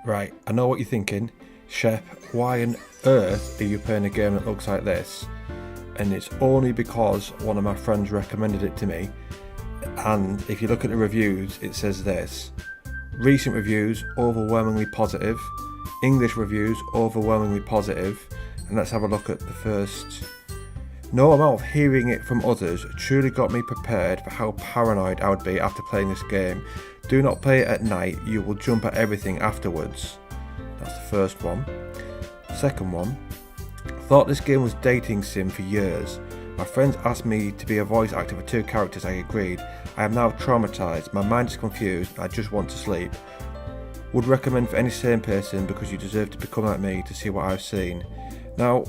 Right, I know what you're thinking. Shep, why on earth are you playing a game that looks like this? And it's only because one of my friends recommended it to me. And if you look at the reviews, it says this. Recent reviews, overwhelmingly positive. English reviews, overwhelmingly positive. And let's have a look at the first. No amount of hearing it from others truly got me prepared for how paranoid I would be after playing this game. Do not play it at night, you will jump at everything afterwards. That's the first one. Second one. Thought this game was dating sim for years. My friends asked me to be a voice actor for two characters, I agreed. I am now traumatized, my mind is confused, I just want to sleep. Would recommend for any sane person because you deserve to become like me to see what I've seen. Now,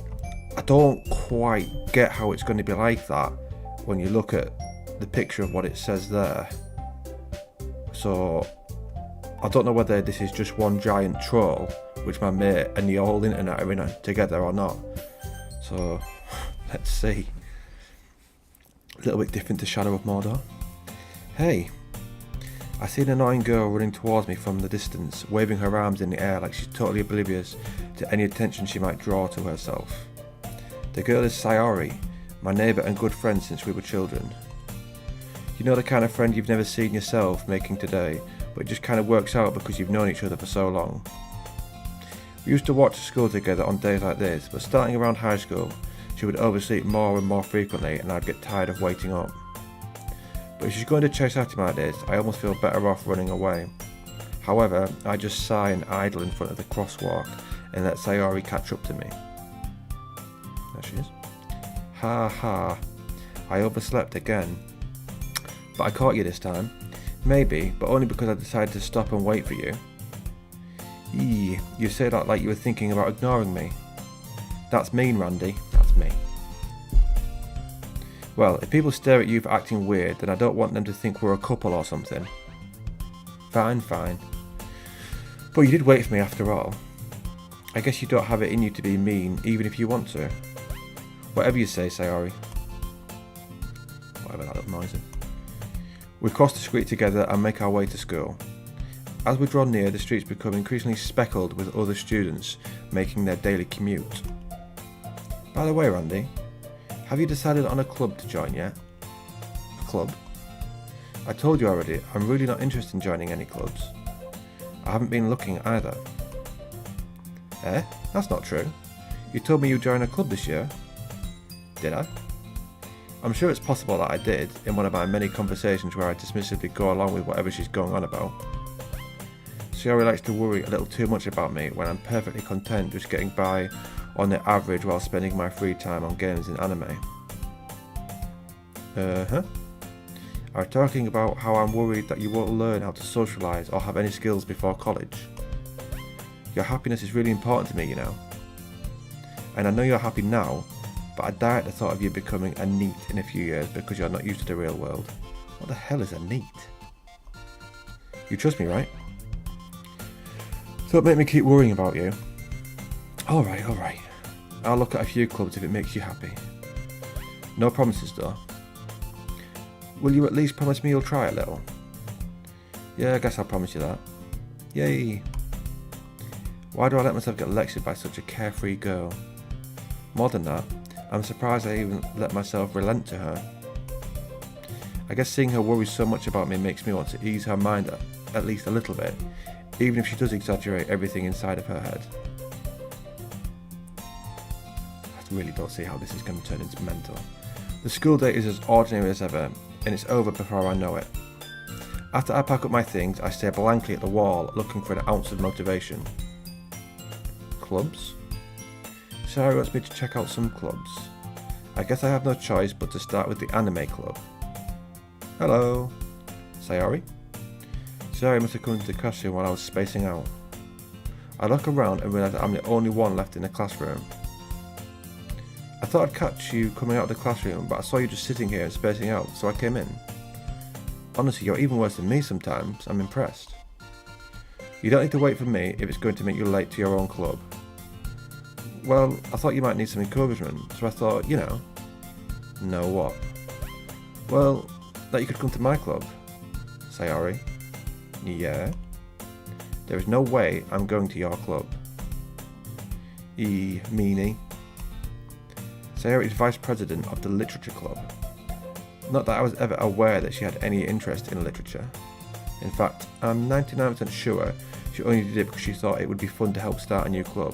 I don't quite get how it's going to be like that when you look at the picture of what it says there. So, I don't know whether this is just one giant troll, which my mate and the whole internet are in together or not. So, let's see. A little bit different to Shadow of Mordor. Hey, I see an annoying girl running towards me from the distance, waving her arms in the air like she's totally oblivious to any attention she might draw to herself. The girl is Sayori, my neighbour and good friend since we were children. You know the kind of friend you've never seen yourself making today, but it just kind of works out because you've known each other for so long. We used to watch school together on days like this, but starting around high school, she would oversleep more and more frequently and I'd get tired of waiting up. But if she's going to chase after me like this, I almost feel better off running away. However, I just sigh and idle in front of the crosswalk and let Sayori catch up to me. There she is. Ha ha, I overslept again. But I caught you this time. Maybe, but only because I decided to stop and wait for you. Eee, you say that like you were thinking about ignoring me. That's mean, Randy. That's me. Well, if people stare at you for acting weird, then I don't want them to think we're a couple or something. Fine, fine. But you did wait for me after all. I guess you don't have it in you to be mean, even if you want to. Whatever you say, Sayori. Whatever that little noise is. We cross the street together and make our way to school. As we draw near, the streets become increasingly speckled with other students making their daily commute. By the way, Randy, have you decided on a club to join yet? A club? I told you already, I'm really not interested in joining any clubs. I haven't been looking either. Eh? That's not true. You told me you'd join a club this year. Did I? I'm sure it's possible that I did, in one of my many conversations where I dismissively go along with whatever she's going on about. Sayori likes to worry a little too much about me when I'm perfectly content just getting by on the average while spending my free time on games and anime. I'm talking about how I'm worried that you won't learn how to socialise or have any skills before college. Your happiness is really important to me, you know. And I know you're happy now, but I die at the thought of you becoming a NEET in a few years because you're not used to the real world. What the hell is a NEET? You trust me, right? Don't make me keep worrying about you. Alright. I'll look at a few clubs if it makes you happy. No promises though. Will you at least promise me you'll try a little? Yeah, I guess I'll promise you that. Yay! Why do I let myself get lectured by such a carefree girl? More than that, I'm surprised I even let myself relent to her. I guess seeing her worry so much about me makes me want to ease her mind at least a little bit, even if she does exaggerate everything inside of her head. I really don't see how this is going to turn into mental. The school day is as ordinary as ever, and it's over before I know it. After I pack up my things, I stare blankly at the wall, looking for an ounce of motivation. Clubs? Sarah wants me to check out some clubs. I guess I have no choice but to start with the anime club. Hello. Sayori? Sayori must have come into the classroom while I was spacing out. I look around and realise that I'm the only one left in the classroom. I thought I'd catch you coming out of the classroom, but I saw you just sitting here and spacing out, so I came in. Honestly, you're even worse than me sometimes. I'm impressed. You don't need to wait for me if it's going to make you late to your own club. Well, I thought you might need some encouragement, so I thought, you know. Know what? Well, that you could come to my club. Sayori? Yeah? There is no way I'm going to your club. Meanie. Sayori is vice president of the Literature Club. Not that I was ever aware that she had any interest in literature. In fact, I'm 99% sure she only did it because she thought it would be fun to help start a new club.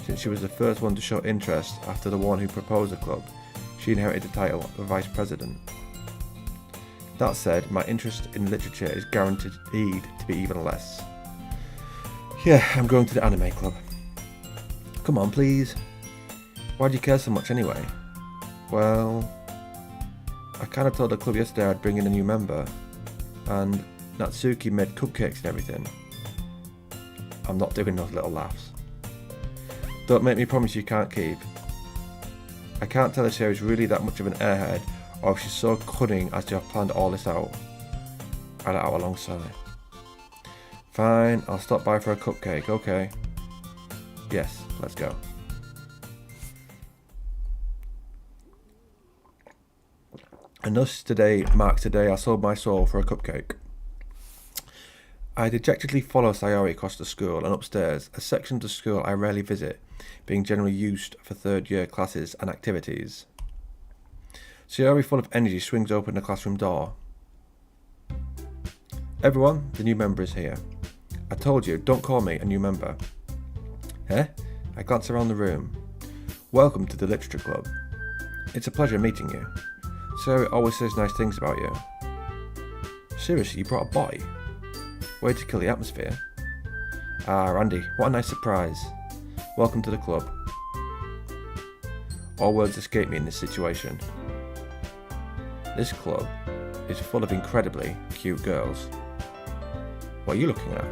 Since she was the first one to show interest after the one who proposed the club, she inherited the title of vice president. That said, my interest in literature is guaranteed to be even less. Yeah, I'm going to the anime club. Come on, please. Why do you care so much anyway? Well, I kind of told the club yesterday I'd bring in a new member, and Natsuki made cupcakes and everything. I'm not doing those little laughs. Don't make me promise you can't keep. I can't tell if Sayori's really that much of an airhead, or if she's so cunning as to have planned all this out. I let out a long sigh. Fine, I'll stop by for a cupcake, okay. Yes, let's go. And thus today marks the day I sold my soul for a cupcake. I dejectedly follow Sayori across the school and upstairs, a section of the school I rarely visit, being generally used for third-year classes and activities. Sayori, full of energy, swings open the classroom door. Everyone, the new member is here. I told you, don't call me a new member. Eh? I glance around the room. Welcome to the Literature Club. It's a pleasure meeting you. Sayori always says nice things about you. Seriously, you brought a boy? Way to kill the atmosphere. Ah, Randy, what a nice surprise. Welcome to the club. All words escape me in this situation. This club is full of incredibly cute girls. What are you looking at?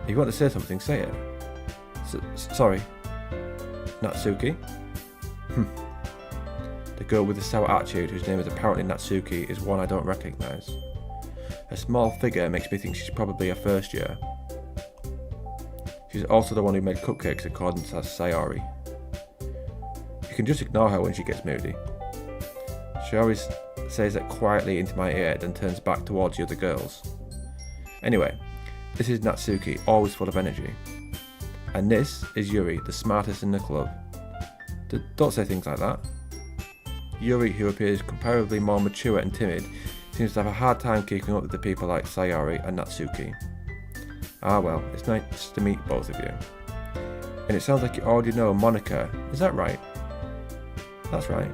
If you want to say something, say it. Sorry. Natsuki? The girl with the sour attitude, whose name is apparently Natsuki, is one I don't recognise. Her small figure makes me think she's probably a first year. She's also the one who made cupcakes according to Sayori. You can just ignore her when she gets moody. She always says that quietly into my ear, then turns back towards the other girls. Anyway, this is Natsuki, always full of energy. And this is Yuri, the smartest in the club. Don't say things like that. Yuri, who appears comparably more mature and timid, seems to have a hard time keeping up with the people like Sayori and Natsuki. Ah well, it's nice to meet both of you. And it sounds like you already know Monica, is that right? That's right.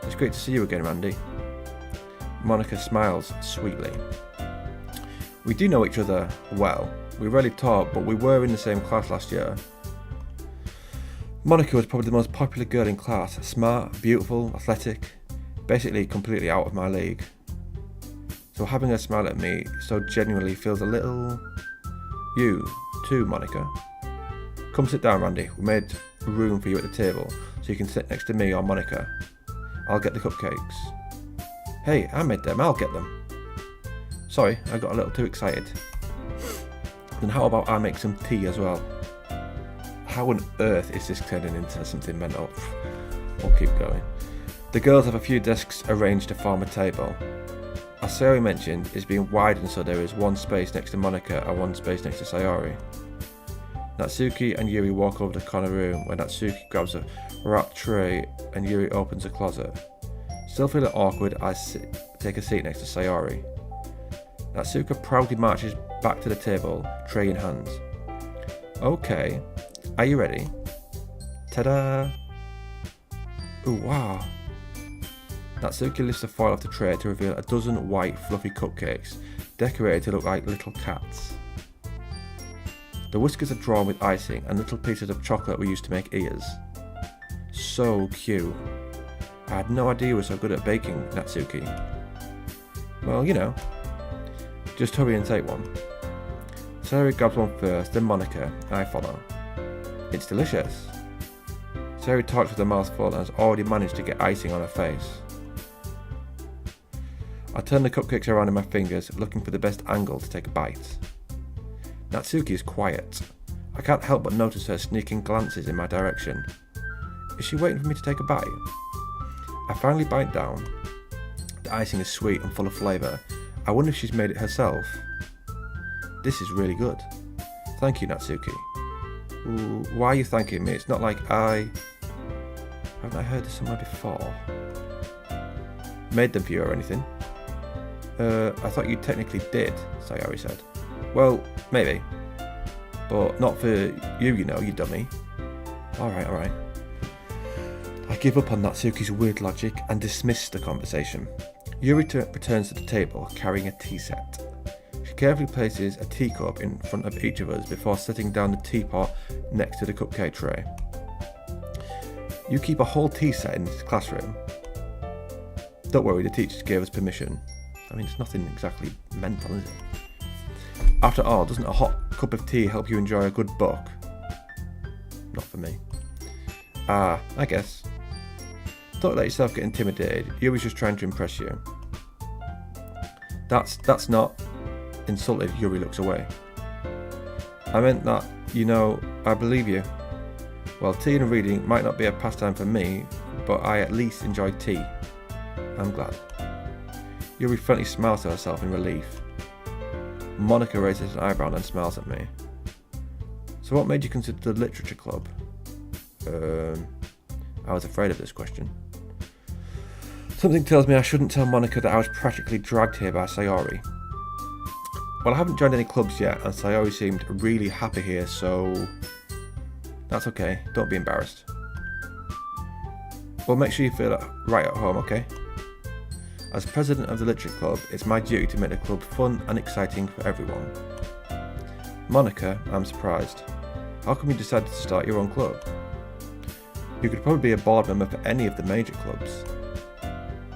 It's great to see you again, Randy. Monica smiles sweetly. We do know each other well. We rarely talk, but we were in the same class last year. Monica was probably the most popular girl in class, smart, beautiful, athletic, basically completely out of my league. So having her smile at me so genuinely feels a little... You, too, Monica. Come sit down, Randy. We made room for you at the table, so you can sit next to me or Monica. I'll get the cupcakes. Hey, I made them, I'll get them. Sorry, I got a little too excited. Then how about I make some tea as well? How on earth is this turning into something mental? We'll keep going. The girls have a few desks arranged to form a table. As Sayori mentioned, it's being widened so there is one space next to Monica and one space next to Sayori. Natsuki and Yuri walk over to the corner room where Natsuki grabs a wrapped tray and Yuri opens a closet. Still feeling awkward, I take a seat next to Sayori. Natsuki proudly marches back to the table, tray in hands. Okay, are you ready? Ta-da! Ooh, wow. Natsuki lifts the foil off the tray to reveal a dozen white, fluffy cupcakes, decorated to look like little cats. The whiskers are drawn with icing, and little pieces of chocolate were used to make ears. So cute. I had no idea you were so good at baking, Natsuki. Well, you know. Just hurry and take one. Sayori grabs one first, then Monica, and I follow. It's delicious. Sayori talks with a mouthful and has already managed to get icing on her face. I turn the cupcakes around in my fingers, looking for the best angle to take a bite. Natsuki is quiet. I can't help but notice her sneaking glances in my direction. Is she waiting for me to take a bite? I finally bite down. The icing is sweet and full of flavour. I wonder if she's made it herself. This is really good. Thank you, Natsuki. Ooh, why are you thanking me? It's not like haven't I heard this somewhere before? Made them for you or anything? I thought you technically did, Sayori said. Well, maybe. But not for you, you dummy. Alright. I give up on Natsuki's weird logic and dismiss the conversation. Yuri returns to the table carrying a tea set. She carefully places a teacup in front of each of us before setting down the teapot next to the cupcake tray. You keep a whole tea set in this classroom? Don't worry, the teachers gave us permission. I mean, it's nothing exactly mental, is it? After all, doesn't a hot cup of tea help you enjoy a good book? Not for me. I guess. Don't let yourself get intimidated. Yuri's just trying to impress you. That's not... Insulted, Yuri looks away. I meant that, I believe you. Well, tea and reading might not be a pastime for me, but I at least enjoy tea. I'm glad. Yuri friendly smiles to herself in relief. Monica raises an eyebrow and smiles at me. So what made you consider the literature club? I was afraid of this question. Something tells me I shouldn't tell Monica that I was practically dragged here by Sayori. Well, I haven't joined any clubs yet, and Sayori seemed really happy here, so... That's okay, don't be embarrassed. Well, make sure you feel right at home, okay? As president of the literature club, it's my duty to make the club fun and exciting for everyone. Monica, I'm surprised. How come you decided to start your own club? You could probably be a board member for any of the major clubs.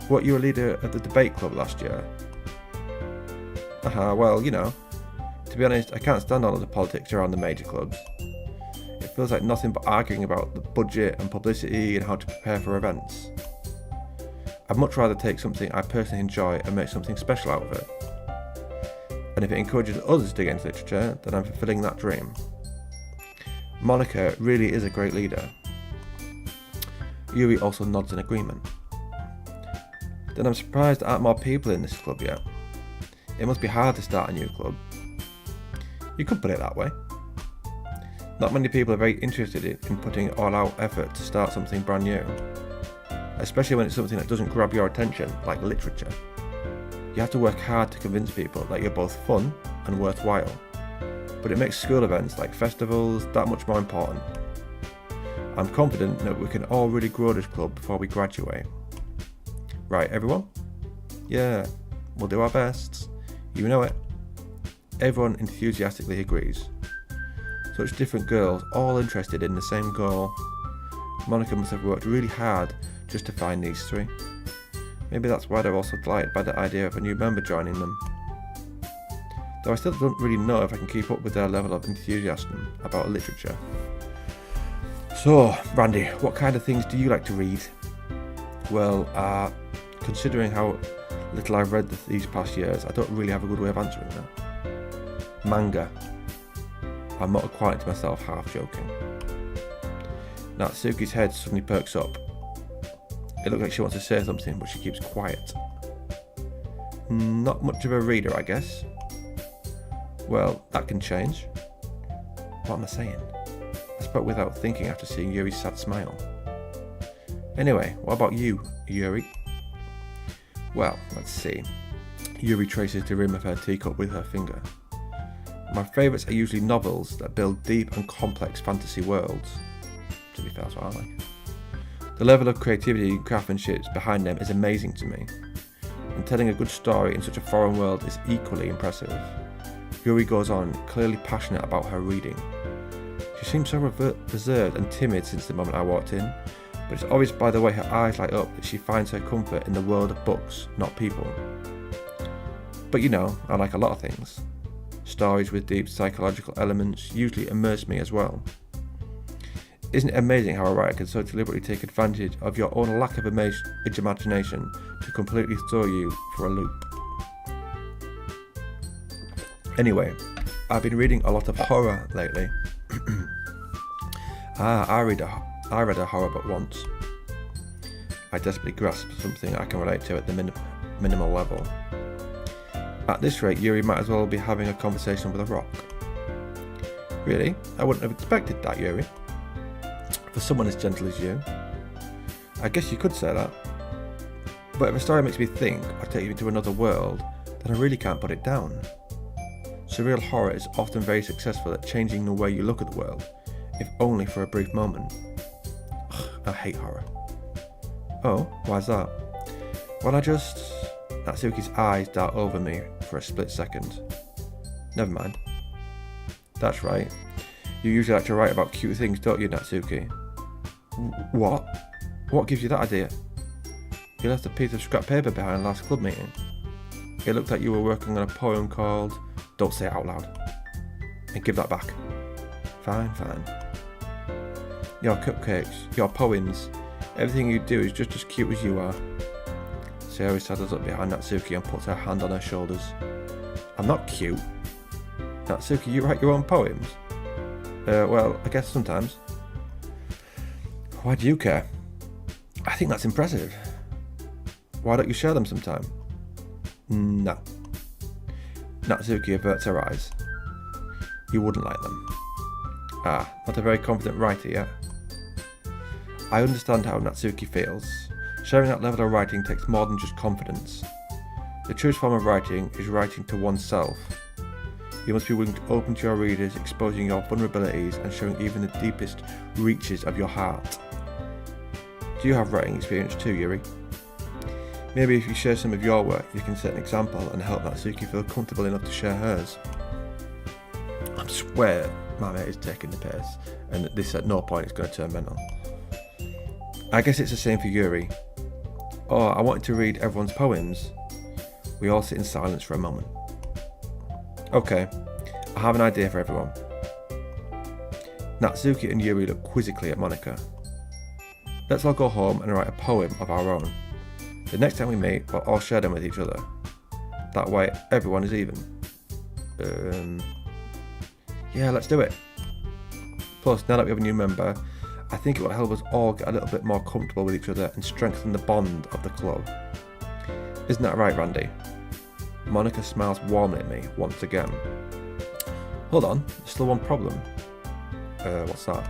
Weren't you a leader of the debate club last year? Well, to be honest, I can't stand all of the politics around the major clubs. It feels like nothing but arguing about the budget and publicity and how to prepare for events. I'd much rather take something I personally enjoy and make something special out of it. And if it encourages others to get into literature, then I'm fulfilling that dream. Monica really is a great leader. Yuri also nods in agreement. Then I'm surprised there aren't more people in this club yet. It must be hard to start a new club. You could put it that way. Not many people are very interested in putting all-out effort to start something brand new. Especially when it's something that doesn't grab your attention, like literature. You have to work hard to convince people that you're both fun and worthwhile. But it makes school events like festivals that much more important. I'm confident that we can all really grow this club before we graduate. Right, everyone? Yeah, we'll do our best. You know it. Everyone enthusiastically agrees. Such different girls, all interested in the same goal. Monica must have worked really hard just to find these three. Maybe that's why they're also delighted by the idea of a new member joining them. Though I still don't really know if I can keep up with their level of enthusiasm about literature. So, Randy, what kind of things do you like to read? Well, considering how little I've read these past years, I don't really have a good way of answering that. Manga. I muttered quietly to myself, half joking. Natsuki's head suddenly perks up. It looks like she wants to say something, but she keeps quiet. Not much of a reader, I guess. Well, that can change. What am I saying? I spoke without thinking after seeing Yuri's sad smile. Anyway, what about you, Yuri? Well, let's see. Yuri traces the rim of her teacup with her finger. My favourites are usually novels that build deep and complex fantasy worlds. To be fair, that's what I like. The level of creativity and craftsmanship behind them is amazing to me, and telling a good story in such a foreign world is equally impressive. Yuri goes on, clearly passionate about her reading. She seems so reserved and timid since the moment I walked in, but it's obvious by the way her eyes light up that she finds her comfort in the world of books, not people. But I like a lot of things. Stories with deep psychological elements usually immerse me as well. Isn't it amazing how a writer can so deliberately take advantage of your own lack of imagination to completely throw you for a loop? Anyway, I've been reading a lot of horror lately. I read a horror book once. I desperately grasped something I can relate to at the minimal level. At this rate, Yuri might as well be having a conversation with a rock. Really? I wouldn't have expected that, Yuri. For someone as gentle as you. I guess you could say that. But if a story makes me think or takes me to another world, then I really can't put it down. Surreal horror is often very successful at changing the way you look at the world, if only for a brief moment. Ugh, I hate horror. Oh, why's that? Well, Natsuki's eyes dart over me for a split second. Never mind. That's right. You usually like to write about cute things, don't you, Natsuki? What? What gives you that idea? You left a piece of scrap paper behind last club meeting. It looked like you were working on a poem called Don't Say It Out Loud. And give that back. Fine. Your cupcakes, your poems, everything you do is just as cute as you are. Sayori saddles up behind Natsuki and puts her hand on her shoulders. I'm not cute. Natsuki, you write your own poems? Well, I guess sometimes. Why do you care? I think that's impressive. Why don't you share them sometime? No. Natsuki averts her eyes. You wouldn't like them. Ah, not a very confident writer yet. I understand how Natsuki feels. Sharing that level of writing takes more than just confidence. The truest form of writing is writing to oneself. You must be willing to open to your readers, exposing your vulnerabilities and showing even the deepest reaches of your heart. Do you have writing experience too, Yuri? Maybe if you share some of your work, you can set an example and help Natsuki feel comfortable enough to share hers. I swear my mate is taking the piss, and this at no point is going to turn mental. I guess it's the same for Yuri. Oh, I wanted to read everyone's poems. We all sit in silence for a moment. Okay, I have an idea for everyone. Natsuki and Yuri look quizzically at Monika. Let's all go home and write a poem of our own. The next time we meet, we'll all share them with each other. That way, everyone is even. Yeah, let's do it. Plus, now that we have a new member, I think it will help us all get a little bit more comfortable with each other and strengthen the bond of the club. Isn't that right, Randy? Monika smiles warmly at me once again. Hold on, there's still one problem. What's that?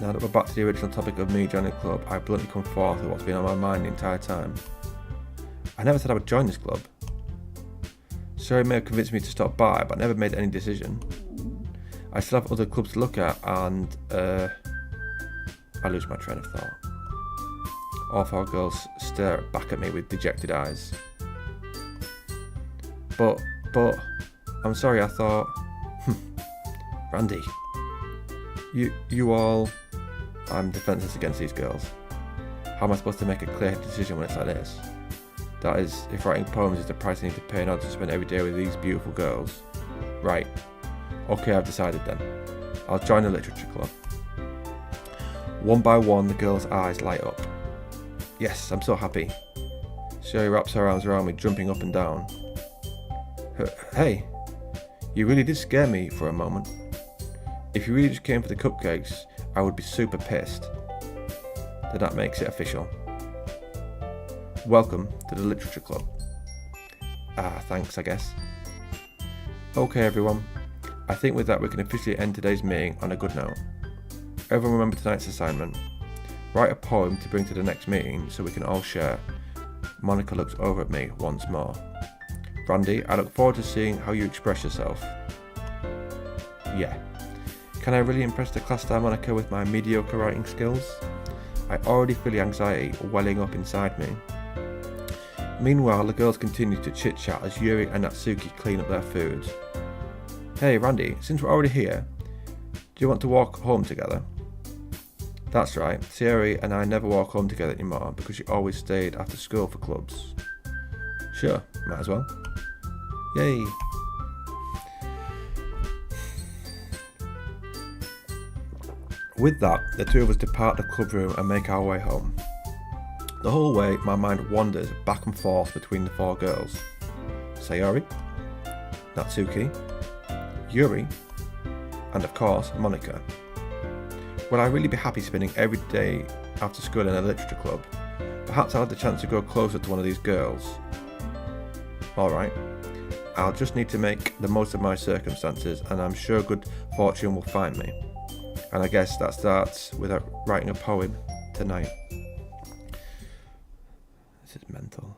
Now that we're back to the original topic of me joining the club, I bluntly come forth with what's been on my mind the entire time. I never said I would join this club. Sorry may have convinced me to stop by, but I never made any decision. I still have other clubs to look at, and I lose my train of thought. All four girls stare back at me with dejected eyes. But, I'm sorry, I thought... Randy. You all... I'm defenceless against these girls. How am I supposed to make a clear decision when it's like this? That is, if writing poems is the price I need to pay in order to spend every day with these beautiful girls. Right. Okay, I've decided then. I'll join the literature club. One by one, the girls' eyes light up. Yes, I'm so happy. Sayori wraps her arms around me, jumping up and down. Hey, you really did scare me for a moment. If you really just came for the cupcakes, I would be super pissed. Then that makes it official. Welcome to the literature club. Thanks, I guess. Okay, everyone. I think with that we can officially end today's meeting on a good note. Everyone remember tonight's assignment. Write a poem to bring to the next meeting so we can all share. Monika looks over at me once more. Randy, I look forward to seeing how you express yourself. Yeah. Can I really impress the class star Monika with my mediocre writing skills? I already feel the anxiety welling up inside me. Meanwhile, the girls continue to chit-chat as Yuri and Natsuki clean up their food. Hey Randy, since we're already here, do you want to walk home together? That's right, Sayori and I never walk home together anymore because she always stayed after school for clubs. Sure, might as well. Yay! With that, the two of us depart the club room and make our way home. The whole way, my mind wanders back and forth between the four girls. Sayori, Natsuki, Yuri, and of course, Monika. Would I really be happy spending every day after school in a literature club? Perhaps I'll have the chance to grow closer to one of these girls. Alright. I'll just need to make the most of my circumstances, and I'm sure good fortune will find me. And I guess that starts with writing a poem tonight. This is mental.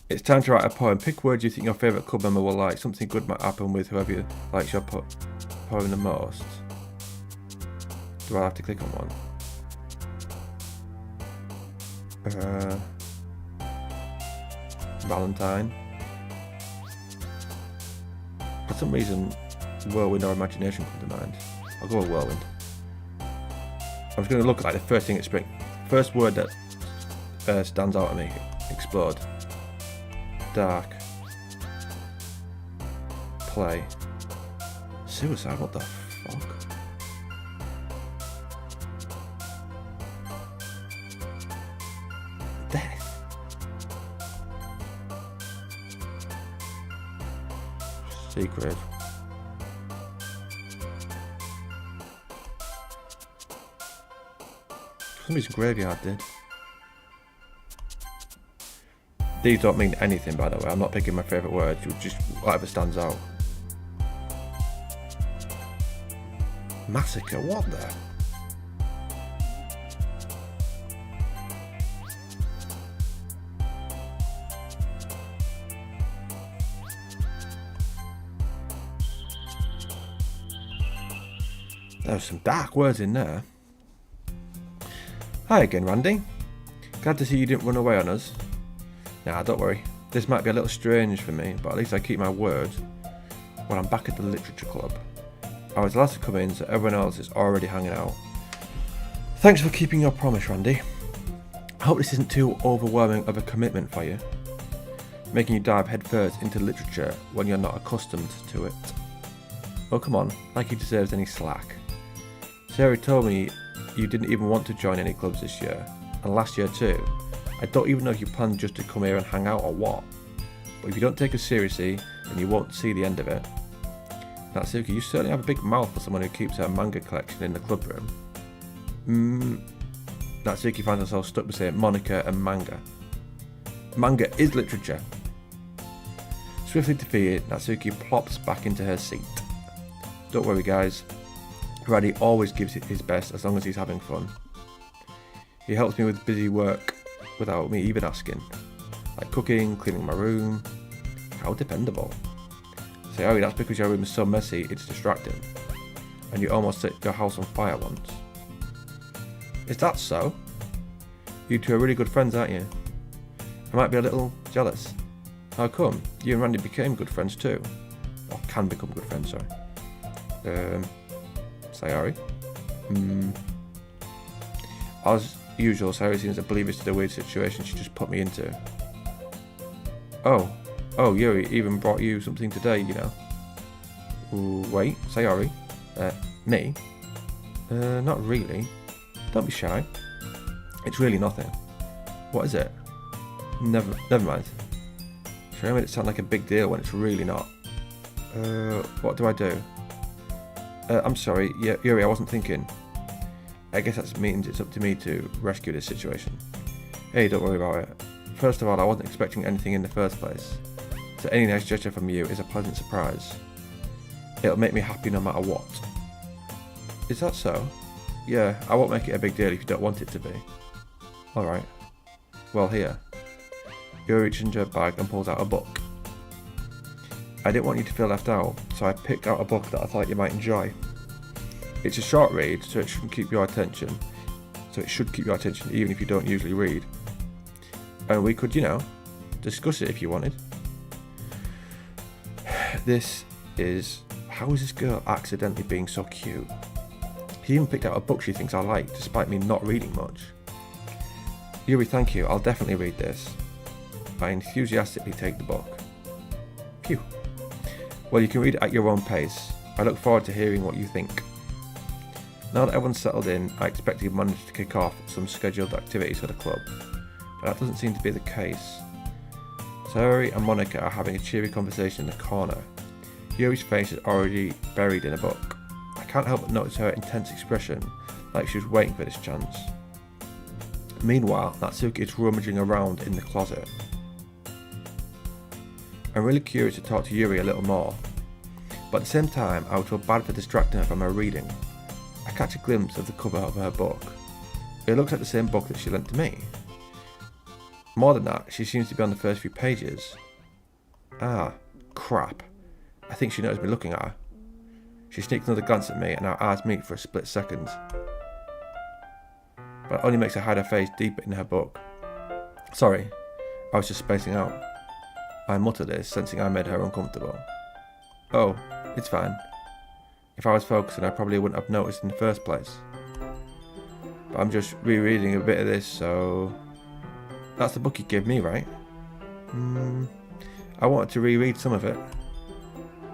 It's time to write a poem. Pick words you think your favourite club member will like. Something good might happen with whoever likes your poem the most. Do I have to click on one? Valentine. For some reason, whirlwind or imagination come to mind. I'll go with whirlwind. I'm just going to look at like the first thing that springs. First word that stands out at me. Explode. Dark. Play. Suicide, what the fuck? Death. Secret. For some reason graveyard did. These don't mean anything, by the way. I'm not picking my favourite words. Just whatever stands out. Massacre, what the? There's some dark words in there. Hi again, Randy. Glad to see you didn't run away on us. Nah, don't worry. This might be a little strange for me, but at least I keep my word when I'm back at the Literature Club. I was the last to come in, so everyone else is already hanging out. Thanks for keeping your promise, Randy. I hope this isn't too overwhelming of a commitment for you, making you dive headfirst into literature when you're not accustomed to it. Oh, come on, like he deserves any slack. Sarah told me you didn't even want to join any clubs this year, and last year too. I don't even know if you planned just to come here and hang out or what, but if you don't take us seriously, then you won't see the end of it. Natsuki, you certainly have a big mouth for someone who keeps her manga collection in the club room. Natsuki finds herself stuck between Monica and manga. Manga is literature. Swiftly defeated, Natsuki plops back into her seat. Don't worry guys, Randy always gives it his best as long as he's having fun. He helps me with busy work without me even asking, like cooking, cleaning my room. How dependable. Sayori, that's because your room is so messy it's distracting, and you almost set your house on fire once. Is that so? You two are really good friends, aren't you? I might be a little jealous. How come? You and Randy became good friends too. Or can become good friends, sorry. Sayori? As usual, Sayori seems oblivious to the weird situation she just put me into. Oh, Yuri even brought you something today, you know. Ooh, wait, Sayori? Me? Not really. Don't be shy. It's really nothing. What is it? Never mind. Sure, I made it sound like a big deal when it's really not. What do I do? I'm sorry, Yuri, I wasn't thinking. I guess that means it's up to me to rescue this situation. Hey, don't worry about it. First of all, I wasn't expecting anything in the first place, so any nice gesture from you is a pleasant surprise. It'll make me happy no matter what. Is that so? Yeah, I won't make it a big deal if you don't want it to be. Alright. Well, here. Yuri reaches into her bag and pulls out a book. I didn't want you to feel left out, so I picked out a book that I thought you might enjoy. It's a short read, so it should keep your attention. Even if you don't usually read. And we could, discuss it if you wanted. This is... How is this girl accidentally being so cute? She even picked out a book she thinks I like, despite me not reading much. Yuri, thank you, I'll definitely read this. I enthusiastically take the book. Phew. Well, you can read it at your own pace. I look forward to hearing what you think. Now that everyone's settled in, I expect you've managed to kick off some scheduled activities for the club, but that doesn't seem to be the case. Sayori and Monica are having a cheery conversation in the corner. Yuri's face is already buried in a book. I can't help but notice her intense expression, like she was waiting for this chance. Meanwhile, Natsuki is rummaging around in the closet. I'm really curious to talk to Yuri a little more, but at the same time I would feel bad for distracting her from her reading. I catch a glimpse of the cover of her book. It looks like the same book that she lent to me. More than that, she seems to be on the first few pages. Ah, crap. I think she noticed me looking at her. She sneaks another glance at me and our eyes meet for a split second. But it only makes her hide her face deeper in her book. Sorry, I was just spacing out. I muttered this, sensing I made her uncomfortable. Oh, it's fine. If I was focusing, I probably wouldn't have noticed in the first place. But I'm just rereading a bit of this, so... That's the book you gave me, right? I wanted to reread some of it.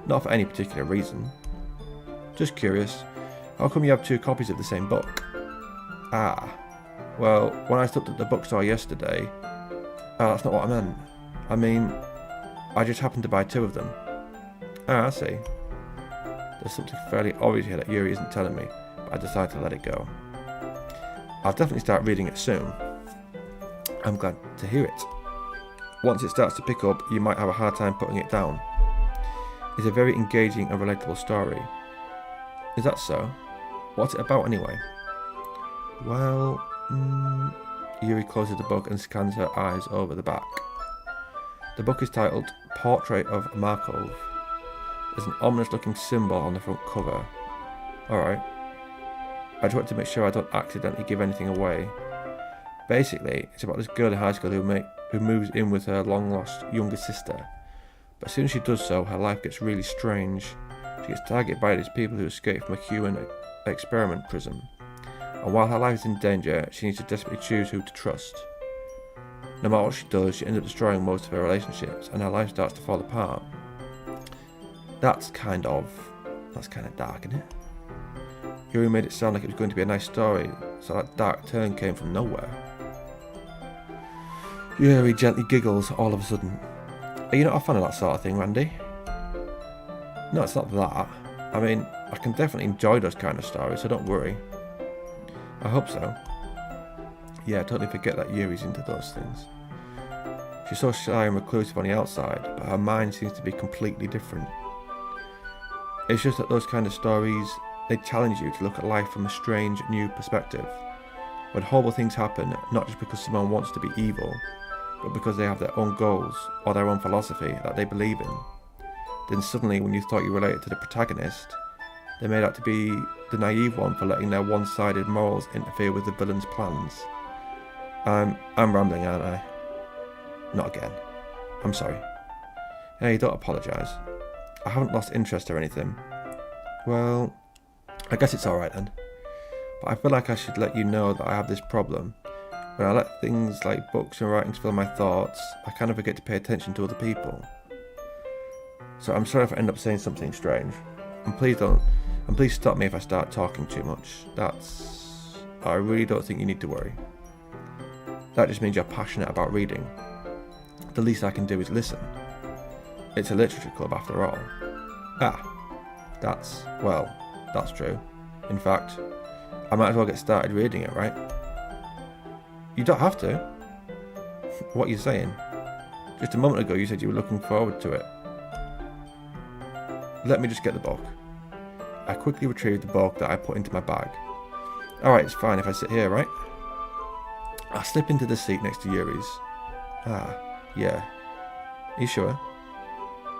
Not for any particular reason. Just curious, how come you have 2 copies of the same book? Ah, well, when I stopped at the bookstore yesterday... that's not what I meant. I mean, I just happened to buy 2 of them. Ah, I see. There's something fairly obvious here that Yuri isn't telling me, but I decided to let it go. I'll definitely start reading it soon. I'm glad to hear it. Once it starts to pick up, you might have a hard time putting it down. It's a very engaging and relatable story. Is that so? What's it about anyway? Well, Yuri closes the book and scans her eyes over the back. The book is titled Portrait of Markov. There's an ominous looking symbol on the front cover. Alright. I just want to make sure I don't accidentally give anything away. Basically, it's about this girl in high school who moves in with her long lost younger sister. But as soon as she does so, her life gets really strange. She gets targeted by these people who escape from a human experiment prison. And while her life is in danger, she needs to desperately choose who to trust. No matter what she does, she ends up destroying most of her relationships, and her life starts to fall apart. That's kind of dark, isn't it? Yuri made it sound like it was going to be a nice story, so that dark turn came from nowhere. Yuri gently giggles all of a sudden. Are you not a fan of that sort of thing, Randy? No, it's not that. I mean, I can definitely enjoy those kind of stories, so don't worry. I hope so. Yeah, totally forget that Yuri's into those things. She's so shy and reclusive on the outside, but her mind seems to be completely different. It's just that those kind of stories, they challenge you to look at life from a strange, new perspective. When horrible things happen, not just because someone wants to be evil, but because they have their own goals or their own philosophy that they believe in. Then suddenly, when you thought you related to the protagonist, they made out to be the naive one for letting their one-sided morals interfere with the villain's plans. I'm rambling, aren't I? Not again. I'm sorry. Hey, don't apologise. I haven't lost interest or anything. Well, I guess it's alright then. But I feel like I should let you know that I have this problem. When I let things like books and writings fill my thoughts, I kind of forget to pay attention to other people. So I'm sorry if I end up saying something strange. And please stop me if I start talking too much. I really don't think you need to worry. That just means you're passionate about reading. The least I can do is listen. It's a literature club after all. That's true. In fact, I might as well get started reading it, right? You don't have to. What are you saying? Just a moment ago you said you were looking forward to it. Let me just get the book. I quickly retrieved the book that I put into my bag. Alright, it's fine if I sit here, right? I slip into the seat next to Yuri's. Yeah. Are you sure?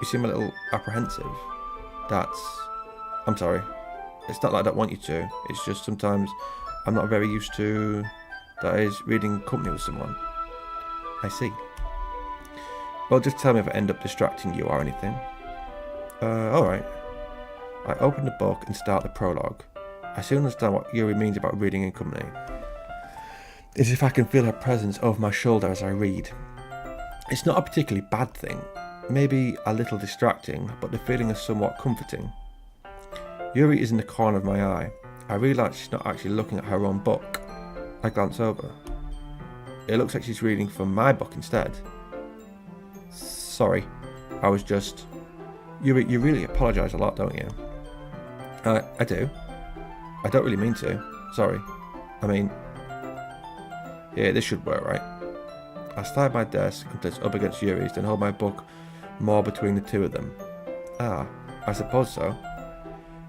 You seem a little apprehensive. I'm sorry. It's not like I don't want you to. It's just sometimes I'm not very used to, that is, reading company with someone. I see. Well, just tell me if I end up distracting you or anything. Alright. I open the book and start the prologue. I soon understand what Yuri means about reading in company. It's as if I can feel her presence over my shoulder as I read. It's not a particularly bad thing. Maybe a little distracting, but the feeling is somewhat comforting. Yuri is in the corner of my eye. I realise she's not actually looking at her own book. I glance over. It looks like she's reading from my book instead. Sorry, I was just... You really apologise a lot, don't you? I do. I don't really mean to. Sorry. I mean... Yeah, this should work, right? I slide my desk until it's up against Yuri's, then hold my book more between the two of them? Ah, I suppose so.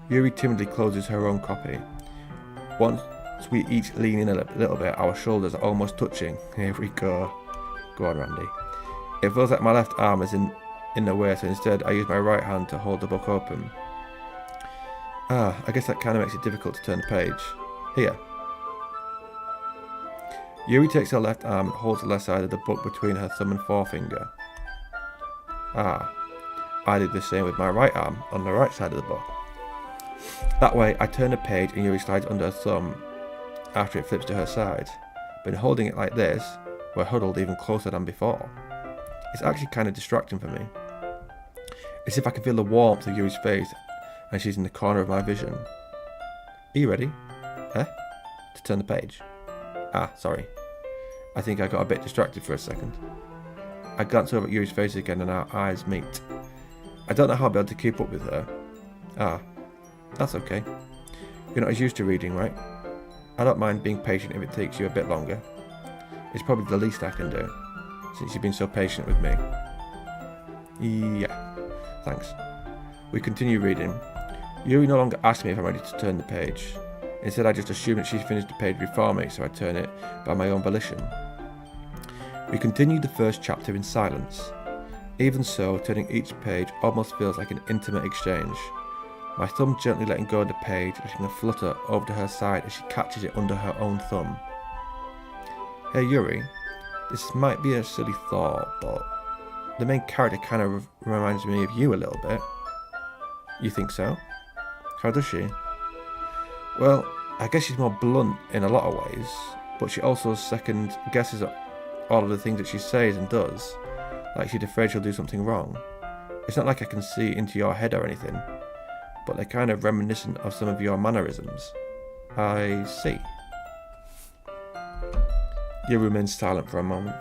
Yuri timidly closes her own copy. Once we each lean in a little bit, our shoulders are almost touching. Here we go. Go on, Randy. It feels like my left arm is in the way, so instead I use my right hand to hold the book open. Ah, I guess that kind of makes it difficult to turn the page. Here. Yuri takes her left arm and holds the left side of the book between her thumb and forefinger. Ah, I did the same with my right arm on the right side of the book. That way, I turn the page and Yuri slides under her thumb after it flips to her side. But in holding it like this, we're huddled even closer than before. It's actually kind of distracting for me. It's as if I can feel the warmth of Yuri's face and she's in the corner of my vision. Are you ready? To turn the page? Ah, sorry. I think I got a bit distracted for a second. I glance over at Yuri's face again and our eyes meet. I don't know how I'll be able to keep up with her. Ah, that's okay. You're not as used to reading, right? I don't mind being patient if it takes you a bit longer. It's probably the least I can do, since you've been so patient with me. Yeah, thanks. We continue reading. Yuri no longer asks me if I'm ready to turn the page. Instead, I just assume that she's finished the page before me, so I turn it by my own volition. We continue the first chapter in silence. Even so, turning each page almost feels like an intimate exchange. My thumb gently letting go of the page, letting it flutter over to her side as she catches it under her own thumb. Hey Yuri, this might be a silly thought, but the main character kind of reminds me of you a little bit. You think so? How does she? Well, I guess she's more blunt in a lot of ways, but she also second guesses all of the things that she says and does, like she's afraid she'll do something wrong. It's not like I can see into your head or anything, but they're kind of reminiscent of some of your mannerisms. I see. You remain silent for a moment.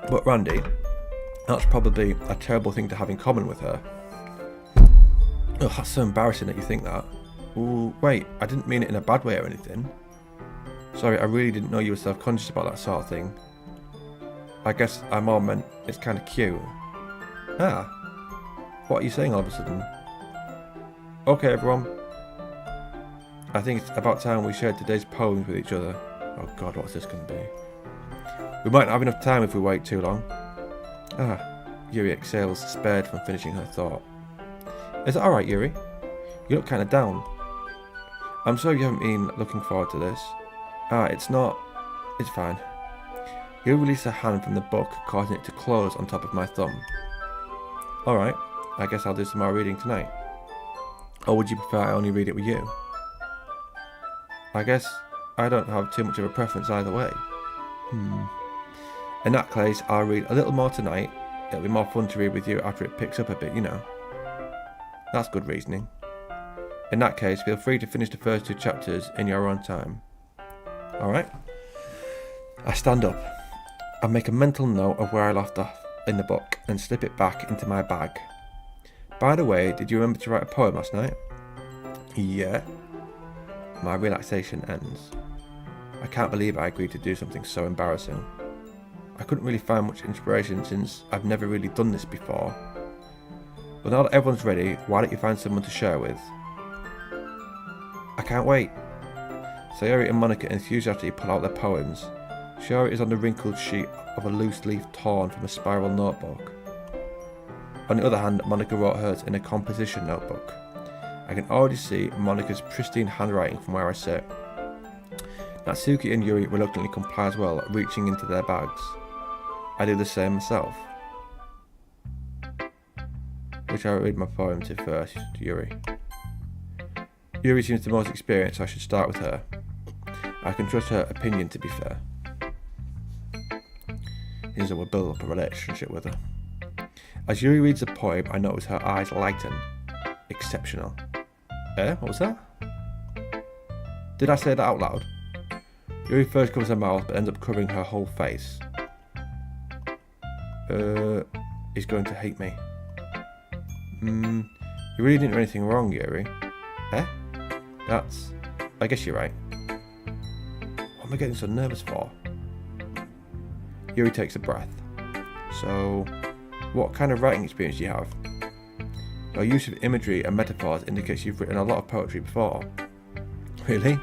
But Randy, that's probably a terrible thing to have in common with her. Oh, that's so embarrassing that you think that. Ooh, wait, I didn't mean it in a bad way or anything. Sorry, I really didn't know you were self-conscious about that sort of thing. I guess I more meant it's kind of cute. Ah, what are you saying all of a sudden? Okay everyone. I think it's about time we shared today's poems with each other. Oh god, what's this going to be? We might not have enough time if we wait too long. Ah, Yuri exhales, spared from finishing her thought. Is that alright, Yuri? You look kind of down. I'm sorry you haven't been looking forward to this. Ah, it's not. It's fine. Yuri released her hand from the book, causing it to close on top of my thumb. Alright, I guess I'll do some more reading tonight. Or would you prefer I only read it with you? I guess I don't have too much of a preference either way. In that case, I'll read a little more tonight. It'll be more fun to read with you after it picks up a bit, you know. That's good reasoning. In that case, feel free to finish the first two chapters in your own time. Alright? I stand up. I make a mental note of where I left off in the book and slip it back into my bag. By the way, did you remember to write a poem last night? Yeah. My relaxation ends. I can't believe I agreed to do something so embarrassing. I couldn't really find much inspiration since I've never really done this before. But now that everyone's ready, why don't you find someone to share with? I can't wait. Sayori and Monica enthusiastically pull out their poems. Shiori is on the wrinkled sheet of a loose leaf torn from a spiral notebook. On the other hand, Monica wrote hers in a composition notebook. I can already see Monica's pristine handwriting from where I sit. Natsuki and Yuri reluctantly comply as well, reaching into their bags. I do the same myself. Which I read my poem to first, to Yuri. Yuri seems the most experienced, so I should start with her. I can trust her opinion, to be fair. Seems like we'll build up a relationship with her. As Yuri reads the poem, I notice her eyes lighten. Exceptional. What was that? Did I say that out loud? Yuri first covers her mouth, but ends up covering her whole face. He's going to hate me. You really didn't do anything wrong, Yuri. That's... I guess you're right. What am I getting so nervous for? Yuri takes a breath. So, What kind of writing experience do you have? Your use of imagery and metaphors indicates you've written a lot of poetry before. Really?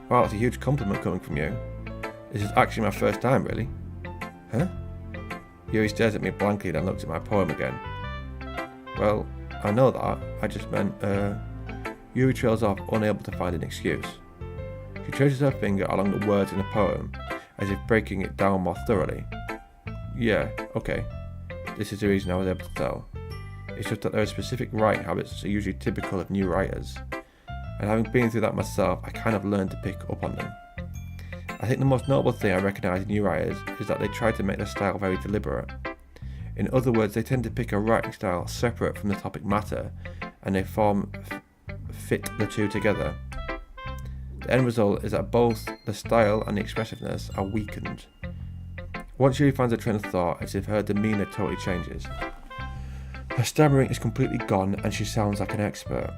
Wow, that's a huge compliment coming from you. This is actually my first time, really. Huh? Yuri stares at me blankly, then looks at my poem again. Well, I know that. I just meant, Yuri trails off, unable to find an excuse. She traces her finger along the words in the poem, as if breaking it down more thoroughly. Yeah, okay. This is the reason I was able to tell. It's just that there are specific writing habits that are usually typical of new writers. And having been through that myself, I kind of learned to pick up on them. I think the most notable thing I recognise in new writers is that they try to make their style very deliberate. In other words, they tend to pick a writing style separate from the topic matter, and they fit the two together. The end result is that both the style and the expressiveness are weakened. Once Yuri finds a train of thought, it's as if her demeanour totally changes. Her stammering is completely gone and she sounds like an expert.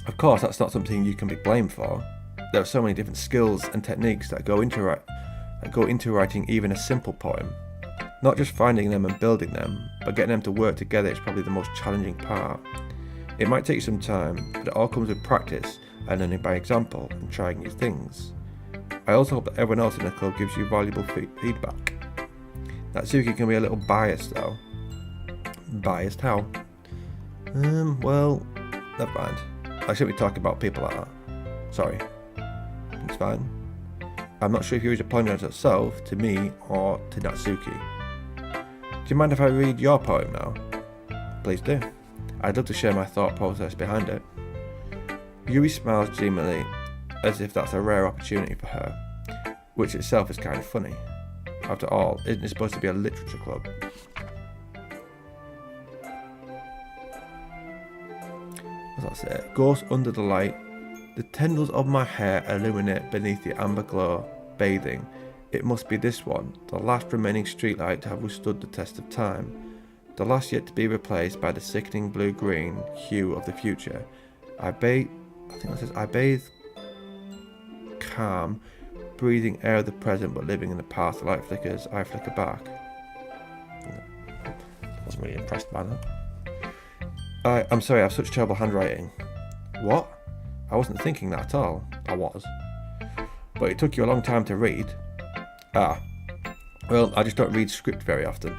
Of course, that's not something you can be blamed for. There are so many different skills and techniques that go into writing even a simple poem. Not just finding them and building them, but getting them to work together is probably the most challenging part. It might take some time, but it all comes with practice and learning by example and trying new things. I also hope that everyone else in the club gives you valuable feedback. Natsuki can be a little biased though. Biased how? Well, never mind. I shouldn't be talking about people like that. Sorry. It's fine. I'm not sure if Yuri's apologized herself, to me, or to Natsuki. Do you mind if I read your poem now? Please do. I'd love to share my thought process behind it. Yuri smiles dreamily, as if that's a rare opportunity for her, which itself is kind of funny. After all, isn't it supposed to be a literature club? What's that say? Ghost under the light. The tendrils of my hair illuminate beneath the amber glow, bathing. It must be this one, the last remaining streetlight to have withstood the test of time. The last yet to be replaced by the sickening blue-green hue of the future. I bathe calm, breathing air of the present but living in the past. The light flickers, I flicker back. I wasn't really impressed by that. I'm sorry, I have such terrible handwriting. What? I wasn't thinking that at all. I was. But it took you a long time to read. Ah. Well, I just don't read script very often.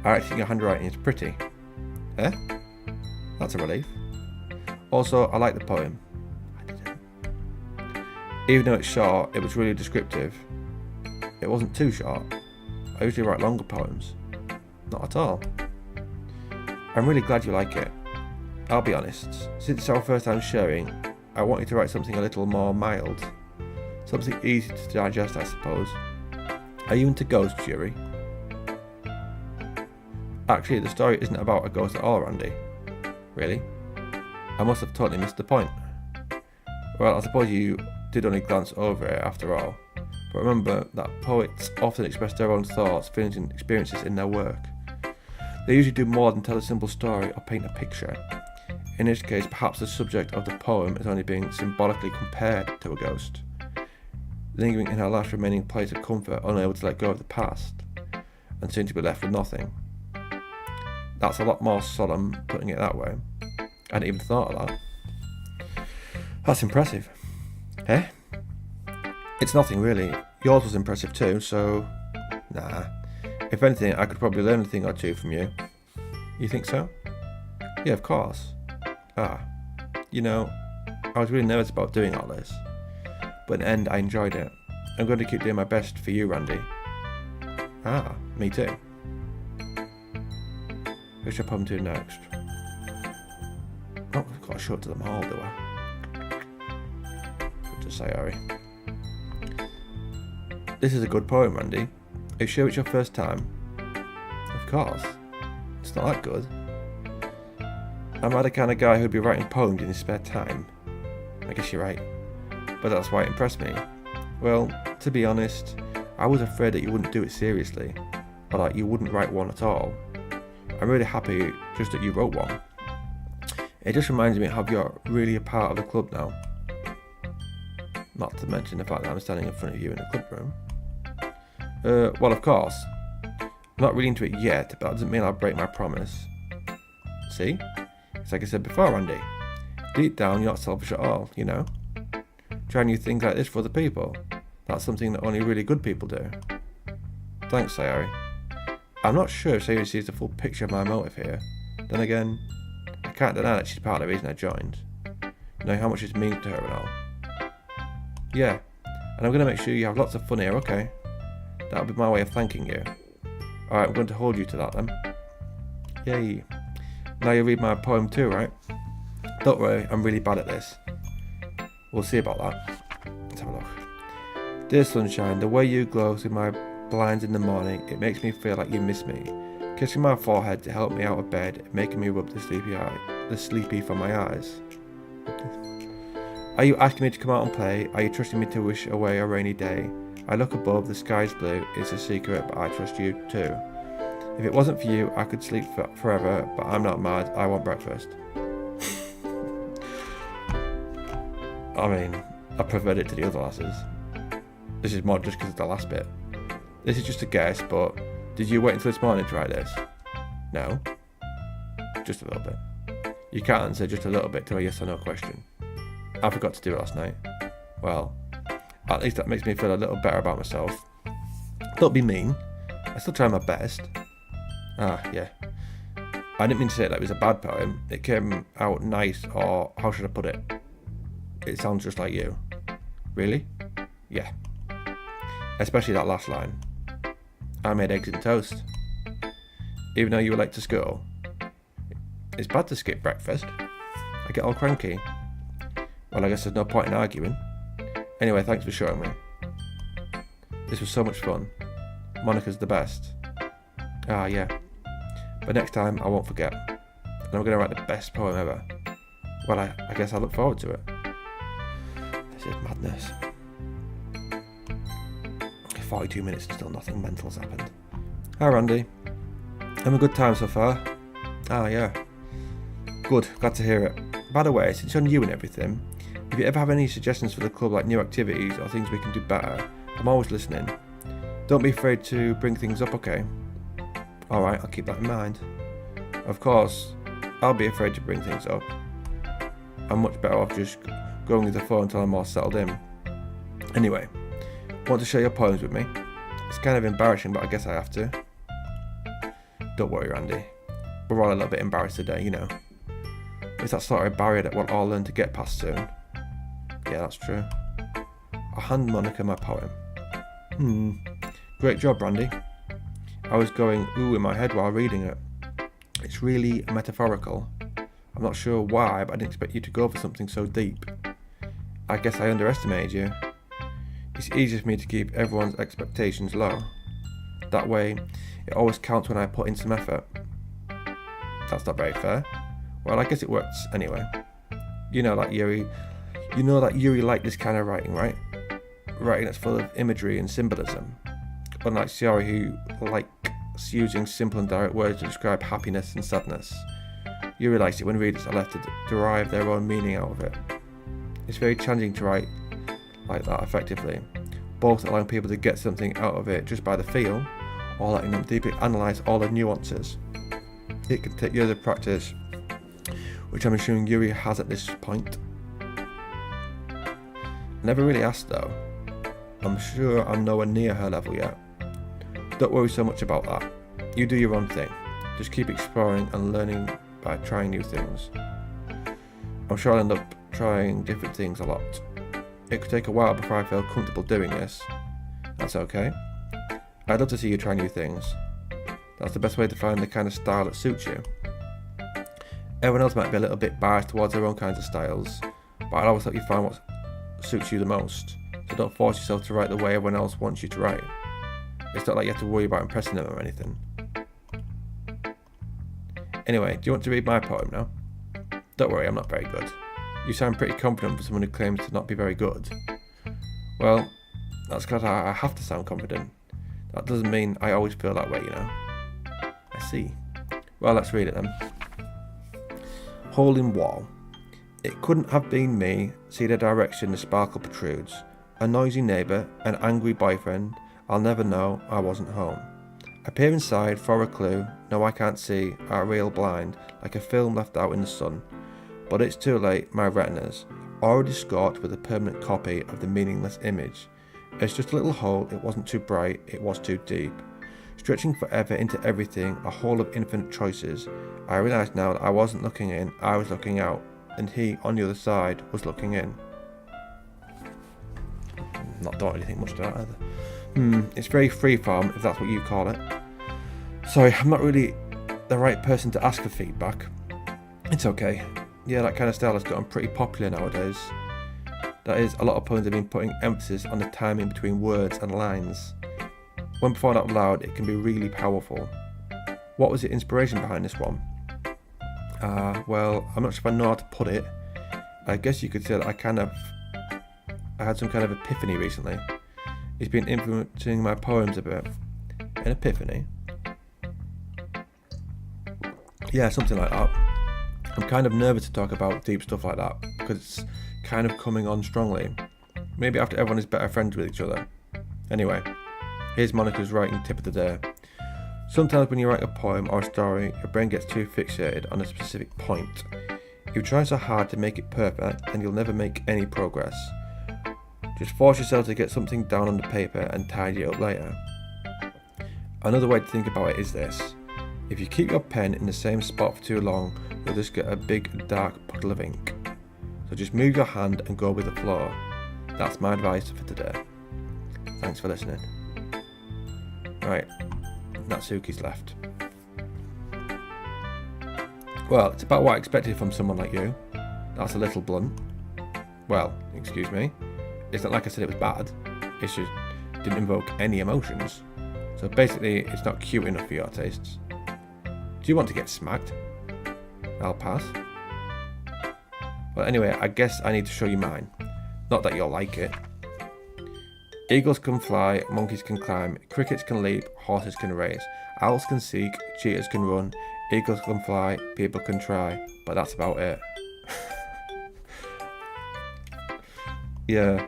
I actually think your handwriting is pretty. Eh? That's a relief. Also, I like the poem. I didn't. Even though it's short, it was really descriptive. It wasn't too short. I usually write longer poems. Not at all. I'm really glad you like it. I'll be honest, since it's our first time sharing, I want you to write something a little more mild. Something easy to digest, I suppose. Are you into ghosts, Yuri? Actually, the story isn't about a ghost at all, Randy. Really? I must have totally missed the point. Well, I suppose you did only glance over it after all. But remember that poets often express their own thoughts, feelings and experiences in their work. They usually do more than tell a simple story or paint a picture. In this case, perhaps the subject of the poem is only being symbolically compared to a ghost, lingering in her last remaining place of comfort, unable to let go of the past, and soon to be left with nothing. That's a lot more solemn, putting it that way. I hadn't even thought of that. That's impressive. Eh? It's nothing really. Yours was impressive too, so... Nah. If anything, I could probably learn a thing or two from you. You think so? Yeah, of course. Ah. You know, I was really nervous about doing all this. But in the end, I enjoyed it. I'm going to keep doing my best for you, Randy. Ah, me too. Who should I put them to next? Oh, I've got to show it to them all, do I? Good to say, Harry. This is a good poem, Randy. Are you sure it's your first time? Of course. It's not that good. Am I the kind of guy who'd be writing poems in his spare time? I guess you're right. But that's why it impressed me. Well, to be honest, I was afraid that you wouldn't do it seriously. Or that you wouldn't write one at all. I'm really happy just that you wrote one. It just reminds me how you're really a part of the club now. Not to mention the fact that I'm standing in front of you in the club room. Well, of course. I'm not really into it yet, but that doesn't mean I'll break my promise. See? It's like I said before, Andy. Deep down, you're not selfish at all, you know? Trying new things like this for other people. That's something that only really good people do. Thanks, Sayori. I'm not sure if Sayori sees the full picture of my motive here. Then again, I can't deny that she's part of the reason I joined. You know how much it means to her and all. Yeah, and I'm going to make sure you have lots of fun here, okay? That'll be my way of thanking you. Alright, I'm going to hold you to that then. Yay. Now you read my poem too, right? Don't worry, I'm really bad at this. We'll see about that. Let's have a look. Dear sunshine, the way you glow through my blinds in the morning, it makes me feel like you miss me. Kissing my forehead to help me out of bed, making me rub the sleepy from my eyes. Are you asking me to come out and play? Are you trusting me to wish away a rainy day? I look above, the sky's blue, it's a secret, but I trust you too. If it wasn't for you, I could sleep forever, but I'm not mad, I want breakfast. I mean, I preferred it to the other lasses. This is more just because of the last bit. This is just a guess, but did you wait until this morning to write this? No? Just a little bit. You can't answer just a little bit to a yes or no question. I forgot to do it last night. Well, at least that makes me feel a little better about myself. Don't be mean. I still try my best. Ah, yeah. I didn't mean to say that it was a bad poem. It came out nice, or how should I put it? It sounds just like you. Really? Yeah. Especially that last line. I made eggs and toast. Even though you were late to school. It's bad to skip breakfast. I get all cranky. Well, I guess there's no point in arguing. Anyway, thanks for showing me. This was so much fun. Monica's the best. Ah, yeah. But next time, I won't forget. And I'm going to write the best poem ever. Well, I guess I look forward to it. This is madness. 42 minutes and still nothing mental's happened. Hi, Randy. Having a good time so far? Ah, yeah. Good, glad to hear it. By the way, since you're new and everything, if you ever have any suggestions for the club, like new activities or things we can do better, I'm always listening. Don't be afraid to bring things up, okay? Alright, I'll keep that in mind. Of course, I'll be afraid to bring things up. I'm much better off just going with the flow until I'm more settled in. Anyway, want to share your poems with me? It's kind of embarrassing, but I guess I have to. Don't worry, Randy. We're all a little bit embarrassed today, you know. It's that sort of barrier that we'll all learn to get past soon. Yeah, that's true. I'll hand Monica my poem. Great job, Randy. I was going ooh in my head while reading it. It's really metaphorical. I'm not sure why, but I didn't expect you to go for something so deep. I guess I underestimated you. It's easier for me to keep everyone's expectations low. That way, it always counts when I put in some effort. That's not very fair. Well, I guess it works anyway. You know that Yuri liked this kind of writing, right? Writing that's full of imagery and symbolism. Unlike Sayori, who likes using simple and direct words to describe happiness and sadness. Yuri likes it when readers are left to derive their own meaning out of it. It's very challenging to write like that effectively, both allowing people to get something out of it just by the feel, or letting them deeply analyse all the nuances. It can take years of practice, which I'm assuming Yuri has at this point. Never really asked though. I'm sure I'm nowhere near her level yet. Don't worry so much about that. You do your own thing. Just keep exploring and learning by trying new things. I'm sure I'll end up trying different things a lot. It could take a while before I feel comfortable doing this. That's okay. I'd love to see you try new things. That's the best way to find the kind of style that suits you. Everyone else might be a little bit biased towards their own kinds of styles, but I'll always help you find what suits you the most. So don't force yourself to write the way everyone else wants you to write. It's not like you have to worry about impressing them or anything. Anyway, do you want to read my poem now? Don't worry, I'm not very good. You sound pretty confident for someone who claims to not be very good. Well, that's because I have to sound confident. That doesn't mean I always feel that way, you know. I see. Well, let's read it then. Hole in wall. It couldn't have been me. See the direction the sparkle protrudes. A noisy neighbour, an angry boyfriend. I'll never know I wasn't home. I peer inside for a clue. No, I can't see, are real blind, like a film left out in the sun. But it's too late, my retinas, already scorched with a permanent copy of the meaningless image. It's just a little hole, it wasn't too bright, it was too deep. Stretching forever into everything, a hole of infinite choices. I realised now that I wasn't looking in, I was looking out, and he, on the other side, was looking in. Don't really think much of that either. It's very freeform, if that's what you call it. Sorry, I'm not really the right person to ask for feedback. It's okay. Yeah, that kind of style has gotten pretty popular nowadays. That is, a lot of poems have been putting emphasis on the timing between words and lines. When performed out loud, it can be really powerful. What was the inspiration behind this one? Well, I'm not sure if I know how to put it. I guess you could say that I had some kind of epiphany recently. It's been influencing my poems a bit. An epiphany? Yeah, something like that. I'm kind of nervous to talk about deep stuff like that, because it's kind of coming on strongly. Maybe after everyone is better friends with each other. Anyway, here's Monica's writing tip of the day. Sometimes when you write a poem or a story, your brain gets too fixated on a specific point. You try so hard to make it perfect, and you'll never make any progress. Just force yourself to get something down on the paper and tidy it up later. Another way to think about it is this. If you keep your pen in the same spot for too long, you'll just get a big dark puddle of ink. So just move your hand and go with the flow. That's my advice for today. Thanks for listening. Right, Natsuki's left. Well, it's about what I expected from someone like you. That's a little blunt. Well, excuse me. It's not like I said it was bad. It just didn't invoke any emotions. So basically, it's not cute enough for your tastes. Do you want to get smacked? I'll pass. Well, anyway, I guess I need to show you mine. Not that you'll like it. Eagles can fly, monkeys can climb, crickets can leap, horses can race, owls can seek, cheetahs can run, eagles can fly, people can try, but that's about it. Yeah,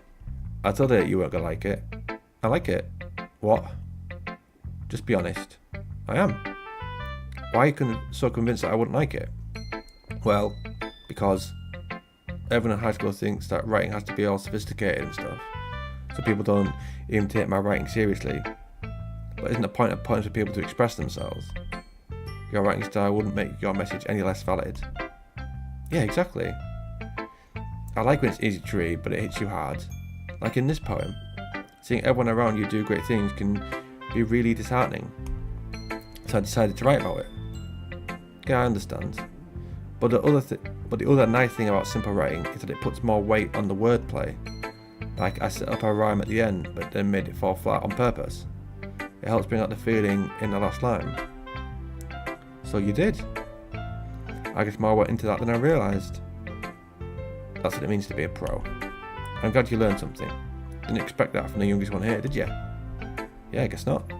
I told her you weren't gonna like it. I like it. What? Just be honest. I am. Why are you so convinced that I wouldn't like it? Well, because everyone in high school thinks that writing has to be all sophisticated and stuff, so people don't even take my writing seriously. But isn't the point of poems for people to express themselves? Your writing style wouldn't make your message any less valid. Yeah, exactly. I like when it's easy to read, but it hits you hard. Like in this poem. Seeing everyone around you do great things can be really disheartening. So I decided to write about it. Yeah, I understand. But the other nice thing about simple writing is that it puts more weight on the wordplay. Like I set up a rhyme at the end, but then made it fall flat on purpose. It helps bring out the feeling in the last line. So you did. I guess more went into that than I realised. That's what it means to be a pro. I'm glad you learned something. Didn't expect that from the youngest one here, did you? Yeah, I guess not.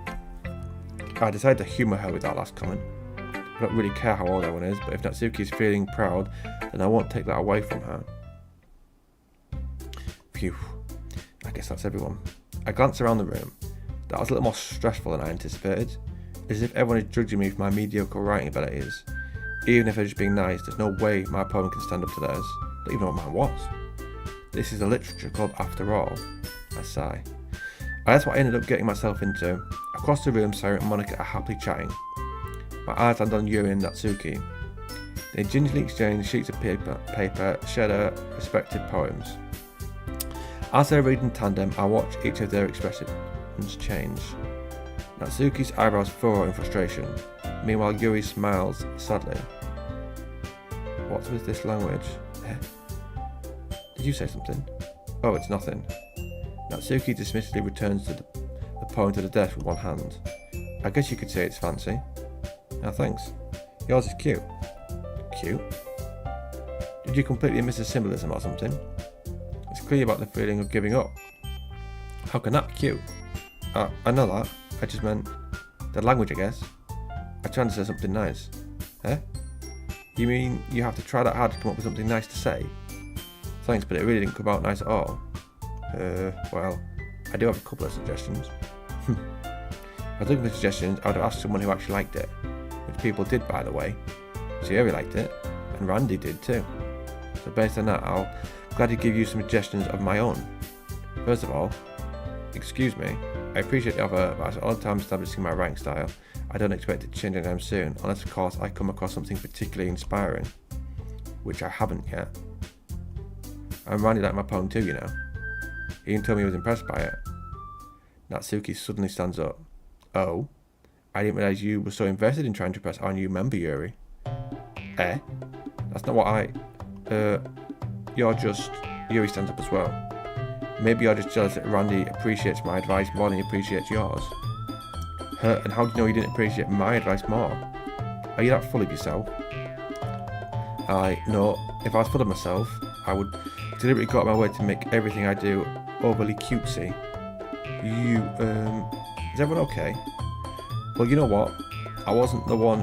I decided to humour her with that last comment. I don't really care how old everyone is, but if Natsuki is feeling proud, then I won't take that away from her. Phew. I guess that's everyone. I glanced around the room. That was a little more stressful than I anticipated. As if everyone is judging me for my mediocre writing abilities. Even if they're just being nice, there's no way my poem can stand up to theirs. Don't even know what mine was. This is a literature club after all. I sigh. That's what I ended up getting myself into. Across the room, Sarah and Monica are happily chatting. My eyes land on Yuri and Natsuki. They gingerly exchange sheets of paper, share their respective poems. As they read in tandem, I watch each of their expressions change. Natsuki's eyebrows furrow in frustration. Meanwhile, Yuri smiles sadly. What's with this language? Did you say something? Oh, it's nothing. Natsuki dismissively returns the poem to the desk with one hand. I guess you could say it's fancy. Ah, thanks. Yours is cute. Cute? Did you completely miss the symbolism or something? It's clear about the feeling of giving up. How can that be cute? I know that. I just meant the language, I guess. I tried to say something nice. Eh? You mean you have to try that hard to come up with something nice to say? Thanks, but it really didn't come out nice at all. Well, I do have a couple of suggestions. I was looking for suggestions, I would have asked someone who actually liked it, which people did, by the way. Sierra liked it, and Randy did too. So based on that, I'll gladly give you some suggestions of my own. First of all, excuse me, I appreciate the offer, but after all the time establishing my writing style, I don't expect it to change anytime soon, unless of course I come across something particularly inspiring, which I haven't yet. And Randy liked my poem too, you know. He even told me he was impressed by it. Natsuki suddenly stands up. Oh, I didn't realise you were so invested in trying to impress our new member, Yuri. Eh? That's not what I... You're just... Yuri stands up as well. Maybe you're just jealous that Randy appreciates my advice more than he appreciates yours. And how do you know you didn't appreciate my advice more? Are you that full of yourself? No, if I was full of myself, I would deliberately go out of my way to make everything I do overly cutesy. Is everyone okay? Well, you know what? I wasn't the one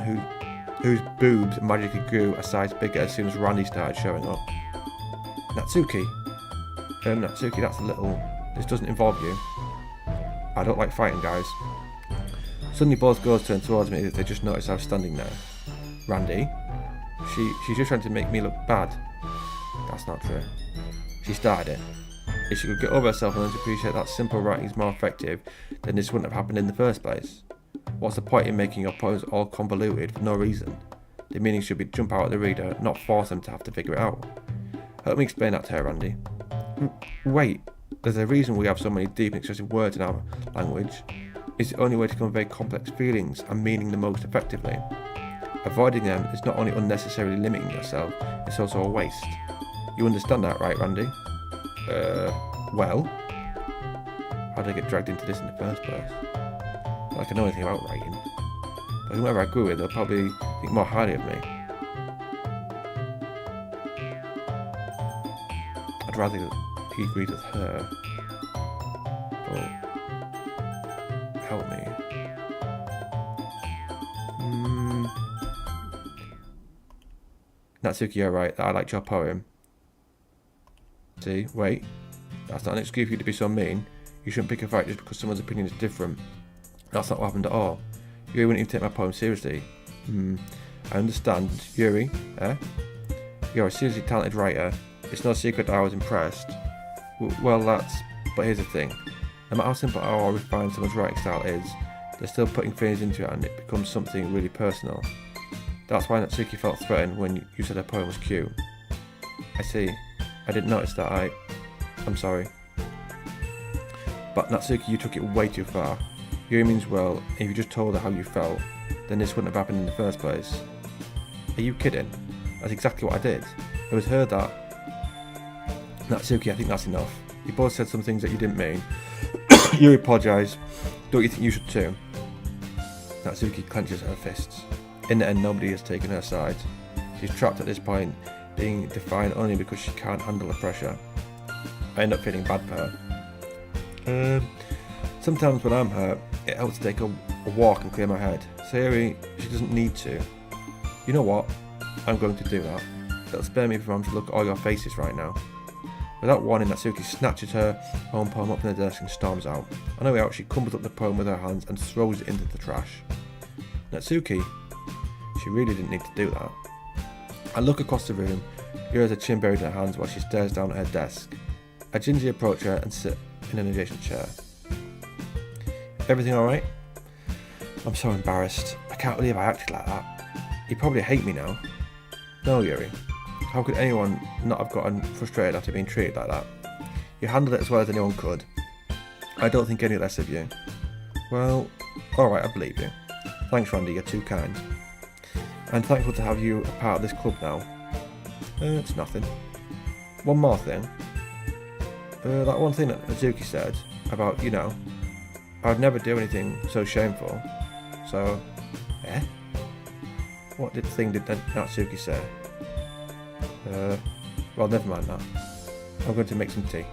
whose boobs magically grew a size bigger as soon as Randy started showing up. Natsuki, that's a little... This doesn't involve you. I don't like fighting, guys. Suddenly both girls turn towards me as they just noticed I was standing there. Randy? She's just trying to make me look bad. That's not true. She started it. If she could get over herself and learn to appreciate that simple writing is more effective, then this wouldn't have happened in the first place. What's the point in making your poems all convoluted for no reason? The meaning should be jump out at the reader, not force them to have to figure it out. Help me explain that to her, Randy. Wait, there's a reason we have so many deep and expressive words in our language. It's the only way to convey complex feelings and meaning the most effectively. Avoiding them is not only unnecessarily limiting yourself, it's also a waste. You understand that, right, Randy? Well? How did I get dragged into this in the first place? Not like I know anything about writing. But whoever I grew with, they'll probably think more highly of me. I'd rather he agreed with her. But help me. Natsuki, you're right, I liked your poem. See, wait. That's not an excuse for you to be so mean. You shouldn't pick a fight just because someone's opinion is different. That's not what happened at all. Yuri wouldn't even take my poem seriously. I understand. Yuri, eh? You're a seriously talented writer. It's no secret that I was impressed. But here's the thing. No matter how simple or refined someone's writing style is, they're still putting feelings into it and it becomes something really personal. That's why Natsuki felt threatened when you said her poem was cute. I see. I didn't notice that. I'm sorry. But Natsuki, you took it way too far. Yuri means well, and if you just told her how you felt, then this wouldn't have happened in the first place. Are you kidding? That's exactly what I did. It was her that... Natsuki, I think that's enough. You both said some things that you didn't mean. Yuri apologised. Don't you think you should too? Natsuki clenches her fists. In the end, nobody has taken her side. She's trapped at this point, being defiant only because she can't handle the pressure. I end up feeling bad for her. Sometimes when I'm hurt, it helps to take a walk and clear my head. Sayori, she doesn't need to. You know what? I'm going to do that. It'll spare me from having to look at all your faces right now. Without warning, Natsuki snatches her own poem up from the desk and storms out. On her way out, she crumbles up the poem with her hands and throws it into the trash. Natsuki? She really didn't need to do that. I look across the room. Yuri has her chin buried in her hands while she stares down at her desk. I gingerly approach her and sit in an adjacent chair. Everything alright? I'm so embarrassed. I can't believe I acted like that. You probably hate me now. No, Yuri. How could anyone not have gotten frustrated after being treated like that? You handled it as well as anyone could. I don't think any less of you. Well, alright, I believe you. Thanks, Randy, you're too kind. I'm thankful to have you a part of this club now. It's nothing. One more thing. That one thing that Natsuki said about, you know, I'd never do anything so shameful. So, What did Natsuki say? Well, never mind that. I'm going to make some tea.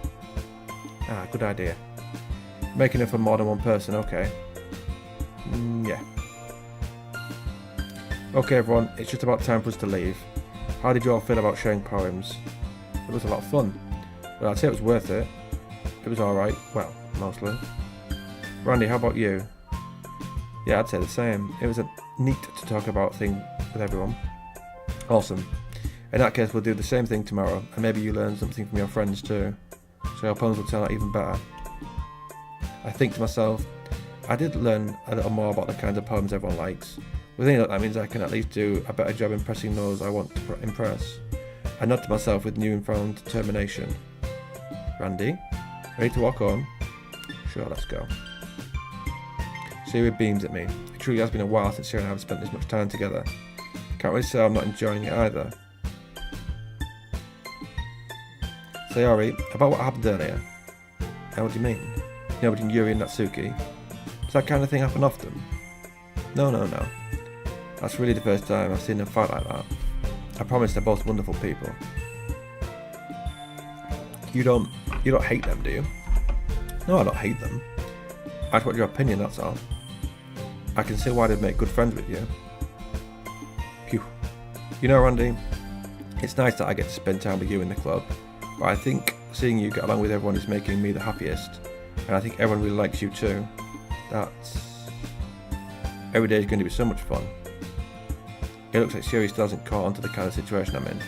Good idea. Making it for more than one person, okay. Yeah. Okay everyone, it's just about time for us to leave. How did you all feel about sharing poems? It was a lot of fun. Well, I'd say it was worth it. It was alright, well, mostly. Randy, how about you? Yeah, I'd say the same. It was a neat to talk about thing with everyone. Awesome. In that case, we'll do the same thing tomorrow, and maybe you learn something from your friends too. So your poems will turn out even better. I think to myself, I did learn a little more about the kinds of poems everyone likes. Within it, that means I can at least do a better job impressing those I want to impress. I nod to myself with new and found determination. Randy, ready to walk home? Sure, let's go. Siri beams at me. It truly has been a while since Siri and I have spent this much time together. Can't really say I'm not enjoying it either. Sayori, about what happened earlier. How do you mean? You know, between Yuri and Natsuki? Does that kind of thing happen often? No. That's really the first time I've seen them fight like that. I promise they're both wonderful people. You don't hate them, do you? No, I don't hate them. I just want your opinion, that's all. I can see why they'd make good friends with you. Phew. You know, Randy, it's nice that I get to spend time with you in the club, but I think seeing you get along with everyone is making me the happiest, and I think everyone really likes you too. Every day is going to be so much fun. It looks like Siri still hasn't caught on to the kind of situation I'm in.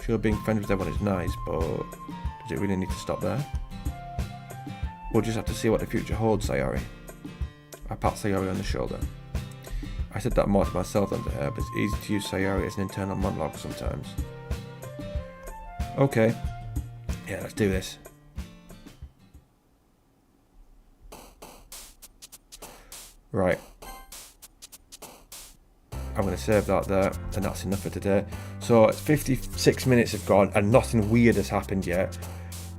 Sure, being friends with everyone is nice, but does it really need to stop there? We'll just have to see what the future holds, Sayori. I pat Sayori on the shoulder. I said that more to myself than to her, but it's easy to use Sayori as an internal monologue sometimes. Okay. Yeah, let's do this. Right. I'm going to save that there, and that's enough for today. So, 56 minutes have gone, and nothing weird has happened yet.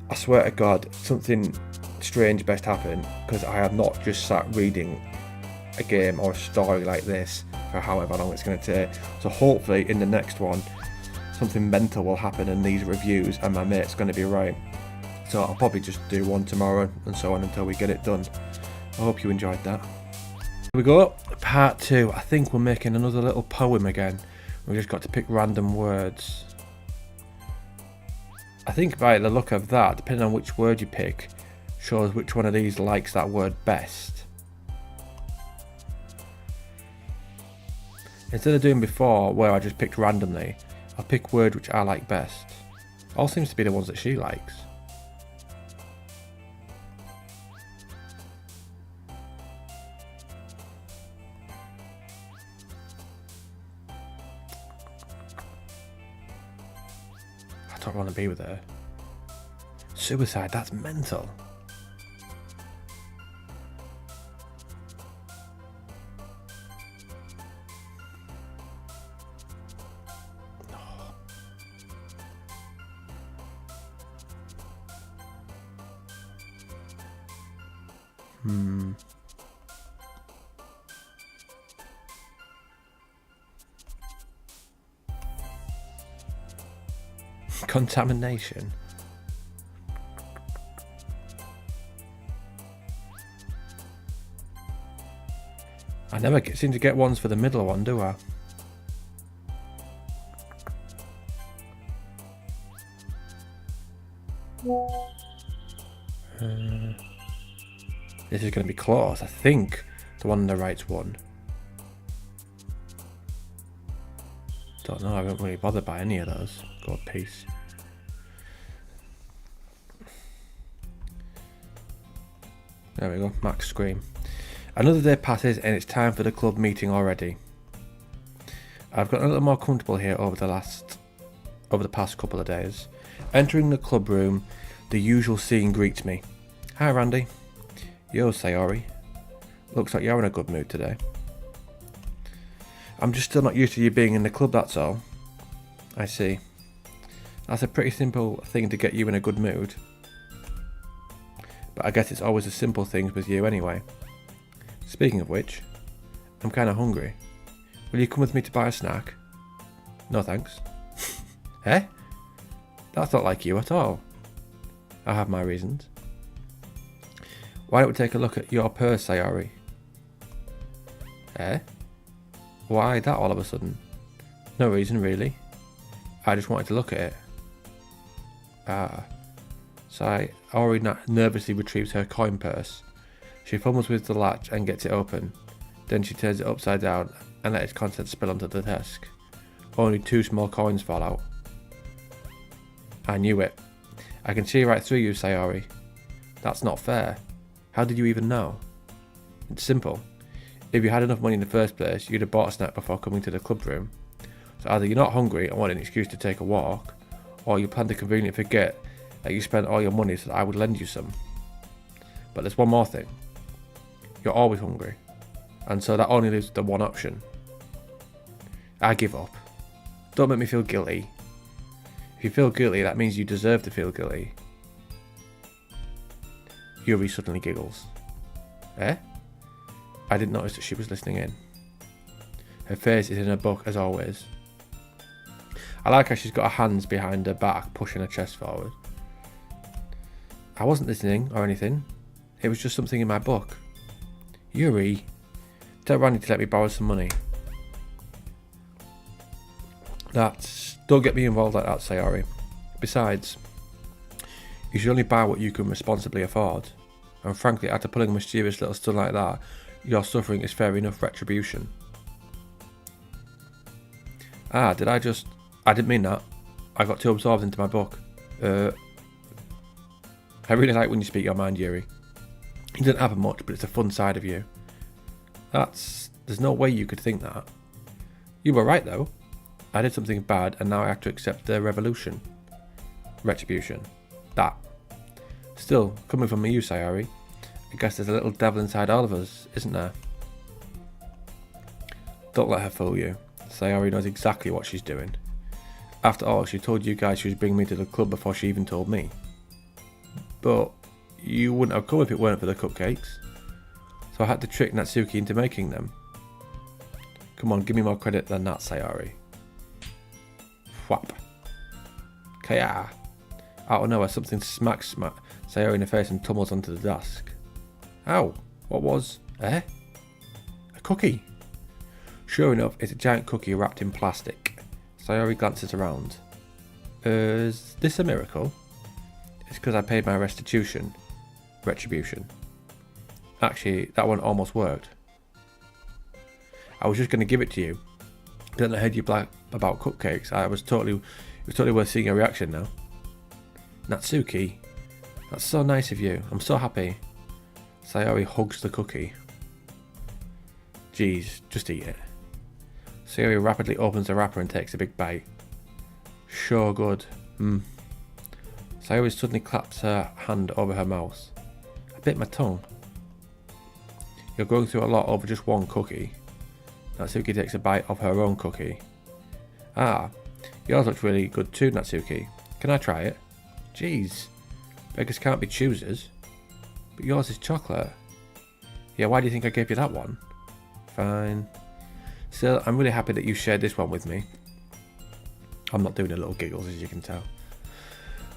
I swear to God, something strange best happen, because I have not just sat reading a game or a story like this for however long it's going to take. So hopefully in the next one, something mental will happen in these reviews, and my mate's going to be right. So I'll probably just do one tomorrow, and so on until we get it done. I hope you enjoyed that. Here we go, part 2. I think we're making another little poem again. We just got to pick random words. I think by the look of that, depending on which word you pick, shows which one of these likes that word best. Instead of doing before, where I just picked randomly, I'll pick word which I like best. All seems to be the ones that she likes. I don't want to be with her. Suicide, that's mental. Contamination. I never seem to get ones for the middle one, do I? This is going to be close. I think the one on the right's one. Don't know, I don't really bother by any of those. God, peace. There we go, Max Scream. Another day passes and it's time for the club meeting already. I've gotten a little more comfortable here over the past couple of days. Entering the club room, the usual scene greets me. Hi Randy. Yo Sayori. Looks like you're in a good mood today. I'm just still not used to you being in the club, that's all. I see. That's a pretty simple thing to get you in a good mood. But I guess it's always the simple things with you anyway. Speaking of which, I'm kind of hungry. Will you come with me to buy a snack? No thanks. Eh? That's not like you at all. I have my reasons. Why don't we take a look at your purse, Sayori? Eh? Why that all of a sudden? No reason really. I just wanted to look at it. Ah. Sayori nervously retrieves her coin purse. She fumbles with the latch and gets it open. Then she turns it upside down and lets its contents spill onto the desk. Only 2 small coins fall out. I knew it. I can see right through you, Sayori. That's not fair. How did you even know? It's simple. If you had enough money in the first place, you'd have bought a snack before coming to the club room. So either you're not hungry and want an excuse to take a walk, or you plan to conveniently forget that you spent all your money so that I would lend you some. But there's one more thing. You're always hungry. And so that only leaves the one option. I give up. Don't make me feel guilty. If you feel guilty, that means you deserve to feel guilty. Yuri suddenly giggles. Eh? I didn't notice that she was listening in. Her face is in her book as always. I like how she's got her hands behind her back, pushing her chest forward. I wasn't listening or anything. It was just something in my book. Yuri, tell Randy to let me borrow some money. Don't get me involved like that, Sayori. Besides, you should only buy what you can responsibly afford. And frankly, after pulling a mischievous little stunt like that, your suffering is fair enough retribution. I didn't mean that. I got too absorbed into my book. I really like when you speak your mind, Yuri. It doesn't happen much, but it's a fun side of you. There's no way you could think that. You were right though. I did something bad and now I have to accept the retribution. That. Still, coming from you, Sayori, I guess there's a little devil inside all of us, isn't there? Don't let her fool you. Sayori knows exactly what she's doing. After all, she told you guys she was bringing me to the club before she even told me. But you wouldn't have come if it weren't for the cupcakes. So I had to trick Natsuki into making them. Come on, give me more credit than that, Sayori. Whap. Kaya. Out of nowhere, something smacks Sayori in the face and tumbles onto the desk. Ow! What was? A cookie. Sure enough, it's a giant cookie wrapped in plastic. Sayori glances around. Is this a miracle? It's because I paid my retribution. Actually, that one almost worked. I was just going to give it to you. Then I heard you black about cupcakes. It was totally worth seeing your reaction now. Natsuki, that's so nice of you. I'm so happy. Sayori hugs the cookie. Geez, just eat it. Sayori rapidly opens the wrapper and takes a big bite. Sure good. Sayori suddenly claps her hand over her mouth. I bit my tongue. You're going through a lot over just one cookie. Natsuki takes a bite of her own cookie. Yours looks really good too, Natsuki. Can I try it? Jeez, beggars can't be choosers. But yours is chocolate. Yeah, why do you think I gave you that one? Fine. Still, I'm really happy that you shared this one with me. I'm not doing the little giggles, as you can tell.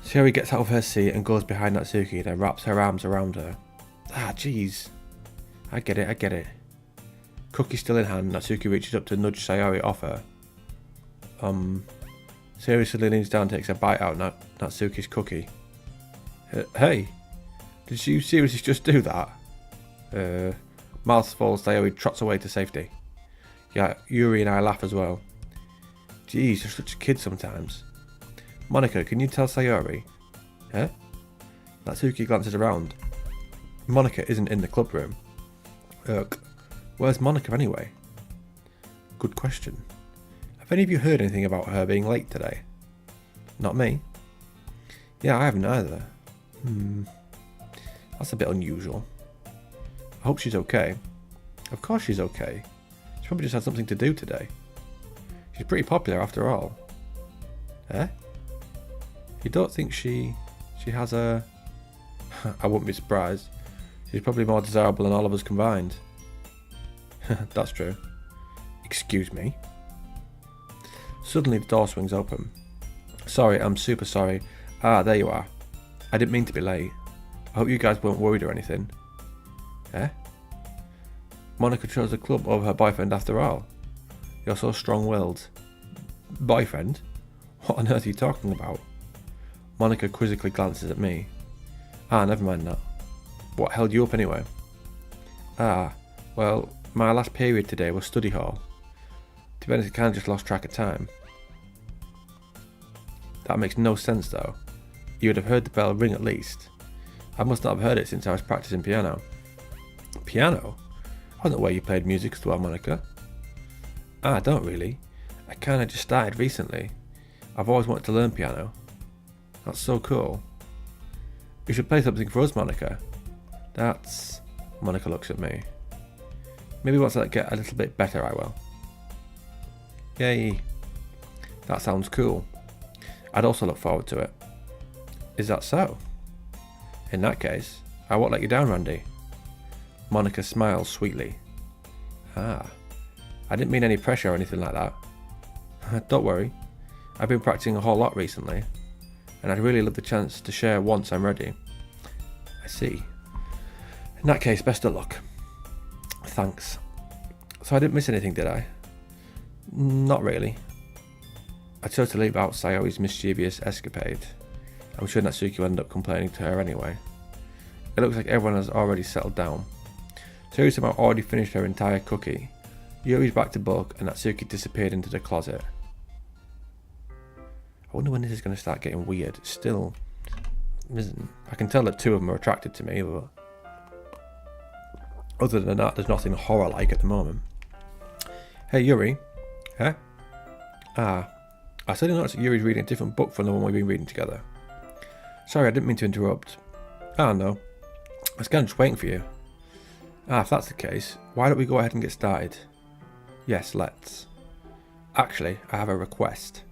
Sayori gets out of her seat and goes behind Natsuki, then wraps her arms around her. Jeez. I get it. Cookie still in hand, Natsuki reaches up to nudge Sayori off her. Sayori suddenly leans down and takes a bite out of Natsuki's cookie. Hey, did you seriously just do that? Mouth full, Sayori trots away to safety. Yeah, Yuri and I laugh as well. Geez, you're such a kid sometimes. Monika, can you tell Sayori? Natsuki glances around. Monika isn't in the club room. Where's Monika anyway? Good question. Have any of you heard anything about her being late today? Not me. Yeah, I haven't either. That's a bit unusual. I hope she's okay. Of course she's okay. She probably just had something to do today. She's pretty popular after all. You don't think she has a... I wouldn't be surprised. She's probably more desirable than all of us combined. That's true. Excuse me. Suddenly the door swings open. Sorry, I'm super sorry. There you are. I didn't mean to be late. I hope you guys weren't worried or anything. Monika chose the club over her boyfriend after all. You're so strong-willed. Boyfriend? What on earth are you talking about? Monika quizzically glances at me. Never mind that. What held you up anyway? Well, My last period today was study hall. To be honest, I kind of just lost track of time. That makes no sense though. You would have heard the bell ring at least. I must not have heard it since I was practicing piano. Piano? I don't know where you played music as well, Monica. I don't really. I kind of just started recently. I've always wanted to learn piano. That's so cool. You should play something for us, Monica. That's... Monica looks at me. Maybe once I get a little bit better I will. Yay. That sounds cool. I'd also look forward to it. Is that so? In that case, I won't let you down, Randy. Monica smiles sweetly. I didn't mean any pressure or anything like that. Don't worry. I've been practicing a whole lot recently, and I'd really love the chance to share once I'm ready. I see. In that case, best of luck. Thanks. So I didn't miss anything, did I? Not really. I chose to leave out Sayori's mischievous escapade. I'm sure Natsuki will end up complaining to her anyway. It looks like everyone has already settled down. Sayori somehow already finished her entire cookie. Yuri's back to book and Natsuki disappeared into the closet. I wonder when this is going to start getting weird. Still isn't. I can tell that two of them are attracted to me, but other than that, there's nothing horror-like at the moment. Hey, Yuri. Huh? I suddenly noticed that Yuri's reading a different book from the one we've been reading together. Sorry, I didn't mean to interrupt. No. I was kind of just waiting for you. If that's the case, why don't we go ahead and get started? Yes, let's. Actually, I have a request.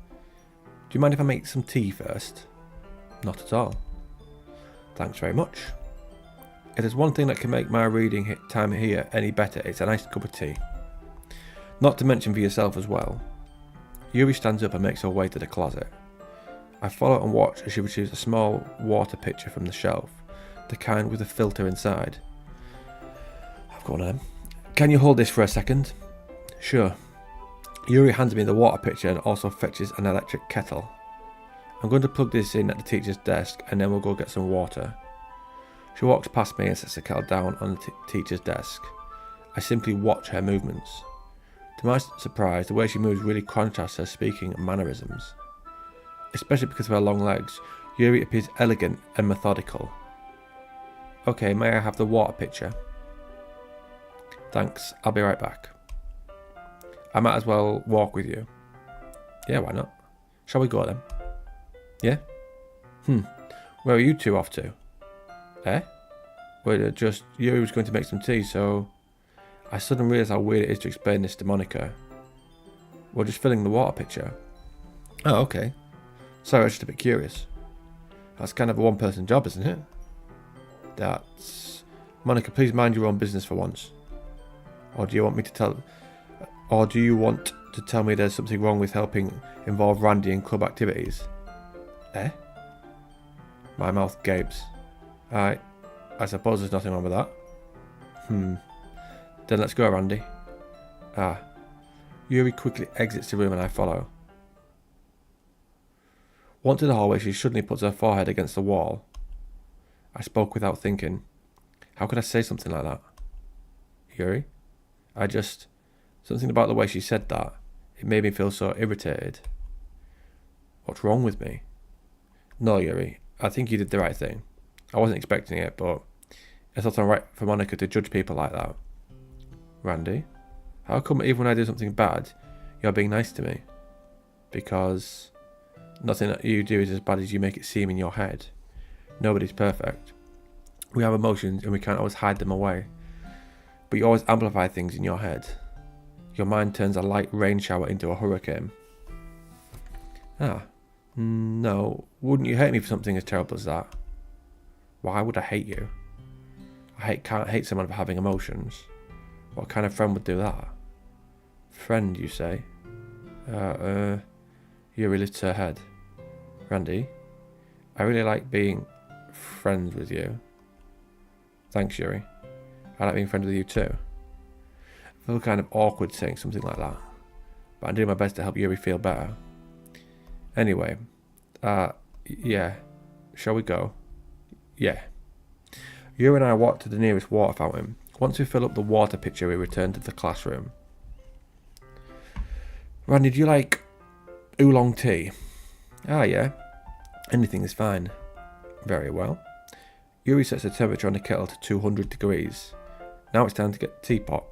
Do you mind if I make some tea first? Not at all. Thanks very much. If there's one thing that can make my reading time here any better, it's a nice cup of tea. Not to mention for yourself as well. Yuri stands up and makes her way to the closet. I follow and watch as she retrieves a small water pitcher from the shelf, the kind with a filter inside. I've got one of them. Can you hold this for a second? Sure. Yuri hands me the water pitcher and also fetches an electric kettle. I'm going to plug this in at the teacher's desk and then we'll go get some water. She walks past me and sets the kettle down on the teacher's desk. I simply watch her movements. To my surprise, the way she moves really contrasts her speaking and mannerisms. Especially because of her long legs, Yuri appears elegant and methodical. Okay, may I have the water pitcher? Thanks, I'll be right back. I might as well walk with you. Yeah, why not? Shall we go then? Yeah? Where are you two off to? Well, just Yuri was going to make some tea, so I suddenly realised how weird it is to explain this to Monica. We're just filling the water pitcher. Oh, okay. Sorry, I was just a bit curious. That's kind of a one-person job, isn't it? That's... Monica, please mind your own business for once. Or do you want to tell me there's something wrong with helping involve Randy in club activities? My mouth gapes. I suppose there's nothing wrong with that. Then let's go, Randy. Yuri quickly exits the room and I follow. Once in the hallway, she suddenly puts her forehead against the wall. I spoke without thinking. How could I say something like that? Yuri? Something about the way she said that. It made me feel so irritated. What's wrong with me? No, Yuri. I think you did the right thing. I wasn't expecting it, but it's not alright for Monica to judge people like that. Randy? How come even when I do something bad, you're being nice to me? Because nothing that you do is as bad as you make it seem in your head. Nobody's perfect. We have emotions and we can't always hide them away. But you always amplify things in your head. Your mind turns a light rain shower into a hurricane. No. Wouldn't you hate me for something as terrible as that? Why would I hate you? I can't hate someone for having emotions. What kind of friend would do that? Friend, you say? Yuri lifts her head. Randy, I really like being friends with you. Thanks, Yuri. I like being friends with you too. I feel kind of awkward saying something like that, but I'm doing my best to help Yuri feel better. Anyway, yeah. Shall we go? Yeah. Yuri and I walked to the nearest water fountain, Once we fill up the water pitcher, we return to the classroom. Randy, do you like oolong tea? Ah, yeah. Anything is fine. Very well. Yuri sets the temperature on the kettle to 200 degrees. Now it's time to get the teapot.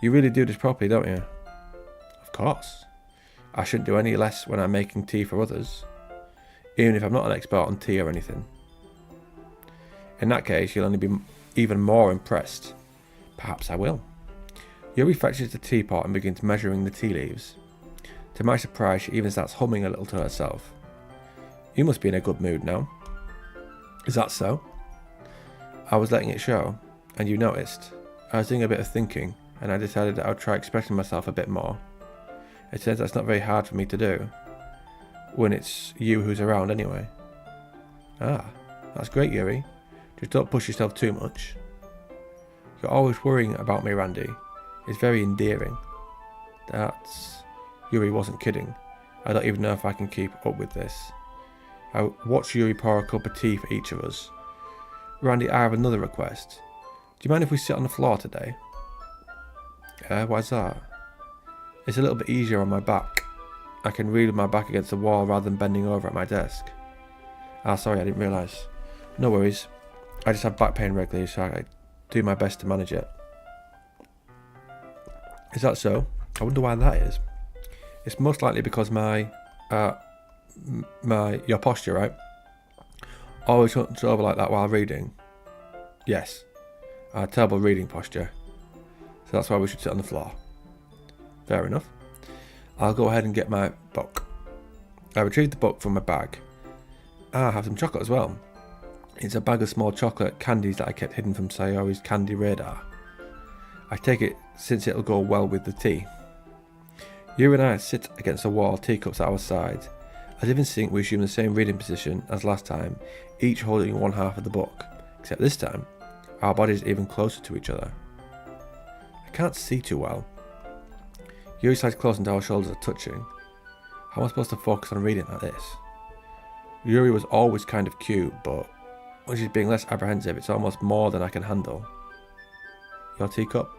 You really do this properly, don't you? Of course. I shouldn't do any less when I'm making tea for others, even if I'm not an expert on tea or anything. In that case, you'll only be even more impressed. Perhaps I will. Yuri fetches the teapot and begins measuring the tea leaves. To my surprise, she even starts humming a little to herself. You must be in a good mood now. Is that so? I was letting it show, and you noticed. I was doing a bit of thinking, and I decided that I would try expressing myself a bit more. It turns out it's not very hard for me to do, when it's you who's around anyway. Ah, that's great, Yuri. Just don't push yourself too much. You're always worrying about me, Randy. It's very endearing. Yuri wasn't kidding. I don't even know if I can keep up with this. I watched Yuri pour a cup of tea for each of us. Randy, I have another request. Do you mind if we sit on the floor today? Why's that? It's a little bit easier on my back. I can read with my back against the wall rather than bending over at my desk. Ah, sorry, I didn't realise. No worries. I just have back pain regularly, so I do my best to manage it. Is that so? I wonder why that is. It's most likely because your posture, right? Always hunts over like that while reading. Yes. Terrible reading posture. So that's why we should sit on the floor. Fair enough. I'll go ahead and get my book. I retrieved the book from my bag. I have some chocolate as well. It's a bag of small chocolate candies that I kept hidden from Sayori's candy radar. I take it since it'll go well with the tea. You and I sit against the wall, teacups at our side. As if in sync, we assume the same reading position as last time, each holding one half of the book. Except this time, our bodies are even closer to each other. I can't see too well. Yuri slides close until our shoulders are touching. How am I supposed to focus on reading like this? Yuri was always kind of cute, but when she's being less apprehensive, it's almost more than I can handle. Your teacup?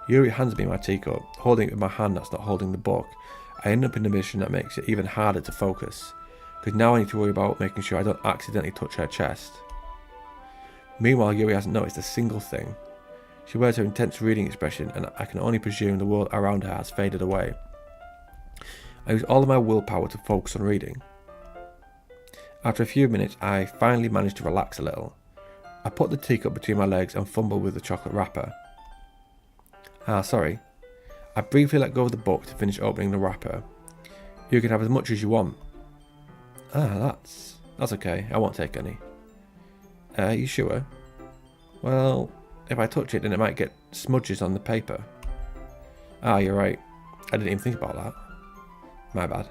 Yuri hands me my teacup, holding it with my hand that's not holding the book. I end up in a position that makes it even harder to focus, because now I need to worry about making sure I don't accidentally touch her chest. Meanwhile, Yuri hasn't noticed a single thing. She wears her intense reading expression, and I can only presume the world around her has faded away. I use all of my willpower to focus on reading. After a few minutes, I finally manage to relax a little. I put the teacup between my legs and fumble with the chocolate wrapper. Sorry. I briefly let go of the book to finish opening the wrapper. You can have as much as you want. That's okay. I won't take any. You sure? Well, if I touch it, then it might get smudges on the paper. You're right. I didn't even think about that. My bad.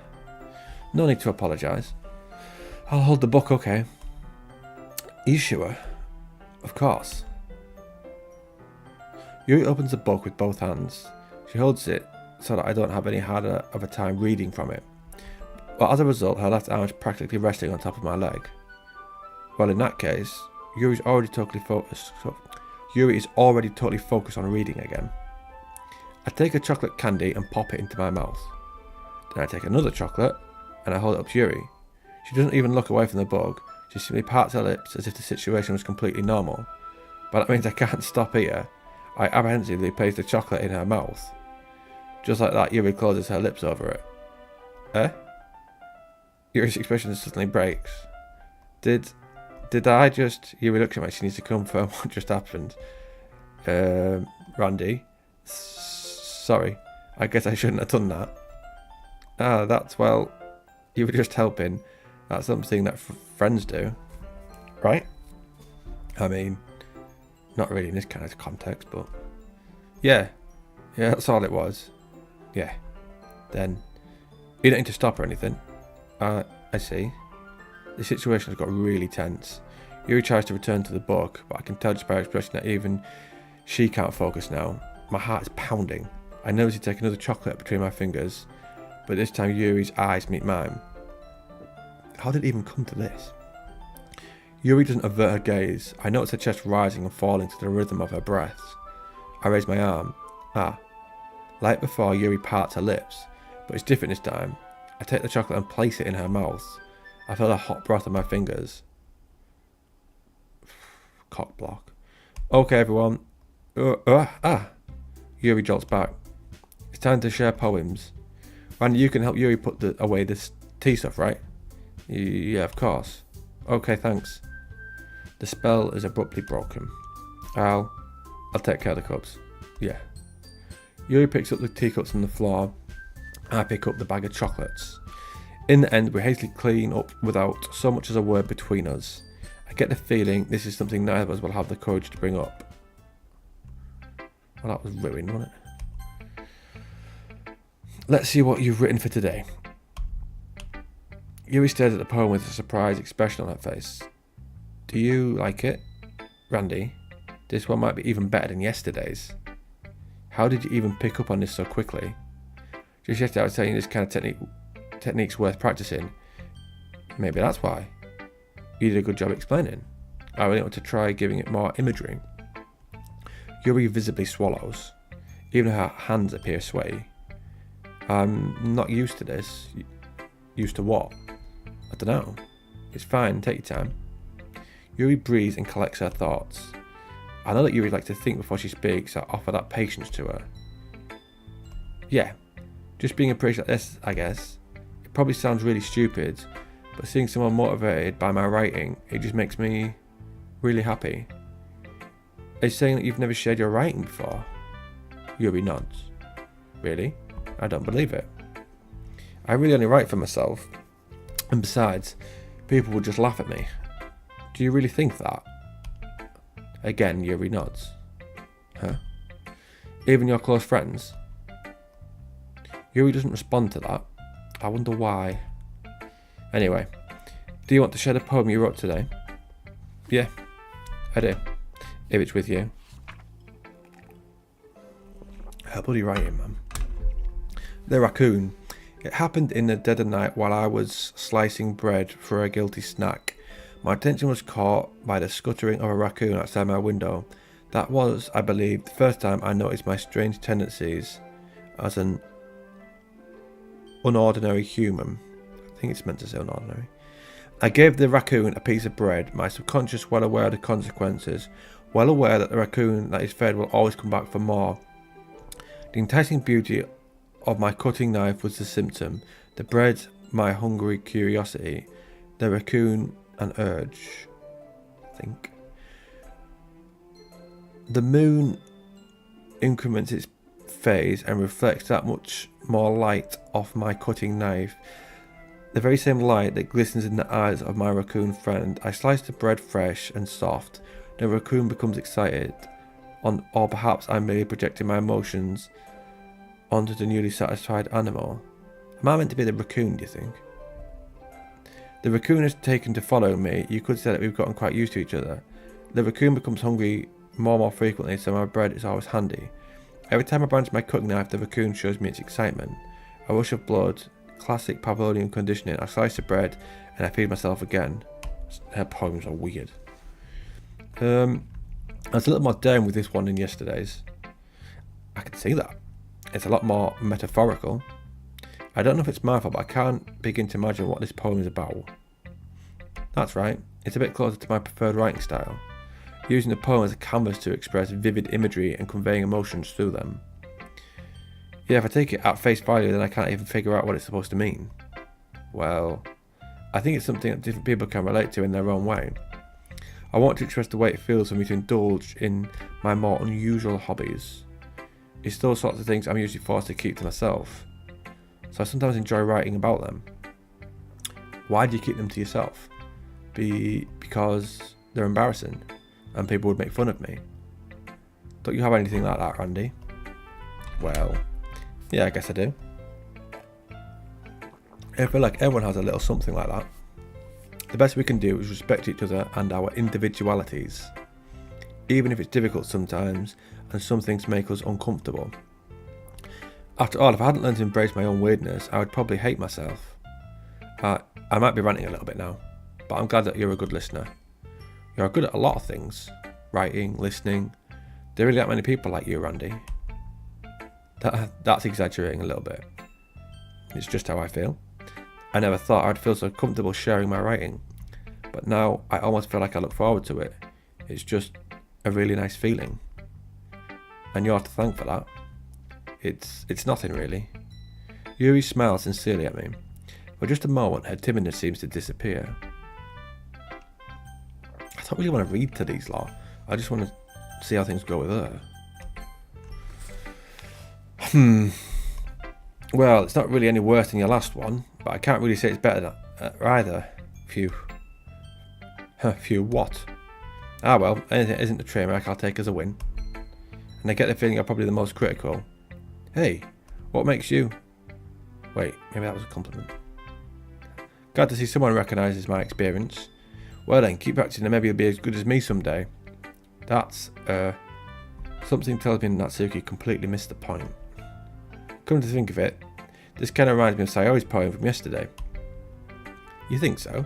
No need to apologise. I'll hold the book, okay? You sure? Of course. Yuri opens the book with both hands. She holds it so that I don't have any harder of a time reading from it. But as a result, her left arm is practically resting on top of my leg. Well, in that case, Yuri is already totally focused on reading again. I take a chocolate candy and pop it into my mouth. Then I take another chocolate and I hold it up to Yuri. She doesn't even look away from the book. She simply parts her lips as if the situation was completely normal. But that means I can't stop here. I apprehensively place the chocolate in her mouth. Just like that, Yuri closes her lips over it. Yuri's expression suddenly breaks. Did I just... Yuri looks at me, she needs to confirm what just happened. Randy? Sorry, I guess I shouldn't have done that. Well, you were just helping. That's something that friends do, right? I mean, not really in this kind of context, but... Yeah, that's all it was. Yeah. Then, you don't need to stop or anything. I see. The situation has got really tense. Yuri tries to return to the book, but I can tell just by her expression that even she can't focus now. My heart is pounding. I notice you take another chocolate between my fingers, but this time Yuri's eyes meet mine. How did it even come to this? Yuri doesn't avert her gaze. I notice her chest rising and falling to the rhythm of her breaths. I raise my arm. Like before, Yuri parts her lips, but it's different this time. I take the chocolate and place it in her mouth. I feel the hot breath on my fingers. Cock block. Okay, everyone. Yuri jolts back. It's time to share poems. Randy, you can help Yuri put away this tea stuff, right? Yeah, of course. Okay, thanks. The spell is abruptly broken. I'll take care of the cups. Yeah. Yuri picks up the teacups from the floor. I pick up the bag of chocolates. In the end, we hastily clean up without so much as a word between us. I get the feeling this is something neither of us will have the courage to bring up. Well, that was ruined, wasn't it? Let's see what you've written for today. Yuri stares at the poem with a surprised expression on her face. Do you like it? Randy, this one might be even better than yesterday's. How did you even pick up on this so quickly? Just yesterday I was telling you this kind of technique's worth practicing. Maybe that's why. You did a good job explaining. I really want to try giving it more imagery. Yuri visibly swallows. Even her hands appear sweaty. I'm not used to this. Used to what? I don't know. It's fine, take your time. Yuri breathes and collects her thoughts. I know that Yuri likes to think before she speaks, so I offer that patience to her. Yeah, just being approached like this, I guess. It probably sounds really stupid, but seeing someone motivated by my writing, it just makes me really happy. Are you saying that you've never shared your writing before? Yuri nods. Really? I don't believe it. I really only write for myself. And besides, people would just laugh at me. Do you really think that? Again, Yuri nods. Huh? Even your close friends? Yuri doesn't respond to that. I wonder why. Anyway, do you want to share the poem you wrote today? Yeah, I do. If it's with you. How bloody writing, man. The raccoon. It happened in the dead of night while I was slicing bread for a guilty snack. My attention was caught by the scuttering of a raccoon outside my window. That was, I believe, the first time I noticed my strange tendencies as an unordinary human. I think it's meant to say unordinary. I gave the raccoon a piece of bread, my subconscious well aware of the consequences, well aware that the raccoon that is fed will always come back for more. The enticing beauty of my cutting knife was the symptom, the bread my hungry curiosity, the raccoon an urge, I think. The moon increments its phase and reflects that much more light off my cutting knife, the very same light that glistens in the eyes of my raccoon friend. I slice the bread fresh and soft. The raccoon becomes excited, or perhaps I'm merely projecting my emotions onto the newly satisfied animal. Am I meant to be the raccoon, do you think? The raccoon has taken to follow me. You could say that we've gotten quite used to each other. The raccoon becomes hungry more and more frequently, so my bread is always handy. Every time I branch my cutting knife, the raccoon shows me its excitement. A rush of blood, classic Pavlovian conditioning. I slice the bread and I feed myself again. Her poems are weird. I was a little more down with this one than yesterday's. I can see that. It's a lot more metaphorical. I don't know if it's my fault, but I can't begin to imagine what this poem is about. That's right, it's a bit closer to my preferred writing style, using the poem as a canvas to express vivid imagery and conveying emotions through them. Yeah, if I take it at face value, then I can't even figure out what it's supposed to mean. Well, I think it's something that different people can relate to in their own way. I want to express the way it feels for me to indulge in my more unusual hobbies. It's those sorts of things I'm usually forced to keep to myself, so I sometimes enjoy writing about them. Why do you keep them to yourself? Because they're embarrassing and people would make fun of me. Don't you have anything like that, Randy? Well, yeah, I guess I do. I feel like everyone has a little something like that. The best we can do is respect each other and our individualities, even if it's difficult sometimes and some things make us uncomfortable. After all, if I hadn't learned to embrace my own weirdness, I would probably hate myself. I might be ranting a little bit now, but I'm glad that you're a good listener. You're good at a lot of things. Writing, listening. There really aren't many people like you, Randy. That's exaggerating a little bit. It's just how I feel. I never thought I'd feel so comfortable sharing my writing. But now I almost feel like I look forward to it. It's just a really nice feeling. And you're to thank for that. It's nothing really. Yuri smiled sincerely at me. For just a moment, her timidness seems to disappear. I don't really want to read to these lot. I just want to see how things go with her. Well, it's not really any worse than your last one, but I can't really say it's better than either. Phew. Phew, what? Ah well, anything that isn't a train wreck I'll take as a win. And I get the feeling you're probably the most critical. Hey, what makes you... Wait, maybe that was a compliment. Glad to see someone recognises my experience. Well then, keep practicing and maybe you'll be as good as me someday. That's, something tells me Natsuki completely missed the point. Come to think of it, this kind of reminds me of Sayori's poem from yesterday. You think so?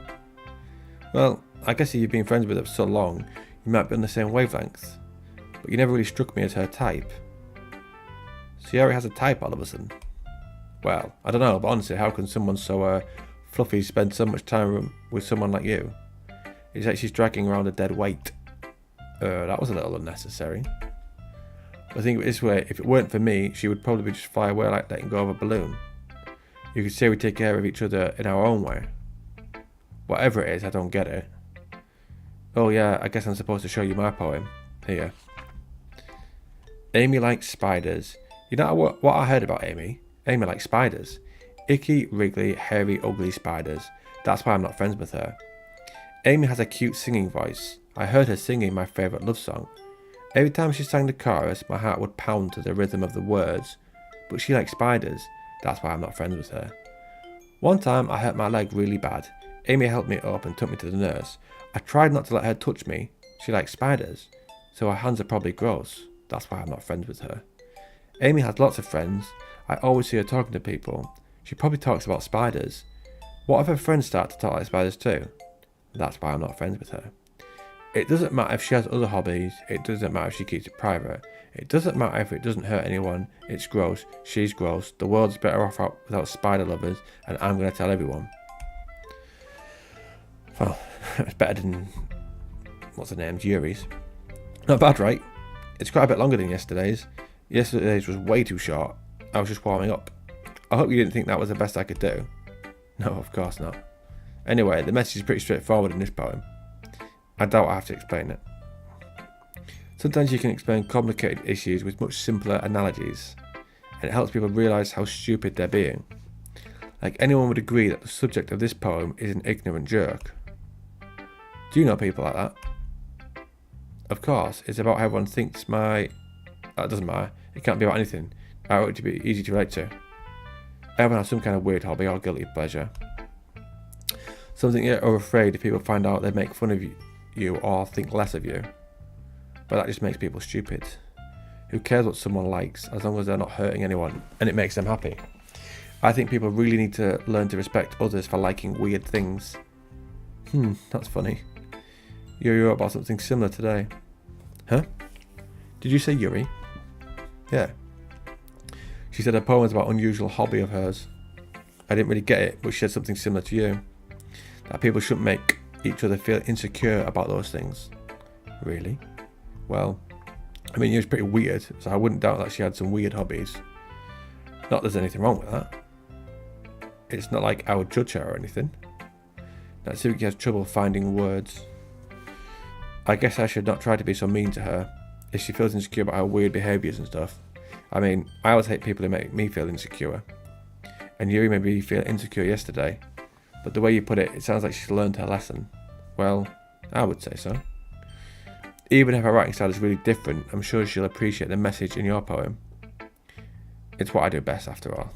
Well, I guess if you've been friends with her for so long, you might be on the same wavelength. But you never really struck me as her type. Sayori has a type all of a sudden. Well, I don't know, but honestly, how can someone so fluffy spend so much time with someone like you? It's like she's dragging around a dead weight. That was a little unnecessary. But think of it this way, if it weren't for me, she would probably just fly away like letting go of a balloon. You could say we take care of each other in our own way. Whatever it is, I don't get it. Oh yeah, I guess I'm supposed to show you my poem. Here. Amy likes spiders. You know what I heard about Amy? Amy likes spiders. Icky, wriggly, hairy, ugly spiders. That's why I'm not friends with her. Amy has a cute singing voice. I heard her singing my favourite love song. Every time she sang the chorus, my heart would pound to the rhythm of the words. But she likes spiders. That's why I'm not friends with her. One time I hurt my leg really bad. Amy helped me up and took me to the nurse. I tried not to let her touch me. She likes spiders. So her hands are probably gross. That's why I'm not friends with her. Amy has lots of friends. I always see her talking to people. She probably talks about spiders. What if her friends start to talk like spiders too? That's why I'm not friends with her. It doesn't matter if she has other hobbies. It doesn't matter if she keeps it private. It doesn't matter if it doesn't hurt anyone. It's gross. She's gross. The world's better off without spider lovers, and I'm going to tell everyone. Well, it's better than... what's the name? Yuri's. Not bad, right? It's quite a bit longer than yesterday's. Yesterday's was way too short. I was just warming up. I hope you didn't think that was the best I could do. No, of course not. Anyway, the message is pretty straightforward in this poem. I doubt I have to explain it. Sometimes you can explain complicated issues with much simpler analogies, and it helps people realise how stupid they're being. Like anyone would agree that the subject of this poem is an ignorant jerk. Do you know people like that? Of course, it's about how everyone thinks that doesn't matter. It can't be about anything. I want it to be easy to relate to. Everyone has some kind of weird hobby or guilty pleasure. Something you're afraid if people find out they make fun of you or think less of you. But that just makes people stupid. Who cares what someone likes as long as they're not hurting anyone and it makes them happy? I think people really need to learn to respect others for liking weird things. That's funny. Yuri wrote about something similar today. Huh? Did you say Yuri? Yeah. She said her poem was about an unusual hobby of hers. I didn't really get it, but she said something similar to you. That people shouldn't make each other feel insecure about those things. Really? Well, I mean, it was pretty weird, so I wouldn't doubt that she had some weird hobbies. Not that there's anything wrong with that. It's not like I would judge her or anything. Natsuki has trouble finding words. I guess I should not try to be so mean to her if she feels insecure about her weird behaviours and stuff. I mean, I always hate people who make me feel insecure. And Yuri made me feel insecure yesterday. But the way you put it, it sounds like she's learned her lesson. Well, I would say so. Even if her writing style is really different, I'm sure she'll appreciate the message in your poem. It's what I do best, after all.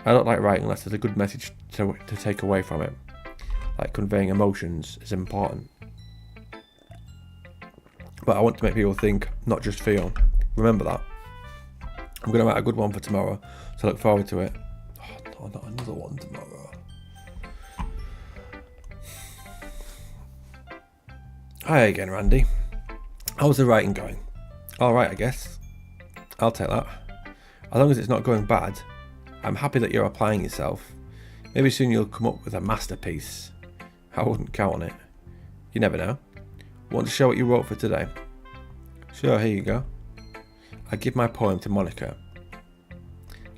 I don't like writing unless there's a good message to take away from it. Like conveying emotions is important. But I want to make people think, not just feel. Remember that. I'm going to write a good one for tomorrow, so I look forward to it. Oh, no, not another one tomorrow. Hi again, Randy. How's the writing going? Alright, I guess. I'll take that. As long as it's not going bad, I'm happy that you're applying yourself. Maybe soon you'll come up with a masterpiece. I wouldn't count on it. You never know. Want to show what you wrote for today? Sure, here you go. I give my poem to Monica.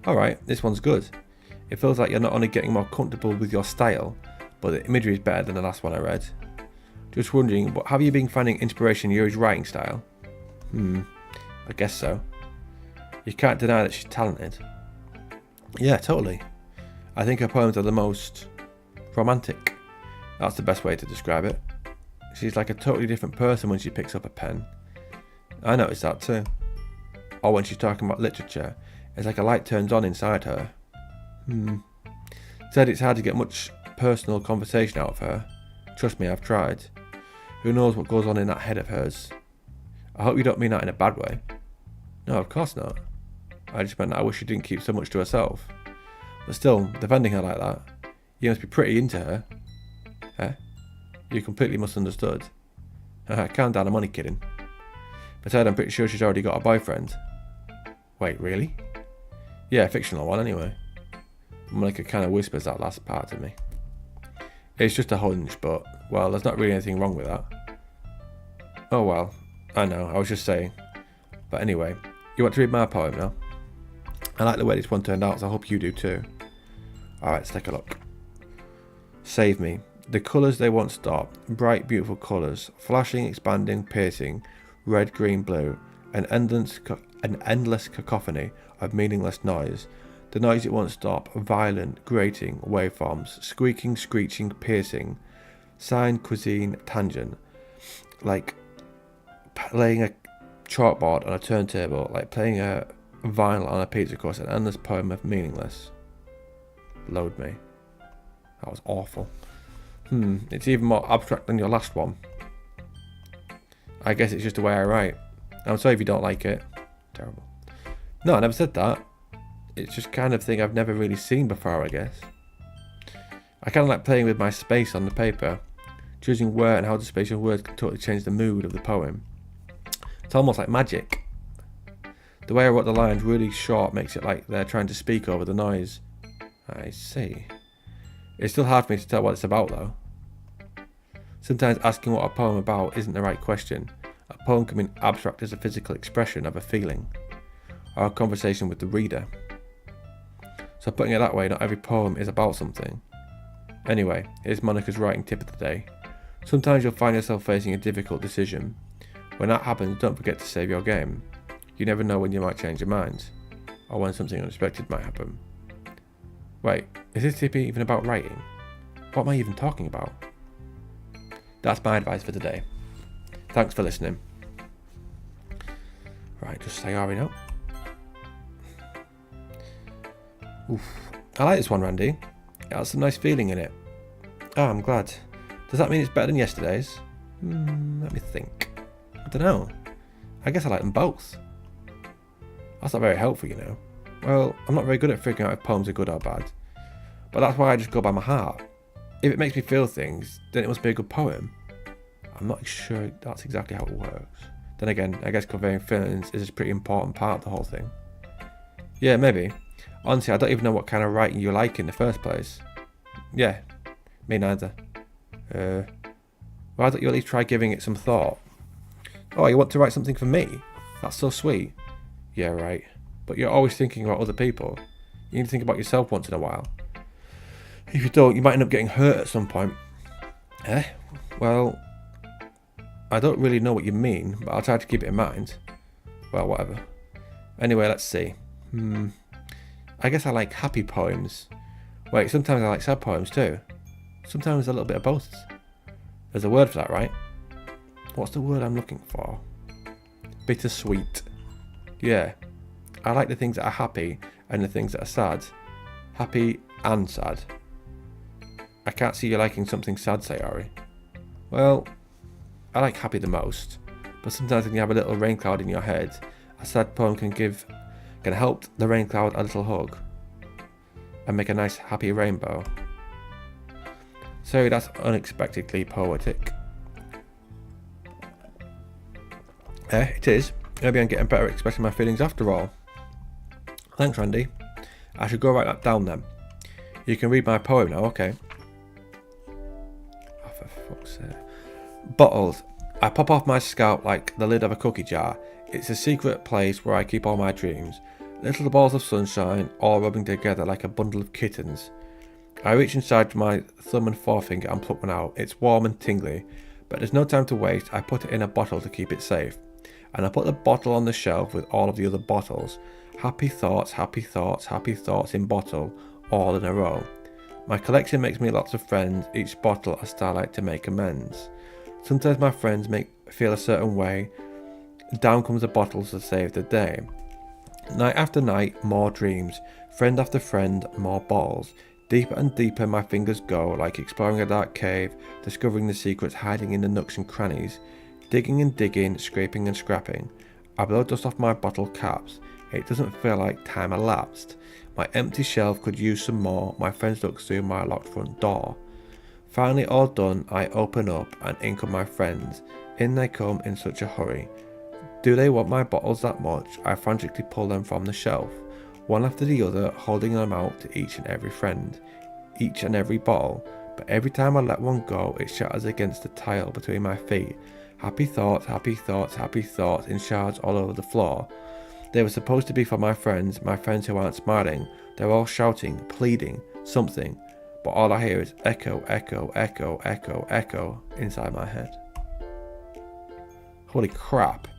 Alright, this one's good. It feels like you're not only getting more comfortable with your style, but the imagery is better than the last one I read. Just wondering, what have you been finding inspiration in Yuri's writing style? I guess so. You can't deny that she's talented. Yeah, totally. I think her poems are the most romantic. That's the best way to describe it. She's like a totally different person when she picks up a pen. I noticed that too. Or when she's talking about literature, it's like a light turns on inside her. Said it's hard to get much personal conversation out of her. Trust me, I've tried. Who knows what goes on in that head of hers? I hope you don't mean that in a bad way. No, of course not. I just meant that I wish she didn't keep so much to herself. But still, defending her like that, you must be pretty into her. Eh? You completely misunderstood. Calm down, I'm only kidding. Besides, I'm pretty sure she's already got a boyfriend. Wait, really? Yeah, a fictional one anyway. Monica kind of whispers that last part to me. It's just a hunch, but, well, there's not really anything wrong with that. Oh well, I know, I was just saying. But anyway, you want to read my poem now? I like the way this one turned out, so I hope you do too. Alright, let's take a look. Save me. The colours they won't stop. Bright, beautiful colours. Flashing, expanding, piercing. Red, green, blue. An endless cacophony of meaningless noise. The noise it won't stop. Violent, grating, waveforms. Squeaking, screeching, piercing. Sine, cuisine, tangent. Like playing a chalkboard on a turntable. Like playing a vinyl on a pizza crust. An endless poem of meaningless. Load me. That was awful. It's even more abstract than your last one. I guess it's just the way I write. I'm sorry if you don't like it. Terrible. No, I never said that. It's just kind of thing I've never really seen before, I guess. I kind of like playing with my space on the paper, choosing where and how the spatial words can totally change the mood of the poem. It's almost like magic. The way I wrote the lines really short makes it like they're trying to speak over the noise. I see. It's still hard for me to tell what it's about though. Sometimes asking what a poem about isn't the right question. A poem can mean abstract as a physical expression of a feeling, or a conversation with the reader. So putting it that way, not every poem is about something. Anyway, here's Monica's writing tip of the day. Sometimes you'll find yourself facing a difficult decision. When that happens, don't forget to save your game. You never know when you might change your mind, or when something unexpected might happen. Wait, is this tip even about writing? What am I even talking about? That's my advice for today. Thanks for listening. Right, just say Ari now. Oof. I like this one, Randy. It has some nice feeling in it. Oh, I'm glad. Does that mean it's better than yesterday's? Let me think. I don't know. I guess I like them both. That's not very helpful, you know. Well, I'm not very good at figuring out if poems are good or bad. But that's why I just go by my heart. If it makes me feel things, then it must be a good poem. I'm not sure that's exactly how it works. Then again, I guess conveying feelings is a pretty important part of the whole thing. Yeah, maybe. Honestly, I don't even know what kind of writing you like in the first place. Yeah, me neither. Why don't you at least try giving it some thought? Oh, you want to write something for me? That's so sweet. Yeah, right. But you're always thinking about other people. You need to think about yourself once in a while. If you don't, you might end up getting hurt at some point. Eh? Well, I don't really know what you mean, but I'll try to keep it in mind. Well, whatever. Anyway, let's see. I guess I like happy poems. Wait, sometimes I like sad poems too. Sometimes a little bit of both. There's a word for that, right? What's the word I'm looking for? Bittersweet. Yeah. I like the things that are happy and the things that are sad. Happy and sad. I can't see you liking something sad, say Ari. Well, I like happy the most, but sometimes when you have a little rain cloud in your head, a sad poem can help the rain cloud a little hug and make a nice happy rainbow. Sorry, that's unexpectedly poetic. It is. Maybe I'm getting better at expressing my feelings after all. Thanks, Randy. I should go write that down then. You can read my poem now, okay? Oh, for fuck's sake. Bottles. I pop off my scalp like the lid of a cookie jar. It's a secret place where I keep all my dreams. Little balls of sunshine, all rubbing together like a bundle of kittens. I reach inside my thumb and forefinger and pluck one out. It's warm and tingly, but there's no time to waste. I put it in a bottle to keep it safe. And I put the bottle on the shelf with all of the other bottles. Happy thoughts, happy thoughts, happy thoughts in bottle, all in a row. My collection makes me lots of friends, each bottle a starlight to make amends. Sometimes my friends feel a certain way. Down comes the bottles to save the day. Night after night, more dreams. Friend after friend, more balls. Deeper and deeper my fingers go, like exploring a dark cave, discovering the secrets hiding in the nooks and crannies. Digging and digging, scraping and scrapping. I blow dust off my bottle caps. It doesn't feel like time elapsed. My empty shelf could use some more. My friends look through my locked front door. Finally all done, I open up and in come my friends. In they come in such a hurry. Do they want my bottles that much? I frantically pull them from the shelf, one after the other, holding them out to each and every friend, each and every bottle. But every time I let one go, it shatters against the tile between my feet. Happy thoughts, happy thoughts, happy thoughts in shards all over the floor. They were supposed to be for my friends who aren't smiling. They're all shouting, pleading, something. But all I hear is echo, echo, echo, echo, echo inside my head. Holy crap.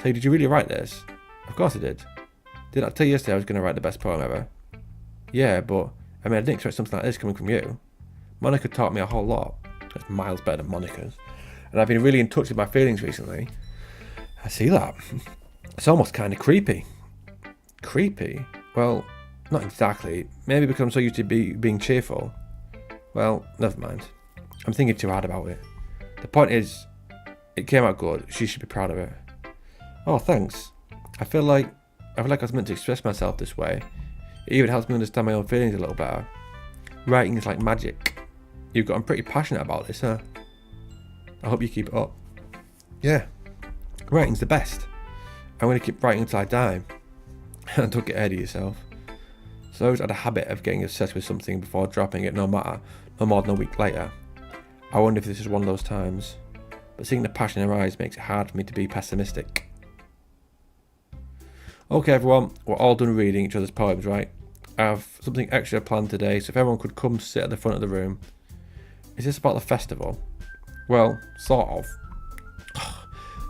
So did you really write this? Of course I did. Didn't I tell you yesterday I was going to write the best poem ever? Yeah, but I didn't expect something like this coming from you. Monica taught me a whole lot. It's miles better than Monica's. And I've been really in touch with my feelings recently. I see that. It's almost kind of creepy. Creepy? Well, not exactly. Maybe because I'm so used to being cheerful. Well, never mind. I'm thinking too hard about it. The point is, it came out good. She should be proud of it. Oh, thanks. I feel like I was meant to express myself this way. It even helps me understand my own feelings a little better. Writing is like magic. You've gotten pretty passionate about this, huh? I hope you keep it up. Yeah, writing's the best. I'm going to keep writing until I die. Don't get ahead of yourself. So I always had a habit of getting obsessed with something before dropping it no more than a week later. I wonder if this is one of those times. But seeing the passion in her eyes makes it hard for me to be pessimistic. Okay everyone, we're all done reading each other's poems, right? I have something extra planned today, so if everyone could come sit at the front of the room. Is this about the festival? Well, sort of.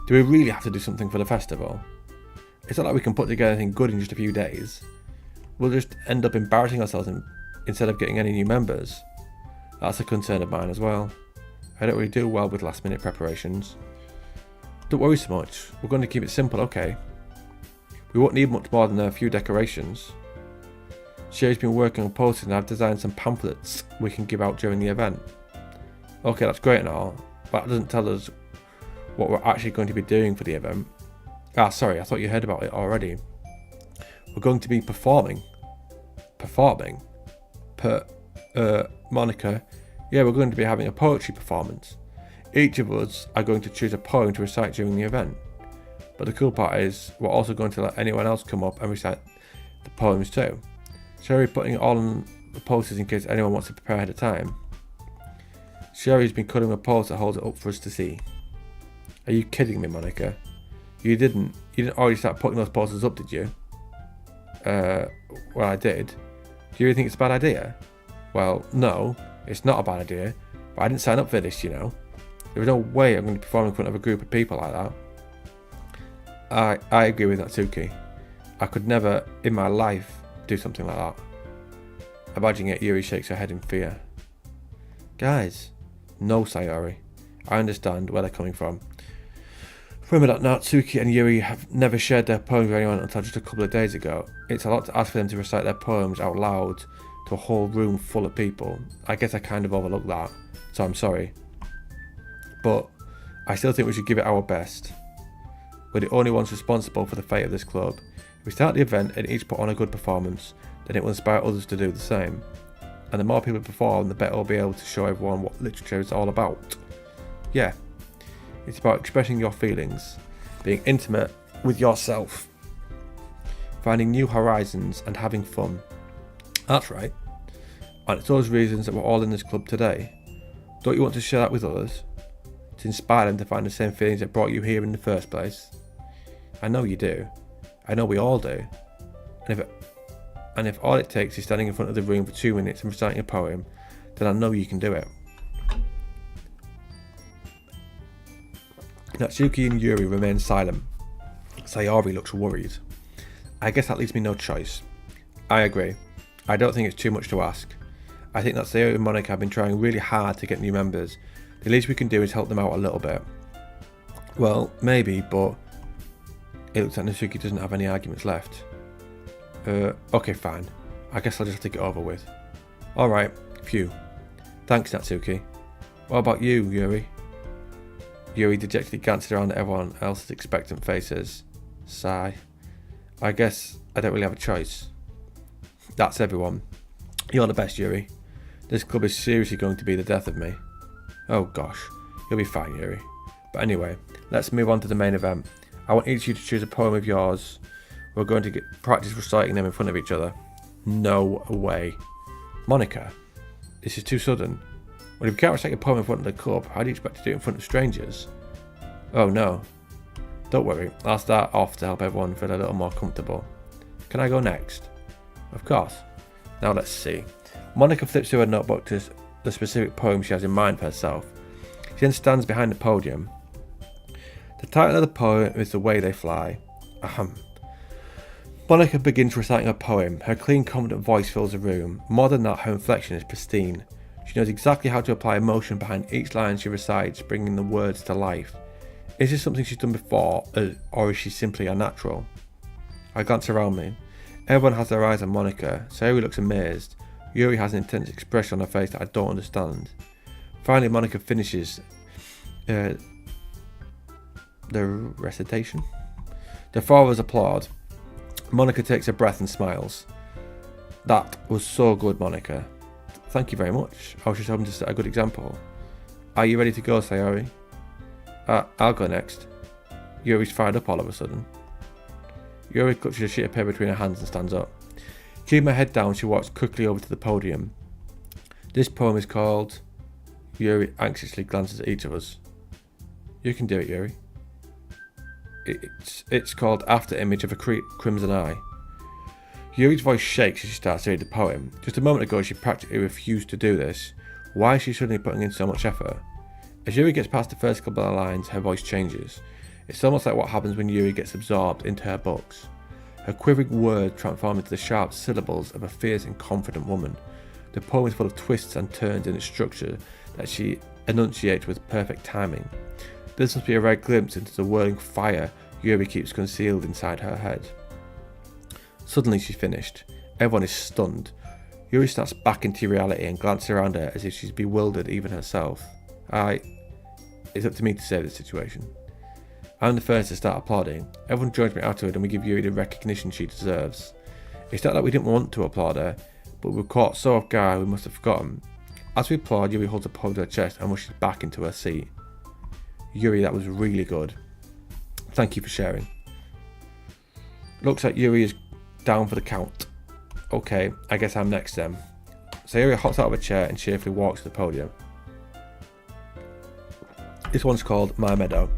Do we really have to do something for the festival? It's not like we can put together anything good in just a few days. We'll just end up embarrassing ourselves instead of getting any new members. That's a concern of mine as well. I don't really do well with last minute preparations. Don't worry so much, we're going to keep it simple, okay? We won't need much more than a few decorations. Sherry's been working on posters and I've designed some pamphlets we can give out during the event. Okay, that's great and all, but that doesn't tell us what we're actually going to be doing for the event. Sorry, I thought you heard about it already. We're going to be performing. Performing? Monica. Yeah, we're going to be having a poetry performance. Each of us are going to choose a poem to recite during the event. But the cool part is, we're also going to let anyone else come up and recite the poems too. Sherry putting it all on the posters in case anyone wants to prepare ahead of time. Sherry's been cutting a poster that holds it up for us to see. Are you kidding me, Monica? You didn't already start putting those posters up, did you? Well, I did. Do you really think it's a bad idea? Well, no, it's not a bad idea. But I didn't sign up for this, you know. There was no way I'm going to perform in front of a group of people like that. I agree with that, Suki. I could never, in my life, do something like that. Imagining it, Yuri shakes her head in fear. Guys, no, Sayori. I understand where they're coming from. Remember that Natsuki and Yuri have never shared their poems with anyone until just a couple of days ago. It's a lot to ask for them to recite their poems out loud to a whole room full of people. I guess I kind of overlooked that, so I'm sorry. But I still think we should give it our best. We're the only ones responsible for the fate of this club. If we start the event and each put on a good performance, then it will inspire others to do the same. And the more people perform, the better we'll be able to show everyone what literature is all about. Yeah, it's about expressing your feelings. being intimate with yourself, finding new horizons and having fun. That's right. And it's those reasons that we're all in this club today. Don't you want to share that with others? To inspire them to find the same feelings that brought you here in the first place? I know you do. I know we all do. And if all it takes is standing in front of the room for 2 minutes and reciting a poem, then I know you can do it. Natsuki and Yuri remain silent. Sayori looks worried. I guess that leaves me no choice. I agree. I don't think it's too much to ask. I think that Sayori and Monika have been trying really hard to get new members. The least we can do is help them out a little bit. Well, maybe, but it looks like Natsuki doesn't have any arguments left. Okay, fine. I guess I'll just have to get over with. Alright, phew. Thanks, Natsuki. What about you, Yuri? Yuri dejectedly glanced around at everyone else's expectant faces. Sigh. I guess I don't really have a choice. That's everyone. You're the best, Yuri. This club is seriously going to be the death of me. Oh gosh, you'll be fine, Yuri. But anyway, let's move on to the main event. I want each of you to choose a poem of yours. We're going to practice reciting them in front of each other. No way. Monika, this is too sudden. Well, if you can't recite a poem in front of the club, how do you expect to do it in front of strangers? Oh no. Don't worry, I'll start off to help everyone feel a little more comfortable. Can I go next? Of course. Now let's see. Monika flips through her notebook to the specific poem she has in mind for herself. She then stands behind the podium. The title of the poem is The Way They Fly. Ahem. Monika begins reciting her poem. Her clean, confident voice fills the room. More than that, her inflection is pristine. She knows exactly how to apply emotion behind each line she recites, bringing the words to life. Is this something she's done before, or is she simply a natural? I glance around me. Everyone has their eyes on Monika. Sayori looks amazed. Yuri has an intense expression on her face that I don't understand. Finally, Monika finishes the recitation. The four of us applaud. Monika takes a breath and smiles. That was so good, Monika. Thank you very much. I was just hoping to set a good example. Are you ready to go, Sayori? I'll go next. Yuri's fired up all of a sudden. Yuri clutches a sheet of paper between her hands and stands up. Keeping her head down, she walks quickly over to the podium. This poem is called... Yuri anxiously glances at each of us. You can do it, Yuri. It's called After Image of a Crimson Eye. Yuri's voice shakes as she starts to read the poem. Just a moment ago she practically refused to do this. Why is she suddenly putting in so much effort? As Yuri gets past the first couple of lines, her voice changes. It's almost like what happens when Yuri gets absorbed into her books. Her quivering words transform into the sharp syllables of a fierce and confident woman. The poem is full of twists and turns in its structure that she enunciates with perfect timing. This must be a rare glimpse into the whirling fire Yuri keeps concealed inside her head. Suddenly she's finished. Everyone is stunned. Yuri snaps back into reality and glances around her as if she's bewildered even herself. It's up to me to save the situation. I'm the first to start applauding. Everyone joins me afterward and we give Yuri the recognition she deserves. It's not that we didn't want to applaud her, but we were caught so off guard we must have forgotten. As we applaud, Yuri holds a poem to her chest and rushes back into her seat. Yuri, that was really good. Thank you for sharing. Looks like Yuri is down for the count. Okay, I guess I'm next then. Sayori hops out of a chair and cheerfully walks to the podium. This one's called My Meadow.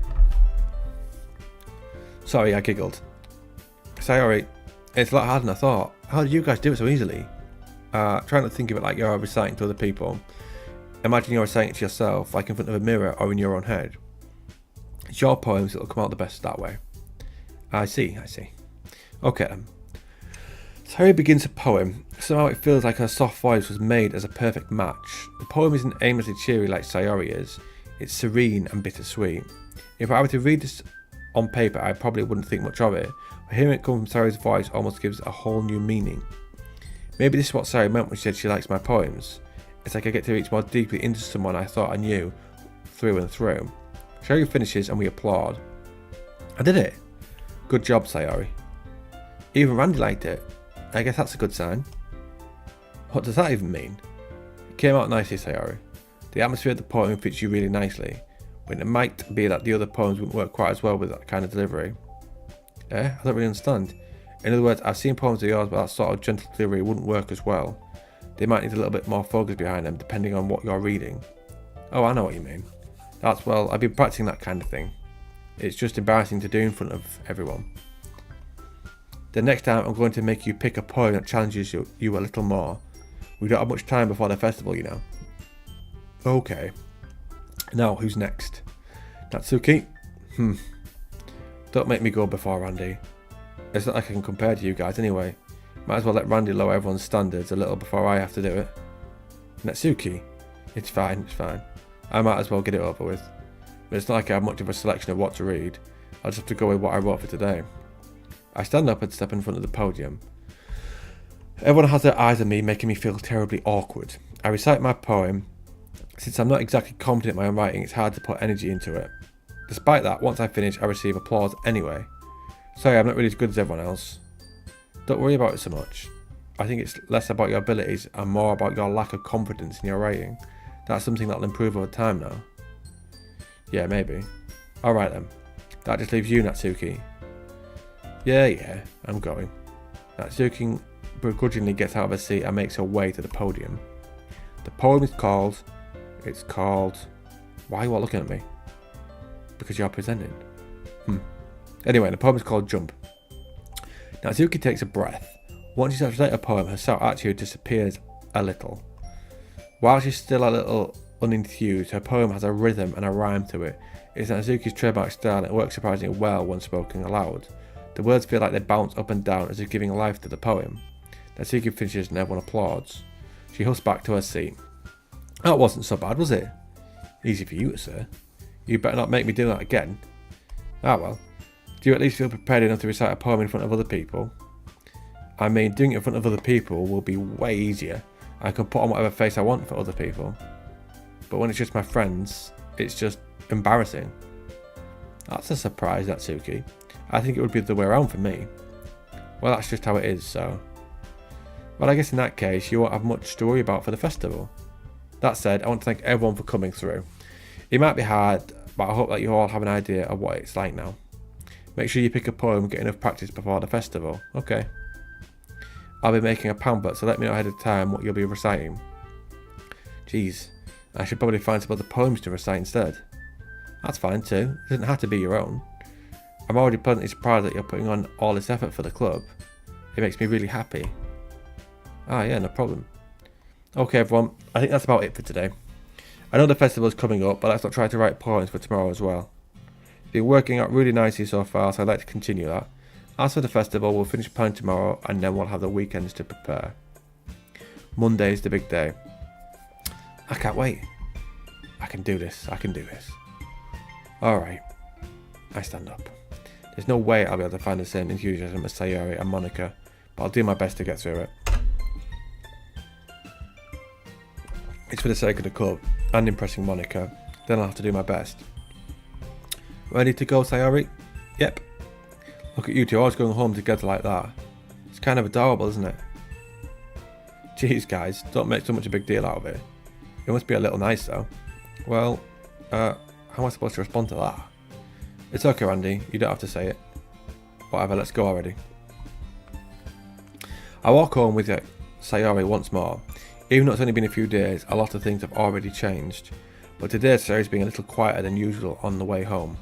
Sorry, I giggled. Sayori, it's a lot harder than I thought. How did you guys do it so easily? Try not to think of it like you're reciting to other people. Imagine you're reciting it to yourself, like in front of a mirror or in your own head. It's your poems that'll come out the best that way. I see. Okay then. Sayori begins her poem. Somehow it feels like her soft voice was made as a perfect match. The poem isn't aimlessly cheery like Sayori is. It's serene and bittersweet. If I were to read this on paper, I probably wouldn't think much of it, but hearing it come from Sayori's voice almost gives it a whole new meaning. Maybe this is what Sayori meant when she said she likes my poems. It's like I get to reach more deeply into someone I thought I knew through and through. Sayori finishes and we applaud. I did it! Good job, Sayori. Even Randy liked it. I guess that's a good sign. What does that even mean? It came out nicely, Sayori. The atmosphere of the poem fits you really nicely. but it might be that the other poems wouldn't work quite as well with that kind of delivery. I don't really understand. In other words, I've seen poems of yours, but that sort of gentle delivery wouldn't work as well. They might need a little bit more focus behind them, depending on what you're reading. Oh, I know what you mean. Well, I've been practicing that kind of thing. It's just embarrassing to do in front of everyone. The next time I'm going to make you pick a poem that challenges you a little more. We don't have much time before the festival, you know. Okay. Now, who's next? Natsuki? Don't make me go before Randy. It's not like I can compare to you guys anyway. Might as well let Randy lower everyone's standards a little before I have to do it. Natsuki? It's fine. I might as well get it over with. But it's not like I have much of a selection of what to read. I'll just have to go with what I wrote for today. I stand up and step in front of the podium. Everyone has their eyes on me, making me feel terribly awkward. I recite my poem. Since I'm not exactly confident in my own writing, it's hard to put energy into it. Despite that, once I finish, I receive applause anyway. Sorry, I'm not really as good as everyone else. Don't worry about it so much. I think it's less about your abilities and more about your lack of confidence in your writing. That's something that'll improve over time now. Yeah, maybe. Alright then. That just leaves you, Natsuki. Yeah, I'm going. Natsuki begrudgingly gets out of her seat and makes her way to the podium. The poem is called... Why are you all looking at me? Because you're presenting. Anyway, the poem is called Jump. Natsuki takes a breath. Once she starts to write a poem, her self-attitude disappears a little. While she's still a little unenthused, her poem has a rhythm and a rhyme to it. It's Natsuki's trademark style and it works surprisingly well when spoken aloud. The words feel like they bounce up and down as if giving life to the poem. Natsuki finishes and everyone applauds. She husks back to her seat. That wasn't so bad, was it? Easy for you to say. You better not make me do that again. Ah well. Do you at least feel prepared enough to recite a poem in front of other people? I mean, doing it in front of other people will be way easier. I can put on whatever face I want for other people. But when it's just my friends, it's just embarrassing. That's a surprise, Natsuki. I think it would be the other way around for me. Well, that's just how it is, so... Well, I guess in that case, you won't have much to worry about for the festival. That said, I want to thank everyone for coming through. It might be hard, but I hope that you all have an idea of what it's like now. Make sure you pick a poem and get enough practice before the festival. Okay. I'll be making a pamphlet, so let me know ahead of time what you'll be reciting. Jeez, I should probably find some other poems to recite instead. That's fine too, it doesn't have to be your own. I'm already pleasantly surprised that you're putting on all this effort for the club. It makes me really happy. Ah yeah, no problem. Okay everyone, I think that's about it for today. I know the festival is coming up, but let's not try to write poems for tomorrow as well. It's been working out really nicely so far, so I'd like to continue that. As for the festival, we'll finish planning tomorrow and then we'll have the weekends to prepare. Monday's the big day. I can't wait. I can do this. Alright. I stand up. There's no way I'll be able to find the same enthusiasm as Sayori and Monica, but I'll do my best to get through it. It's for the sake of the club and impressing Monica, then I'll have to do my best. Ready to go, Sayori? Yep. Look at you two always going home together like that. It's kind of adorable, isn't it? Jeez guys, don't make so much a big deal out of it. It must be a little nice though. Well, how am I supposed to respond to that? It's okay Randy, you don't have to say it. Whatever, let's go already. I walk home with Sayori once more. Even though it's only been a few days, a lot of things have already changed. But today Sayori's being a little quieter than usual on the way home.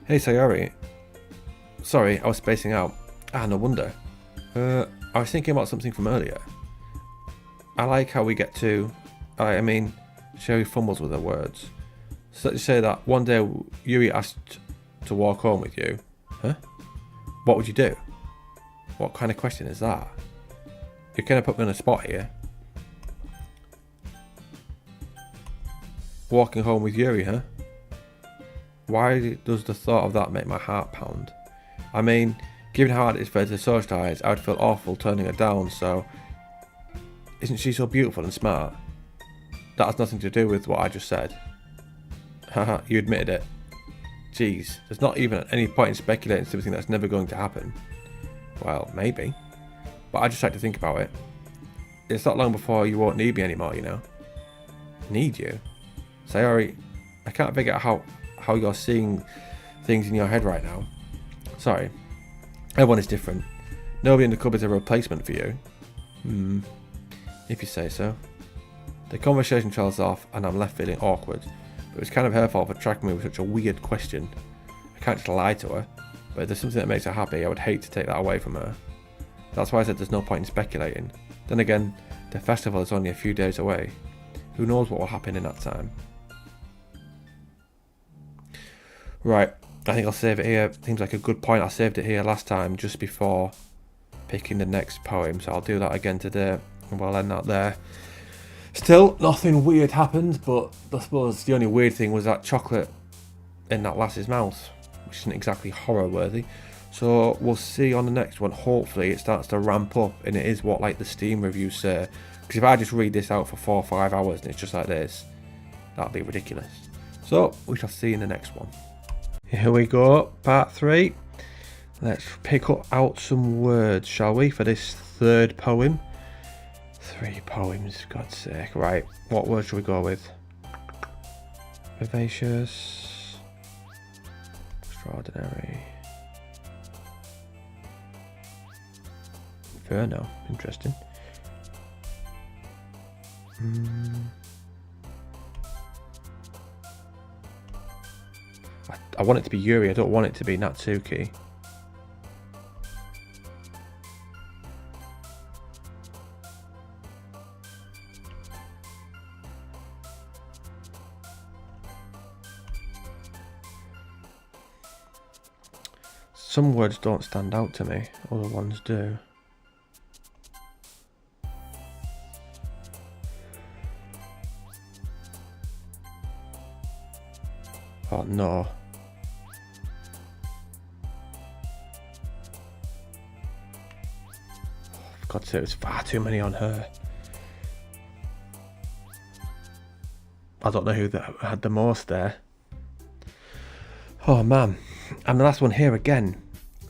Hey Sayori. Sorry, I was spacing out. Ah, no wonder. I was thinking about something from earlier. I like how we get to... I mean, Sherry fumbles with her words. So let's say that one day Yuri asked to walk home with you. Huh? What would you do? What kind of question is that? You kind of put me on a spot here. Walking home with Yuri, huh? Why does the thought of that make my heart pound? I mean, given how hard it is for her to socialise, I would feel awful turning her down, so... Isn't she so beautiful and smart? That has nothing to do with what I just said. Haha, you admitted it. Jeez, there's not even any point in speculating something that's never going to happen. Well, maybe. But I just like to think about it. It's not long before you won't need me anymore, you know. Need you? Sayori, I can't figure out how you're seeing things in your head right now. Sorry. Everyone is different. Nobody in the club is a replacement for you. If you say so. The conversation trails off and I'm left feeling awkward. But it was kind of her fault for tracking me with such a weird question. I can't just lie to her. But if there's something that makes her happy, I would hate to take that away from her. That's why I said there's no point in speculating. Then again, the festival is only a few days away. Who knows what will happen in that time? Right, I think I'll save it here. Seems like a good point. I saved it here last time just before picking the next poem, so I'll do that again today and we'll end that there. Still, nothing weird happened, but I suppose the only weird thing was that chocolate in that lass's mouth, which isn't exactly horror worthy. So we'll see on the next one. Hopefully it starts to ramp up and it is what like the Steam reviews say, because if I just read this out for 4 or 5 hours and it's just like this, that'd be ridiculous. So we shall see in the next one. Here we go, part 3. Let's pick out some words, shall we, for this third poem. 3 poems, for God's sake. Right, what word should we go with? Vivacious. Extraordinary. Inferno, interesting. I want it to be Yuri, I don't want it to be Natsuki. Some words don't stand out to me, other ones do. Oh no. For God's sake, there's far too many on her. I don't know who had the most there. Oh man, I'm the last one here again.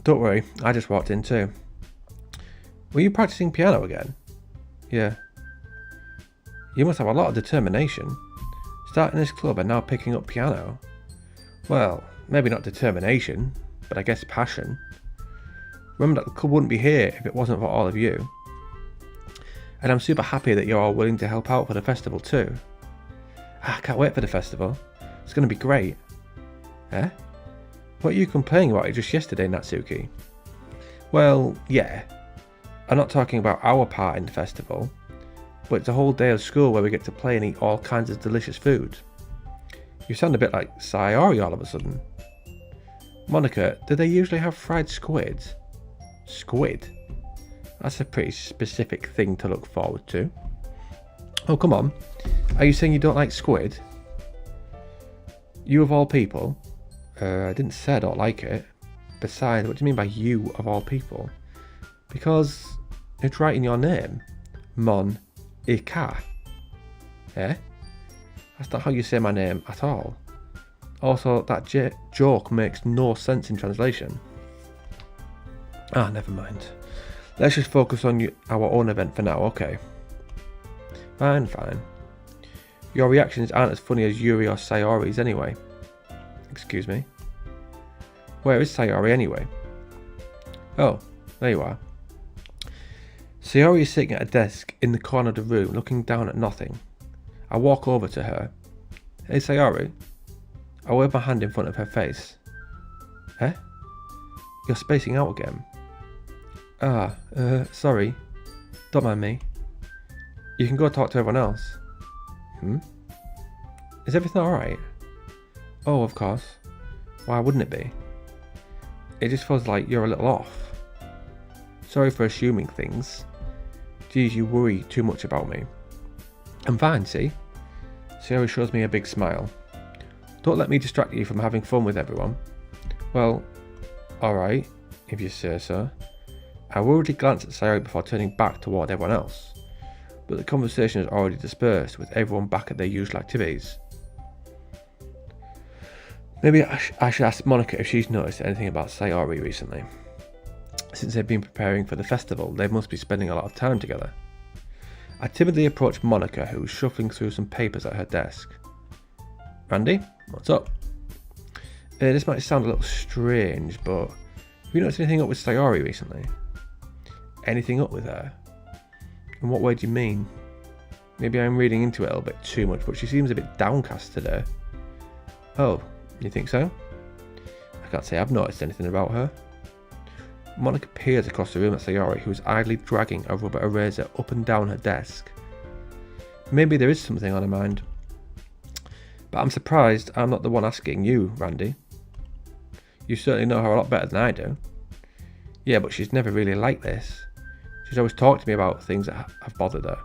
Don't worry, I just walked in too. Were you practicing piano again? Yeah. You must have a lot of determination. Starting this club and now picking up piano. Well, maybe not determination, but I guess passion. Remember that the club wouldn't be here if it wasn't for all of you. And I'm super happy that you're all willing to help out for the festival too. I can't wait for the festival. It's going to be great. Eh? What are you complaining about just yesterday, Natsuki? Well, yeah. I'm not talking about our part in the festival, but it's a whole day of school where we get to play and eat all kinds of delicious food. You sound a bit like Sayori all of a sudden. Monica, do they usually have fried squid? Squid? That's a pretty specific thing to look forward to. Oh, come on. Are you saying you don't like squid? You of all people? I didn't say I don't like it. Besides, what do you mean by you of all people? Because it's right in your name. Mon-ika. Eh? That's not how you say my name at all. Also, that joke makes no sense in translation. Ah, never mind. Let's just focus on our own event for now, okay? Fine. Your reactions aren't as funny as Yuri or Sayori's anyway. Excuse me. Where is Sayori anyway? Oh, there you are. Sayori is sitting at a desk in the corner of the room looking down at nothing. I walk over to her. Hey Sayori. I wave my hand in front of her face. Eh? You're spacing out again. Sorry. Don't mind me. You can go talk to everyone else. Is everything alright? Oh, of course. Why wouldn't it be? It just feels like you're a little off. Sorry for assuming things. Geez, you worry too much about me. I'm fine, see? Sayori shows me a big smile. Don't let me distract you from having fun with everyone. Well, alright, if you say so. I worriedly glanced at Sayori before turning back toward everyone else. But the conversation has already dispersed, with everyone back at their usual activities. Maybe I should ask Monica if she's noticed anything about Sayori recently. Since they've been preparing for the festival, they must be spending a lot of time together. I timidly approached Monica, who was shuffling through some papers at her desk. Randy, What's up? This might sound a little strange, but have you noticed anything up with Sayori recently? Anything up with her? In what way do you mean? Maybe I'm reading into it a little bit too much, but she seems a bit downcast today. Oh, you think so? I can't say I've noticed anything about her. Monica peers across the room at Sayori, who is idly dragging a rubber eraser up and down her desk. Maybe there is something on her mind. But I'm surprised I'm not the one asking you, Randy. You certainly know her a lot better than I do. Yeah, but she's never really like this. She's always talked to me about things that have bothered her.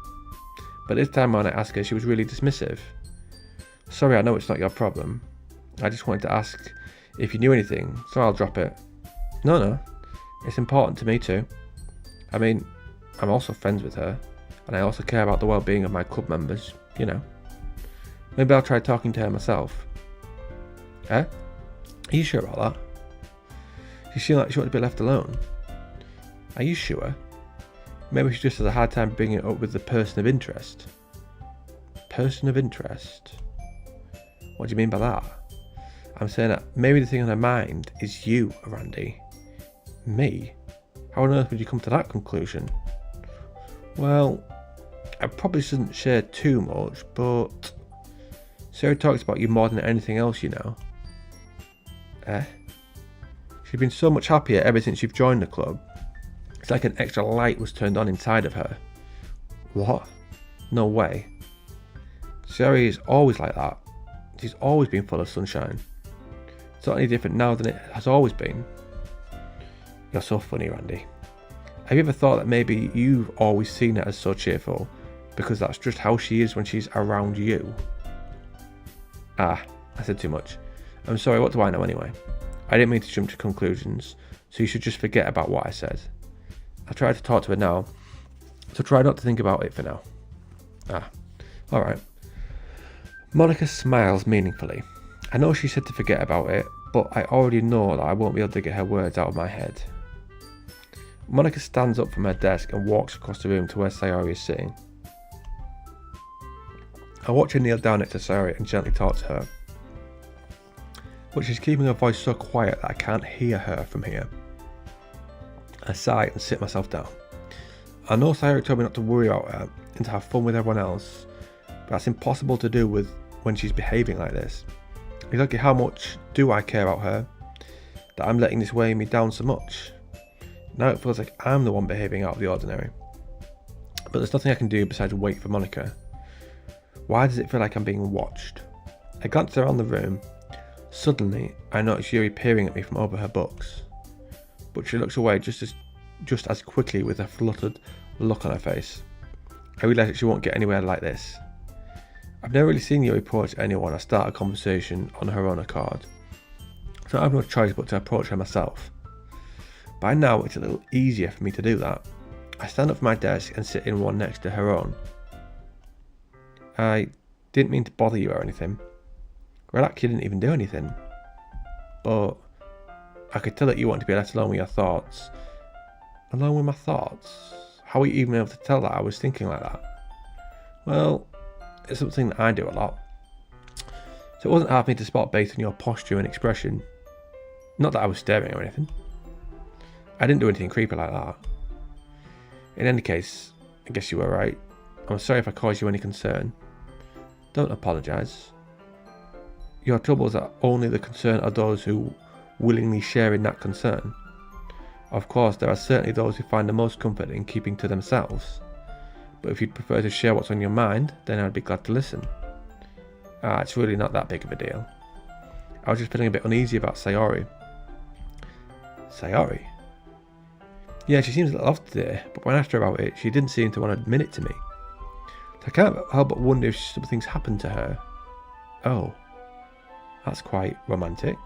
But this time when I asked her, she was really dismissive. Sorry, I know it's not your problem. I just wanted to ask if you knew anything, so I'll drop it. No, it's important to me too. I mean, I'm also friends with her, and I also care about the well-being of my club members, you know. Maybe I'll try talking to her myself. Eh? Are you sure about that? She seemed like she wanted to be left alone. Are you sure? Maybe she just has a hard time bringing it up with the person of interest. Person of interest? What do you mean by that? I'm saying that maybe the thing on her mind is you, Randy. Me? How on earth would you come to that conclusion? Well, I probably shouldn't share too much, but Sarah talks about you more than anything else, you know. Eh? She's been so much happier ever since you've joined the club. It's like an extra light was turned on inside of her. What? No way. Sarah is always like that. She's always been full of sunshine. It's not any different now than it has always been. You're so funny, Randy. Have you ever thought that maybe you've always seen her as so cheerful because that's just how she is when she's around you? Ah, I said too much. I'm sorry, what do I know anyway? I didn't mean to jump to conclusions, so you should just forget about what I said. I tried to talk to her now, so try not to think about it for now. Ah, alright. Monica smiles meaningfully. I know she said to forget about it, but I already know that I won't be able to get her words out of my head. Monica stands up from her desk and walks across the room to where Sayori is sitting. I watch her kneel down next to Sayori and gently talk to her, but she's keeping her voice so quiet that I can't hear her from here. I sigh and sit myself down. I know Sayori told me not to worry about her and to have fun with everyone else, but that's impossible to do with when she's behaving like this. Exactly how much do I care about her that I'm letting this weigh me down so much? Now it feels like I'm the one behaving out of the ordinary. But there's nothing I can do besides wait for Monica. Why does it feel like I'm being watched? I glance around the room. Suddenly, I notice Yuri peering at me from over her books. But she looks away just as quickly with a fluttered look on her face. I realise that she won't get anywhere like this. I've never really seen Yuri approach anyone or start a conversation on her own accord, so I have no choice but to approach her myself. By now it's a little easier for me to do that. I stand up from my desk and sit in one next to her own. I didn't mean to bother you or anything. Relax, you didn't even do anything. But I could tell that you want to be left alone with your thoughts. Alone with my thoughts? How were you even able to tell that I was thinking like that? Well, it's something that I do a lot. So it wasn't hard for me to spot based on your posture and expression. Not that I was staring or anything. I didn't do anything creepy like that. In any case, I guess you were right. I'm sorry if I caused you any concern. Don't apologise. Your troubles are only the concern of those who willingly share in that concern. Of course, there are certainly those who find the most comfort in keeping to themselves. But if you'd prefer to share what's on your mind, then I'd be glad to listen. It's really not that big of a deal. I was just feeling a bit uneasy about Sayori. Sayori? Yeah, she seems a little off today, but when I asked her about it, she didn't seem to want to admit it to me. So I can't help but wonder if something's happened to her. Oh, that's quite romantic.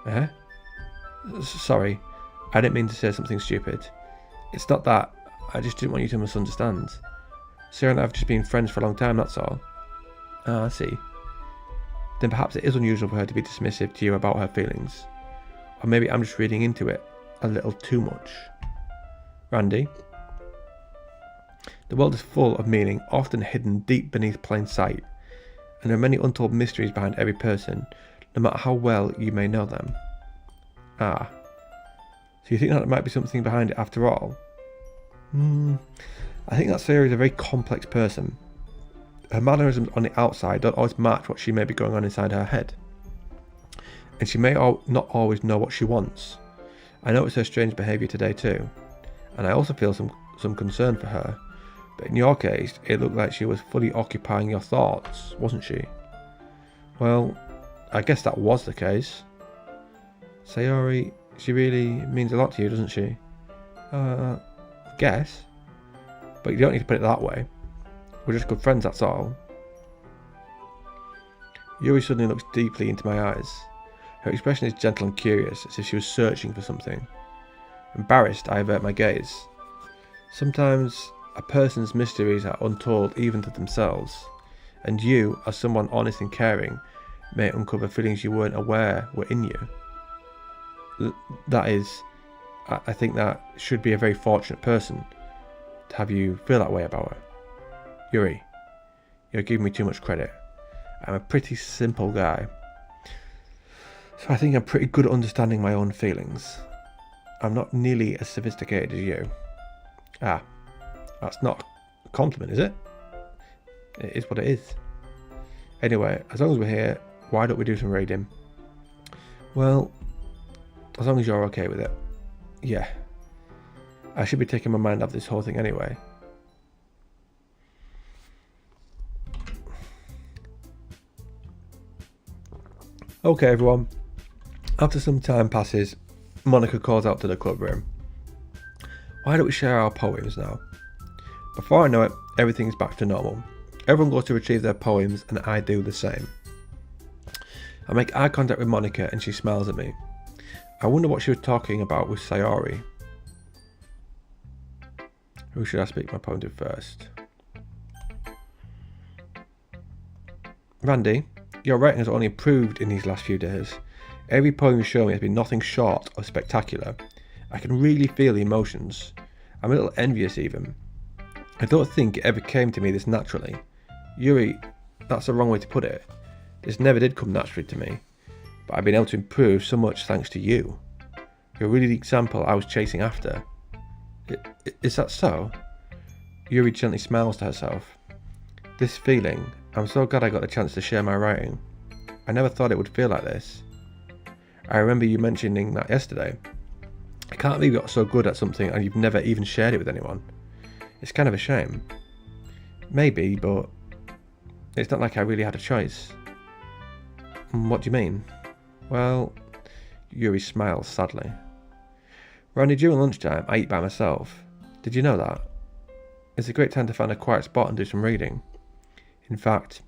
Eh? Sorry, I didn't mean to say something stupid. It's not that. I just didn't want you to misunderstand. Sarah and I have just been friends for a long time, that's all. I see. Then perhaps it is unusual for her to be dismissive to you about her feelings. Or maybe I'm just reading into it a little too much. Randy? The world is full of meaning, often hidden deep beneath plain sight. and there are many untold mysteries behind every person, no matter how well you may know them. Ah. So you think that there might be something behind it after all? I think that Sayori is a very complex person. Her mannerisms on the outside don't always match what she may be going on inside her head. And she may not always know what she wants. I noticed her strange behaviour today too. And I also feel some concern for her. But in your case, it looked like she was fully occupying your thoughts, wasn't she? Well, I guess that was the case. Sayori, she really means a lot to you, doesn't she? Guess. But you don't need to put it that way. We're just good friends, that's all. Yuri suddenly looks deeply into my eyes. Her expression is gentle and curious, as if she was searching for something. Embarrassed, I avert my gaze. Sometimes a person's mysteries are untold even to themselves, and you, as someone honest and caring, may uncover feelings you weren't aware were in you. That is, I think that should be a very fortunate person to have you feel that way about her. Yuri, you're giving me too much credit. I'm a pretty simple guy, so I think I'm pretty good at understanding my own feelings. I'm not nearly as sophisticated as you. Ah, that's not a compliment, is it? It is what it is. Anyway, as long as we're here, why don't we do some reading? Well, as long as you're okay with it. Yeah. I should be taking my mind off this whole thing anyway. Okay everyone, after some time passes, Monica calls out to the club room. Why don't we share our poems now? Before I know it, everything's back to normal. Everyone goes to retrieve their poems and I do the same. I make eye contact with Monica and she smiles at me. I wonder what she was talking about with Sayori. Who should I speak my poem to first? Randy, your writing has only improved in these last few days. Every poem you show me has been nothing short of spectacular. I can really feel the emotions. I'm a little envious even. I don't think it ever came to me this naturally. Yuri, that's the wrong way to put it. This never did come naturally to me. But I've been able to improve so much thanks to you. You're really the example I was chasing after. Is that so? Yuri gently smiles to herself. This feeling, I'm so glad I got the chance to share my writing. I never thought it would feel like this. I remember you mentioning that yesterday. I can't believe you got so good at something and you've never even shared it with anyone. It's kind of a shame. Maybe, but it's not like I really had a choice. What do you mean? Well, Yuri smiles sadly. Randy, during lunchtime, I eat by myself. Did you know that? It's a great time to find a quiet spot and do some reading. In fact,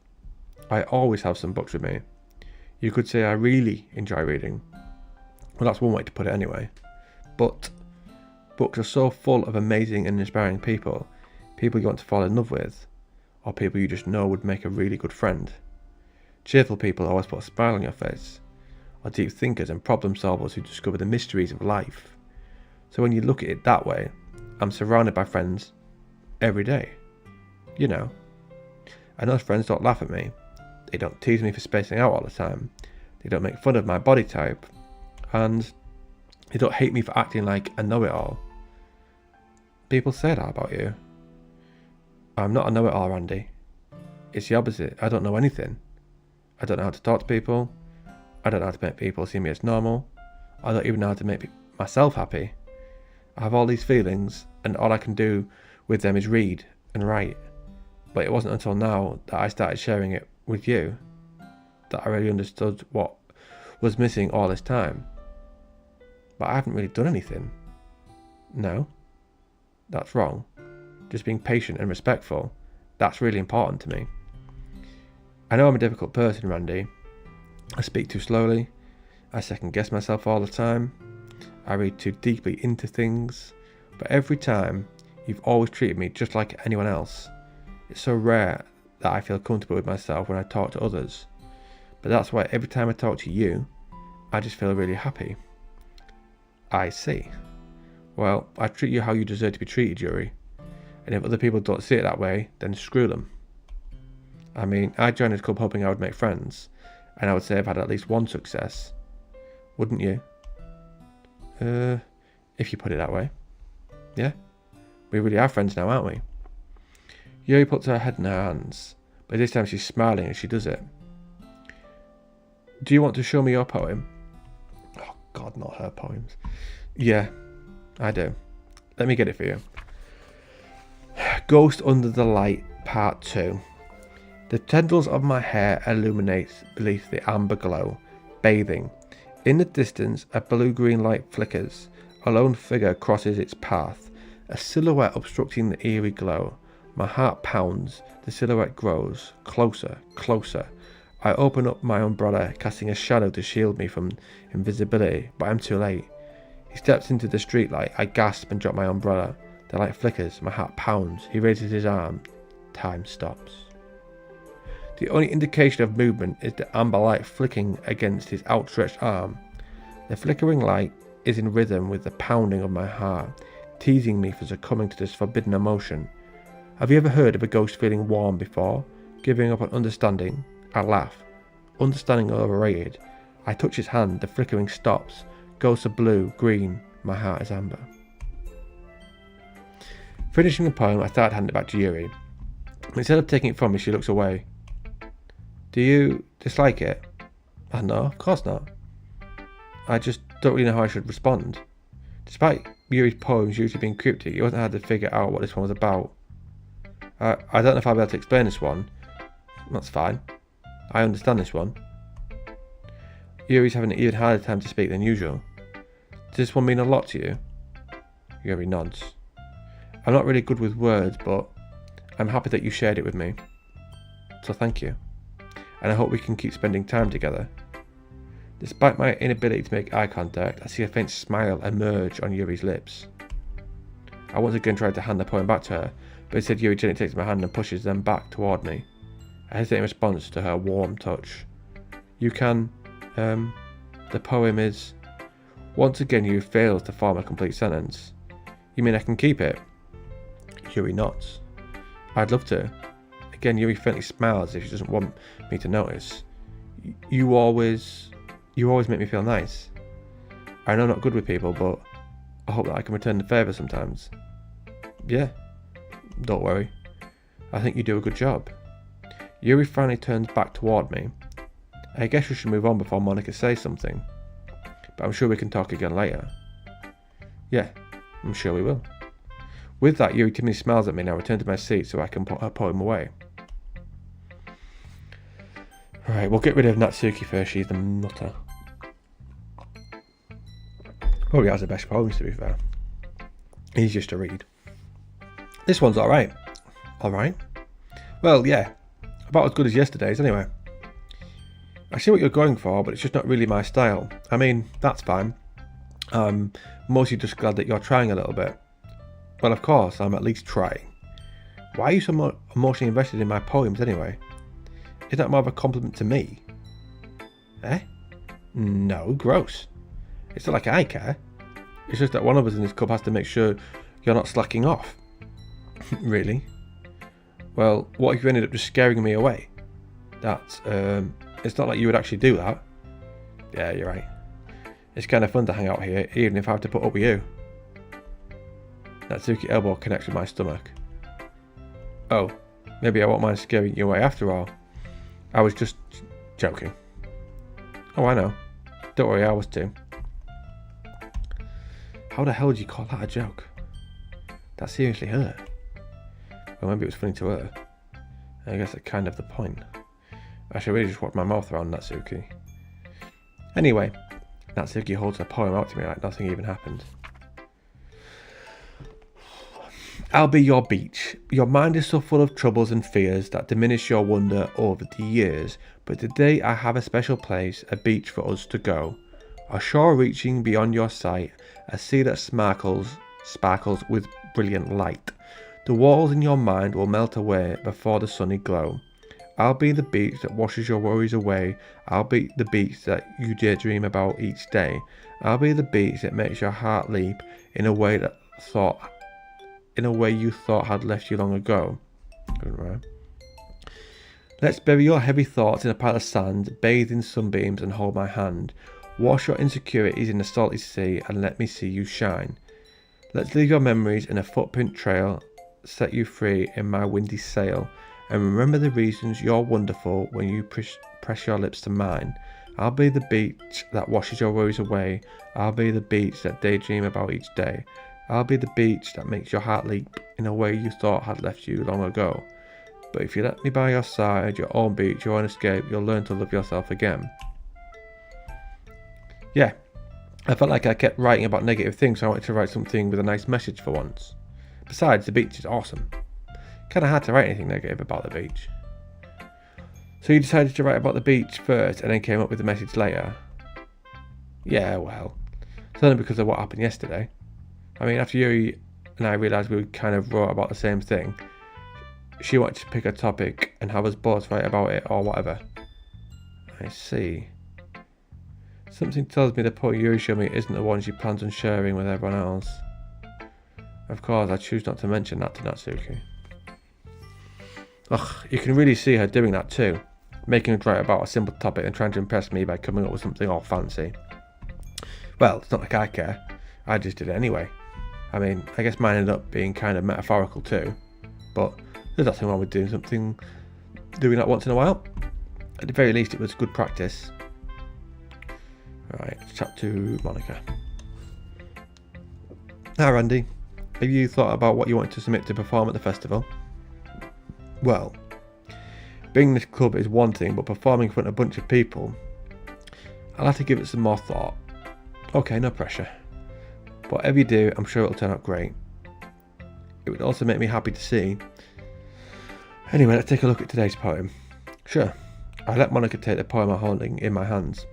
I always have some books with me. You could say I really enjoy reading. Well, that's one way to put it anyway. But books are so full of amazing and inspiring people. People you want to fall in love with. Or people you just know would make a really good friend. Cheerful people always put a smile on your face. Or deep thinkers and problem solvers who discover the mysteries of life. So when you look at it that way, I'm surrounded by friends every day. You know. And those friends don't laugh at me. They don't tease me for spacing out all the time. They don't make fun of my body type. And they don't hate me for acting like a know-it-all. People say that about you. I'm not a know-it-all, Randy. It's the opposite. I don't know anything. I don't know how to talk to people. I don't know how to make people see me as normal. I don't even know how to make myself happy. I have all these feelings, and all I can do with them is read and write. But it wasn't until now that I started sharing it with you that I really understood what was missing all this time. But I haven't really done anything. No, that's wrong. Just being patient and respectful, that's really important to me. I know I'm a difficult person, Randy. I speak too slowly. I second guess myself all the time. I read too deeply into things. But every time, you've always treated me just like anyone else. It's so rare that I feel comfortable with myself when I talk to others. But that's why every time I talk to you, I just feel really happy. I see. Well, I treat you how you deserve to be treated, Yuri. And if other people don't see it that way, then screw them. I mean, I joined this club hoping I would make friends, and I would say I've had at least one success. Wouldn't you? If you put it that way. Yeah? We really are friends now, aren't we? Yuri puts her head in her hands, but this time she's smiling as she does it. Do you want to show me your poem? Oh God, not her poems. Yeah, I do. Let me get it for you. Ghost Under the Light, Part 2. The tendrils of my hair illuminate beneath the amber glow, bathing. In the distance, a blue-green light flickers. A lone figure crosses its path, a silhouette obstructing the eerie glow. My heart pounds, the silhouette grows, closer, closer. I open up my umbrella, casting a shadow to shield me from invisibility, but I'm too late. He steps into the streetlight, I gasp and drop my umbrella. The light flickers, my heart pounds, he raises his arm. Time stops. The only indication of movement is the amber light flicking against his outstretched arm. The flickering light is in rhythm with the pounding of my heart, teasing me for succumbing to this forbidden emotion. Have you ever heard of a ghost feeling warm before? Giving up on understanding? I laugh. Understanding overrated. I touch his hand, the flickering stops. Ghosts are blue, green, my heart is amber. Finishing the poem, I start handing it back to Yuri. Instead of taking it from me, she looks away. Do you dislike it? No, of course not. I just don't really know how I should respond. Despite Yuri's poems usually being cryptic, it wasn't hard to figure out what this one was about. I don't know if I'll be able to explain this one. That's fine. I understand this one. Yuri's having an even harder time to speak than usual. Does this one mean a lot to you? Yuri nods. I'm not really good with words, but I'm happy that you shared it with me. So thank you. And I hope we can keep spending time together. Despite my inability to make eye contact, I see a faint smile emerge on Yuri's lips. I once again tried to hand the poem back to her, but instead Yuri gently takes my hand and pushes them back toward me. I hesitate in response to her warm touch. You can, the poem is... Once again Yuri fails to form a complete sentence. You mean I can keep it? Yuri nods. I'd love to. Again, Yuri faintly smiles if she doesn't want me to notice. You always make me feel nice. I know I'm not good with people, but I hope that I can return the favour sometimes. Yeah, don't worry. I think you do a good job. Yuri finally turns back toward me. I guess we should move on before Monica says something. But I'm sure we can talk again later. Yeah, I'm sure we will. With that, Yuri timidly smiles at me and I return to my seat so I can put her poem away. Alright, we'll get rid of Natsuki first, she's the nutter. Probably has the best poems, to be fair. Easiest to read. This one's alright. Alright? Well, yeah. About as good as yesterday's, anyway. I see what you're going for, but it's just not really my style. I mean, that's fine. I'm mostly just glad that you're trying a little bit. Well, of course, I'm at least trying. Why are you so emotionally invested in my poems, anyway? Is that more of a compliment to me? Eh? No, gross. It's not like I care. It's just that one of us in this club has to make sure you're not slacking off. Really? Well, what if you ended up just scaring me away? That's, it's not like you would actually do that. Yeah, you're right. It's kind of fun to hang out here, even if I have to put up with you. Natsuki's elbow connects with my stomach. Oh, maybe I won't mind scaring you away after all. I was just joking. Oh, I know. Don't worry, I was too. How the hell do you call that a joke? That seriously hurt. Well, maybe it was funny to her. I guess that's kind of the point. I should really just watch my mouth around Natsuki. Anyway, Natsuki holds her poem out to me like nothing even happened. I'll be your beach. Your mind is so full of troubles and fears that diminish your wonder over the years. But today I have a special place, a beach for us to go. A shore reaching beyond your sight, a sea that sparkles with brilliant light. The walls in your mind will melt away before the sunny glow. I'll be the beach that washes your worries away. I'll be the beach that you daydream about each day. I'll be the beach that makes your heart leap in a way you thought had left you long ago. Let Let's bury your heavy thoughts in a pile of sand, bathe in sunbeams and hold my hand. Wash your insecurities in the salty sea and let me see you shine. Let's leave your memories in a footprint trail, set you free in my windy sail, and remember the reasons you're wonderful when you press your lips to mine. I'll be the beach that washes your worries away. I'll be the beach that daydream about each day. I'll be the beach that makes your heart leap in a way you thought had left you long ago. But if you let me by your side, your own beach, your own escape, you'll learn to love yourself again. Yeah, I felt like I kept writing about negative things, so I wanted to write something with a nice message for once. Besides, the beach is awesome. Kinda hard to write anything negative about the beach. So you decided to write about the beach first and then came up with the message later? Yeah, well, it's only because of what happened yesterday. I mean, after you and I realised we kind of wrote about the same thing, she wanted to pick a topic and have us both write about it or whatever. I see. Something tells me the poem you show me isn't the one she plans on sharing with everyone else. Of course, I choose not to mention that to Natsuki. Ugh, you can really see her doing that too. Making us write about a simple topic and trying to impress me by coming up with something all fancy. Well, it's not like I care. I just did it anyway. I mean, I guess mine ended up being kind of metaphorical too. But there's nothing wrong with doing that once in a while. At the very least, it was good practice. Right, chat to Monica. Hi Randy, have you thought about what you want to submit to perform at the festival? Well, being this club is one thing, but performing in front of a bunch of people, I'll have to give it some more thought. Okay, no pressure. But whatever you do, I'm sure it'll turn out great. It would also make me happy to see. Anyway, let's take a look at today's poem. Sure, I let Monica take the poem I'm holding in my hands.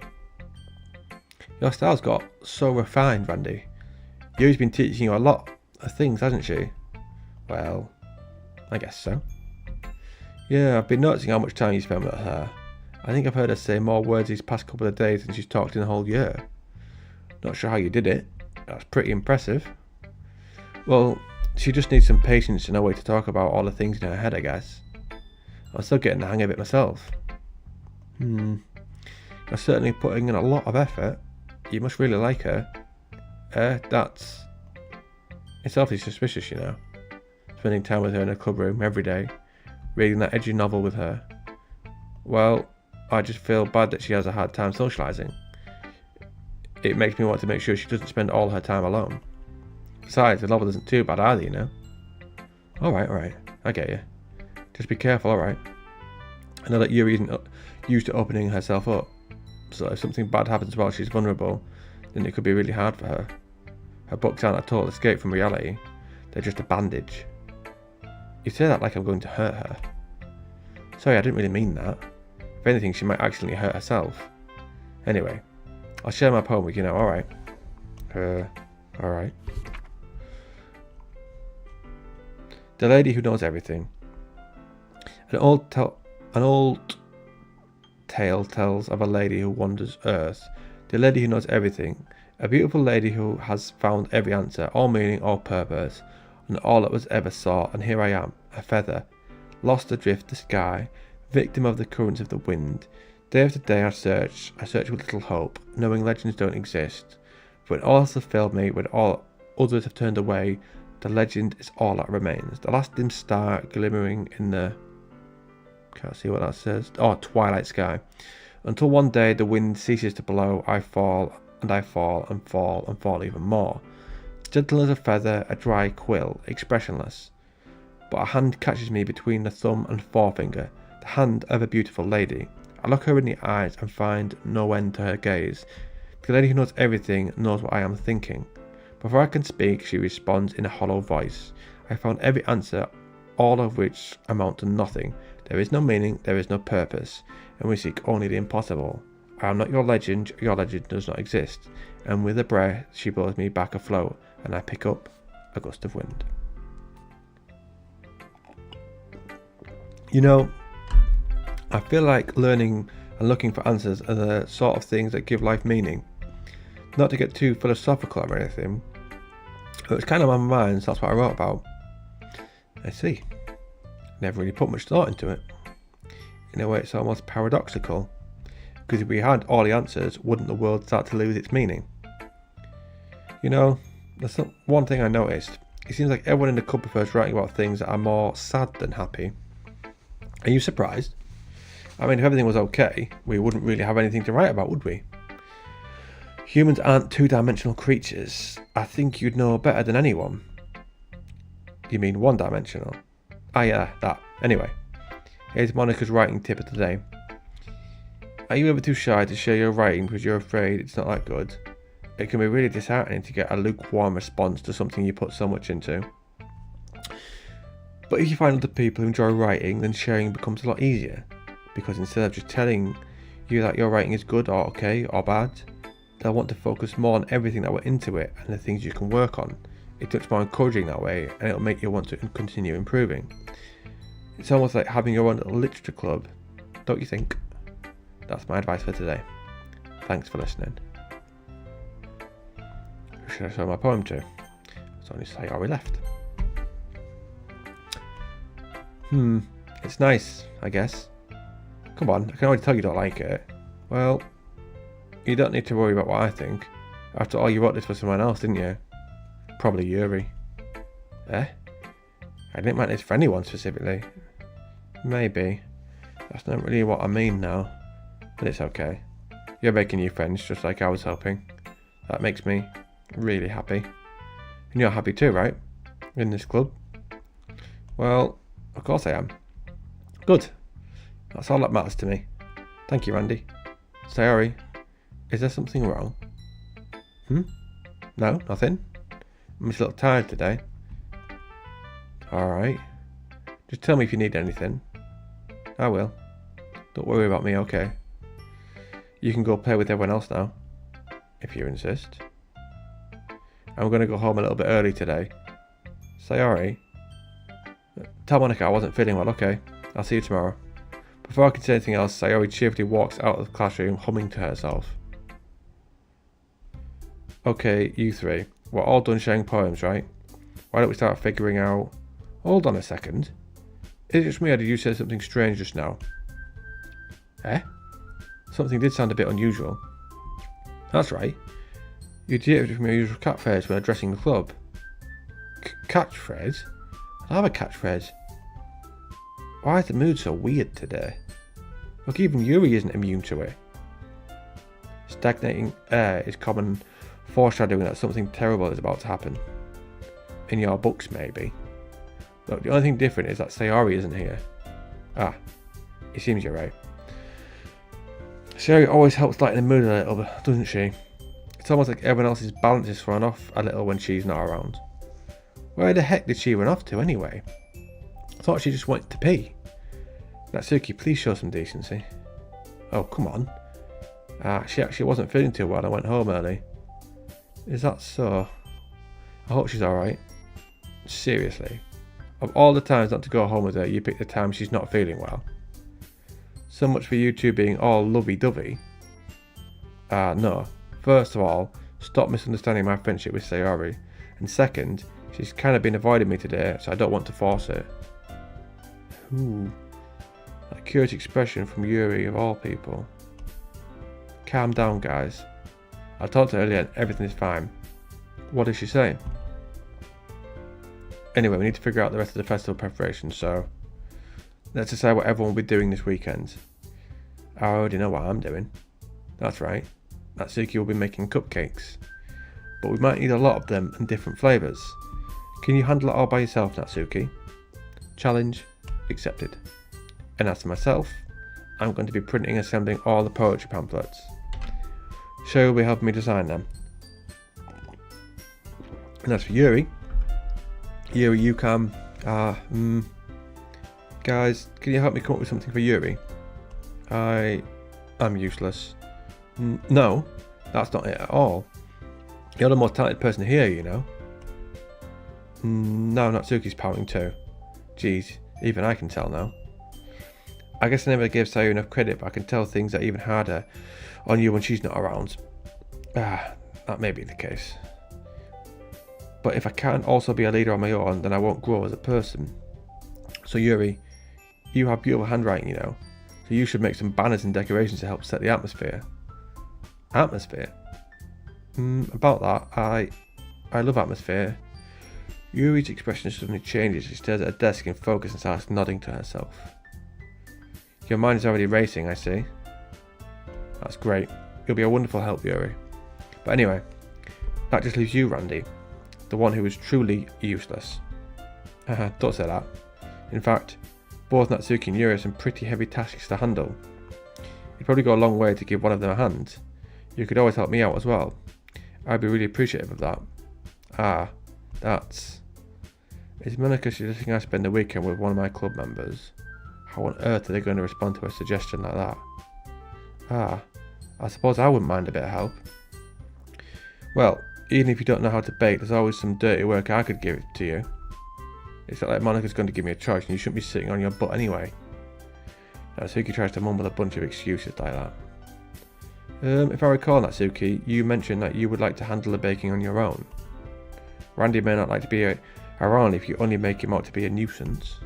Your style's got so refined, Randy. Yu's been teaching you a lot of things, hasn't she? Well, I guess so. Yeah, I've been noticing how much time you spend with her. I think I've heard her say more words these past couple of days than she's talked in a whole year. Not sure how you did it. That's pretty impressive. Well, she just needs some patience and a way to talk about all the things in her head, I guess. I'm still getting the hang of it myself. You're certainly putting in a lot of effort. You must really like her. It's awfully suspicious, you know. Spending time with her in a club room every day, reading that edgy novel with her. Well, I just feel bad that she has a hard time socialising. It makes me want to make sure she doesn't spend all her time alone. Besides, the novel isn't too bad either, you know. Alright, I get you. Just be careful, alright? I know that Yuri isn't used to opening herself up, so if something bad happens while she's vulnerable, then it could be really hard for her. Her books aren't a total escape from reality, they're just a bandage. You say that like I'm going to hurt her. Sorry, I didn't really mean that. If anything, she might accidentally hurt herself. Anyway, I'll share my poem with you now, alright? Alright. The Lady Who Knows Everything. An old tale tells of a lady who wanders earth. The lady who knows everything. A beautiful lady who has found every answer, all meaning, all purpose, and all that was ever sought. And here I am, a feather, lost adrift the sky, victim of the currents of the wind. Day after day I search with little hope, knowing legends don't exist. When all else has failed me, when all others have turned away, the legend is all that remains. The last dim star glimmering in the... can't see what that says. Oh, twilight sky. Until one day the wind ceases to blow, I fall, and I fall, and fall, and fall even more. Gentle as a feather, a dry quill, expressionless. But a hand catches me between the thumb and forefinger, the hand of a beautiful lady. I look her in the eyes and find no end to her gaze. The lady who knows everything knows what I am thinking. Before I can speak, she responds in a hollow voice. I found every answer, all of which amount to nothing. There is no meaning, there is no purpose, and we seek only the impossible. I am not your legend does not exist. And with a breath, she blows me back afloat, and I pick up a gust of wind. You know, I feel like learning and looking for answers are the sort of things that give life meaning. Not to get too philosophical or anything, but it's kind of on my mind, so that's what I wrote about. I see. Never really put much thought into it. In a way, it's almost paradoxical. Because if we had all the answers, wouldn't the world start to lose its meaning? You know, there's one thing I noticed. It seems like everyone in the club prefers writing about things that are more sad than happy. Are you surprised? I mean, if everything was okay, we wouldn't really have anything to write about, would we? Humans aren't two-dimensional creatures. I think you'd know better than anyone. You mean one-dimensional? Ah yeah, that. Anyway, here's Monica's writing tip of the day. Are you ever too shy to share your writing because you're afraid it's not that good? It can be really disheartening to get a lukewarm response to something you put so much into. But if you find other people who enjoy writing, then sharing becomes a lot easier. Because instead of just telling you that your writing is good or okay or bad, they'll want to focus more on everything that went into it and the things you can work on. It's much more encouraging that way, and it'll make you want to continue improving. It's almost like having your own little literature club, don't you think? That's my advice for today. Thanks for listening. Who should I show my poem to? It's only Sayori left. It's nice, I guess. Come on, I can already tell you don't like it. Well, you don't need to worry about what I think. After all, you wrote this for someone else, didn't you? Probably Yuri. Eh? I didn't write this for anyone specifically. Maybe. That's not really what I mean now. But it's okay. You're making new friends just like I was hoping. That makes me really happy. And you're happy too, right? In this club? Well, of course I am. Good. That's all that matters to me. Thank you, Randy. Sayori, is there something wrong? No, nothing. I'm just a little tired today. Alright. Just tell me if you need anything. I will. Don't worry about me, okay? You can go play with everyone else now, if you insist. I'm going to go home a little bit early today. Sayori, tell Monica I wasn't feeling well, okay? I'll see you tomorrow. Before I can say anything else, Sayori cheerfully walks out of the classroom, humming to herself. Okay, you three. We're all done sharing poems, right? Why don't we start figuring out... Hold on a second. Is it just me or did you say something strange just now? Eh? Something did sound a bit unusual. That's right. You deviated from your usual catchphrase when addressing the club. Catchphrase? I have a catchphrase. Why is the mood so weird today? Look, even Yuri isn't immune to it. Stagnating air is common foreshadowing that something terrible is about to happen. In your books, maybe. Look, the only thing different is that Sayori isn't here. Ah, it seems you're right. Sayori always helps lighten the mood a little bit, doesn't she? It's almost like everyone else's balance is thrown off a little when she's not around. Where the heck did she run off to anyway? I thought she just went to pee. Natsuki, please show some decency. Oh, come on. She actually wasn't feeling too well. I went home early. Is that so? I hope she's alright. Seriously. Of all the times not to go home with her, you pick the time she's not feeling well. So much for you two being all lovey-dovey. No. First of all, stop misunderstanding my friendship with Sayori. And second, she's kind of been avoiding me today, so I don't want to force it. Ooh. That curious expression from Yuri of all people. Calm down, guys. I talked to her earlier and everything is fine. What is she saying? Anyway, we need to figure out the rest of the festival preparations, so let's decide what everyone will be doing this weekend. I already know what I'm doing. That's right. Natsuki will be making cupcakes. But we might need a lot of them and different flavours. Can you handle it all by yourself, Natsuki? Challenge accepted. And as for myself, I'm going to be printing and assembling all the poetry pamphlets. Shay will be helping me design them. And as for Yuri, you can... Guys, can you help me come up with something for Yuri? I'm useless. No, that's not it at all. You're the most talented person here, you know. No, Natsuki's pouting too. Geez, even I can tell now. I guess I never gave Sayu enough credit, but I can tell things are even harder on you when she's not around. That may be the case. But if I can't also be a leader on my own, then I won't grow as a person. So Yuri, you have beautiful handwriting, you know. So So you should make some banners and decorations to help set the atmosphere. Atmosphere? About that, I love atmosphere. Yuri's expression suddenly changes. She stares at her desk in focus and starts nodding to herself. Your mind is already racing, I see. That's great. You'll be a wonderful help, Yuri. But anyway, that just leaves you, Randy. The one who is truly useless. Don't say that. In fact, both Natsuki and Yuri have some pretty heavy tasks to handle. It'd probably go a long way to give one of them a hand. You could always help me out as well. I'd be really appreciative of that. That's... Is Monica suggesting I spend the weekend with one of my club members? How on earth are they going to respond to a suggestion like that? I suppose I wouldn't mind a bit of help. Well, even if you don't know how to bake, there's always some dirty work I could give to you. It's not like Monica's going to give me a choice and you shouldn't be sitting on your butt anyway. Natsuki tries to mumble a bunch of excuses like that. If I recall, Natsuki, you mentioned that you would like to handle the baking on your own. Randy may not like to be around if you only make him out to be a nuisance.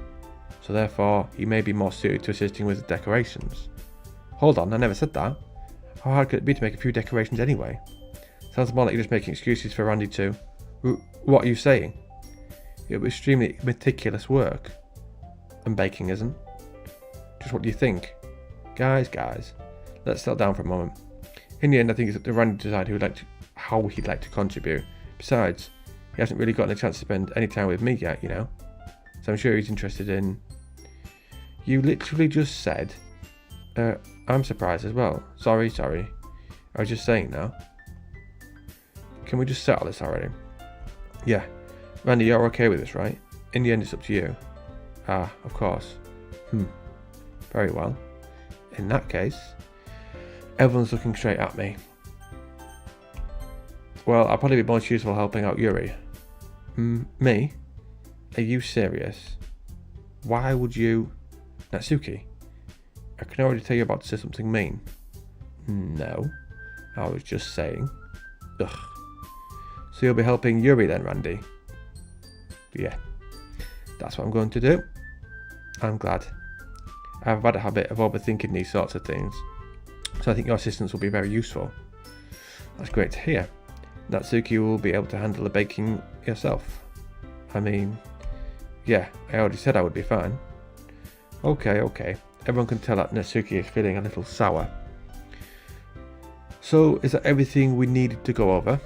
So therefore, he may be more suited to assisting with the decorations. Hold on, I never said that. How hard could it be to make a few decorations anyway? Sounds more like you're just making excuses for Randy too. What are you saying? It was extremely meticulous work. And baking isn't. Just what do you think? Guys, let's settle down for a moment. In the end, I think it's up to Randy to decide how he'd like to contribute. Besides, he hasn't really gotten a chance to spend any time with me yet, you know. So I'm sure he's interested in... You literally just said... I'm surprised as well. Sorry. I was just saying now. Can we just settle this already? Yeah. Randy, you're okay with this, right? In the end, it's up to you. Of course. Very well. In that case, everyone's looking straight at me. Well, I'll probably be most useful helping out Yuri. Me? Are you serious? Why would you... Natsuki? I can already tell you're about to say something mean. No. I was just saying. Ugh. So you'll be helping Yuri then, Randy? Yeah. That's what I'm going to do. I'm glad. I have a bad habit of overthinking these sorts of things. So I think your assistance will be very useful. That's great to hear. Natsuki will be able to handle the baking yourself. I mean, yeah, I already said I would be fine. Okay. Everyone can tell that Natsuki is feeling a little sour. So, is that everything we needed to go over?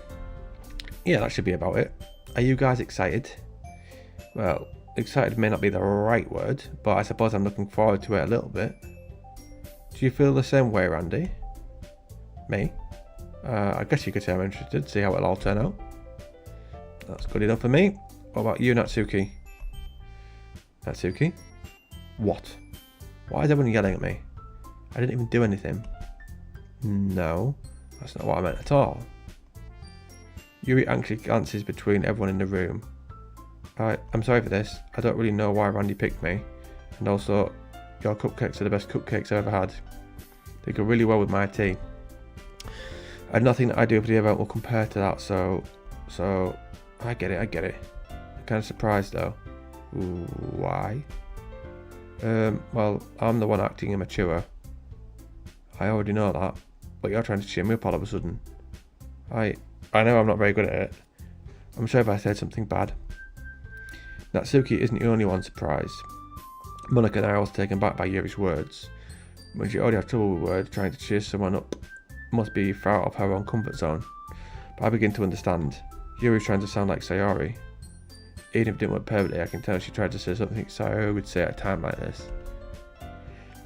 Yeah, that should be about it. Are you guys excited? Well, excited may not be the right word, but I suppose I'm looking forward to it a little bit. Do you feel the same way, Randy? Me? I guess you could say I'm interested, see how it'll all turn out. That's good enough for me. What about you, Natsuki? Natsuki? What? Why is everyone yelling at me? I didn't even do anything. No, that's not what I meant at all. Yuri anxiously glances between everyone in the room. I'm sorry for this. I don't really know why Randy picked me. And also, your cupcakes are the best cupcakes I've ever had. They go really well with my tea. And nothing that I do for the event will compare to that, so I get it. I'm kind of surprised though. Ooh, why? Well, I'm the one acting immature. I already know that, but you're trying to cheer me up all of a sudden. I know I'm not very good at it. I'm sorry if I said something bad. Natsuki isn't the only one surprised. Monica and I are also taken back by Yuri's words. When she already has trouble with words, trying to cheer someone up must be far out of her own comfort zone. But I begin to understand. Yuri's trying to sound like Sayori. Even if it didn't work perfectly, I can tell she tried to say something Sayori would say at a time like this.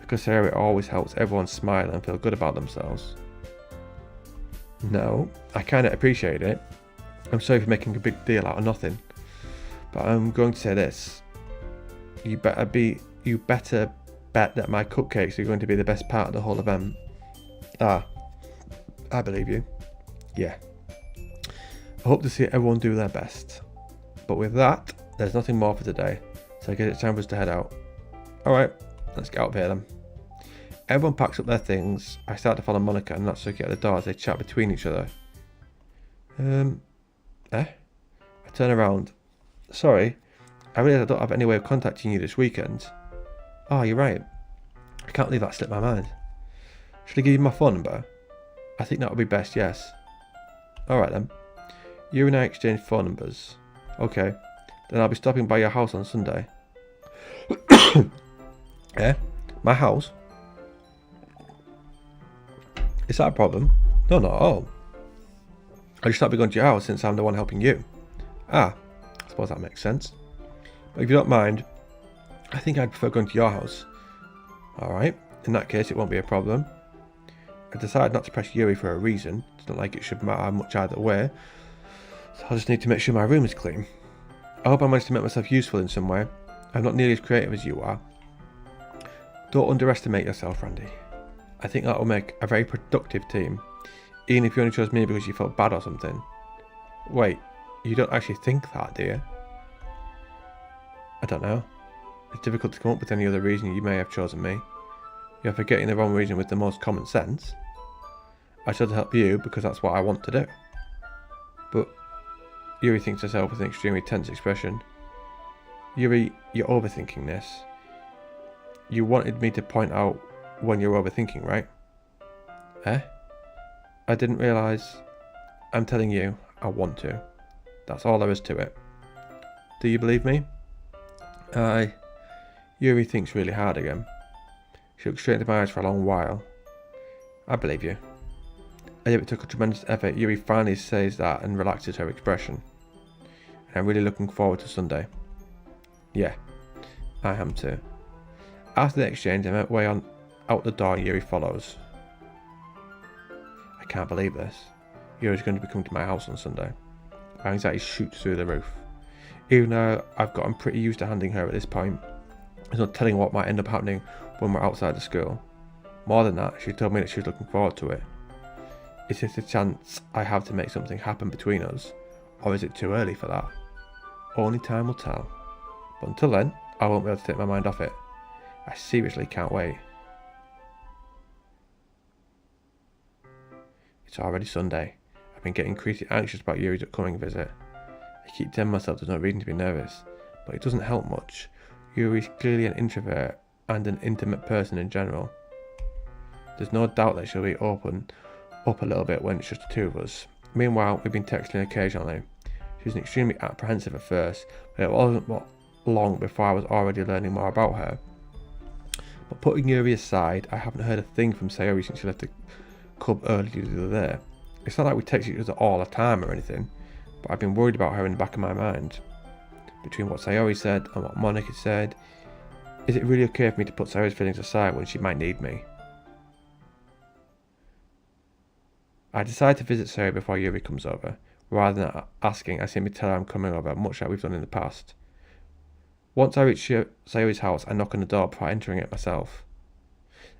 Because Sayori always helps everyone smile and feel good about themselves. No, I kind of appreciate it. I'm sorry for making a big deal out of nothing. But I'm going to say this. You better bet that my cupcakes are going to be the best part of the whole event. I believe you. Yeah. I hope to see everyone do their best. But with that, there's nothing more for today. So I guess it's time for us to head out. Alright, let's get out of here then. Everyone packs up their things. I start to follow Monica and Natsuki at the door as they chat between each other. I turn around. Sorry, I realise I don't have any way of contacting you this weekend. Oh, you're right. I can't believe that slipped my mind. Should I give you my phone number? I think that would be best, yes. Alright then. You and I exchange phone numbers. Okay. Then I'll be stopping by your house on Sunday. Eh? My house? Is that a problem? No, not at all. I just thought I'd be going to your house since I'm the one helping you. Ah, I suppose that makes sense. But if you don't mind, I think I'd prefer going to your house. Alright, in that case it won't be a problem. I decided not to press Yuri for a reason. It's not like it should matter much either way. So I just need to make sure my room is clean. I hope I managed to make myself useful in some way. I'm not nearly as creative as you are. Don't underestimate yourself, Randy. I think that will make a very productive team. Even if you only chose me because you felt bad or something. Wait, you don't actually think that, do you? I don't know. It's difficult to come up with any other reason you may have chosen me. You're forgetting the wrong reason with the most common sense. I tried to help you because that's what I want to do. But Yuri thinks herself with an extremely tense expression. Yuri, you're overthinking this. You wanted me to point out when you're overthinking, right? Eh? I didn't realise. I'm telling you, I want to. That's all there is to it. Do you believe me? Yuri thinks really hard again. She looked straight into my eyes for a long while. I believe you. As if it took a tremendous effort, Yuri finally says that and relaxes her expression. And I'm really looking forward to Sunday. Yeah, I am too. After the exchange, I make way on out the door and Yuri follows. I can't believe this. Yuri's going to be coming to my house on Sunday. My anxiety shoots through the roof. Even though I've gotten pretty used to handling her at this point, there's no telling what might end up happening when we're outside the school. More than that, she told me that she was looking forward to it. Is this a chance I have to make something happen between us? Or is it too early for that? Only time will tell. But until then, I won't be able to take my mind off it. I seriously can't wait. It's already Sunday. I've been getting increasingly anxious about Yuri's upcoming visit. I keep telling myself there's no reason to be nervous, but it doesn't help much. Yuri's clearly an introvert and an intimate person in general. There's no doubt that she'll be open up a little bit when it's just the two of us. Meanwhile, we've been texting occasionally. She was extremely apprehensive at first, but it wasn't long before I was already learning more about her. But putting Yuri aside, I haven't heard a thing from Sayori since she left the club early the other day. It's not like we text each other all the time or anything, but I've been worried about her in the back of my mind. Between what Sayori said and what Monica said, is it really okay for me to put Sayori's feelings aside when she might need me? I decide to visit Sayori before Yuri comes over. Rather than asking, I simply tell her I'm coming over, much like we've done in the past. Once I reach Sayori's house, I knock on the door before entering it myself.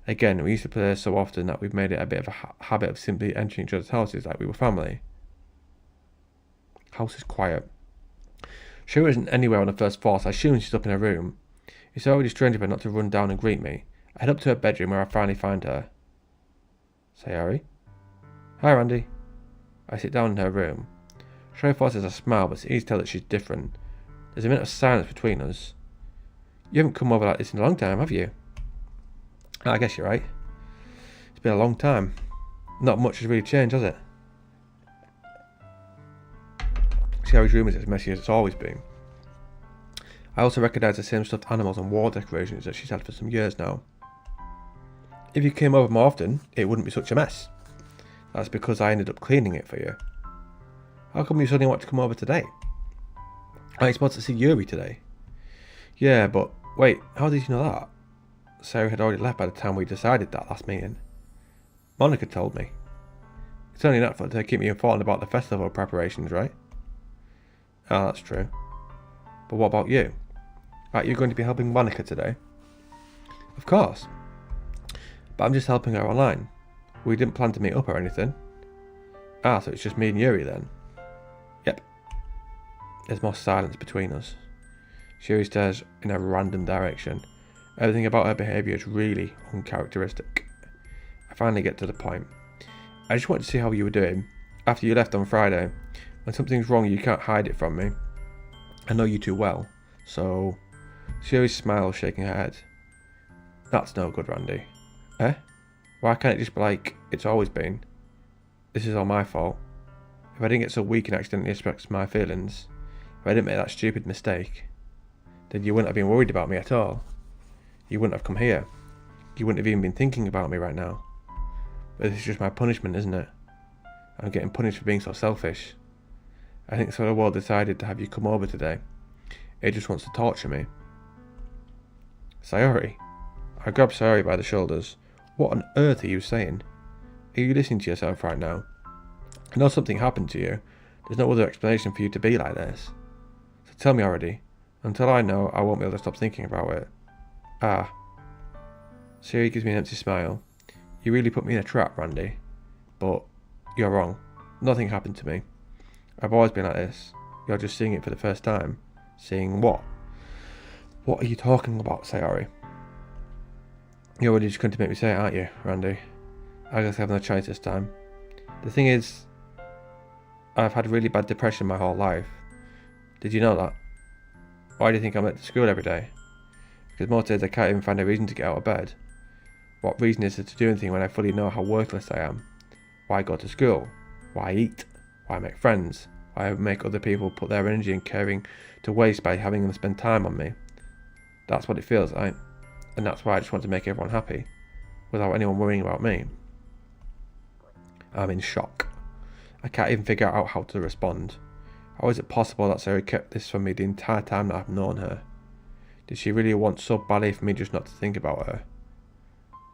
Again, we used to play there so often that we've made it a bit of a habit of simply entering each other's houses like we were family. House is quiet. Sayori isn't anywhere on the first floor, so I assume she's up in her room. It's already strange of her not to run down and greet me. I head up to her bedroom where I finally find her. Sayori? Hi, Randy. I sit down in her room. Sayori forces a smile, but it's easy to tell that she's different. There's a minute of silence between us. You haven't come over like this in a long time, have you? I guess you're right. It's been a long time. Not much has really changed, has it? Sayori's room is as messy as it's always been. I also recognise the same stuffed animals and wall decorations that she's had for some years now. If you came over more often, it wouldn't be such a mess. That's because I ended up cleaning it for you. How come you suddenly want to come over today? I was supposed to see Yuri today. Yeah, but wait, how did you know that? Sayori had already left by the time we decided that last meeting. Monica told me. It's only natural to keep me informed about the festival preparations, right? Ah, that's true. But what about you? Aren't you going to be helping Monica today? Of course. But I'm just helping her online. We didn't plan to meet up or anything. Ah, so it's just me and Yuri then? Yep. There's more silence between us. Yuri stares in a random direction. Everything about her behaviour is really uncharacteristic. I finally get to the point. I just wanted to see how you were doing. After you left on Friday. When something's wrong, you can't hide it from me. I know you too well. So... Yuri smiles, shaking her head. That's no good, Randy. Eh? Why can't it just be like it's always been? This is all my fault. If I didn't get so weak and accidentally express my feelings, if I didn't make that stupid mistake, then you wouldn't have been worried about me at all. You wouldn't have come here. You wouldn't have even been thinking about me right now. But this is just my punishment, isn't it? I'm getting punished for being so selfish. I think so the world decided to have you come over today. It just wants to torture me. Sayori. I grabbed Sayori by the shoulders. What on earth are you saying? Are you listening to yourself right now? I know something happened to you. There's no other explanation for you to be like this. So tell me already. Until I know, I won't be able to stop thinking about it. Ah. Sayori gives me an empty smile. You really put me in a trap, Randy. But you're wrong. Nothing happened to me. I've always been like this. You're just seeing it for the first time. Seeing what? What are you talking about, Sayori? You're really just going to make me say it, aren't you, Randy? I guess I have no choice this time. The thing is, I've had really bad depression my whole life. Did you know that? Why do you think I'm at school every day? Because most days I can't even find a reason to get out of bed. What reason is there to do anything when I fully know how worthless I am? Why go to school? Why eat? Why make friends? Why make other people put their energy and caring to waste by having them spend time on me? That's what it feels like. And that's why I just want to make everyone happy, without anyone worrying about me. I'm in shock. I can't even figure out how to respond. How is it possible that Sayori kept this from me the entire time that I've known her? Did she really want so badly for me just not to think about her?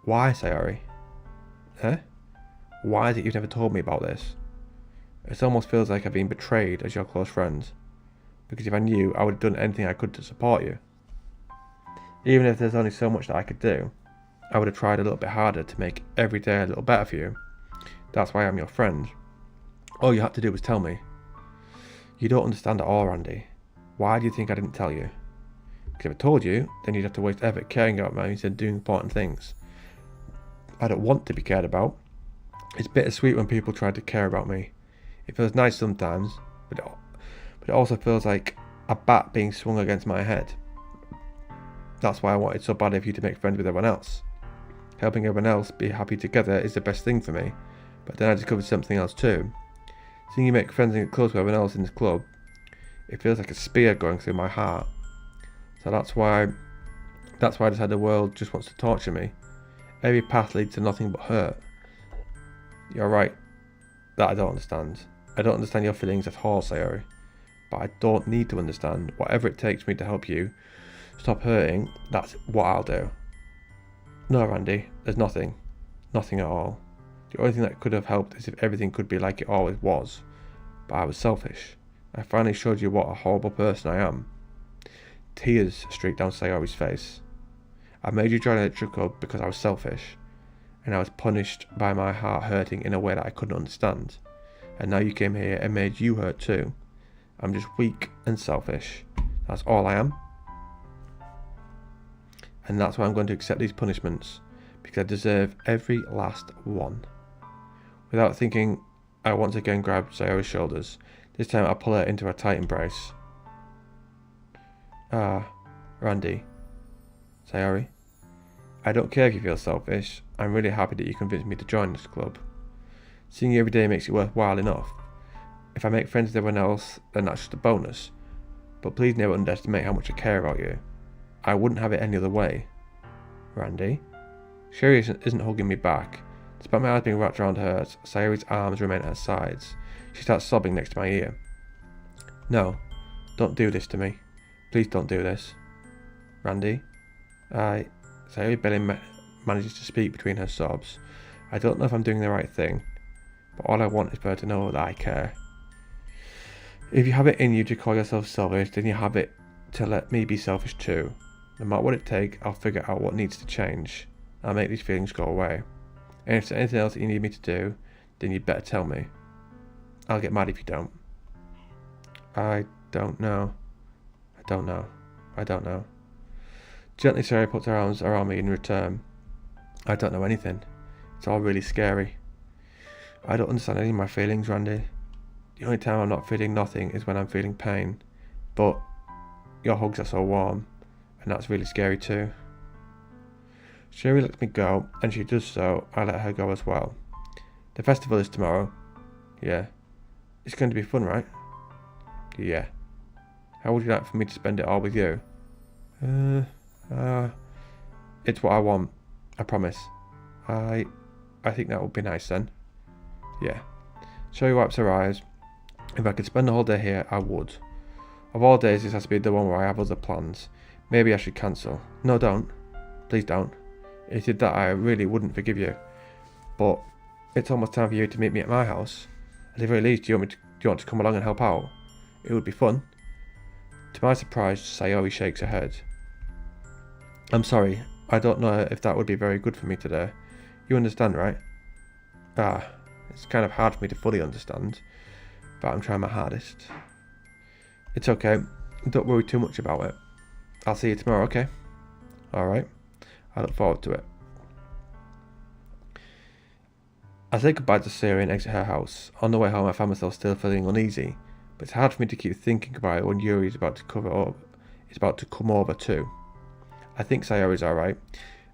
Why, Sayori? Eh? Why is it you've never told me about this? It almost feels like I've been betrayed as your close friend. Because if I knew, I would have done anything I could to support you. Even if there's only so much that I could do, I would have tried a little bit harder to make every day a little better for you. That's why I'm your friend. All you had to do was tell me. You don't understand at all, Randy. Why do you think I didn't tell you? Because if I told you, then you'd have to waste effort caring about me instead of doing important things. I don't want to be cared about. It's bittersweet when people try to care about me. It feels nice sometimes, but it also feels like a bat being swung against my head. That's why I wanted so badly for you to make friends with everyone else. Helping everyone else be happy together is the best thing for me, but then I discovered something else too. Seeing you make friends and get close with everyone else in this club, it feels like a spear going through my heart. So that's why I decided the world just wants to torture me. Every path leads to nothing but hurt. You're right, that I don't understand. I don't understand your feelings at all, Sayori. But I don't need to understand. Whatever it takes for me to help you stop hurting, that's what I'll do. No, Randy, there's nothing. Nothing at all. The only thing that could have helped is if everything could be like it always was. But I was selfish. I finally showed you what a horrible person I am. Tears streaked down Sayori's face. I made you join a literature club because I was selfish. And I was punished by my heart hurting in a way that I couldn't understand. And now you came here and made you hurt too. I'm just weak and selfish. That's all I am. And that's why I'm going to accept these punishments, because I deserve every last one. Without thinking, I once again grabbed Sayori's shoulders. This time I pull her into a tight embrace. Ah, Randy. Sayori. I don't care if you feel selfish. I'm really happy that you convinced me to join this club. Seeing you every day makes it worthwhile enough. If I make friends with everyone else, then that's just a bonus. But please never underestimate how much I care about you. I wouldn't have it any other way. Randy? Sherry isn't hugging me back. Despite my eyes being wrapped around hers, Sayori's arms remain at her sides. She starts sobbing next to my ear. No, don't do this to me. Please don't do this. Randy? Sayori barely manages to speak between her sobs. I don't know if I'm doing the right thing, but all I want is for her to know that I care. If you have it in you to call yourself selfish, then you have it to let me be selfish too. No matter what it takes, I'll figure out what needs to change. I'll make these feelings go away. And if there's anything else that you need me to do, then you'd better tell me. I'll get mad if you don't. I don't know. Gently, Sarah puts her arms around me in return. I don't know anything. It's all really scary. I don't understand any of my feelings, Randy. The only time I'm not feeling nothing is when I'm feeling pain. But your hugs are so warm, and that's really scary too. Sayori lets me go, and she does so, I let her go as well. The festival is tomorrow. Yeah. It's going to be fun, right? Yeah. How would you like for me to spend it all with you? It's what I want. I promise. I think that would be nice then. Yeah. Sayori wipes her eyes. If I could spend the whole day here, I would. Of all days, this has to be the one where I have other plans. Maybe I should cancel. No, don't. Please don't. If you did that, I really wouldn't forgive you. But it's almost time for you to meet me at my house. At the very least, do you want to come along and help out? It would be fun. To my surprise, Sayori shakes her head. I'm sorry. I don't know if that would be very good for me today. You understand, right? It's kind of hard for me to fully understand, but I'm trying my hardest. It's okay. Don't worry too much about it. I'll see you tomorrow, okay? Alright. I look forward to it. I say goodbye to Sayori and exit her house. On the way home, I find myself still feeling uneasy, but it's hard for me to keep thinking about it when Yuri is about to come over too. I think Sayori's alright.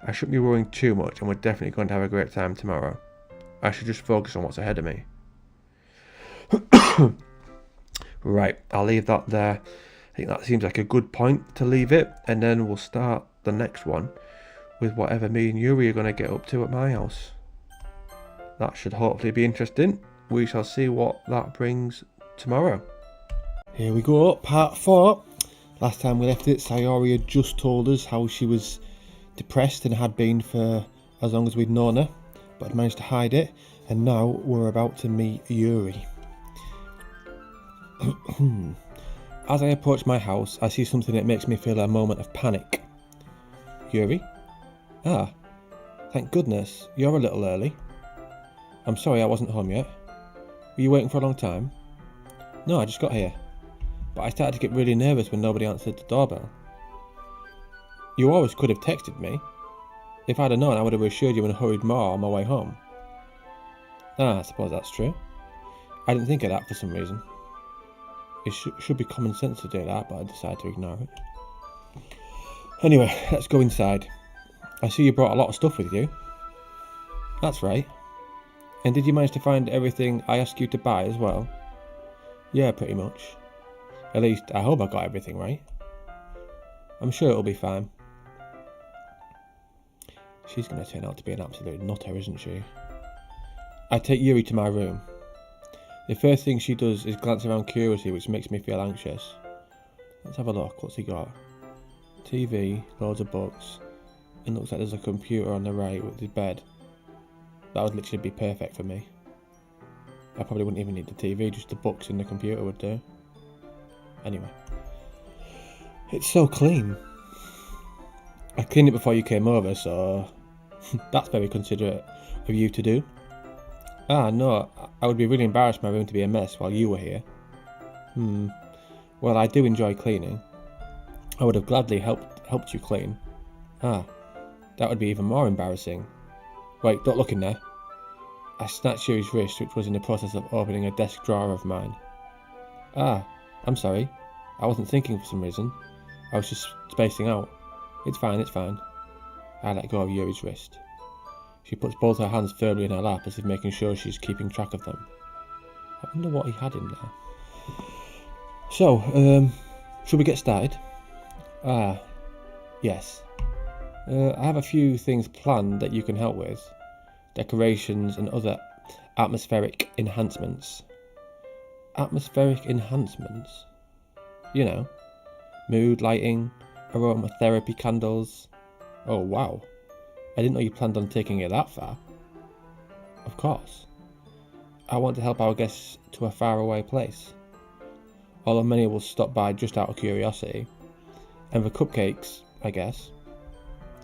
I shouldn't be worrying too much, and we're definitely going to have a great time tomorrow. I should just focus on what's ahead of me. Right, I'll leave that there. I think that seems like a good point to leave it, and then we'll start the next one with whatever me and Yuri are going to get up to at my house. That should hopefully be interesting. We shall see what that brings tomorrow. Here we go, part 4. Last time we left it, Sayori had just told us how she was depressed and had been for as long as we'd known her, but had managed to hide it, and now we're about to meet Yuri. As I approach my house, I see something that makes me feel a moment of panic. Yuri? Ah, thank goodness, you're a little early. I'm sorry I wasn't home yet. Were you waiting for a long time? No, I just got here. But I started to get really nervous when nobody answered the doorbell. You always could have texted me. If I'd have known, I would have assured you and hurried more on my way home. I suppose that's true. I didn't think of that for some reason. It should be common sense to do that, but I decided to ignore it. Anyway, let's go inside. I see you brought a lot of stuff with you. That's right. And did you manage to find everything I asked you to buy as well? Yeah, pretty much. At least, I hope I got everything right. I'm sure it'll be fine. She's going to turn out to be an absolute nutter, isn't she? I take Yuri to my room. The first thing she does is glance around curiously, which makes me feel anxious. Let's have a look. What's he got? TV, loads of books, and looks like there's a computer on the right with his bed. That would literally be perfect for me. I probably wouldn't even need the TV, just the books and the computer would do. Anyway. It's so clean. I cleaned it before you came over, so that's very considerate of you to do. No, I would be really embarrassed for my room to be a mess while you were here. Well, I do enjoy cleaning. I would have gladly helped you clean. That would be even more embarrassing. Wait, don't look in there. I snatched Yuri's wrist, which was in the process of opening a desk drawer of mine. I'm sorry. I wasn't thinking for some reason. I was just spacing out. It's fine. I let go of Yuri's wrist. She puts both her hands firmly in her lap as if making sure she's keeping track of them. I wonder what he had in there. So, should we get started? Yes. I have a few things planned that you can help with. Decorations and other atmospheric enhancements. Atmospheric enhancements? You know, mood lighting, aromatherapy candles. Oh wow, I didn't know you planned on taking it that far. Of course. I want to help our guests to a faraway place. Although many will stop by just out of curiosity. And the cupcakes, I guess,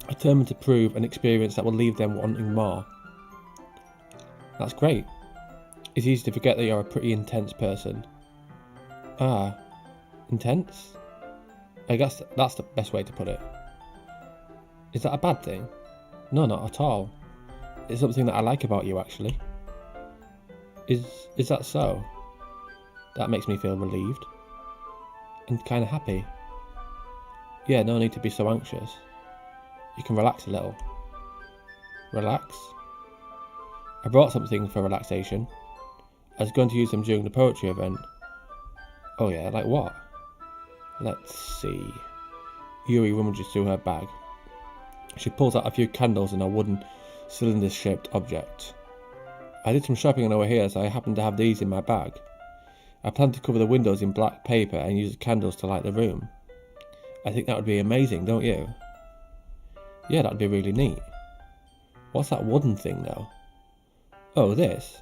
are determined to prove an experience that will leave them wanting more. That's great. It's easy to forget that you're a pretty intense person. Intense? I guess that's the best way to put it. Is that a bad thing? No, not at all. It's something that I like about you, actually. Is that so? That makes me feel relieved. And kind of happy. Yeah, no need to be so anxious. You can relax a little. Relax? I brought something for relaxation. I was going to use them during the poetry event. Oh yeah, like what? Let's see. Yuri rummages through her bag. She pulls out a few candles and a wooden cylinder-shaped object. I did some shopping on over here, so I happen to have these in my bag. I plan to cover the windows in black paper and use the candles to light the room. I think that would be amazing, don't you? Yeah, that'd be really neat. What's that wooden thing though? Oh, this?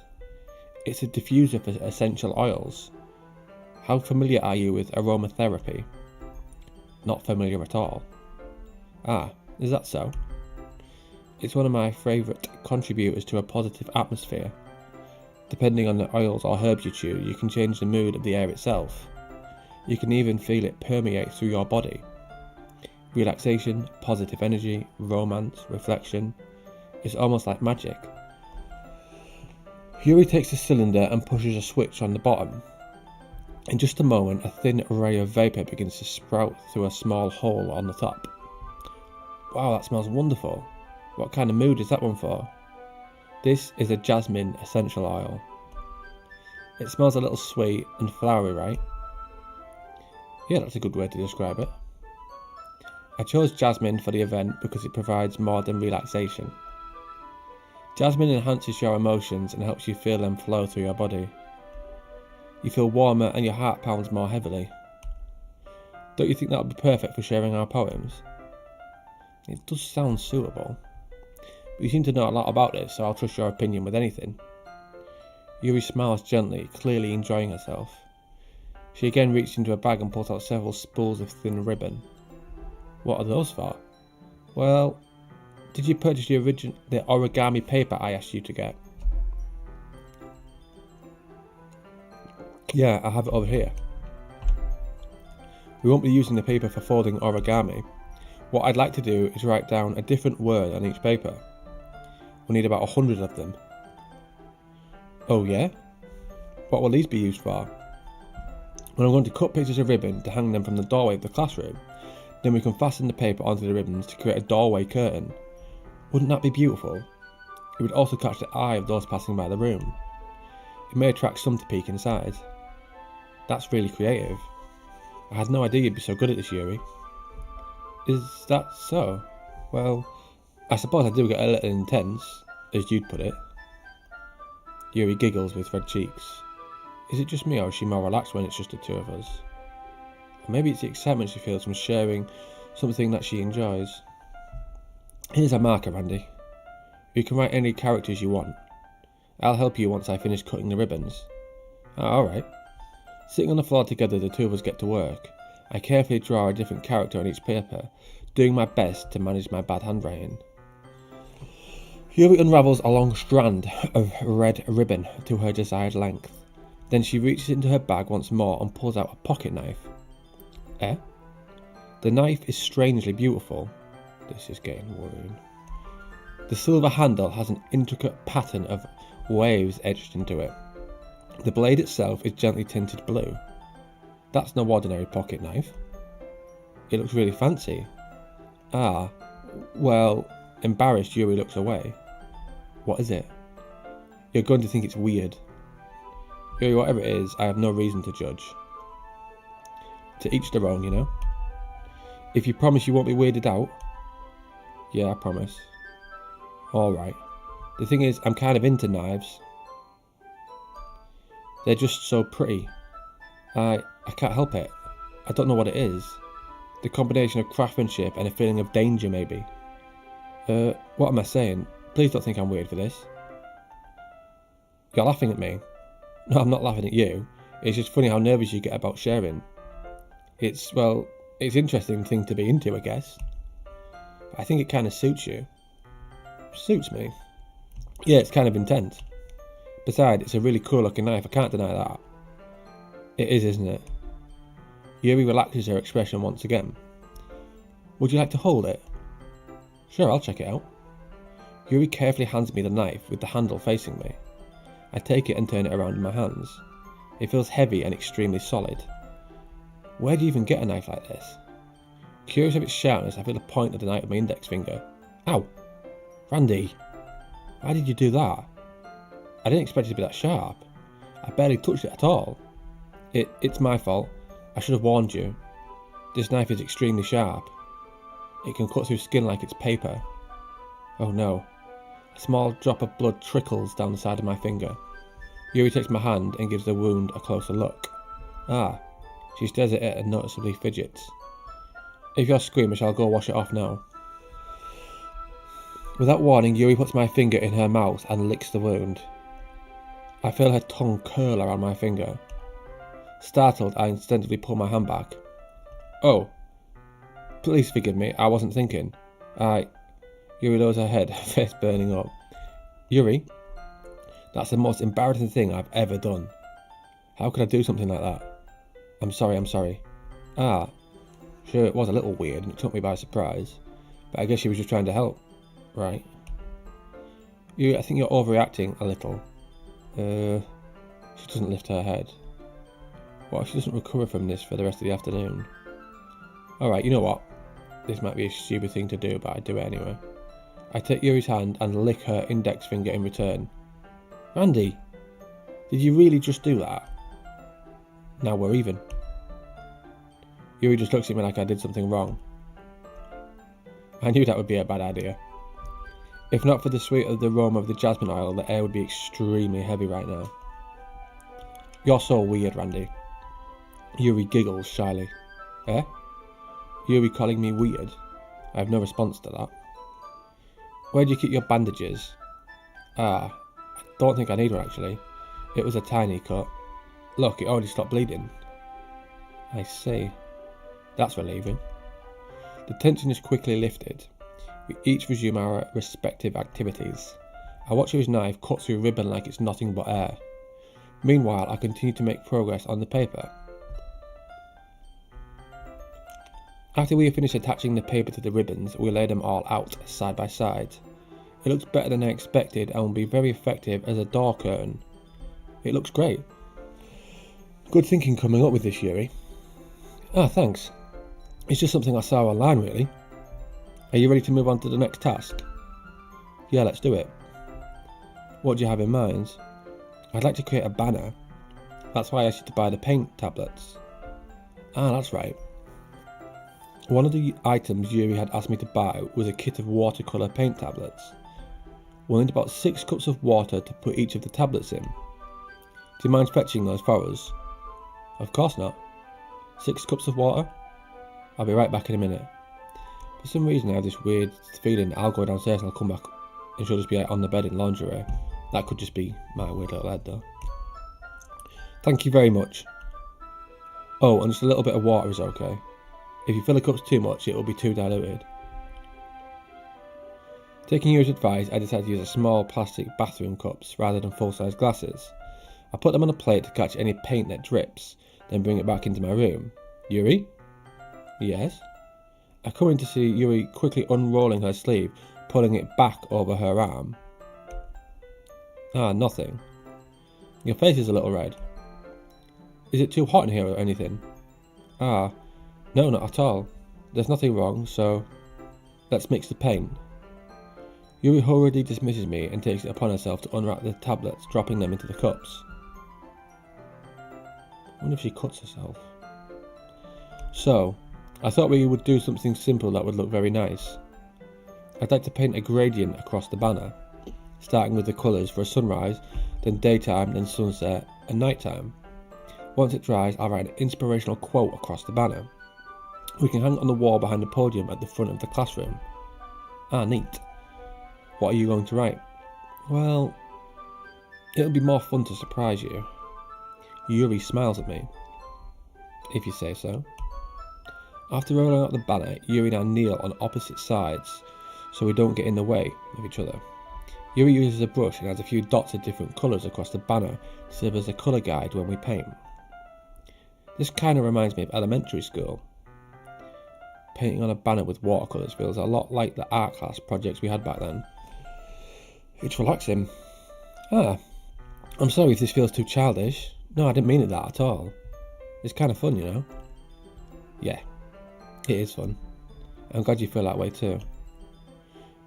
It's a diffuser for essential oils. How familiar are you with aromatherapy? Not familiar at all. Ah, is that so? It's one of my favourite contributors to a positive atmosphere. Depending on the oils or herbs you chew, you can change the mood of the air itself. You can even feel it permeate through your body. Relaxation, positive energy, romance, reflection. It's almost like magic. Yuri takes the cylinder and pushes a switch on the bottom. In just a moment, a thin ray of vapour begins to sprout through a small hole on the top. Wow, that smells wonderful. What kind of mood is that one for? This is a jasmine essential oil. It smells a little sweet and flowery, right? Yeah, that's a good way to describe it. I chose jasmine for the event because it provides more than relaxation. Jasmine enhances your emotions and helps you feel them flow through your body. You feel warmer and your heart pounds more heavily. Don't you think that would be perfect for sharing our poems? It does sound suitable. But you seem to know a lot about it, so I'll trust your opinion with anything. Yuri smiles gently, clearly enjoying herself. She again reaches into her bag and pulls out several spools of thin ribbon. What are those for? Well, did you purchase the origami paper I asked you to get? Yeah, I have it over here. We won't be using the paper for folding origami. What I'd like to do is write down a different word on each paper. We'll need about 100 of them. Oh yeah? What will these be used for? Well, I'm going to cut pieces of ribbon to hang them from the doorway of the classroom. Then we can fasten the paper onto the ribbons to create a doorway curtain. Wouldn't that be beautiful? It would also catch the eye of those passing by the room. It may attract some to peek inside. That's really creative. I had no idea you'd be so good at this, Yuri. Is that so? Well, I suppose I do get a little intense, as you'd put it. Yuri giggles with red cheeks. Is it just me, or is she more relaxed when it's just the two of us? Or maybe it's the excitement she feels from sharing something that she enjoys. Here's a marker, Andy. You can write any characters you want. I'll help you once I finish cutting the ribbons. Oh, alright. Sitting on the floor together, the two of us get to work. I carefully draw a different character on each paper, doing my best to manage my bad handwriting. Yuri unravels a long strand of red ribbon to her desired length. Then she reaches into her bag once more and pulls out a pocket knife. Eh? The knife is strangely beautiful. This is getting worrying. The silver handle has an intricate pattern of waves etched into it. The blade itself is gently tinted blue. That's no ordinary pocket knife. It looks really fancy. Ah, well, embarrassed, Yuri looks away. What is it? You're going to think it's weird. Yuri, whatever it is, I have no reason to judge. To each their own, you know? If you promise you won't be weirded out. Yeah, I promise. Alright. The thing is, I'm kind of into knives. They're just so pretty. I can't help it. I don't know what it is. The combination of craftsmanship and a feeling of danger, maybe. What am I saying? Please don't think I'm weird for this. You're laughing at me. No, I'm not laughing at you. It's just funny how nervous you get about sharing. It's an interesting thing to be into, I guess. But I think it kind of suits you. Suits me? Yeah, it's kind of intense. Besides, it's a really cool looking knife, I can't deny that. It is, isn't it? Yuri relaxes her expression once again. Would you like to hold it? Sure, I'll check it out. Yuri carefully hands me the knife with the handle facing me. I take it and turn it around in my hands. It feels heavy and extremely solid. Where do you even get a knife like this? Curious of its sharpness, I feel the point of the knife with my index finger. Ow! Randy! Why did you do that? I didn't expect it to be that sharp. I barely touched it at all. It's my fault. I should have warned you. This knife is extremely sharp. It can cut through skin like it's paper. Oh no. A small drop of blood trickles down the side of my finger. Yuri takes my hand and gives the wound a closer look. Ah, she stares at it and noticeably fidgets. If you're squeamish, I'll go wash it off now. Without warning, Yuri puts my finger in her mouth and licks the wound. I feel her tongue curl around my finger. Startled, I instinctively pull my hand back. Oh, please forgive me, I wasn't thinking. Yuri lowers her head, her face burning up. Yuri, that's the most embarrassing thing I've ever done. How could I do something like that? I'm sorry. Sure, it was a little weird and it took me by surprise, but I guess she was just trying to help, right? Yuri, I think you're overreacting a little. She doesn't lift her head. What if she doesn't recover from this for the rest of the afternoon? Alright, you know what? This might be a stupid thing to do, but I do it anyway. I take Yuri's hand and lick her index finger in return. Randy, did you really just do that? Now we're even. Yuri just looks at me like I did something wrong. I knew that would be a bad idea. If not for the sweet of the aroma of the jasmine oil, the air would be extremely heavy right now. You're so weird, Randy. Yuri giggles shyly. Eh? Yuri calling me weird? I have no response to that. Where do you keep your bandages? I don't think I need one actually. It was a tiny cut. Look, it already stopped bleeding. I see. That's relieving. The tension is quickly lifted. We each resume our respective activities. I watch Yuri's knife cut through ribbon like it's nothing but air. Meanwhile, I continue to make progress on the paper. After we have finished attaching the paper to the ribbons, we lay them all out side by side. It looks better than I expected and will be very effective as a door curtain. It looks great. Good thinking coming up with this, Yuri. Thanks. It's just something I saw online, really. Are you ready to move on to the next task? Yeah, let's do it. What do you have in mind? I'd like to create a banner. That's why I asked you to buy the paint tablets. That's right. One of the items Yuri had asked me to buy was a kit of watercolour paint tablets. We'll need about 6 cups of water to put each of the tablets in. Do you mind fetching those for us? Of course not. 6 cups of water? I'll be right back in a minute. For some reason I have this weird feeling I'll go downstairs and I'll come back and she'll just be on the bed in lingerie. That could just be my weird little head though. Thank you very much. Oh, and just a little bit of water is okay. If you fill the cups too much, it will be too diluted. Taking Yuri's advice, I decided to use a small plastic bathroom cups rather than full-size glasses. I put them on a plate to catch any paint that drips, then bring it back into my room. Yuri? Yes? I come in to see Yuri quickly unrolling her sleeve, pulling it back over her arm. Nothing. Your face is a little red. Is it too hot in here or anything? No, not at all. There's nothing wrong, so let's mix the paint. Yuri hurriedly dismisses me and takes it upon herself to unwrap the tablets, dropping them into the cups. I wonder if she cuts herself. So, I thought we would do something simple that would look very nice. I'd like to paint a gradient across the banner, starting with the colours for a sunrise, then daytime, then sunset, and nighttime. Once it dries, I'll write an inspirational quote across the banner. We can hang it on the wall behind the podium at the front of the classroom. Neat. What are you going to write? Well, it'll be more fun to surprise you. Yuri smiles at me. If you say so. After rolling out the banner, Yuri and I kneel on opposite sides so we don't get in the way of each other. Yuri uses a brush and adds a few dots of different colours across the banner to serve as a colour guide when we paint. This kind of reminds me of elementary school. Painting on a banner with watercolours feels a lot like the art class projects we had back then. It's relaxing. I'm sorry if this feels too childish. No, I didn't mean it that at all. It's kind of fun, you know? Yeah, it is fun. I'm glad you feel that way too.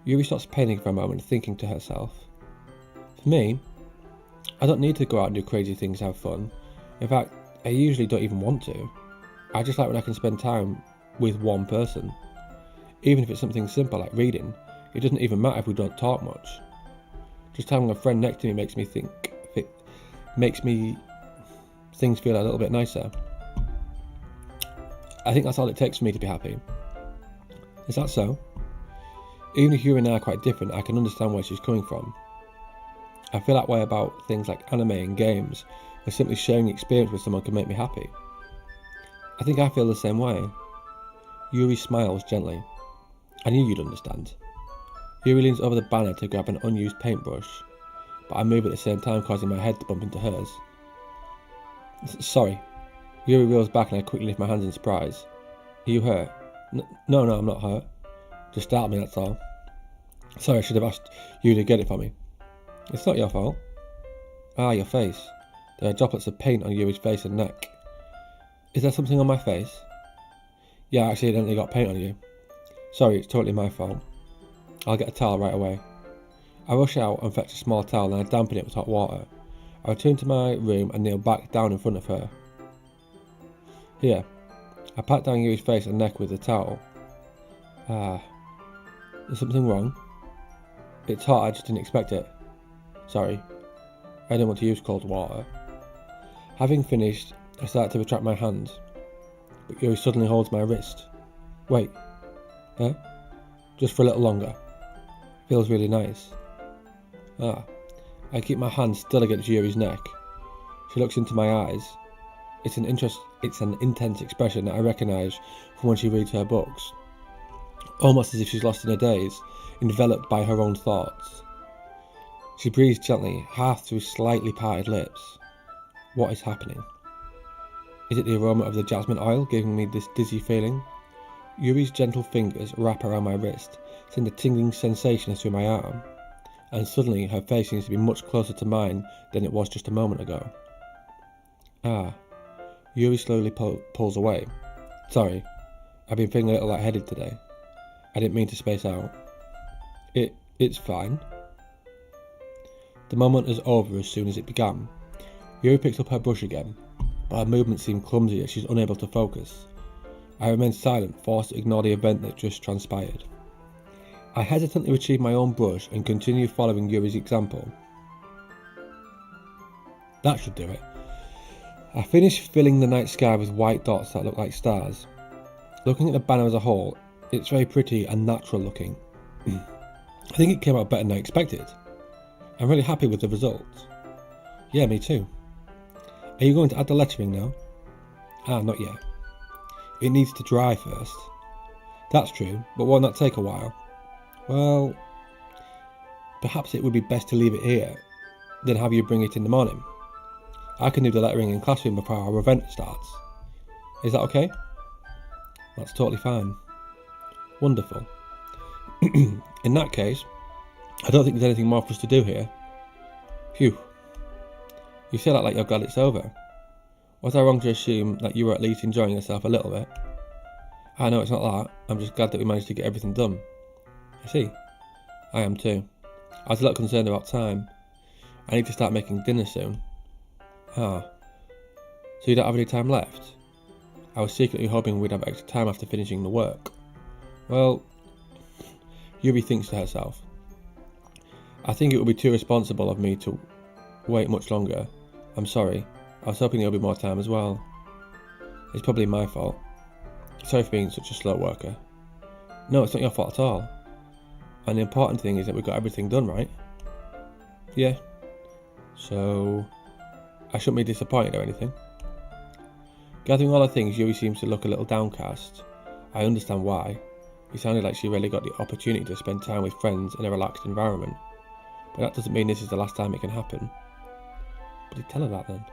Yuri stops painting for a moment, thinking to herself. Me? I don't need to go out and do crazy things to have fun. In fact, I usually don't even want to. I just like when I can spend time with one person. Even if it's something simple like reading, it doesn't even matter if we don't talk much. Just having a friend next to me makes things feel a little bit nicer. I think that's all it takes for me to be happy. Is that so? Even if you and I are quite different, I can understand where she's coming from. I feel that way about things like anime and games, where simply sharing the experience with someone can make me happy. I think I feel the same way. Yuri smiles gently. I knew you'd understand. Yuri leans over the banner to grab an unused paintbrush, but I move at the same time, causing my head to bump into hers. Sorry. Yuri reels back and I quickly lift my hands in surprise. Are you hurt? No, I'm not hurt. Just startled me, that's all. Sorry, I should have asked you to get it for me. It's not your fault. Ah, your face. There are droplets of paint on Yuri's face and neck. Is there something on my face? Yeah, I accidentally got paint on you. Sorry, it's totally my fault. I'll get a towel right away. I rush out and fetch a small towel and I dampen it with hot water. I return to my room and kneel back down in front of her. Here. I pat down Yuri's face and neck with the towel. Is something wrong? It's hot, I just didn't expect it. Sorry. I didn't want to use cold water. Having finished, I start to retract my hand, but Yuri suddenly holds my wrist. Wait. Huh? Just for a little longer. Feels really nice. I keep my hand still against Yuri's neck. She looks into my eyes. It's an intense expression that I recognise from when she reads her books. Almost as if she's lost in her daze, enveloped by her own thoughts. She breathes gently, half through slightly parted lips. What is happening? Is it the aroma of the jasmine oil giving me this dizzy feeling? Yuri's gentle fingers wrap around my wrist, send a tingling sensation through my arm, and suddenly her face seems to be much closer to mine than it was just a moment ago. Yuri slowly pulls away. Sorry, I've been feeling a little lightheaded today. I didn't mean to space out. It's fine. The moment is over as soon as it began. Yuri picks up her brush again, but her movements seem clumsy as she's unable to focus. I remain silent, forced to ignore the event that just transpired. I hesitantly retrieve my own brush and continue following Yuri's example. That should do it. I finish filling the night sky with white dots that look like stars. Looking at the banner as a whole, it's very pretty and natural looking. I think it came out better than I expected. I'm really happy with the results. Yeah, me too. Are you going to add the lettering now? Not yet. It needs to dry first. That's true, but won't that take a while? Well, perhaps it would be best to leave it here, then have you bring it in the morning. I can do the lettering in classroom before our event starts. Is that okay? That's totally fine. Wonderful. In that case, I don't think there's anything more for us to do here. Phew. You say that like you're glad it's over. Was I wrong to assume that you were at least enjoying yourself a little bit? I know it's not that. I'm just glad that we managed to get everything done. I see. I am too. I was a little concerned about time. I need to start making dinner soon. So you don't have any time left? I was secretly hoping we'd have extra time after finishing the work. Well, Yuri thinks to herself. I think it would be too responsible of me to wait much longer. I'm sorry. I was hoping there would be more time as well. It's probably my fault. Sorry for being such a slow worker. No, it's not your fault at all. And the important thing is that we got everything done, right? Yeah. So, I shouldn't be disappointed or anything. Gathering all the things, Yuri seems to look a little downcast. I understand why. It sounded like she really got the opportunity to spend time with friends in a relaxed environment. But that doesn't mean this is the last time it can happen. But did tell her that then?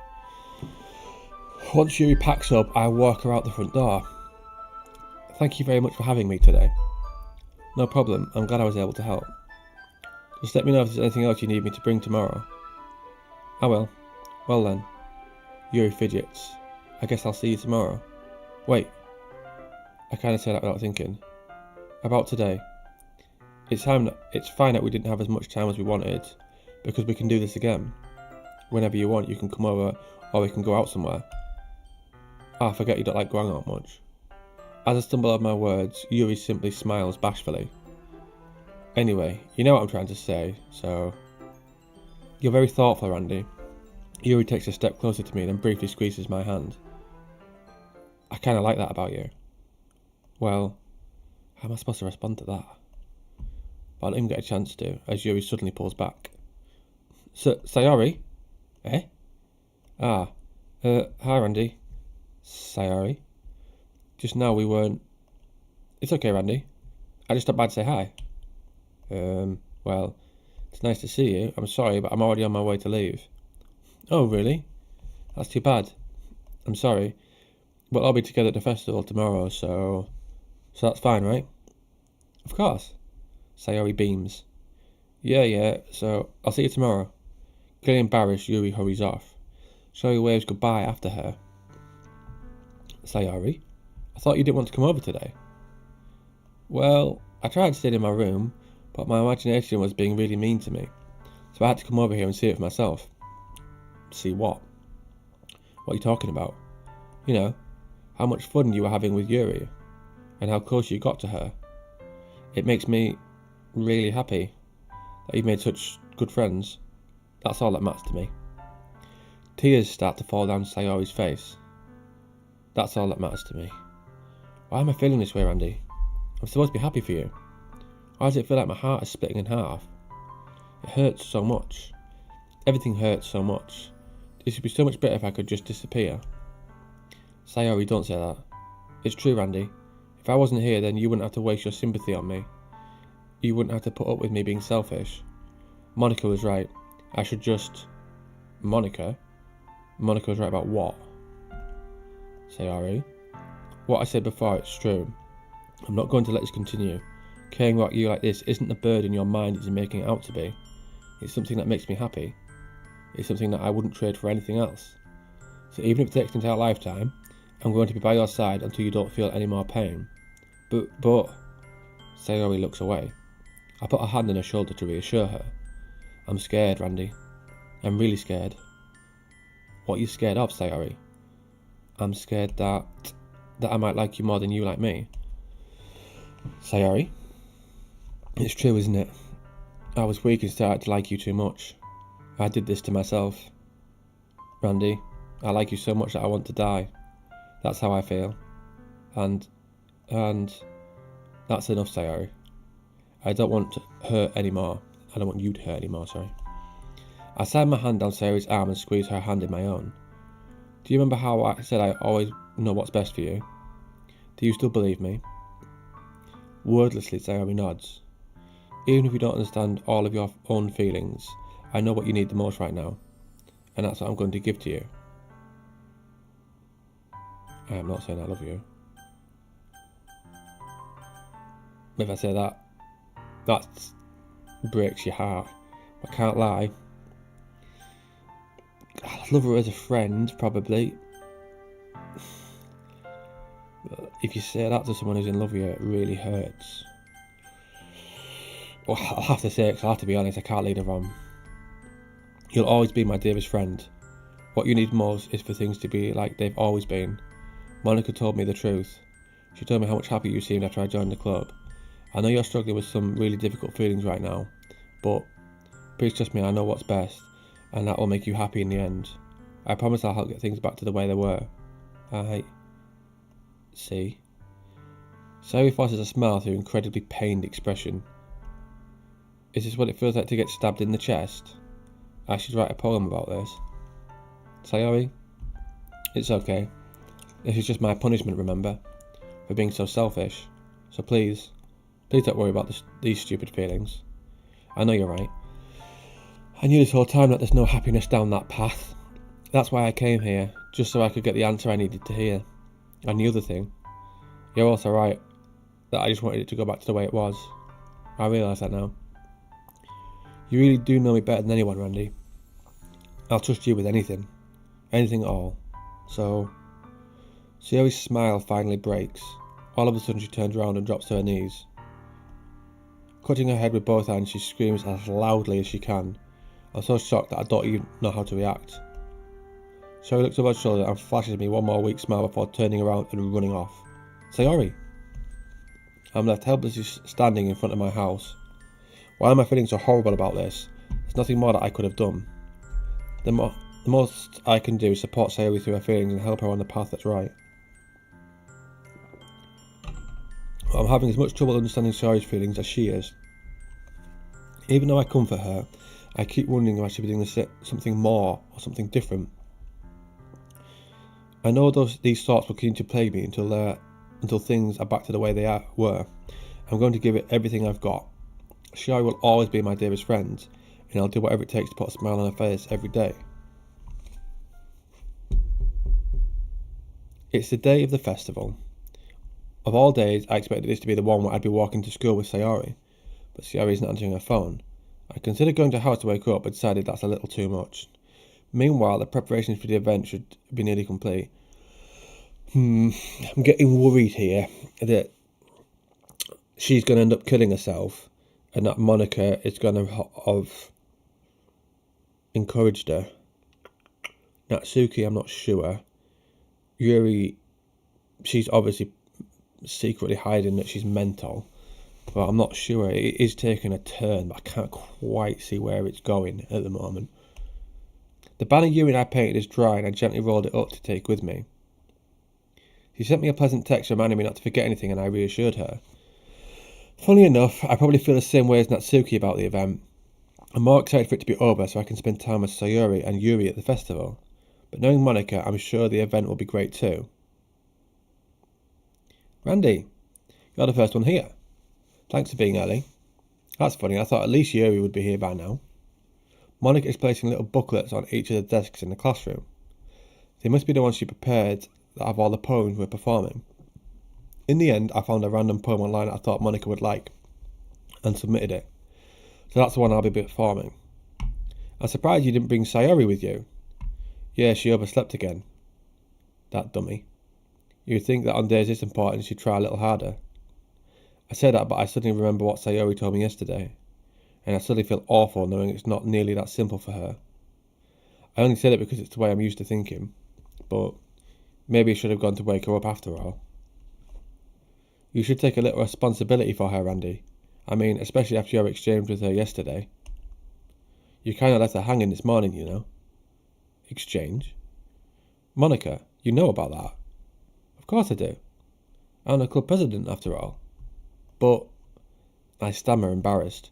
Once Yuri packs up, I walk her out the front door. Thank you very much for having me today. No problem, I'm glad I was able to help. Just let me know if there's anything else you need me to bring tomorrow. I will. Well then. Yuri fidgets. I guess I'll see you tomorrow. Wait. I kind of said that without thinking. About today. It's fine that we didn't have as much time as we wanted, because we can do this again. Whenever you want, you can come over, or we can go out somewhere. Oh, I forget you don't like going out much. As I stumble over my words, Yuri simply smiles bashfully. Anyway, you know what I'm trying to say, so... You're very thoughtful, Randy. Yuri takes a step closer to me, then briefly squeezes my hand. I kinda like that about you. Well, how am I supposed to respond to that? But I don't even get a chance to, as Yuri suddenly pulls back. Sayori? Eh? Ah, hi Randy. Sayori? Just now we weren't... It's okay, Randy. I just stopped by to say hi. Well, it's nice to see you. I'm sorry, but I'm already on my way to leave. Oh, really? That's too bad. I'm sorry. But I'll be together at the festival tomorrow, so that's fine, right? Of course. Sayori beams. Yeah, so I'll see you tomorrow. Clearly embarrassed, Yuri hurries off. Sayori waves goodbye after her. Sayori? I thought you didn't want to come over today. Well, I tried staying in my room, but my imagination was being really mean to me, so I had to come over here and see it for myself. See what? What are you talking about? You know, how much fun you were having with Yuri, and how close you got to her. It makes me really happy that you've made such good friends. That's all that matters to me. Tears start to fall down Sayori's face. That's all that matters to me. Why am I feeling this way, Randy? I'm supposed to be happy for you. Why does it feel like my heart is splitting in half? It hurts so much. Everything hurts so much. This would be so much better if I could just disappear. Sayori, don't say that. It's true, Randy. If I wasn't here, then you wouldn't have to waste your sympathy on me. You wouldn't have to put up with me being selfish. Monica was right. I should just... Monica? Monica was right about what? Sayori? What I said before, it's true. I'm not going to let this continue. Caring about you like this isn't the burden your mind is making it out to be. It's something that makes me happy. It's something that I wouldn't trade for anything else. So even if it takes an entire lifetime, I'm going to be by your side until you don't feel any more pain. But... Sayori looks away. I put a hand on her shoulder to reassure her. I'm scared, Randy. I'm really scared. What are you scared of, Sayori? I'm scared that I might like you more than you like me. Sayori? It's true, isn't it? I was weak and started to like you too much. I did this to myself. Randy, I like you so much that I want to die. That's how I feel. And that's enough, Sayori. I don't want to hurt anymore. I don't want you to hurt anymore, sorry. I sat my hand down Sayori's arm and squeezed her hand in my own. Do you remember how I said I always know what's best for you? Do you still believe me? Wordlessly, Sayori nods. Even if you don't understand all of your own feelings, I know what you need the most right now, and that's what I'm going to give to you. I am not saying I love you. If I say that, that breaks your heart. I can't lie. I'd love her as a friend, probably. But if you say that to someone who's in love with you, it really hurts. Well, I'll have to say it, because I have to be honest, I can't lead her on. You'll always be my dearest friend. What you need most is for things to be like they've always been. Monica told me the truth. She told me how much happier you seemed after I joined the club. I know you're struggling with some really difficult feelings right now, but please trust me, I know what's best, and that will make you happy in the end. I promise I'll help get things back to the way they were. I... See? Sayori forces a smile through incredibly pained expression. Is this what it feels like to get stabbed in the chest? I should write a poem about this. Sayori? It's okay. This is just my punishment, remember? For being so selfish. So please don't worry about these stupid feelings. I know you're right. I knew this whole time that there's no happiness down that path. That's why I came here, just so I could get the answer I needed to hear. And the other thing, you're also right, that I just wanted it to go back to the way it was. I realise that now. You really do know me better than anyone, Randy. I'll trust you with anything. Anything at all. So... Sayori's smile finally breaks. All of a sudden she turns around and drops to her knees. Clutching her head with both hands, she screams as loudly as she can. I was so shocked that I don't even know how to react. Sayori looks over her shoulder and flashes me one more weak smile before turning around and running off. Sayori! I'm left helplessly standing in front of my house. Why am I feeling so horrible about this? There's nothing more that I could have done. The most I can do is support Sayori through her feelings and help her on the path that's right. But I'm having as much trouble understanding Sayori's feelings as she is. Even though I comfort her, I keep wondering if I should be doing something more or something different. I know these thoughts will continue to plague me until things are back to the way they were. I'm going to give it everything I've got. Sayori will always be my dearest friend, and I'll do whatever it takes to put a smile on her face every day. It's the day of the festival. Of all days, I expected this to be the one where I'd be walking to school with Sayori, but Sayori isn't answering her phone. I considered going to her house to wake her up, but decided that's a little too much. Meanwhile, the preparations for the event should be nearly complete. I'm getting worried here that she's going to end up killing herself and that Monica is going to have encouraged her. Natsuki, I'm not sure. Yuri, she's obviously secretly hiding that she's mental, but I'm not sure. It is taking a turn, but I can't quite see where it's going at the moment. The banner Yuri and I painted is dry, and I gently rolled it up to take with me. She sent me a pleasant text reminding me not to forget anything, and I reassured her. Funny enough, I probably feel the same way as Natsuki about the event. I'm more excited for it to be over so I can spend time with Sayori and Yuri at the festival. But knowing Monica, I'm sure the event will be great too. Randy, you're the first one here. Thanks for being early. That's funny, I thought at least Yuri would be here by now. Monica is placing little booklets on each of the desks in the classroom. They must be the ones she prepared that have all the poems we're performing. In the end, I found a random poem online that I thought Monica would like, and submitted it. So that's the one I'll be performing. I'm surprised you didn't bring Sayori with you. Yeah, she overslept again. That dummy. You'd think that on days this important she'd try a little harder. I say that, but I suddenly remember what Sayori told me yesterday, and I suddenly feel awful knowing it's not nearly that simple for her. I only said it because it's the way I'm used to thinking, but maybe I should have gone to wake her up after all. You should take a little responsibility for her, Randy. I mean, especially after your exchange with her yesterday. You kind of left her hanging this morning, you know. Exchange? Monica, you know about that? Of course I do. I'm the club president, after all. But, I stammer, embarrassed.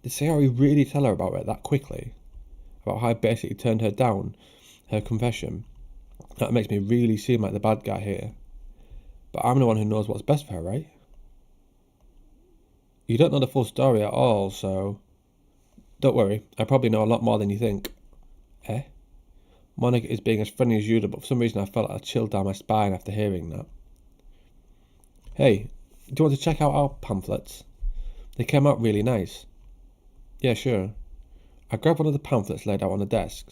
Did Sayori really tell her about it that quickly? About how I basically turned her down, her confession? That makes me really seem like the bad guy here. But I'm the one who knows what's best for her, right? You don't know the full story at all, so... Don't worry, I probably know a lot more than you think. Eh? Monica is being as friendly as usual, but for some reason I felt a chill down my spine after hearing that. Hey, do you want to check out our pamphlets? They came out really nice. Yeah, sure. I grabbed one of the pamphlets laid out on the desk.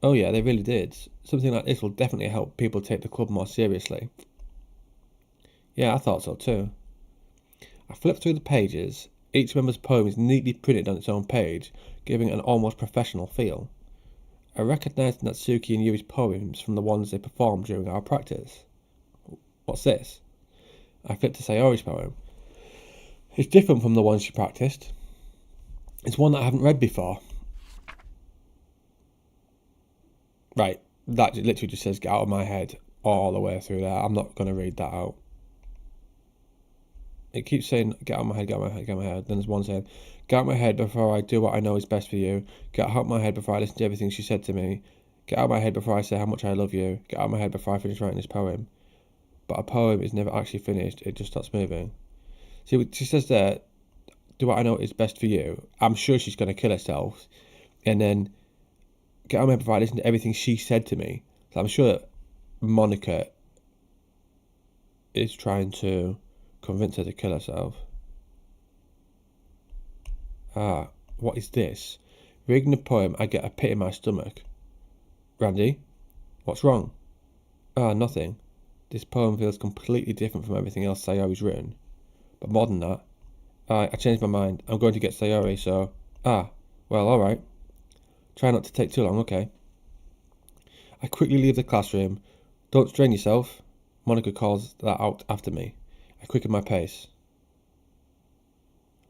Oh yeah, they really did. Something like this will definitely help people take the club more seriously. Yeah, I thought so too. I flipped through the pages. Each member's poem is neatly printed on its own page, giving it an almost professional feel. I recognised Natsuki and Yuri's poems from the ones they performed during our practice. What's this? I flipped to Sayori's poem. It's different from the ones she practiced. It's one that I haven't read before. Right, that literally just says get out of my head all the way through there. I'm not going to read that out. It keeps saying, get out of my head, get out of my head, get out of my head. Then there's one saying, get out of my head before I do what I know is best for you. Get out of my head before I listen to everything she said to me. Get out of my head before I say how much I love you. Get out of my head before I finish writing this poem. But a poem is never actually finished, it just starts moving. See, she says there, do what I know is best for you. I'm sure she's going to kill herself. And then, get out of my head before I listen to everything she said to me. So I'm sure that Monica is trying to convince her to kill herself. Ah, what is this? Reading the poem, I get a pit in my stomach. Randy, what's wrong? Ah, nothing. This poem feels completely different from everything else Sayori's written. But more than that, I changed my mind. I'm going to get Sayori, so... Ah, well, alright. Try not to take too long, okay? I quickly leave the classroom. Don't strain yourself. Monica calls that out after me. I quicken my pace.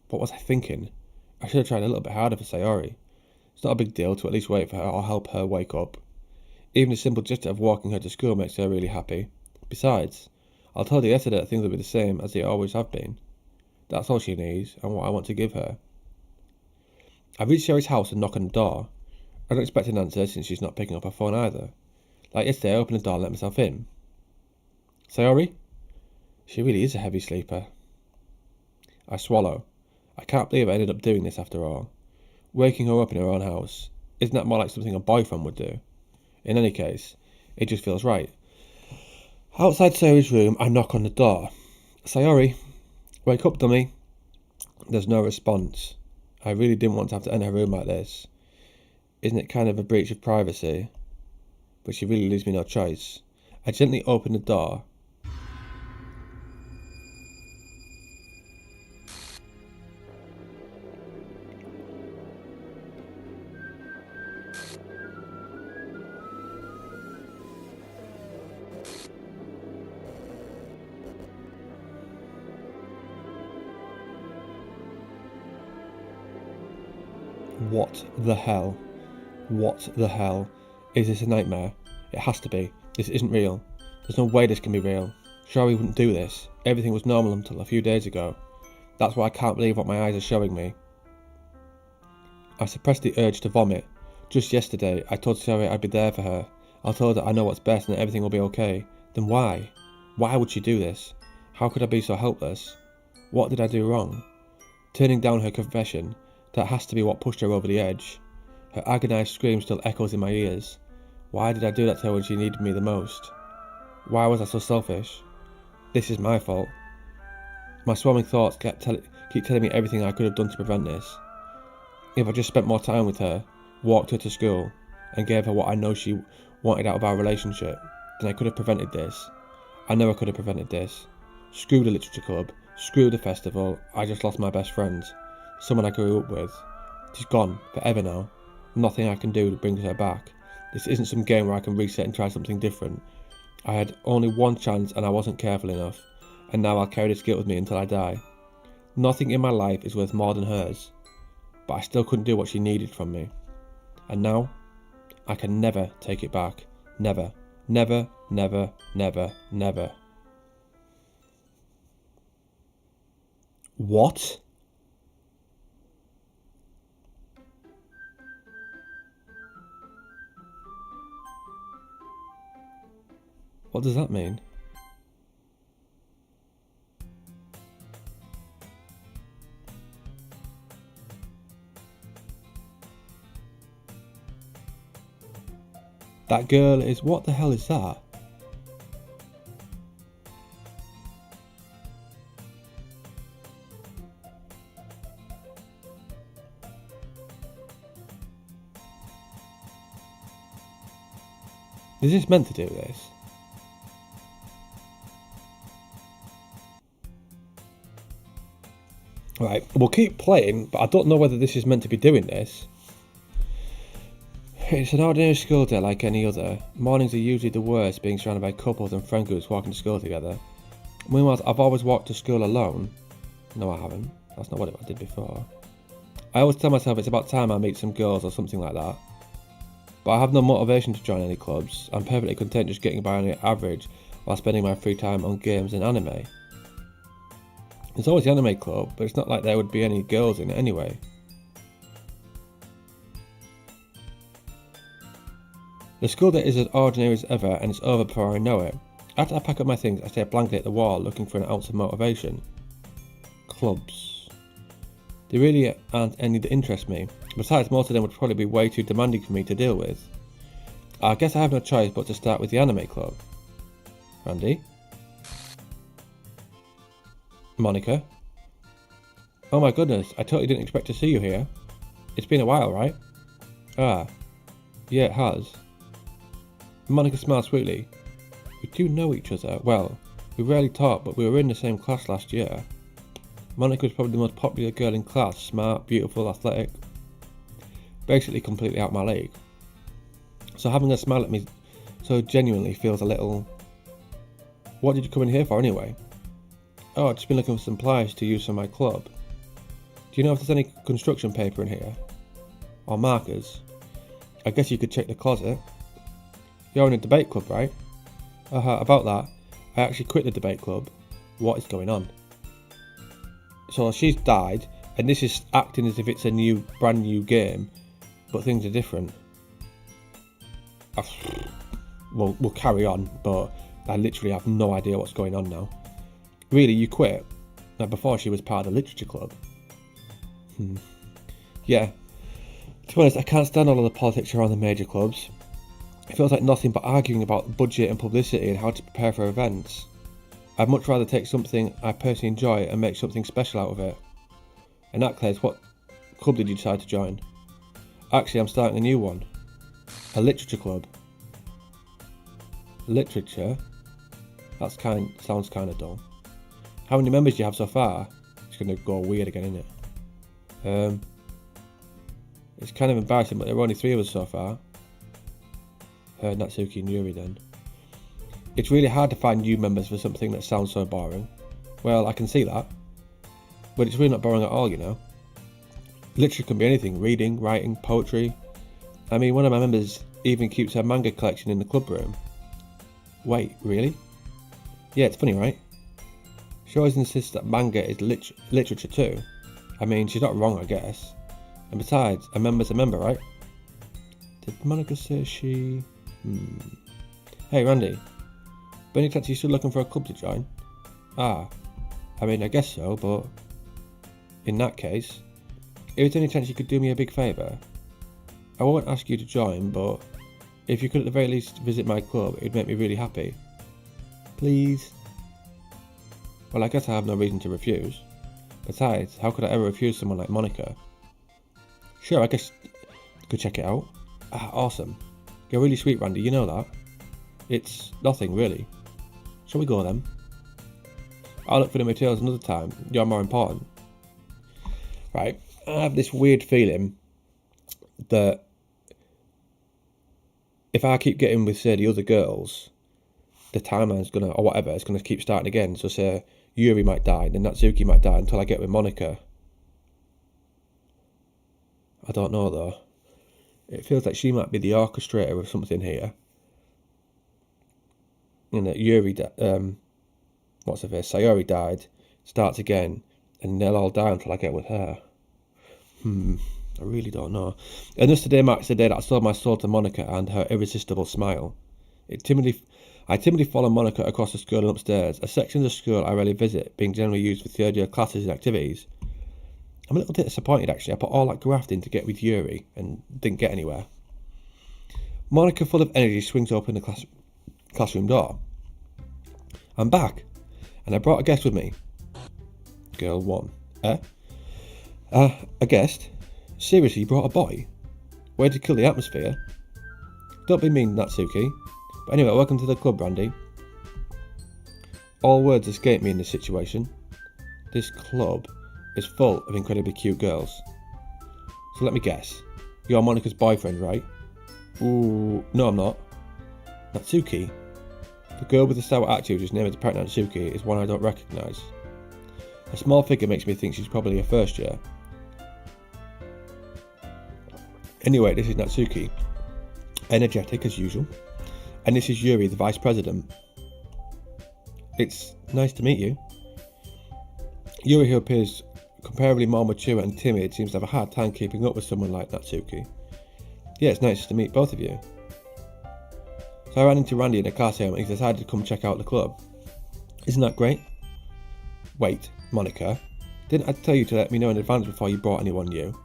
What was I thinking? I should have tried a little bit harder for Sayori. It's not a big deal to at least wait for her or help her wake up. Even a simple gesture of walking her to school makes her really happy. Besides, I told her yesterday that things will be the same as they always have been. That's all she needs and what I want to give her. I reach Sayori's house and knock on the door. I don't expect an answer since she's not picking up her phone either. Like yesterday, I opened the door and let myself in. Sayori? She really is a heavy sleeper. I swallow. I can't believe I ended up doing this after all. Waking her up in her own house. Isn't that more like something a boyfriend would do? In any case, it just feels right. Outside Sayori's room, I knock on the door. Sayori, wake up, dummy. There's no response. I really didn't want to have to enter her room like this. Isn't it kind of a breach of privacy? But she really leaves me no choice. I gently open the door. What the hell? What the hell? Is this a nightmare? It has to be. This isn't real. There's no way this can be real. Sure, he wouldn't do this. Everything was normal until a few days ago. That's why I can't believe what my eyes are showing me. I suppressed the urge to vomit. Just yesterday, I told Sarah I'd be there for her. I told her I know what's best and that everything will be okay. Then why? Why would she do this? How could I be so helpless? What did I do wrong? Turning down her confession, that has to be what pushed her over the edge. Her agonized scream still echoes in my ears. Why did I do that to her when she needed me the most? Why was I so selfish? This is my fault. My swarming thoughts keep telling me everything I could have done to prevent this. If I just spent more time with her, walked her to school, and gave her what I know she wanted out of our relationship, then I could have prevented this. I know I could have prevented this. Screw the literature club, screw the festival, I just lost my best friend. Someone I grew up with. She's gone, forever now. Nothing I can do brings her back. This isn't some game where I can reset and try something different. I had only one chance and I wasn't careful enough, and now I'll carry this guilt with me until I die. Nothing in my life is worth more than hers, but I still couldn't do what she needed from me. And now, I can never take it back. Never. Never, never, never, never. What? What does that mean? That girl is... What the hell is that? Is this meant to do this? Right, we'll keep playing, but I don't know whether this is meant to be doing this. It's an ordinary school day like any other. Mornings are usually the worst, being surrounded by couples and friend groups walking to school together. Meanwhile, I've always walked to school alone. No, I haven't. That's not what I did before. I always tell myself it's about time I meet some girls or something like that. But I have no motivation to join any clubs. I'm perfectly content just getting by on the average while spending my free time on games and anime. There's always the anime club, but it's not like there would be any girls in it anyway. The school day is as ordinary as ever and it's over before I know it. After I pack up my things, I stare blankly at the wall looking for an ounce of motivation. Clubs. There really aren't any that interest me. Besides, most of them would probably be way too demanding for me to deal with. I guess I have no choice but to start with the anime club. Randy? Monica? Oh my goodness, I totally didn't expect to see you here. It's been a while, right? Ah, yeah it has. Monica smiled sweetly. We do know each other. Well, we rarely talk, but we were in the same class last year. Monica was probably the most popular girl in class. Smart, beautiful, athletic. Basically completely out my league. So having a smile at me so genuinely feels a little... What did you come in here for anyway? Oh, I've just been looking for some pliers to use for my club. Do you know if there's any construction paper in here? Or markers? I guess you could check the closet. You're in a debate club, right? About that, I actually quit the debate club. What is going on? So she's died, and this is acting as if it's a brand new game, but things are different. We'll carry on, but I literally have no idea what's going on now. Really, you quit? Now, before she was part of the literature club. Yeah. To be honest, I can't stand all of the politics around the major clubs. It feels like nothing but arguing about budget and publicity and how to prepare for events. I'd much rather take something I personally enjoy and make something special out of it. In that case, what club did you decide to join? Actually, I'm starting a new one. A literature club. Literature? Sounds kind of dull. How many members do you have so far? It's going to go weird again, isn't it? It's kind of embarrassing, but there are only 3 of us so far. Natsuki and Yuri then. It's really hard to find new members for something that sounds so boring. Well, I can see that. But it's really not boring at all, you know. Literature can be anything: reading, writing, poetry. I mean, one of my members even keeps her manga collection in the club room. Wait, really? Yeah, it's funny, right? She always insists that manga is literature too. I mean, she's not wrong, I guess. And besides, a member's a member, right? Did Monica say she... Hey, Randy. By any chance you still looking for a club to join? I mean, I guess so, but... In that case, if there's any chance you could do me a big favour, I won't ask you to join, but if you could at the very least visit my club, it would make me really happy. Please? Well, I guess I have no reason to refuse. Besides, how could I ever refuse someone like Monica? Sure, I guess you could check it out. Awesome. You're really sweet, Randy, you know that. It's nothing, really. Shall we go then? I'll look for the materials another time. You're more important. Right, I have this weird feeling that if I keep getting with, say, the other girls, the timeline's gonna, or whatever, it's gonna keep starting again. So say Yuri might die, then Natsuki might die until I get with Monica. I don't know though. It feels like she might be the orchestrator of something here. And that Yuri, what's her face? Sayori died, starts again, and they'll all die until I get with her. I really don't know. And just today marks the day that I sold my soul to Monica and her irresistible smile. I timidly follow Monica across the school and upstairs, a section of the school I rarely visit, being generally used for third year classes and activities. I'm a little bit disappointed actually. I put all that graft in to get with Yuri and didn't get anywhere. Monica, full of energy, swings open the classroom door. I'm back, and I brought a guest with me. Girl 1. A guest? Seriously, you brought a boy? Way to kill the atmosphere. Don't be mean, Natsuki. But anyway, welcome to the club, Randy. All words escape me in this situation. This club is full of incredibly cute girls. So let me guess. You're Monica's boyfriend, right? Ooh, no I'm not. Natsuki? The girl with the sour attitude whose name is apparently Natsuki is one I don't recognise. A small figure makes me think she's probably a first year. Anyway, this is Natsuki. Energetic as usual. And this is Yuri, the vice president. It's nice to meet you. Yuri, who appears comparably more mature and timid, seems to have a hard time keeping up with someone like Natsuki. Yeah, it's nice to meet both of you. So I ran into Randy in a car sale and he decided to come check out the club. Isn't that great? Wait, Monica, didn't I tell you to let me know in advance before you brought anyone new?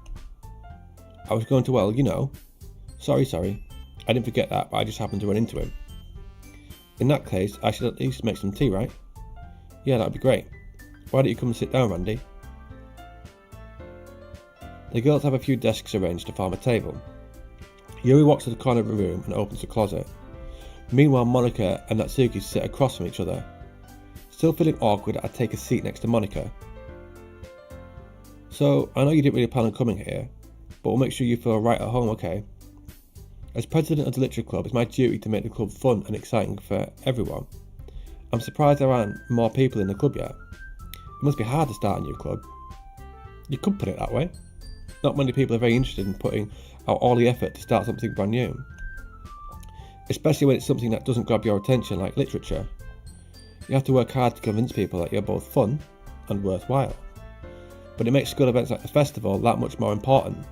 I was going to, well, you know. Sorry. I didn't forget that, but I just happened to run into him. In that case, I should at least make some tea, right? Yeah, that'd be great. Why don't you come and sit down, Randy? The girls have a few desks arranged to form a table. Yuri walks to the corner of the room and opens the closet. Meanwhile, Monica and Natsuki sit across from each other. Still feeling awkward, I take a seat next to Monica. So, I know you didn't really plan on coming here, but we'll make sure you feel right at home, okay? As president of the Literature Club, it's my duty to make the club fun and exciting for everyone. I'm surprised there aren't more people in the club yet. It must be hard to start a new club. You could put it that way. Not many people are very interested in putting out all the effort to start something brand new. Especially when it's something that doesn't grab your attention like literature. You have to work hard to convince people that you're both fun and worthwhile. But it makes school events like the festival that much more important.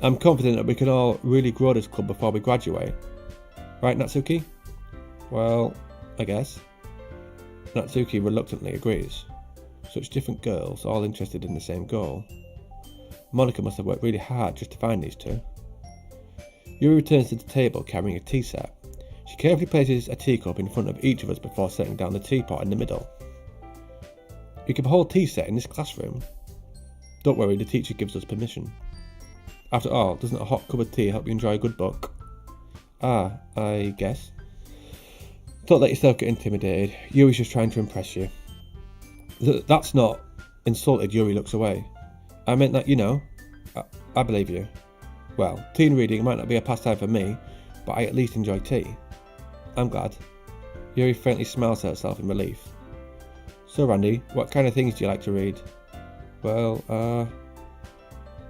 I'm confident that we can all really grow this club before we graduate. Right, Natsuki? Well, I guess. Natsuki reluctantly agrees. Such different girls, all interested in the same goal. Monica must have worked really hard just to find these two. Yuri returns to the table carrying a tea set. She carefully places a teacup in front of each of us before setting down the teapot in the middle. You keep a whole tea set in this classroom? Don't worry, the teacher gives us permission. After all, doesn't a hot cup of tea help you enjoy a good book? I guess. Don't let yourself get intimidated. Yuri's just trying to impress you. That's not... Insulted, Yuri looks away. I meant that, I believe you. Well, tea and reading might not be a pastime for me, but I at least enjoy tea. I'm glad. Yuri faintly smiles to herself in relief. So Randy, what kind of things do you like to read? Well,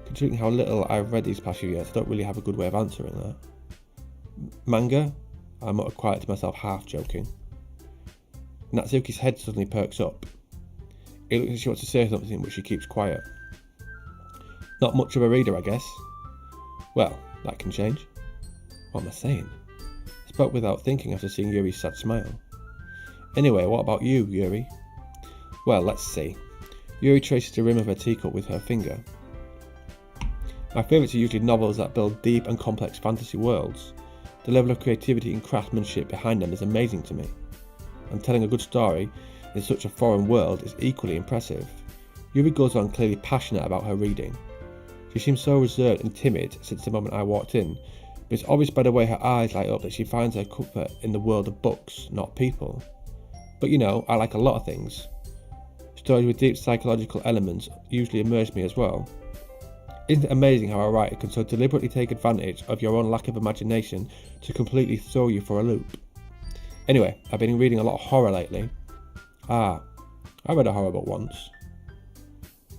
considering how little I've read these past few years, I don't really have a good way of answering that. Manga? I muttered quietly to myself, half joking. Natsuki's head suddenly perks up. It looks like she wants to say something, but she keeps quiet. Not much of a reader, I guess. Well, that can change. What am I saying? I spoke without thinking after seeing Yuri's sad smile. Anyway, what about you, Yuri? Well, let's see. Yuri traces the rim of her teacup with her finger. My favourites are usually novels that build deep and complex fantasy worlds. The level of creativity and craftsmanship behind them is amazing to me. And telling a good story in such a foreign world is equally impressive. Yuri goes on clearly passionate about her reading. She seems so reserved and timid since the moment I walked in, but it's obvious by the way her eyes light up that she finds her comfort in the world of books, not people. But I like a lot of things. Stories with deep psychological elements usually immerse me as well. Isn't it amazing how a writer can so deliberately take advantage of your own lack of imagination to completely throw you for a loop? Anyway, I've been reading a lot of horror lately. I read a horror book once.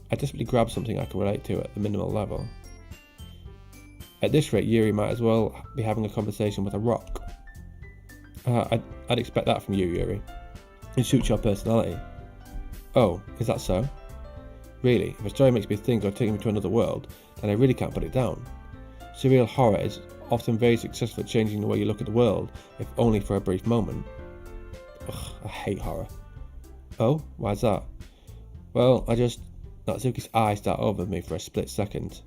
I desperately grabbed something I could relate to at the minimal level. At this rate, Yuri might as well be having a conversation with a rock. I'd expect that from you, Yuri. It suits your personality. Oh, is that so? Really, if a story makes me think or takes me to another world, then I really can't put it down. Surreal horror is often very successful at changing the way you look at the world, if only for a brief moment. Ugh, I hate horror. Oh, why's that? Well, Natsuki's eyes dart over me for a split second.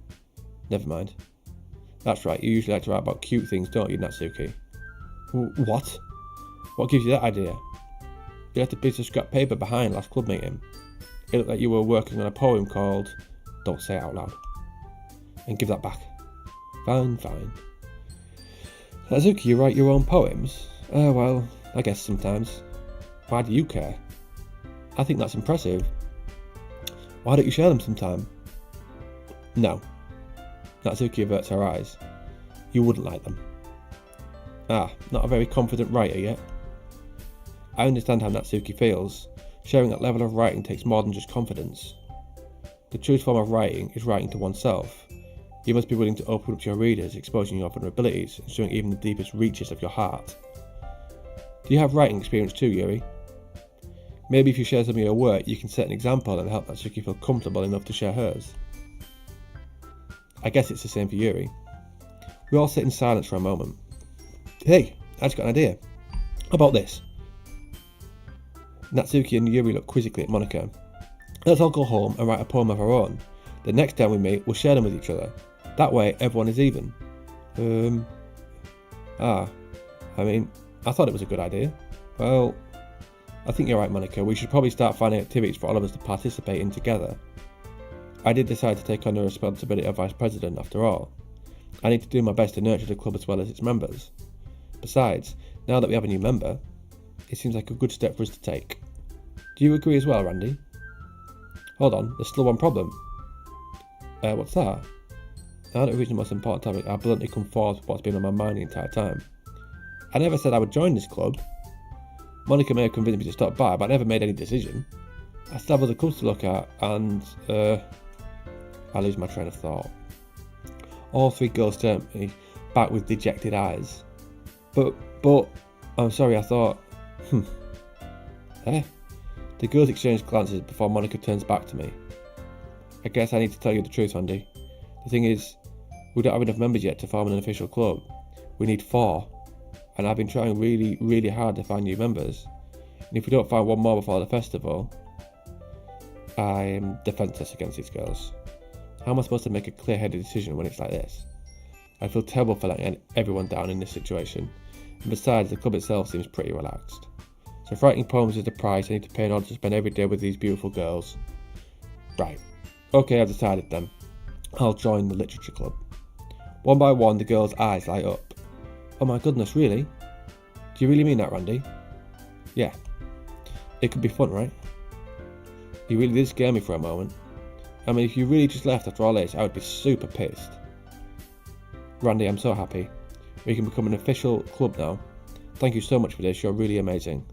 Never mind. That's right, you usually like to write about cute things, don't you, Natsuki? What? What gives you that idea? You left a piece of scrap paper behind last club meeting. It looked like you were working on a poem called... Don't say it out loud. And give that back. Fine. Natsuki, you write your own poems? Well, I guess sometimes. Why do you care? I think that's impressive. Why don't you share them sometime? No. Natsuki averts her eyes. You wouldn't like them. Not a very confident writer yet. I understand how Natsuki feels. Sharing that level of writing takes more than just confidence. The truest form of writing is writing to oneself. You must be willing to open up to your readers, exposing your vulnerabilities and showing even the deepest reaches of your heart. Do you have writing experience too, Yuri? Maybe if you share some of your work, you can set an example and help Natsuki feel comfortable enough to share hers. I guess it's the same for Yuri. We all sit in silence for a moment. Hey, I just got an idea. How about this? Natsuki and Yuri look quizzically at Monica. Let's all go home and write a poem of our own. The next time we meet, we'll share them with each other. That way, everyone is even. I thought it was a good idea. Well, I think you're right, Monica. We should probably start finding activities for all of us to participate in together. I did decide to take on the responsibility of Vice President after all. I need to do my best to nurture the club as well as its members. Besides, now that we have a new member, it seems like a good step for us to take. Do you agree as well, Randy? Hold on, there's still one problem. What's that? Now that reaching the most important topic, I bluntly come forward with what's been on my mind the entire time. I never said I would join this club. Monica may have convinced me to stop by, but I never made any decision. I still have other clubs to look at, and I lose my train of thought. All three girls stare at me back with dejected eyes. But, I'm sorry, I thought, The girls exchange glances before Monica turns back to me. I guess I need to tell you the truth, Andy. The thing is, we don't have enough members yet to form an official club. We need 4, and I've been trying really, really hard to find new members. And if we don't find one more before the festival, I'm defenceless against these girls. How am I supposed to make a clear-headed decision when it's like this? I feel terrible for letting everyone down in this situation, and besides, the club itself seems pretty relaxed. So if writing poems is the price I need to pay in order to spend every day with these beautiful girls. Right, okay, I've decided then. I'll join the literature club. One by one, the girls' eyes light up. Oh my goodness, really? Do you really mean that, Randy? Yeah. It could be fun, right? You really did scare me for a moment. I mean, if you really just left after all this, I would be super pissed. Randy, I'm so happy. We can become an official club now. Thank you so much for this, you're really amazing.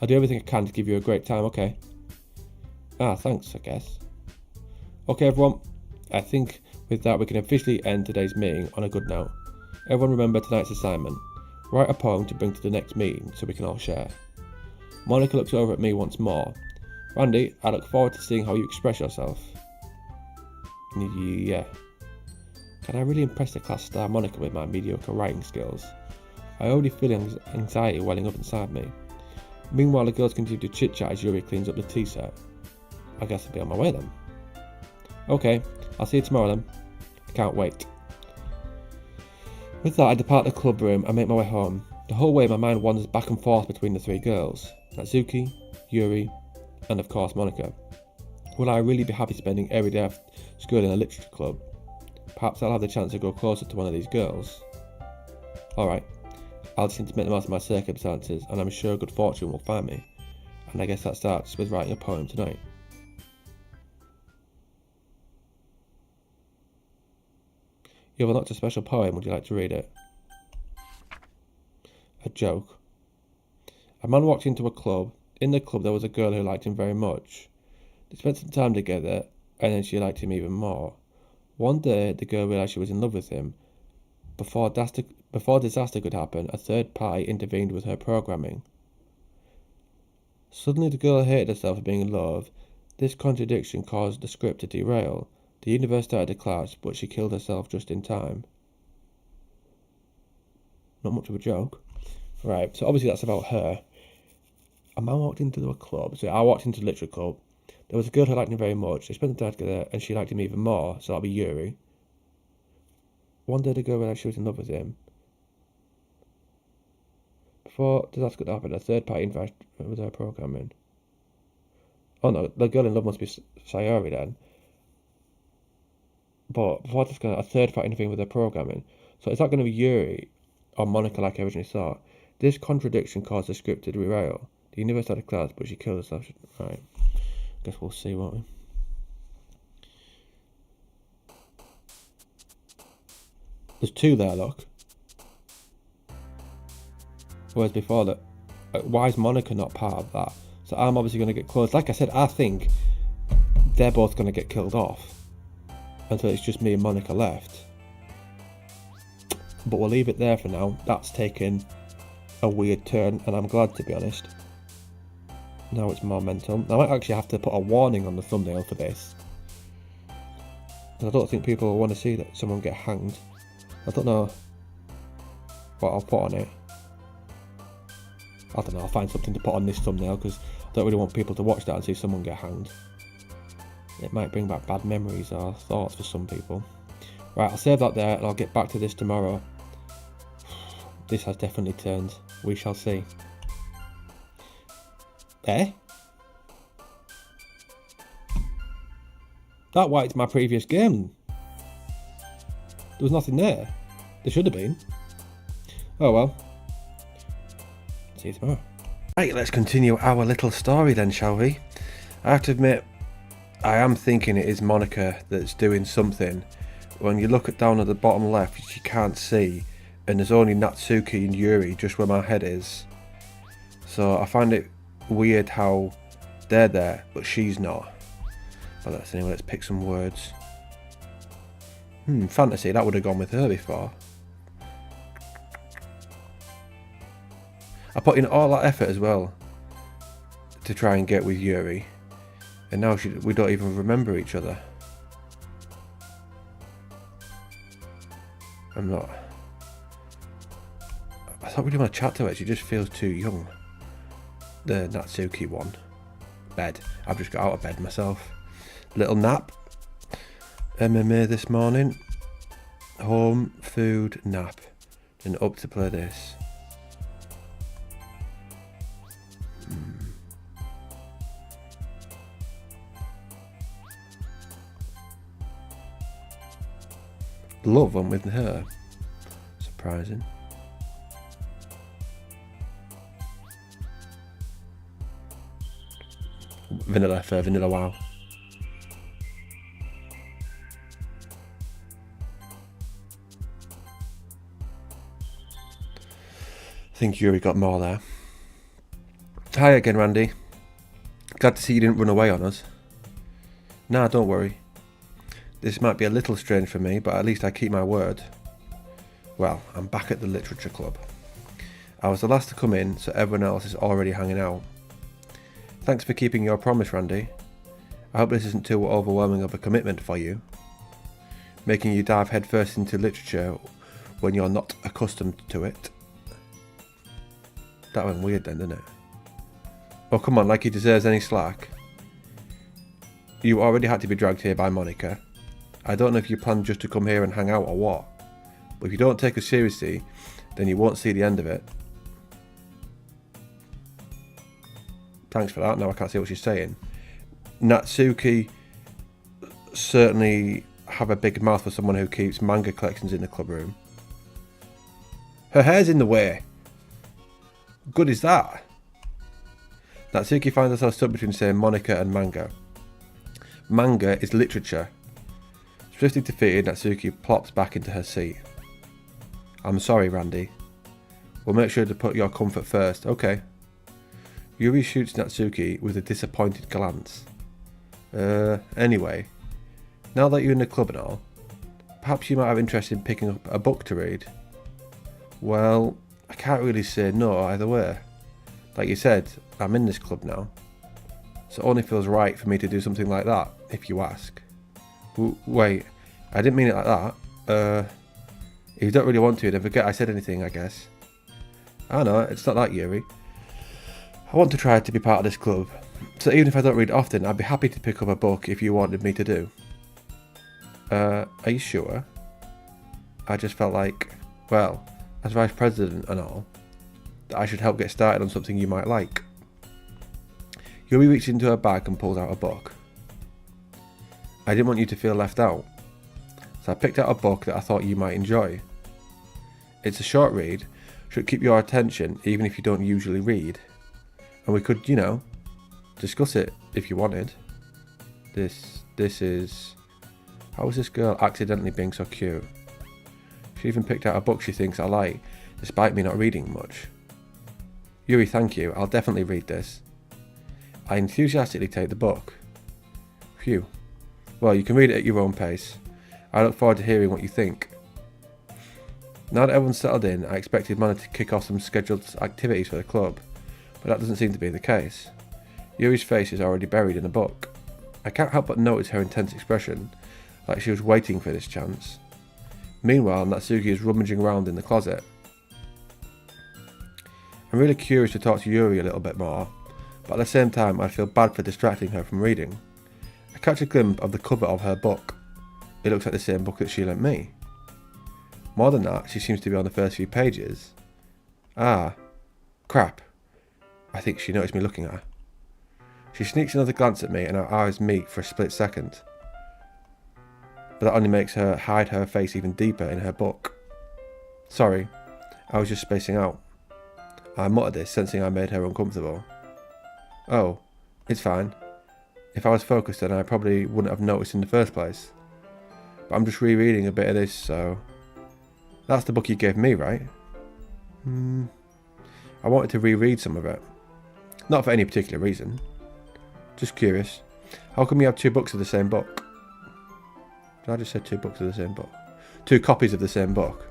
I'll do everything I can to give you a great time, okay? Thanks, I guess. Okay, everyone. I think with that we can officially end today's meeting on a good note. Everyone remember tonight's assignment. Write a poem to bring to the next meeting so we can all share. Monica looks over at me once more. Randy, I look forward to seeing how you express yourself. Yeah. Can I really impress the class star Monica with my mediocre writing skills? I already feel anxiety welling up inside me. Meanwhile, the girls continue to chit-chat as Yuri cleans up the tea set. I guess I'll be on my way then. Okay, I'll see you tomorrow then. I can't wait. With that, I depart the club room and make my way home. The whole way, my mind wanders back and forth between the 3 girls. Natsuki, Yuri, and of course Monica. Will I really be happy spending every day after school in a literature club? Perhaps I'll have the chance to go closer to one of these girls. Alright, I'll just need to make the most of my circumstances, and I'm sure good fortune will find me. And I guess that starts with writing a poem tonight. You've unlocked a special poem, would you like to read it? A joke. A man walked into a club. In the club there was a girl who liked him very much. They spent some time together, and then she liked him even more. One day the girl realised she was in love with him. Before disaster could happen, a third party intervened with her programming. Suddenly the girl hated herself for being in love. This contradiction caused the script to derail. The universe started to collapse, but she killed herself just in time. Not much of a joke. Right, so obviously that's about her. A man walked into a club. So I walked into the literature club. There was a girl who liked him very much. They spent the time together, and she liked him even more, so that'll be Yuri. One day the girl realised she was in love with him. Before disaster could happen, a third party intervened with her programming. Oh no, the girl in love must be Sayori then. But before this, a third party intervened with her programming. So is that going to be Yuri or Monica like I originally thought? This contradiction caused the script to derail. The universe had a class, but she killed herself. Right. Guess we'll see, won't we? There's 2 there, look. Whereas before that, why is Monica not part of that? So I'm obviously going to get close. Like I said, I think they're both going to get killed off until it's just me and Monica left. But we'll leave it there for now. That's taken a weird turn, and I'm glad, to be honest. Now it's more mental. I might actually have to put a warning on the thumbnail for this. I don't think people will want to see that someone get hanged. I don't know what I'll put on it. I don't know, I'll find something to put on this thumbnail because I don't really want people to watch that and see someone get hanged. It might bring back bad memories or thoughts for some people. Right, I'll save that there and I'll get back to this tomorrow. This has definitely turned. We shall see. Eh? That wiped my previous game. There was nothing there. There should have been. Oh well. See you tomorrow. Right, let's continue our little story then, shall we? I have to admit, I am thinking it is Monica that's doing something. When you look down at the bottom left, you can't see, and there's only Natsuki and Yuri just where my head is. So I find it weird how they're there, but she's not. Well, let's pick some words. Fantasy, that would have gone with her before. I put in all that effort as well to try and get with Yuri, and now we don't even remember each other. I'm not. I thought we didn't want to chat to her, she just feels too young. The Natsuki one. Bed. I've just got out of bed myself. Little nap. MMA this morning. Home, food, nap. And up to play this. Love went with her. Surprising. Vanilla for Vanilla Wow. I think Yuri got more there. Hi again, Randy. Glad to see you didn't run away on us. Nah, don't worry. This might be a little strange for me, but at least I keep my word. Well, I'm back at the Literature Club. I was the last to come in, so everyone else is already hanging out. Thanks for keeping your promise, Randy. I hope this isn't too overwhelming of a commitment for you, making you dive headfirst into literature when you're not accustomed to it. That went weird then, didn't it? Oh, come on, like he deserves any slack. You already had to be dragged here by Monica. I don't know if you plan just to come here and hang out or what, but if you don't take us seriously, then you won't see the end of it. Thanks for that, now I can't see what she's saying. Natsuki certainly have a big mouth for someone who keeps manga collections in the club room. Her hair's in the way. Good is that? Natsuki finds herself stuck between saying Monica and manga. Manga is literature. Swiftly defeated, Natsuki plops back into her seat. I'm sorry, Randy. We'll make sure to put your comfort first. Okay. Yuri shoots Natsuki with a disappointed glance. Anyway, now that you're in the club and all, perhaps you might have interest in picking up a book to read. Well, I can't really say no either way. Like you said, I'm in this club now, so it only feels right for me to do something like that, if you ask. Wait, I didn't mean it like that. If you don't really want to, then forget I said anything, I guess. I know, it's not that, Yuri. I want to try to be part of this club, so even if I don't read often, I'd be happy to pick up a book if you wanted me to do. Are you sure? I just felt like, well, as vice president and all, that I should help get started on something you might like. Yuri reaches into her bag and pulls out a book. I didn't want you to feel left out, so I picked out a book that I thought you might enjoy. It's a short read, should keep your attention even if you don't usually read. And we could, discuss it if you wanted. This is... How is this girl accidentally being so cute? She even picked out a book she thinks I like, despite me not reading much. Yuri, thank you, I'll definitely read this. I enthusiastically take the book. Phew. Well, you can read it at your own pace. I look forward to hearing what you think. Now that everyone's settled in, I expected Monica to kick off some scheduled activities for the club, but that doesn't seem to be the case. Yuri's face is already buried in the book. I can't help but notice her intense expression, like she was waiting for this chance. Meanwhile, Natsuki is rummaging around in the closet. I'm really curious to talk to Yuri a little bit more, but at the same time I feel bad for distracting her from reading. I catch a glimpse of the cover of her book. It looks like the same book that she lent me. More than that, she seems to be on the first few pages. Ah, crap. I think she noticed me looking at her. She sneaks another glance at me and her eyes meet for a split second. But that only makes her hide her face even deeper in her book. Sorry, I was just spacing out. I muttered this, sensing I made her uncomfortable. Oh, it's fine. If I was focused, then I probably wouldn't have noticed in the first place. But I'm just rereading a bit of this, so... That's the book you gave me, right? I wanted to reread some of it. Not for any particular reason. Just curious. How come you have 2 books of the same book? I just said 2 books of the same book. 2 copies of the same book.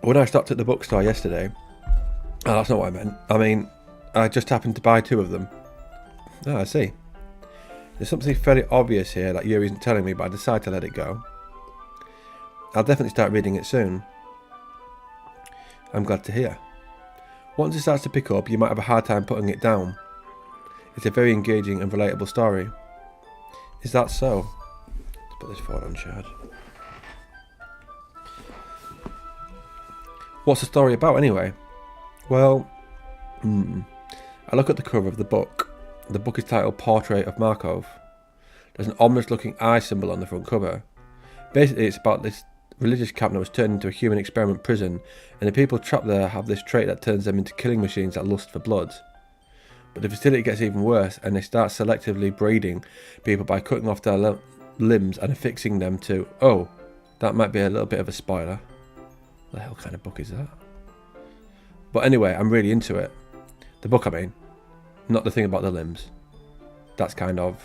When I stopped at the bookstore yesterday... Oh, that's not what I meant. I mean, I just happened to buy 2 of them. Oh, I see. There's something fairly obvious here that Yuri isn't telling me, but I decide to let it go. I'll definitely start reading it soon. I'm glad to hear. Once it starts to pick up, you might have a hard time putting it down. It's a very engaging and relatable story. Is that so? Let's put this forward on Shard. What's the story about anyway? Well, I look at the cover of the book. The book is titled Portrait of Markov. There's an ominous looking eye symbol on the front cover. Basically, it's about this religious camp that was turned into a human experiment prison, and the people trapped there have this trait that turns them into killing machines that lust for blood. But the facility gets even worse, and they start selectively breeding people by cutting off their limbs and affixing them to... Oh, that might be a little bit of a spoiler. What the hell kind of book is that? But anyway, I'm really into it. The book, I mean. Not the thing about the limbs. That's kind of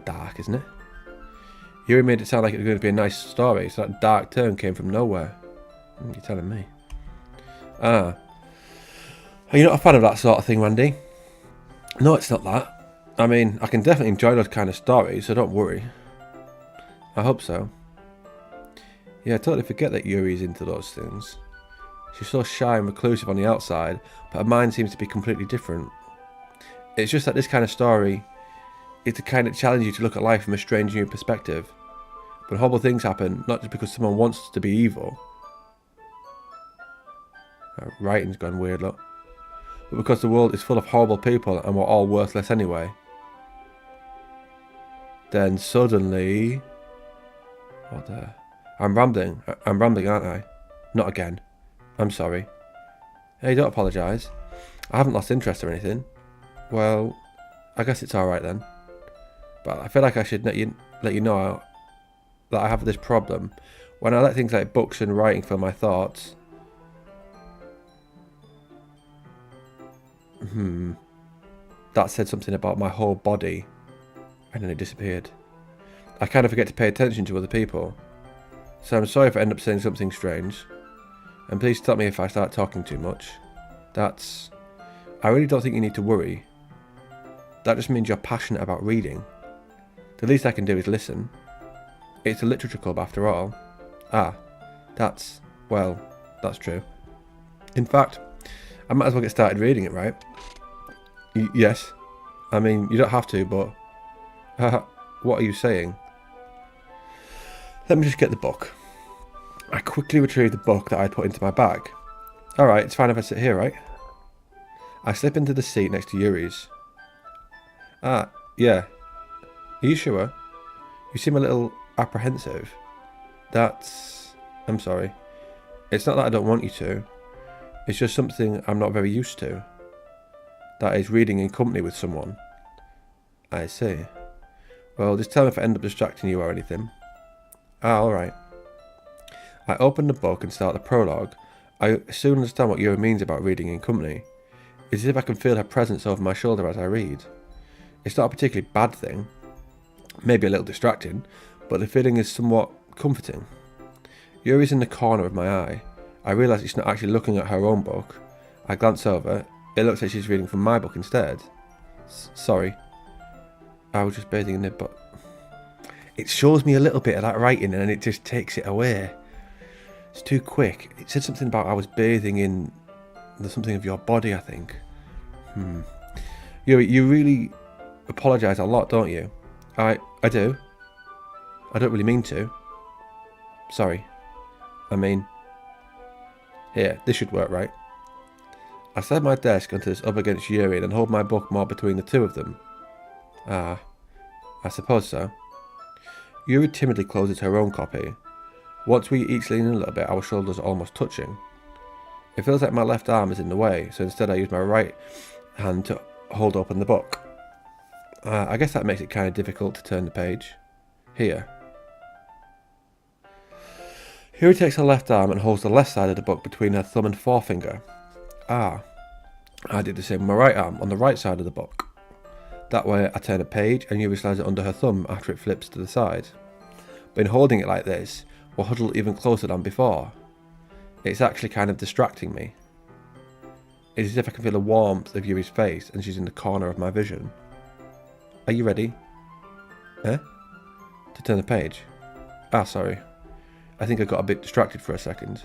dark, isn't it? Yuri made it sound like it was going to be a nice story, so that dark turn came from nowhere. You're telling me. Are you not a fan of that sort of thing, Randy? No, it's not that. I mean, I can definitely enjoy those kind of stories, so don't worry. I hope so. Yeah, I totally forget that Yuri's into those things. She's so shy and reclusive on the outside, but her mind seems to be completely different. It's just that this kind of story is the kind that challenges you to look at life from a strange new perspective. When horrible things happen, not just because someone wants to be evil. Our writing's gone weird, look. But because the world is full of horrible people and we're all worthless anyway. Then suddenly... What the... I'm rambling, aren't I? Not again. I'm sorry. Hey, don't apologise. I haven't lost interest or anything. Well, I guess it's alright then. But I feel like I should let you know that I have this problem. When I let things like books and writing fill my thoughts... That said something about my whole body. And then it disappeared. I kind of forget to pay attention to other people. So I'm sorry if I end up saying something strange. And please stop me if I start talking too much. I really don't think you need to worry. That just means you're passionate about reading. The least I can do is listen. It's a literature club after all. That's true. In fact, I might as well get started reading it, right? Yes. I mean, you don't have to, but... what are you saying? Let me just get the book. I quickly retrieved the book that I'd put into my bag. Alright, it's fine if I sit here, right? I slip into the seat next to Yuri's. Yeah. Are you sure? You seem a little apprehensive. I'm sorry. It's not that I don't want you to. It's just something I'm not very used to. That is reading in company with someone. I see. Well, just tell me if I end up distracting you or anything. Alright. I open the book and start the prologue. I soon understand what Yuri means about reading in company. It's as if I can feel her presence over my shoulder as I read. It's not a particularly bad thing. Maybe a little distracting, but the feeling is somewhat comforting. Yuri's in the corner of my eye. I realise she's not actually looking at her own book. I glance over. It looks like she's reading from my book instead. Sorry. I was just bathing in it, but... It shows me a little bit of that writing and then it just takes it away. It's too quick. It said something about I was bathing in something of your body, I think. You really apologise a lot, don't you? I do. I don't really mean to. Sorry. I mean... Here, this should work, right? I slide my desk onto this up against Yuri and hold my book more between the two of them. I suppose so. Yuri timidly closes her own copy. Once we each lean in a little bit, our shoulders are almost touching. It feels like my left arm is in the way, so instead I use my right hand to hold open the book. I guess that makes it kind of difficult to turn the page. Here. Yuri takes her left arm and holds the left side of the book between her thumb and forefinger. I did the same with my right arm on the right side of the book. That way I turn a page and Yuri slides it under her thumb after it flips to the side. But in holding it like this, we're huddled even closer than before. It's actually kind of distracting me. It's as if I can feel the warmth of Yuri's face and she's in the corner of my vision. Are you ready? To turn the page. Sorry. I think I got a bit distracted for a second.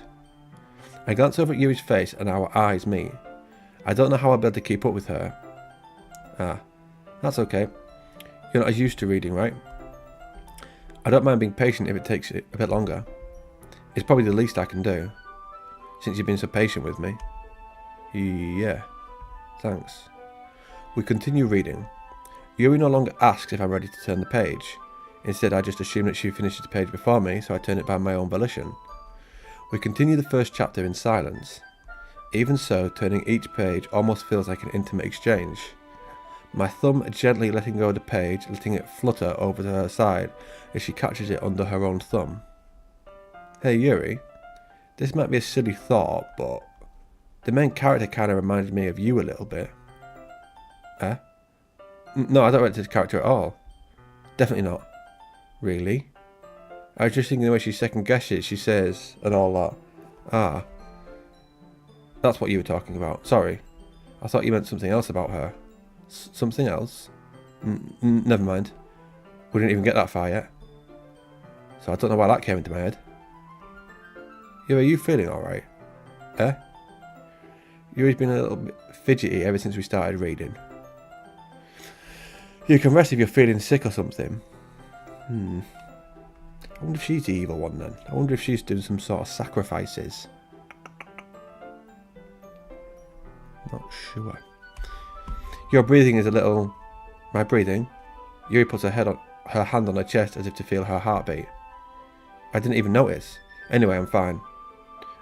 I glance over at Yuri's face and our eyes meet. I don't know how I'll be able to keep up with her. That's okay. You're not as used to reading, right? I don't mind being patient if it takes a bit longer. It's probably the least I can do, since you've been so patient with me. Yeah, thanks. We continue reading. Yuri no longer asks if I'm ready to turn the page. Instead, I just assume that she finishes the page before me, so I turn it by my own volition. We continue the first chapter in silence. Even so, turning each page almost feels like an intimate exchange. My thumb gently letting go of the page, letting it flutter over to her side as she catches it under her own thumb. Hey Yuri, this might be a silly thought, but the main character kind of reminded me of you a little bit. No, I don't relate to this character at all. Definitely not. Really? I was just thinking the way she second guesses, she says, and all that. That's what you were talking about. Sorry. I thought you meant something else about her. Something else? Never mind. We didn't even get that far yet. So I don't know why that came into my head. Yuri, are you feeling alright? Yuri's been a little bit fidgety ever since we started reading. You can rest if you're feeling sick or something. I wonder if she's the evil one then. I wonder if she's doing some sort of sacrifices. Not sure. Your breathing is a little... My breathing? Yuri puts her hand on her chest as if to feel her heartbeat. I didn't even notice. Anyway, I'm fine.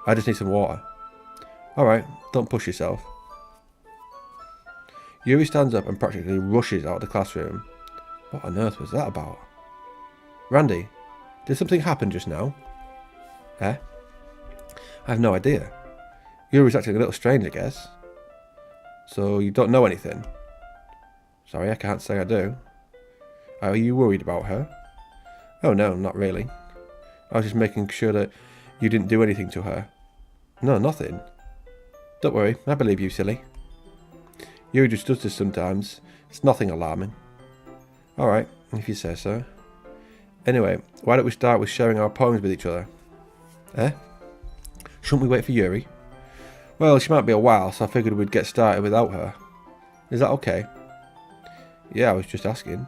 I just need some water. Alright, don't push yourself. Yuri stands up and practically rushes out of the classroom. What on earth was that about? Randy, did something happen just now? I have no idea. Yuri's acting a little strange, I guess. So you don't know anything? Sorry, I can't say I do. Are you worried about her? Oh no, not really. I was just making sure that you didn't do anything to her. No, nothing. Don't worry, I believe you, silly. Yuri just does this sometimes. It's nothing alarming. Alright, if you say so. Anyway, why don't we start with sharing our poems with each other? Shouldn't we wait for Yuri? Well, she might be a while, so I figured we'd get started without her. Is that okay? Yeah, I was just asking.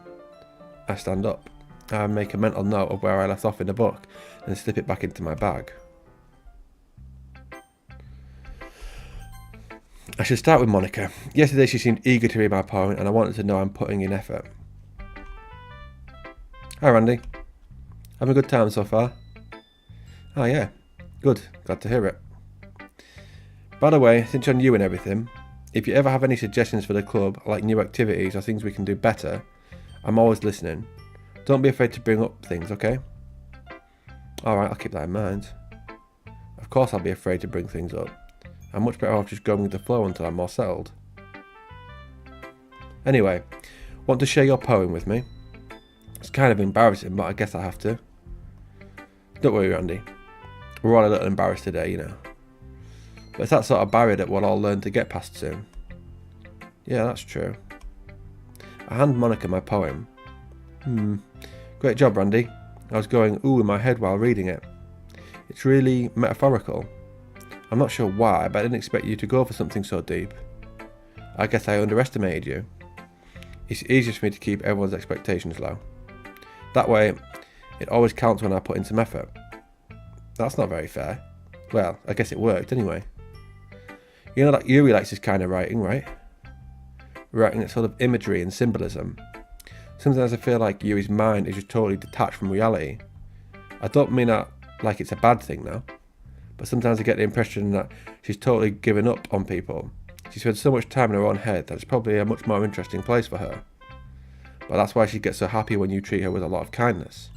I stand up. I make a mental note of where I left off in the book, and slip it back into my bag. I should start with Monica. Yesterday she seemed eager to read my poem, and I wanted to know I'm putting in effort. Hi Randy. Having a good time so far? Oh yeah, good. Glad to hear it. By the way, since you're new and everything, if you ever have any suggestions for the club, like new activities or things we can do better, I'm always listening. Don't be afraid to bring up things, okay? Alright, I'll keep that in mind. Of course I'll be afraid to bring things up. I'm much better off just going with the flow until I'm more settled. Anyway, want to share your poem with me? It's kind of embarrassing, but I guess I have to. Don't worry, Randy. We're all a little embarrassed today, you know. But it's that sort of barrier that we'll all learn to get past soon. Yeah, that's true. I hand Monica my poem. Great job, Randy. I was going ooh in my head while reading it. It's really metaphorical. I'm not sure why, but I didn't expect you to go for something so deep. I guess I underestimated you. It's easier for me to keep everyone's expectations low. That way, it always counts when I put in some effort. That's not very fair. Well, I guess it worked anyway. You know that Yuri likes this kind of writing, right? Writing that sort of imagery and symbolism. Sometimes I feel like Yuri's mind is just totally detached from reality. I don't mean that like it's a bad thing now, but sometimes I get the impression that she's totally given up on people. She spends so much time in her own head that it's probably a much more interesting place for her. But that's why she gets so happy when you treat her with a lot of kindness.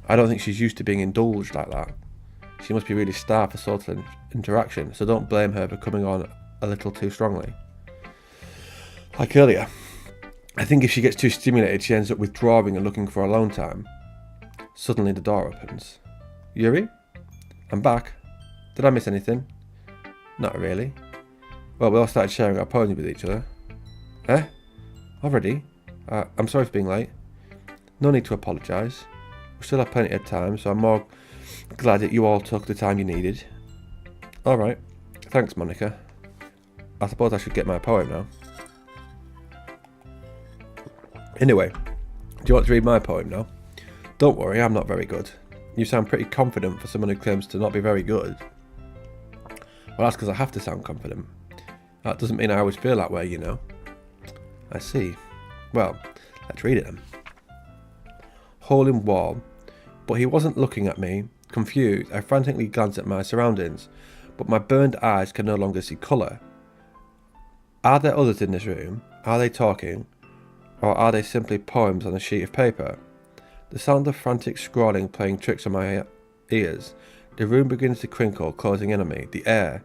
I don't think she's used to being indulged like that. She must be really starved for social interaction, so don't blame her for coming on a little too strongly. Like earlier, I think if she gets too stimulated, she ends up withdrawing and looking for alone time. Suddenly the door opens. Yuri? I'm back. Did I miss anything? Not really. Well, we all started sharing our poems with each other. Eh? Already? I'm sorry for being late. No need to apologise. We still have plenty of time, so I'm more glad that you all took the time you needed. Alright. Thanks, Monica. I suppose I should get my poem now. Anyway, do you want to read my poem now? Don't worry, I'm not very good. You sound pretty confident for someone who claims to not be very good. Well, that's because I have to sound confident. That doesn't mean I always feel that way, you know. I see. Well, let's read it then. Hole in wall. But he wasn't looking at me. Confused, I frantically glanced at my surroundings, but my burned eyes can no longer see colour. Are there others in this room? Are they talking? Or are they simply poems on a sheet of paper? The sound of frantic scrawling playing tricks on my ears. The room begins to crinkle, closing in on me. The air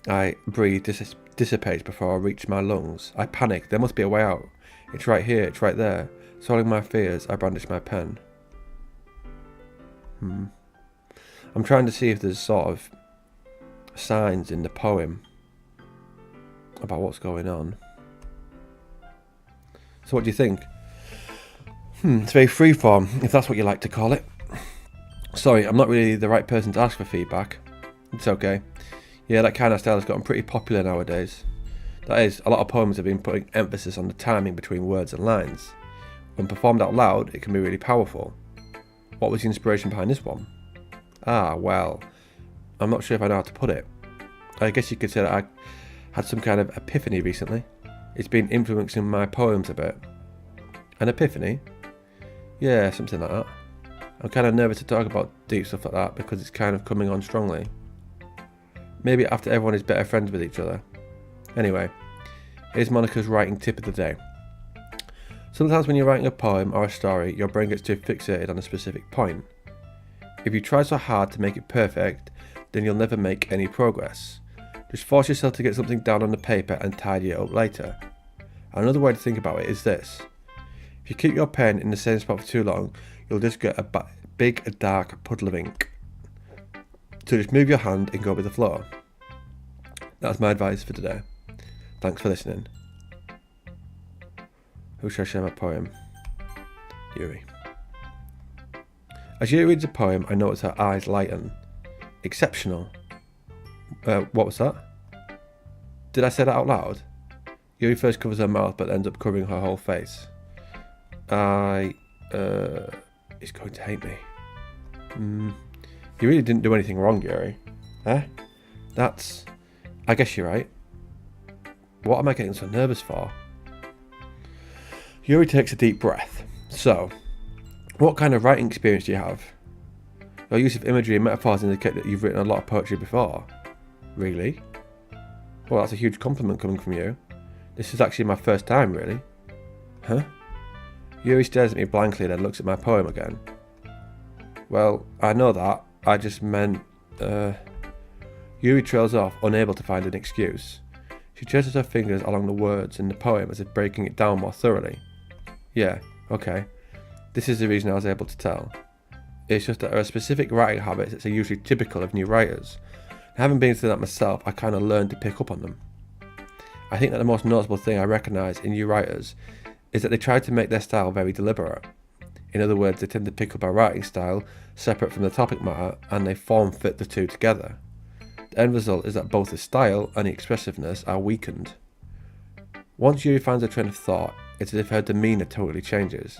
I breathe dissipates before I reach my lungs. I panic. There must be a way out. It's right here. It's right there. Swallowing my fears, I brandish my pen. I'm trying to see if there's sort of signs in the poem about what's going on. So what do you think? It's very freeform, if that's what you like to call it. Sorry, I'm not really the right person to ask for feedback. It's okay. Yeah, that kind of style has gotten pretty popular nowadays. That is, a lot of poems have been putting emphasis on the timing between words and lines. When performed out loud, it can be really powerful. What was the inspiration behind this one? Well, I'm not sure if I know how to put it. I guess you could say that I had some kind of epiphany recently. It's been influencing my poems a bit. An epiphany? Yeah, something like that. I'm kind of nervous to talk about deep stuff like that because it's kind of coming on strongly. Maybe after everyone is better friends with each other. Anyway, here's Monica's writing tip of the day. Sometimes when you're writing a poem or a story, your brain gets too fixated on a specific point. If you try so hard to make it perfect, then you'll never make any progress. Just force yourself to get something down on the paper and tidy it up later. Another way to think about it is this. If you keep your pen in the same spot for too long, you'll just get a big dark puddle of ink. So just move your hand and go with the flow. That's my advice for today. Thanks for listening. Who shall I share my poem? Yuri. As Yuri reads a poem, I notice her eyes lighten. Exceptional. What was that? Did I say that out loud? Yuri first covers her mouth but ends up covering her whole face. He's going to hate me. You really didn't do anything wrong, Yuri. Eh? I guess you're right. What am I getting so nervous for? Yuri takes a deep breath. So, what kind of writing experience do you have? Your use of imagery and metaphors indicate that you've written a lot of poetry before. Really? Well, that's a huge compliment coming from you. This is actually my first time, really. Huh? Yuri stares at me blankly and then looks at my poem again. Well, I know that. I just meant, Yuri trails off, unable to find an excuse. She traces her fingers along the words in the poem as if breaking it down more thoroughly. Yeah, okay. This is the reason I was able to tell. It's just that there are specific writing habits that are usually typical of new writers. Having been through that myself, I kind of learned to pick up on them. I think that the most noticeable thing I recognise in new writers is that they try to make their style very deliberate. In other words, they tend to pick up a writing style separate from the topic matter and they form fit the two together. The end result is that both the style and the expressiveness are weakened. Once Yuri finds a train of thought, it's as if her demeanour totally changes.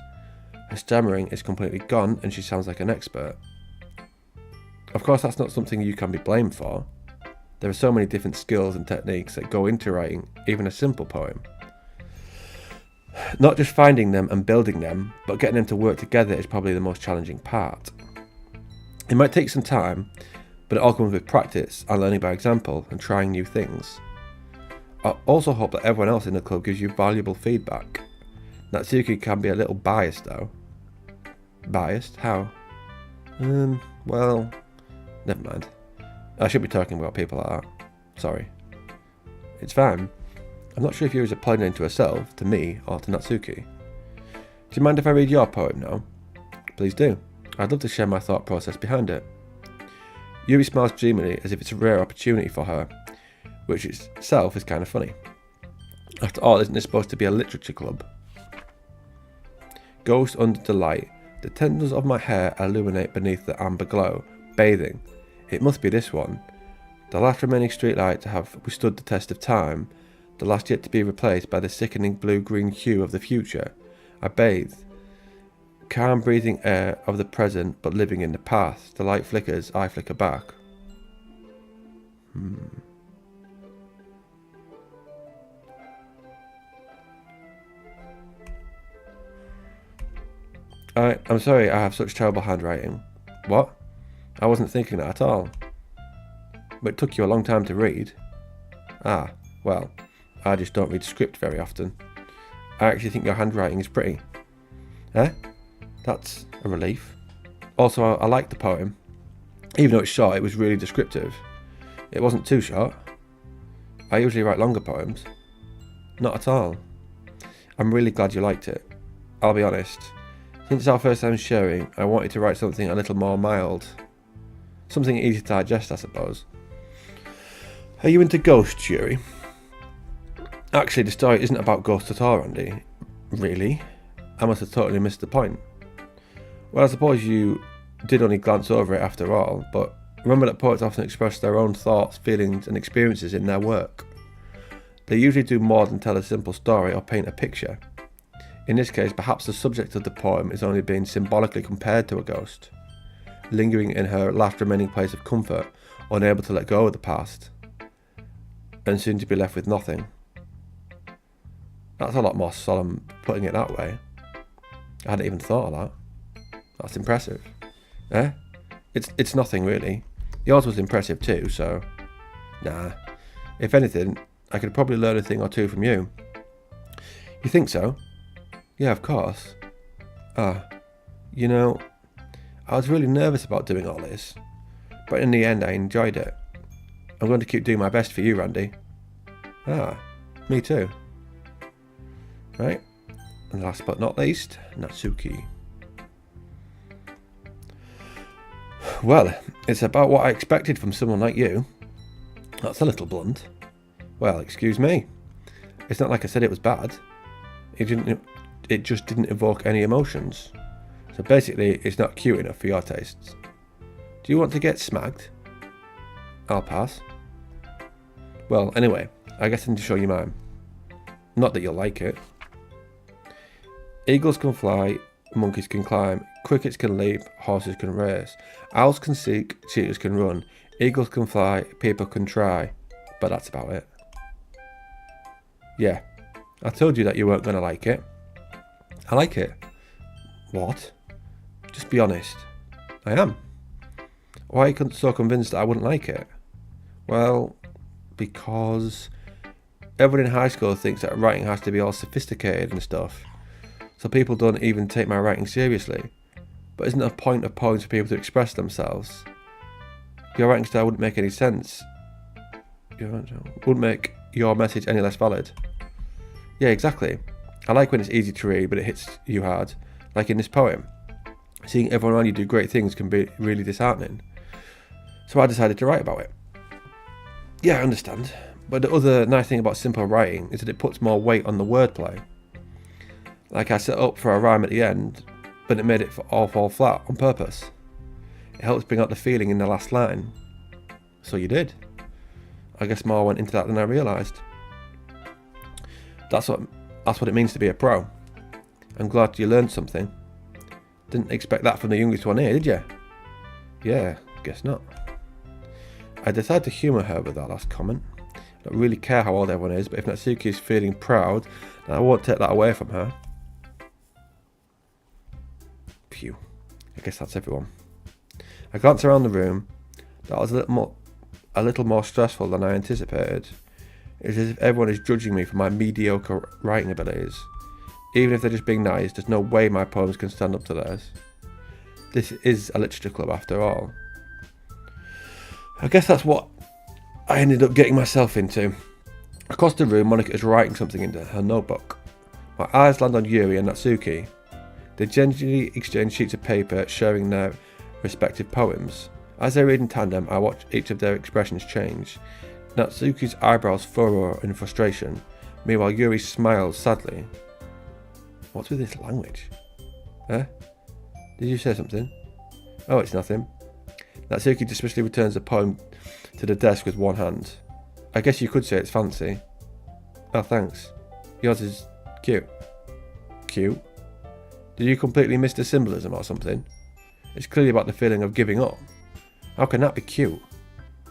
Her stammering is completely gone and she sounds like an expert. Of course, that's not something you can be blamed for. There are so many different skills and techniques that go into writing even a simple poem. Not just finding them and building them, but getting them to work together is probably the most challenging part. It might take some time, but it all comes with practice and learning by example and trying new things. I also hope that everyone else in the club gives you valuable feedback. Natsuki can be a little biased though. Biased? How? Well, never mind. I shouldn't be talking about people like that. Sorry. It's fine. I'm not sure if Yuri's applying it to herself, to me, or to Natsuki. Do you mind if I read your poem now? Please do. I'd love to share my thought process behind it. Yuri smiles dreamily as if it's a rare opportunity for her, which itself is kind of funny. After all, isn't this supposed to be a literature club? Ghost under the light. The tendrils of my hair illuminate beneath the amber glow. Bathing. It must be this one. The last remaining streetlight to have withstood the test of time. The last yet to be replaced by the sickening blue-green hue of the future. I bathe. Calm breathing air of the present, but living in the past. The light flickers, I flicker back. I'm sorry I have such terrible handwriting. What? I wasn't thinking that at all. But it took you a long time to read. Ah, well, I just don't read script very often. I actually think your handwriting is pretty. Eh? That's a relief. Also, I like the poem. Even though it's short, it was really descriptive. It wasn't too short. I usually write longer poems. Not at all. I'm really glad you liked it. I'll be honest. Since our first time sharing, I wanted to write something a little more mild. Something easy to digest, I suppose. Are you into ghosts, Yuri? Actually, the story isn't about ghosts at all, Randy. Really? I must have totally missed the point. Well, I suppose you did only glance over it after all, but remember that poets often express their own thoughts, feelings and experiences in their work. They usually do more than tell a simple story or paint a picture. In this case, perhaps the subject of the poem is only being symbolically compared to a ghost, lingering in her last remaining place of comfort, unable to let go of the past, and soon to be left with nothing. That's a lot more solemn putting it that way. I hadn't even thought of that. That's impressive. Eh? It's nothing really. Yours was impressive too, so... Nah. If anything, I could probably learn a thing or two from you. You think so? Yeah, of course. You know, I was really nervous about doing all this, but in the end I enjoyed it. I'm going to keep doing my best for you, Randy. Me too. Right, and last but not least, Natsuki. Well, it's about what I expected from someone like you. That's a little blunt. Well, excuse me. It's not like I said it was bad. It just didn't evoke any emotions. So basically, it's not cute enough for your tastes. Do you want to get smacked? I'll pass. Well, anyway, I guess I need to show you mine. Not that you'll like it. Eagles can fly, monkeys can climb, crickets can leap, horses can race, owls can seek, cheetahs can run, eagles can fly, people can try, but that's about it. Yeah, I told you that you weren't going to like it. I like it. What? Just be honest. I am. Why are you so convinced that I wouldn't like it? Well, because everyone in high school thinks that writing has to be all sophisticated and stuff. So people don't even take my writing seriously. But isn't it a point of poems for people to express themselves? Your writing style wouldn't make any sense. Wouldn't make your message any less valid. Yeah, exactly. I like when it's easy to read, but it hits you hard. Like in this poem. Seeing everyone around you do great things can be really disheartening. So I decided to write about it. Yeah, I understand. But the other nice thing about simple writing is that it puts more weight on the wordplay. Like I set up for a rhyme at the end, but it made it all fall flat on purpose. It helps bring out the feeling in the last line. So you did. I guess more went into that than I realised. That's what it means to be a pro. I'm glad you learned something. Didn't expect that from the youngest one here, did you? Yeah, guess not. I decided to humour her with that last comment. I don't really care how old everyone is, but if Natsuki is feeling proud, then I won't take that away from her. Phew. I guess that's everyone. I glance around the room. That was a little more stressful than I anticipated. It's as if everyone is judging me for my mediocre writing abilities. Even if they're just being nice, there's no way my poems can stand up to theirs. This is a literature club after all. I guess that's what I ended up getting myself into. Across the room, Monica is writing something into her notebook. My eyes land on Yuri and Natsuki. They gingerly exchange sheets of paper, sharing their respective poems. As they read in tandem, I watch each of their expressions change. Natsuki's eyebrows furrow in frustration. Meanwhile, Yuri smiles sadly. What's with this language? Did you say something? Oh, it's nothing. Natsuki dismissively returns the poem to the desk with one hand. I guess you could say it's fancy. Oh, thanks. Yours is cute. Cute? Did you completely miss the symbolism or something? It's clearly about the feeling of giving up. How can that be cute?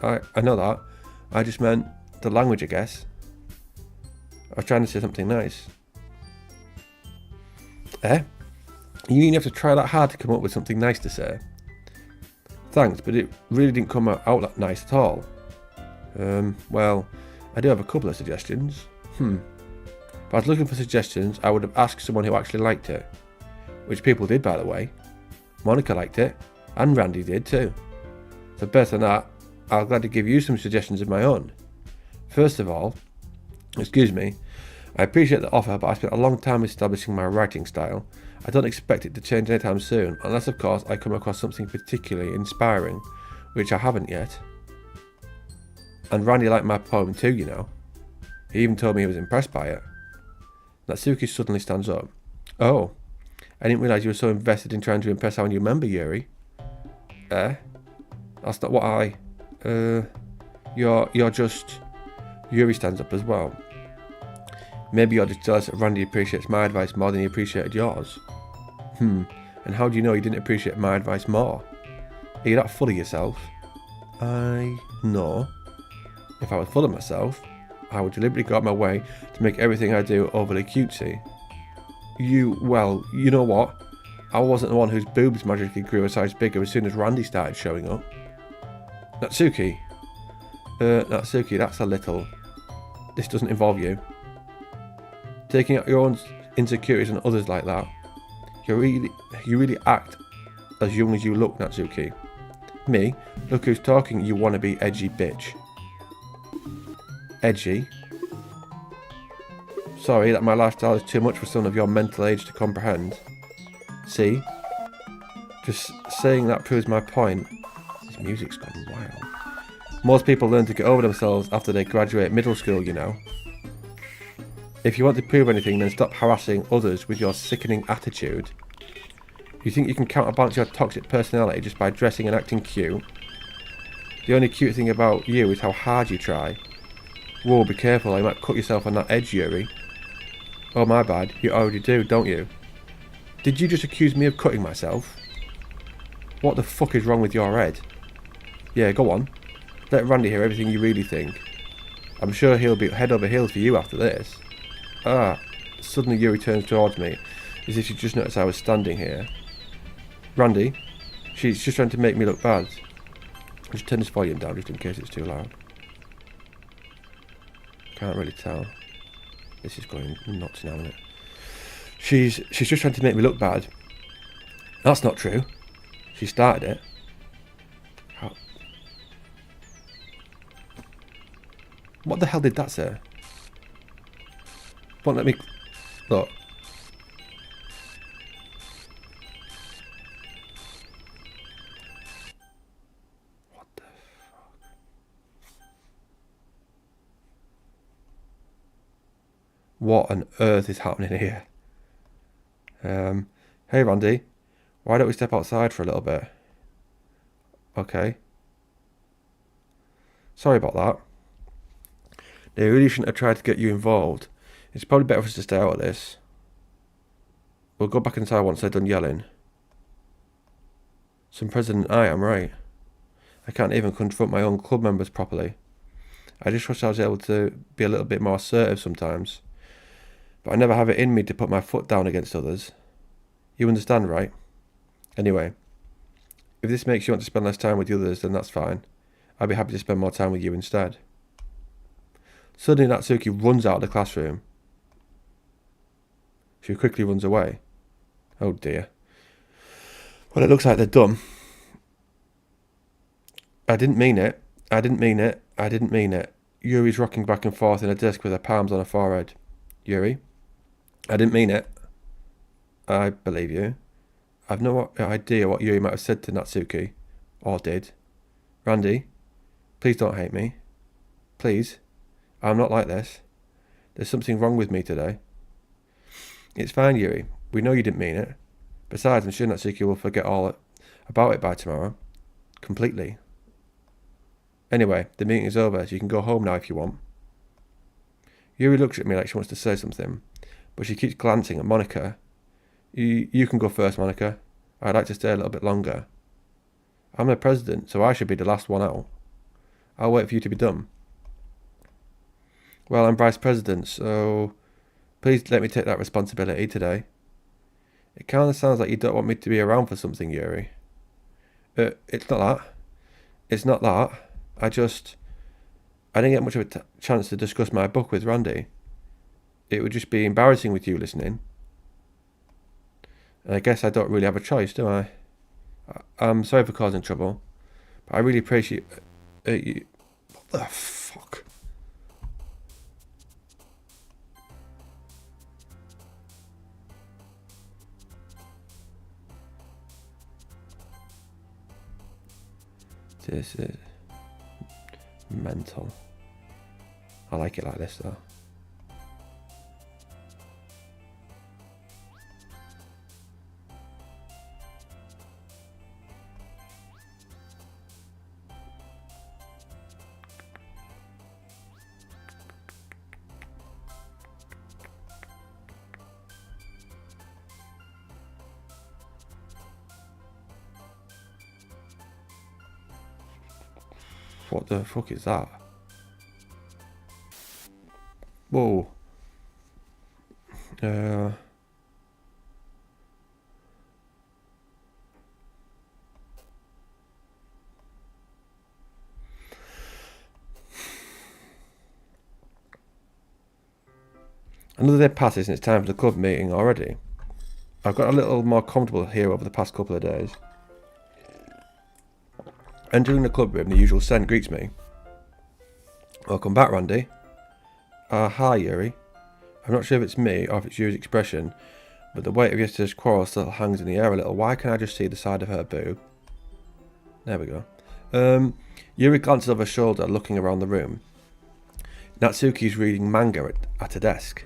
I know that. I just meant the language, I guess. I was trying to say something nice. You didn't have to try that hard to come up with something nice to say. Thanks, but it really didn't come out that nice at all. Well, I do have a couple of suggestions. If I was looking for suggestions, I would have asked someone who actually liked it. Which people did, by the way. Monica liked it, and Randy did too. So better than that, I'll gladly give you some suggestions of my own. First of all, excuse me, I appreciate the offer, but I spent a long time establishing my writing style. I don't expect it to change anytime soon, unless of course I come across something particularly inspiring, which I haven't yet. And Randy liked my poem too, you know. He even told me he was impressed by it. Natsuki suddenly stands up. Oh, I didn't realise you were so invested in trying to impress our new member, Yuri. That's not what I... You're just... Yuri stands up as well. Maybe you're just jealous that Randy appreciates my advice more than he appreciated yours. And how do you know he didn't appreciate my advice more? Are you that full of yourself? I know. If I was full of myself, I would deliberately go out my way to make everything I do overly cutesy. Well, you know what? I wasn't the one whose boobs magically grew a size bigger as soon as Randy started showing up. Natsuki, that's a little... This doesn't involve you. Taking out your own insecurities on others like that. You really act as young as you look, Natsuki. Me? Look who's talking, you wannabe edgy bitch. Edgy? Sorry that my lifestyle is too much for someone of your mental age to comprehend. See? Just saying that proves my point. This music's gone wild. Most people learn to get over themselves after they graduate middle school, you know. If you want to prove anything, then stop harassing others with your sickening attitude. You think you can counterbalance your toxic personality just by dressing and acting cute? The only cute thing about you is how hard you try. Whoa, be careful, you might cut yourself on that edge, Yuri. Oh, my bad, you already do, don't you? Did you just accuse me of cutting myself? What the fuck is wrong with your head? Yeah, go on. Let Randy hear everything you really think. I'm sure he'll be head over heels for you after this. Suddenly Yuri turns towards me, as if she just noticed I was standing here. Randy, she's just trying to make me look bad. Just turn this volume down just in case it's too loud. Can't really tell. This is going nuts now, isn't it? She's just trying to make me look bad. That's not true. She started it. How? What the hell did that say? Won't let me look. What the fuck? What on earth is happening here? Hey Randy, why don't we step outside for a little bit? Okay. Sorry about that. They really shouldn't have tried to get you involved. It's probably better for us to stay out of this. We'll go back inside once they're done yelling. Some president I am, right? I can't even confront my own club members properly. I just wish I was able to be a little bit more assertive sometimes. But I never have it in me to put my foot down against others. You understand, right? Anyway, if this makes you want to spend less time with the others, then that's fine. I'd be happy to spend more time with you instead. Suddenly Natsuki runs out of the classroom. She quickly runs away. Oh dear. Well, it looks like they're done. I didn't mean it. I didn't mean it. I didn't mean it. Yuri's rocking back and forth in a desk with her palms on her forehead. Yuri? I didn't mean it. I believe you. I've no idea what Yuri might have said to Natsuki. Or did. Randy, please don't hate me. Please. I'm not like this. There's something wrong with me today. It's fine, Yuri. We know you didn't mean it. Besides, I'm sure Natsuki will forget all about it by tomorrow. Completely. Anyway, the meeting is over, so you can go home now if you want. Yuri looks at me like she wants to say something, but she keeps glancing at Monika. You can go first, Monika. I'd like to stay a little bit longer. I'm the president, so I should be the last one out. I'll wait for you to be done. Well, I'm vice president, so please let me take that responsibility today. It kind of sounds like you don't want me to be around for something, Yuri. It's not that. It's not that. I didn't get much of a chance to discuss my book with Randy. It would just be embarrassing with you listening. And I guess I don't really have a choice, do I? I'm sorry for causing trouble, but I really appreciate you. What the fuck? This is mental. I like it like this though. What the fuck is that? Whoa. Another day passes and it's time for the club meeting already. I've got a little more comfortable here over the past couple of days. Entering the club room, the usual scent greets me. Welcome back, Randy. Hi, Yuri. I'm not sure if it's me or if it's Yuri's expression, but the weight of yesterday's quarrel still hangs in the air a little. Why can't I just see the side of her boob? There we go. Yuri glances over her shoulder, looking around the room. Natsuki's reading manga at a desk,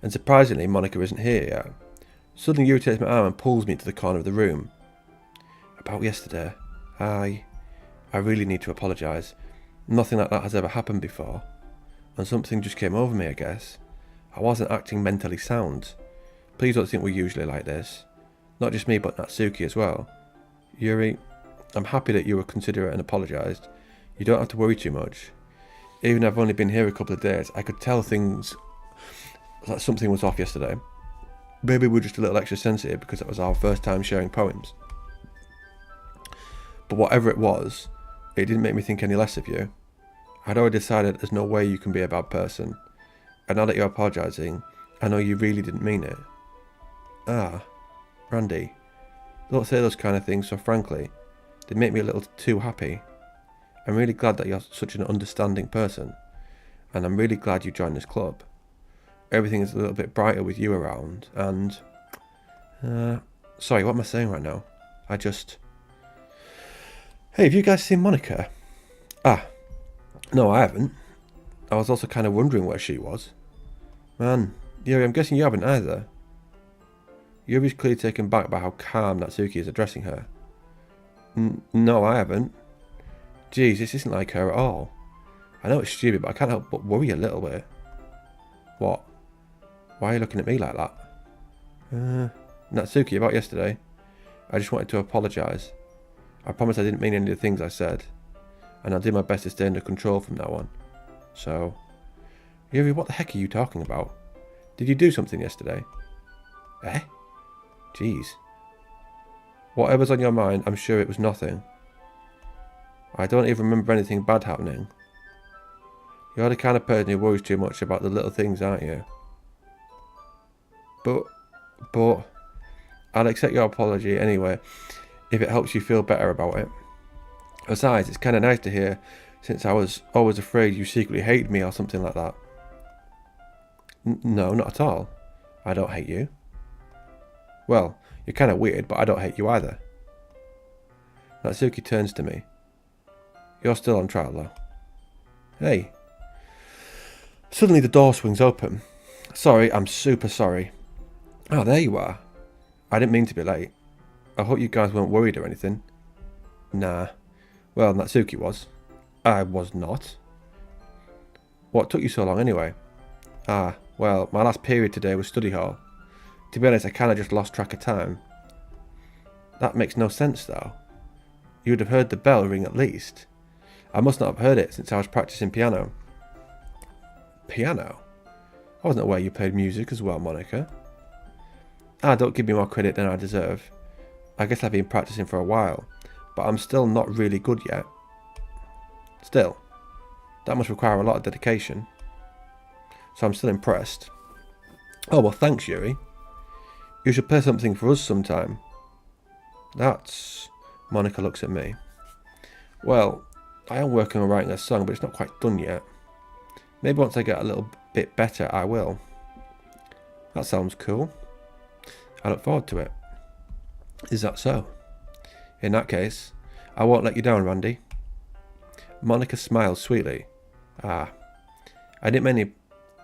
and surprisingly, Monika isn't here yet. Suddenly, Yuri takes my arm and pulls me to the corner of the room. About yesterday, I really need to apologise. Nothing like that has ever happened before. And something just came over me, I guess. I wasn't acting mentally sound. Please don't think we're usually like this. Not just me, but Natsuki as well. Yuri, I'm happy that you were considerate and apologised. You don't have to worry too much. Even though I've only been here a couple of days, I could tell things like something was off yesterday. Maybe we're just a little extra sensitive because it was our first time sharing poems. But whatever it was, it didn't make me think any less of you. I'd already decided there's no way you can be a bad person. And now that you're apologising, I know you really didn't mean it. Randy, don't say those kind of things so frankly. They make me a little too happy. I'm really glad that you're such an understanding person. And I'm really glad you joined this club. Everything is a little bit brighter with you around, and... sorry, what am I saying right now? Hey, have you guys seen Monika? No, I haven't. I was also kind of wondering where she was. Man, Yuri, I'm guessing you haven't either. Yuri's clearly taken back by how calm Natsuki is addressing her. No, I haven't. Geez, this isn't like her at all. I know it's stupid, but I can't help but worry a little bit. What? Why are you looking at me like that? Natsuki, about yesterday. I just wanted to apologise. I promise I didn't mean any of the things I said. And I'll do my best to stay under control from now on. So... Yuri, what the heck are you talking about? Did you do something yesterday? Jeez. Whatever's on your mind, I'm sure it was nothing. I don't even remember anything bad happening. You're the kind of person who worries too much about the little things, aren't you? But, I'll accept your apology anyway, if it helps you feel better about it. Besides, it's kind of nice to hear, since I was always afraid you secretly hated me or something like that. No, not at all. I don't hate you. Well, you're kind of weird, but I don't hate you either. Natsuki turns to me. You're still on trial, though. Hey. Suddenly the door swings open. Sorry, I'm super sorry. Oh, there you are. I didn't mean to be late. I hope you guys weren't worried or anything. Nah. Well, Natsuki was. I was not. What took you so long anyway? Ah, well, my last period today was study hall. To be honest, I kinda just lost track of time. That makes no sense though. You would have heard the bell ring at least. I must not have heard it since I was practicing piano. Piano? I wasn't aware you played music as well, Monica. Ah, don't give me more credit than I deserve. I guess I've been practicing for a while, but I'm still not really good yet. Still, that must require a lot of dedication. So I'm still impressed. Oh, well, thanks, Yuri. You should play something for us sometime. That's... Monica looks at me. Well, I am working on writing a song, but it's not quite done yet. Maybe once I get a little bit better, I will. That sounds cool. I look forward to it. Is that so? In that case, I won't let you down, Randy. Monica smiles sweetly. Ah, I didn't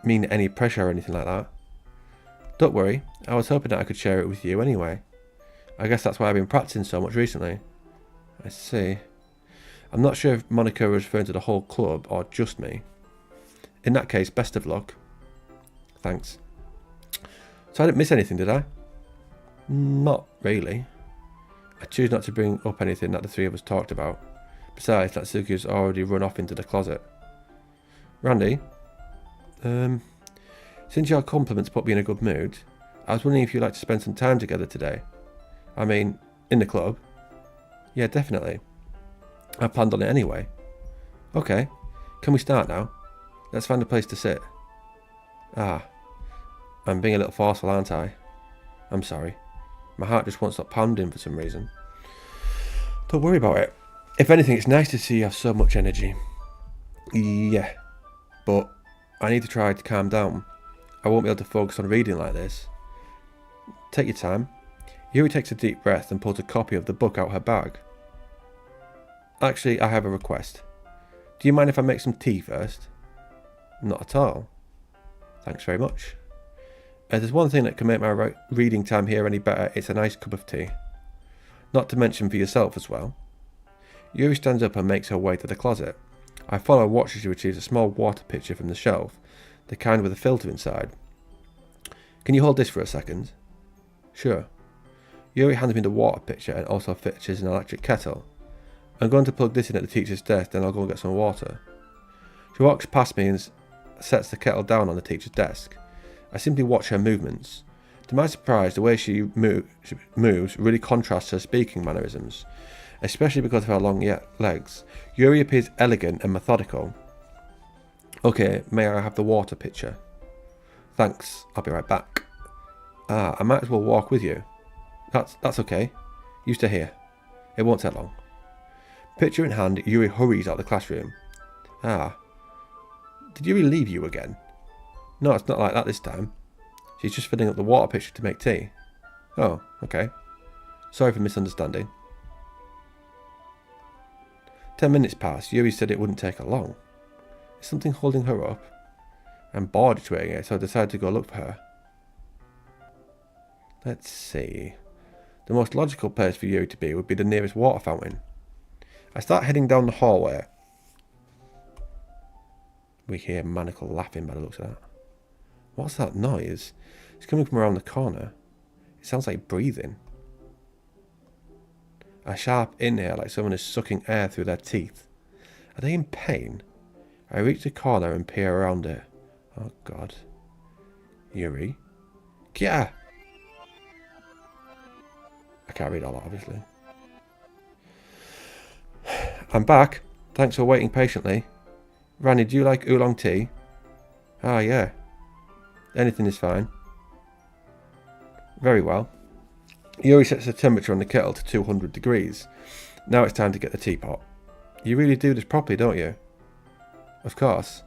mean any pressure or anything like that. Don't worry, I was hoping that I could share it with you anyway. I guess that's why I've been practicing so much recently. I see. I'm not sure if Monica was referring to the whole club or just me. In that case, best of luck. Thanks. So I didn't miss anything, did I? Not really. I choose not to bring up anything that the three of us talked about. Besides, Natsuki's already run off into the closet. Randy? Since your compliments put me in a good mood, I was wondering if you'd like to spend some time together today. I mean, in the club. Yeah, definitely. I planned on it anyway. Okay, can we start now? Let's find a place to sit. Ah, I'm being a little forceful, aren't I? I'm sorry. My heart just won't stop pounding for some reason. Don't worry about it. If anything, it's nice to see you have so much energy. Yeah, but I need to try to calm down. I won't be able to focus on reading like this. Take your time. Yuri takes a deep breath and pulls a copy of the book out her bag. Actually, I have a request. Do you mind if I make some tea first? Not at all. Thanks very much. If there's one thing that can make my reading time here any better, it's a nice cup of tea. Not to mention for yourself as well. Yuri stands up and makes her way to the closet. I follow her watch as she retrieves a small water pitcher from the shelf, the kind with a filter inside. Can you hold this for a second? Sure. Yuri hands me the water pitcher and also fetches an electric kettle. I'm going to plug this in at the teacher's desk, then I'll go and get some water. She walks past me and sets the kettle down on the teacher's desk. I simply watch her movements. To my surprise, the way she moves really contrasts her speaking mannerisms, especially because of her long legs. Yuri appears elegant and methodical. Okay, may I have the water pitcher? Thanks, I'll be right back. Ah, I might as well walk with you. That's okay. You stay here. It won't take long. Pitcher in hand, Yuri hurries out of the classroom. Ah. Did Yuri leave you again? No, it's not like that this time. She's just filling up the water pitcher to make tea. Oh, okay. Sorry for misunderstanding. 10 minutes passed. Yuri said it wouldn't take her long. Is something holding her up? I'm bored of waiting, so I decided to go look for her. Let's see. The most logical place for Yuri to be would be the nearest water fountain. I start heading down the hallway. We hear Manacle laughing by the looks of that. What's that noise? It's coming from around the corner. It sounds like breathing. A sharp inhale, like someone is sucking air through their teeth. Are they in pain? I reach the corner and peer around it. Oh god. Yuri? Kia! I can't read all that, obviously. I'm back. Thanks for waiting patiently. Randy, do you like oolong tea? Ah, yeah. Anything is fine. Very well. Yuri sets the temperature on the kettle to 200 degrees. Now it's time to get the teapot. You really do this properly, don't you? Of course.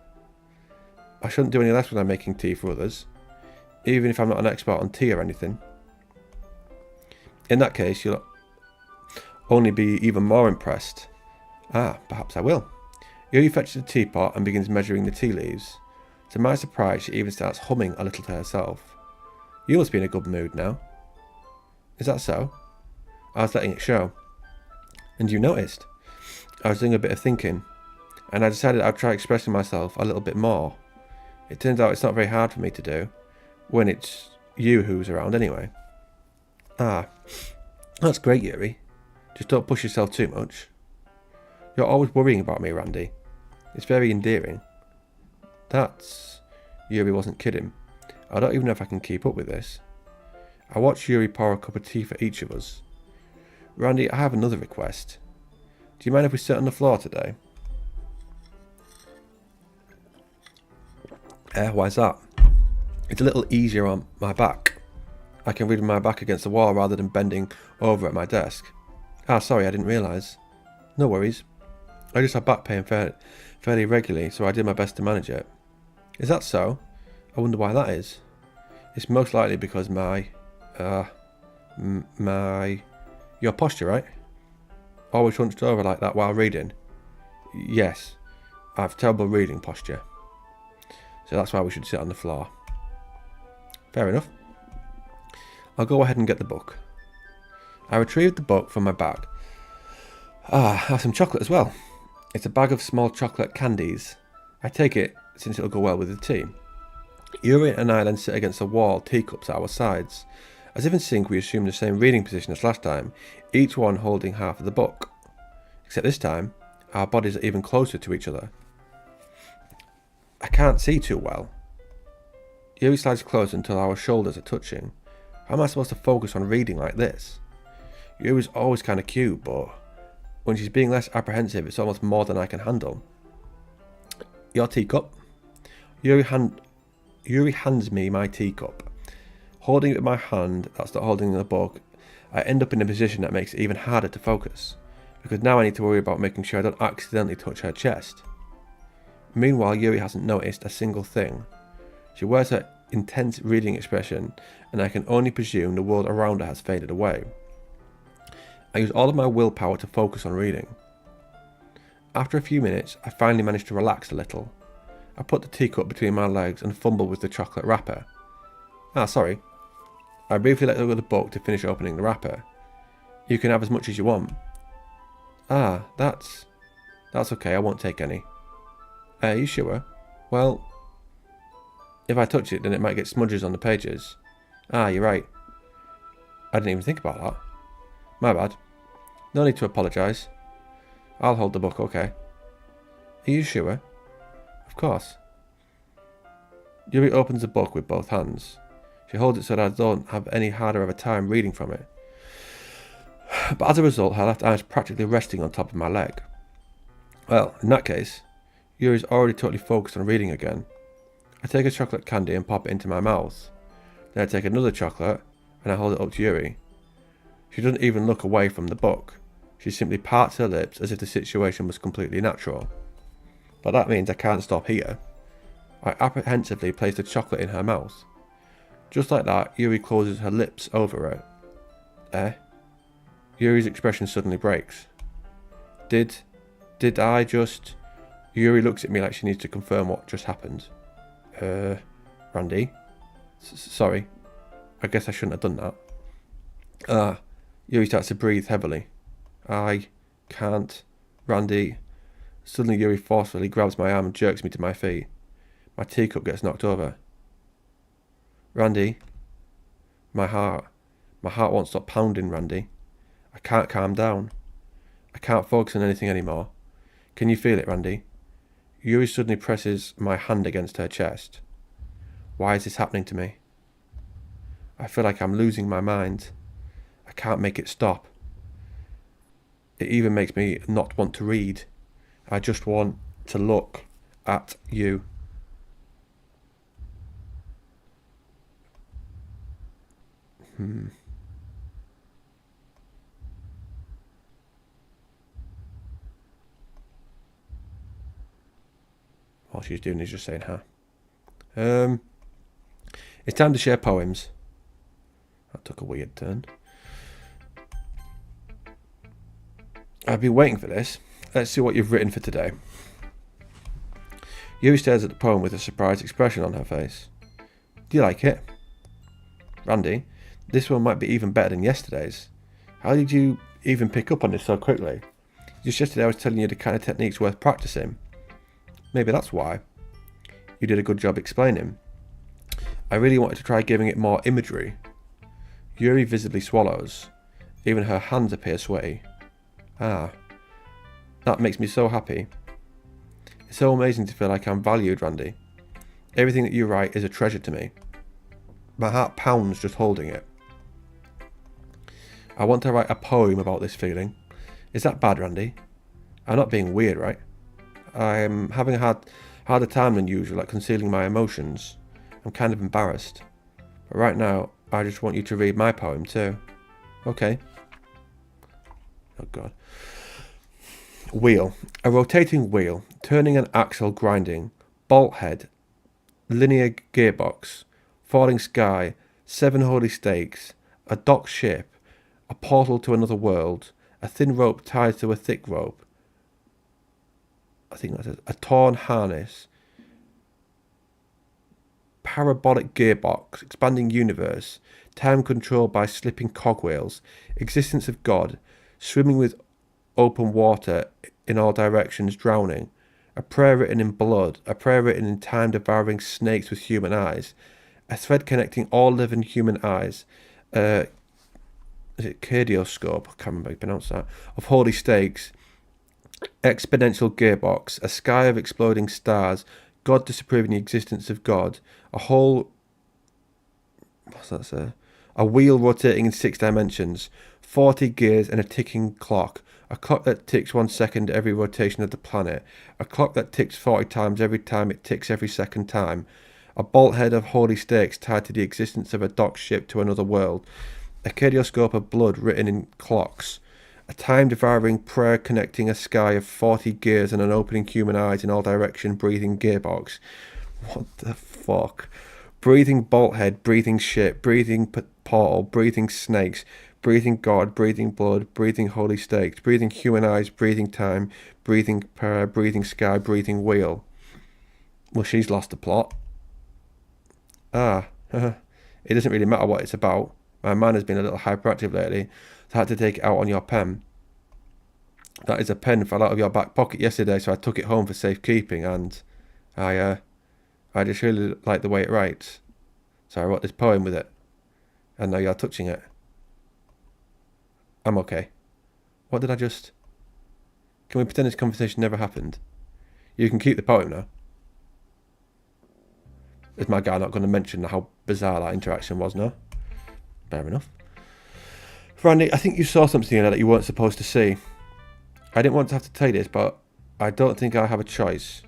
I shouldn't do any less when I'm making tea for others, even if I'm not an expert on tea or anything. In that case, you'll only be even more impressed. Ah, perhaps I will. Yuri fetches the teapot and begins measuring the tea leaves. To my surprise, she even starts humming a little to herself. You must be in a good mood now. Is that so? I was letting it show. And you noticed. I was doing a bit of thinking, and I decided I'd try expressing myself a little bit more. It turns out it's not very hard for me to do, when it's you who's around anyway. Ah, that's great, Yuri. Just don't push yourself too much. You're always worrying about me, Randy. It's very endearing. Yuri wasn't kidding. I don't even know if I can keep up with this. I watched Yuri pour a cup of tea for each of us. Randy, I have another request. Do you mind if we sit on the floor today? Why's that? It's a little easier on my back. I can read with my back against the wall rather than bending over at my desk. Ah, sorry, I didn't realise. No worries. I just have back pain fairly regularly, so I did my best to manage it. Is that so? I wonder why that is. It's most likely because your posture, right? Always hunched over like that while reading. Yes, I have terrible reading posture. So that's why we should sit on the floor. Fair enough. I'll go ahead and get the book. I retrieved the book from my bag. I have some chocolate as well. It's a bag of small chocolate candies. I take it since it'll go well with the tea. Yuri and I then sit against the wall, teacups at our sides. As if in sync, we assume the same reading position as last time, each one holding half of the book. Except this time, our bodies are even closer to each other. I can't see too well. Yuri slides closer until our shoulders are touching. How am I supposed to focus on reading like this? Yuri's always kind of cute, but when she's being less apprehensive, it's almost more than I can handle. Your teacup? Yuri hands me my teacup. Holding it with my hand, that's not holding the book, I end up in a position that makes it even harder to focus, because now I need to worry about making sure I don't accidentally touch her chest. Meanwhile, Yuri hasn't noticed a single thing. She wears her intense reading expression, and I can only presume the world around her has faded away. I use all of my willpower to focus on reading. After a few minutes, I finally manage to relax a little. I put the teacup between my legs and fumble with the chocolate wrapper. Ah, sorry. I briefly let go of the book to finish opening the wrapper. You can have as much as you want. Ah, that's okay, I won't take any. Are you sure? Well, if I touch it, then it might get smudges on the pages. Ah, you're right. I didn't even think about that. My bad. No need to apologise. I'll hold the book, okay. Are you sure? Of course. Yuri opens the book with both hands. She holds it so that I don't have any harder of a time reading from it. But as a result, her left eye is practically resting on top of my leg. Well, in that case, Yuri's already totally focused on reading again. I take a chocolate candy and pop it into my mouth. Then I take another chocolate and I hold it up to Yuri. She doesn't even look away from the book. She simply parts her lips as if the situation was completely natural. But that means I can't stop here. I apprehensively place the chocolate in her mouth. Just like that, Yuri closes her lips over it. Yuri's expression suddenly breaks. Did I just... Yuri looks at me like she needs to confirm what just happened. Randy? Sorry. I guess I shouldn't have done that. Yuri starts to breathe heavily. I can't. Randy. Suddenly Yuri forcefully grabs my arm and jerks me to my feet. My teacup gets knocked over. Randy. My heart won't stop pounding, Randy. I can't calm down. I can't focus on anything anymore. Can you feel it, Randy? Yuri suddenly presses my hand against her chest. Why is this happening to me? I feel like I'm losing my mind. I can't make it stop. It even makes me not want to read. I just want to look at you. All she's doing is just saying hi. It's time to share poems. That took a weird turn. I've been waiting for this. Let's see what you've written for today. Yuri stares at the poem with a surprised expression on her face. Do you like it? Randy, this one might be even better than yesterday's. How did you even pick up on this so quickly? Just yesterday I was telling you the kind of techniques worth practicing. Maybe that's why. You did a good job explaining. I really wanted to try giving it more imagery. Yuri visibly swallows. Even her hands appear sweaty. Ah, that makes me so happy. It's so amazing to feel like I'm valued, Randy. Everything that you write is a treasure to me. My heart pounds just holding it. I want to write a poem about this feeling. Is that bad, Randy? I'm not being weird, right? I'm having a harder time than usual at concealing my emotions. I'm kind of embarrassed. But right now, I just want you to read my poem too. Okay. Oh God. Wheel. A rotating wheel, turning an axle grinding, bolt head, linear gearbox, falling sky, 7 holy stakes, a docked ship, a portal to another world, a thin rope tied to a thick rope. I think that's it. A torn harness, parabolic gearbox, expanding universe, time controlled by slipping cogwheels, existence of God, swimming with open water in all directions, drowning, a prayer written in blood, a prayer written in time devouring snakes with human eyes, a thread connecting all living human eyes, is it cardioscope? I can't remember how you pronounce that, of holy stakes, exponential gearbox, a sky of exploding stars, God disapproving the existence of God, a whole, what's that say? A wheel rotating in 6 dimensions, 40 gears and a ticking clock, a clock that ticks 1 second every rotation of the planet, a clock that ticks 40 times every time it ticks every second time, a bolt head of holy stakes tied to the existence of a docked ship to another world, a kaleidoscope of blood written in clocks, a time-devouring prayer connecting a sky of 40 gears and an opening human eyes in all direction, breathing gearbox. What the fuck? Breathing bolt head, breathing ship, breathing portal, breathing snakes, breathing God, breathing blood, breathing holy stakes, breathing human eyes, breathing time, breathing prayer, breathing sky, breathing wheel. Well, she's lost the plot. It doesn't really matter what it's about. My mind has been a little hyperactive lately, so I had to take it out on your pen. That is, a pen fell out of your back pocket yesterday, so I took it home for safekeeping, and I just really like the way it writes. So I wrote this poem with it, and now you're touching it. I'm okay. What did I just... Can we pretend this conversation never happened? You can keep the poem now. Is my guy not going to mention how bizarre that interaction was, no? Fair enough. Randy, I think you saw something in there that you weren't supposed to see. I didn't want to have to tell you this, but I don't think I have a choice.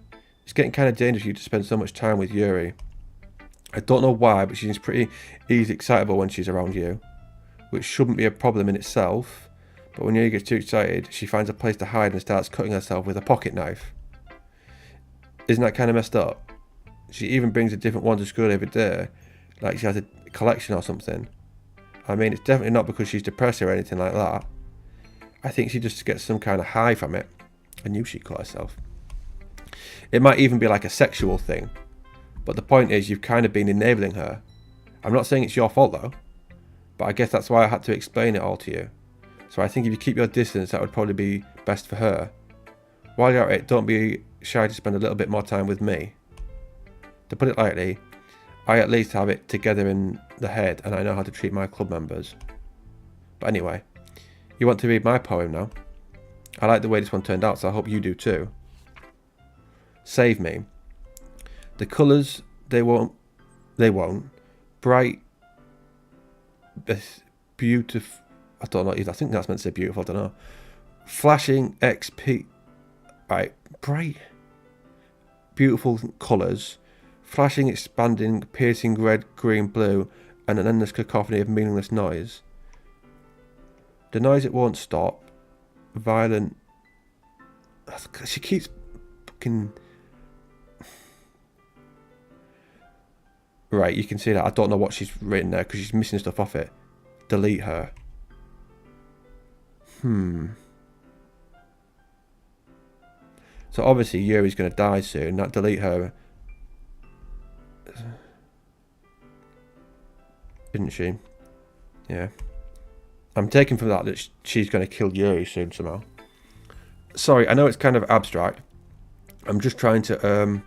It's getting kind of dangerous for you to spend so much time with Yuri. I don't know why, but she's pretty easily excitable when she's around you, which shouldn't be a problem in itself. But when Yuri gets too excited, she finds a place to hide and starts cutting herself with a pocket knife. Isn't that kind of messed up? She even brings a different one to school every day, like she has a collection or something. I mean, it's definitely not because she's depressed or anything like that. I think she just gets some kind of high from it. I knew she'd cut herself. It might even be like a sexual thing. But the point is, you've kind of been enabling her. I'm not saying it's your fault though. But I guess that's why I had to explain it all to you. So I think if you keep your distance, that would probably be best for her. While you're at it, don't be shy to spend a little bit more time with me. To put it lightly, I at least have it together in the head and I know how to treat my club members. But anyway, you want to read my poem now? I like the way this one turned out, so I hope you do too. Save me. The colours, they won't. Bright, beautiful, I don't know, I think that's meant to say beautiful, I don't know. flashing XP, right, bright, beautiful colours, flashing, expanding, piercing red, green, blue, and an endless cacophony of meaningless noise. The noise it won't stop, violent. She keeps fucking. Right, you can see that. I don't know what she's written there because she's missing stuff off it. Delete her. So obviously Yuri's going to die soon. That delete her. Didn't she? Yeah. I'm taking from that she's going to kill Yuri soon somehow. Sorry, I know it's kind of abstract. I'm just trying to,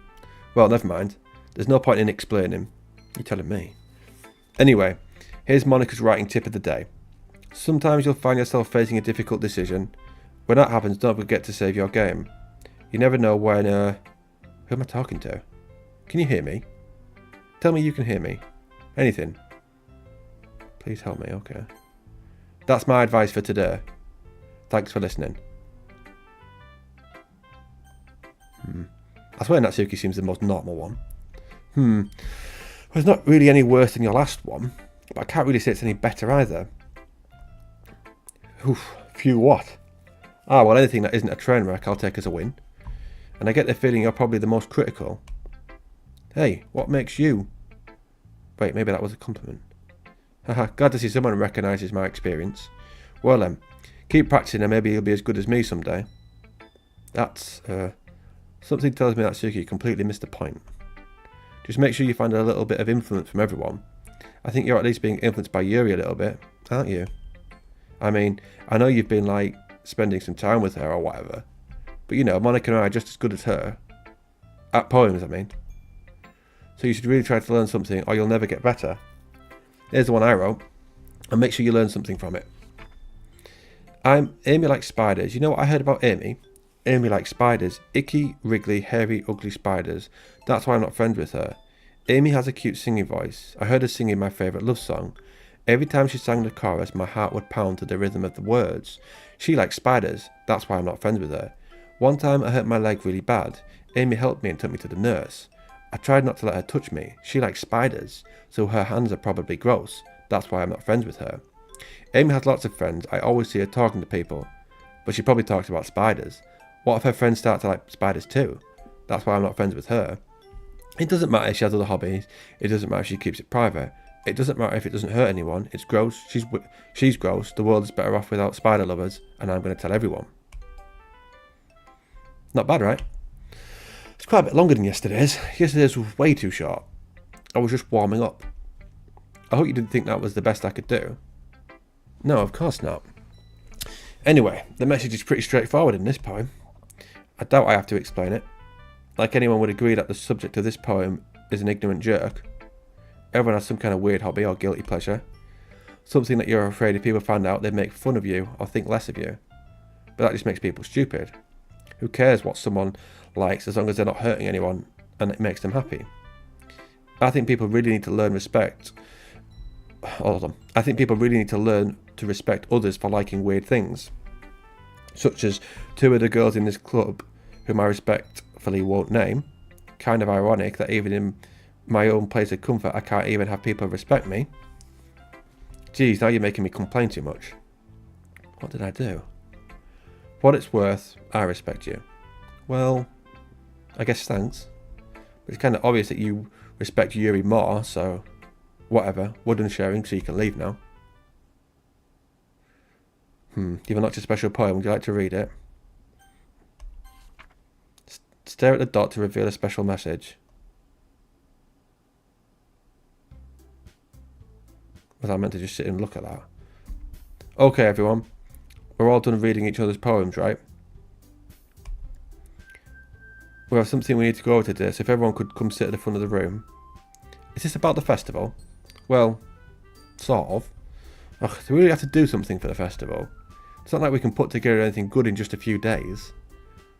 well, never mind. There's no point in explaining. You're telling me. Anyway, here's Monica's writing tip of the day. Sometimes you'll find yourself facing a difficult decision. When that happens, don't forget to save your game. You never know when, who am I talking to? Can you hear me? Tell me you can hear me. Anything. Please help me, okay. That's my advice for today. Thanks for listening. I swear Natsuki seems the most normal one. Well, it's not really any worse than your last one, but I can't really say it's any better either. Oof, phew what? Ah, well, anything that isn't a train wreck I'll take as a win. And I get the feeling you're probably the most critical. Hey, what makes you... Wait, maybe that was a compliment. Haha, glad to see someone who recognises my experience. Well then, keep practicing and maybe you'll be as good as me someday. That's, something tells me that Suki completely missed the point. Just make sure you find a little bit of influence from everyone. I think you're at least being influenced by Yuri a little bit, aren't you? I mean, I know you've been like, spending some time with her or whatever. But you know, Monica and I are just as good as her. At poems, I mean. So you should really try to learn something or you'll never get better. Here's the one I wrote. And make sure you learn something from it. Amy likes spiders. You know what I heard about Amy? Amy likes spiders. Icky, wriggly, hairy, ugly spiders. That's why I'm not friends with her. Amy has a cute singing voice. I heard her singing my favourite love song. Every time she sang the chorus, my heart would pound to the rhythm of the words. She likes spiders. That's why I'm not friends with her. One time I hurt my leg really bad. Amy helped me and took me to the nurse. I tried not to let her touch me. She likes spiders, so her hands are probably gross. That's why I'm not friends with her. Amy has lots of friends. I always see her talking to people. But she probably talks about spiders. What if her friends start to like spiders too? That's why I'm not friends with her. It doesn't matter if she has other hobbies. It doesn't matter if she keeps it private. It doesn't matter if it doesn't hurt anyone. It's gross. She's gross. The world is better off without spider lovers. And I'm going to tell everyone. Not bad, right? It's quite a bit longer than yesterday's. Yesterday's was way too short. I was just warming up. I hope you didn't think that was the best I could do. No, of course not. Anyway, the message is pretty straightforward in this poem. I doubt I have to explain it. Like anyone would agree that the subject of this poem is an ignorant jerk. Everyone has some kind of weird hobby or guilty pleasure. Something that you're afraid if people find out they'd make fun of you or think less of you. But that just makes people stupid. Who cares what someone likes as long as they're not hurting anyone and it makes them happy? I think people really need to learn respect. Hold on. I think people really need to learn to respect others for liking weird things. Such as two of the girls in this club whom I respectfully won't name. Kind of ironic that even in my own place of comfort I can't even have people respect me. Geez, now you're making me complain too much. What did I do? For what it's worth, I respect you. Well, I guess thanks. But it's kind of obvious that you respect Yuri more, so whatever. We're done sharing, so you can leave now. You've unlocked a special poem. Would you like to read it? Stare at the dot to reveal a special message. Was I meant to just sit and look at that? Okay, everyone. We're all done reading each other's poems, right? We have something we need to go over today, so if everyone could come sit at the front of the room. Is this about the festival? Well, sort of. Ugh, do we really have to do something for the festival? It's not like we can put together anything good in just a few days.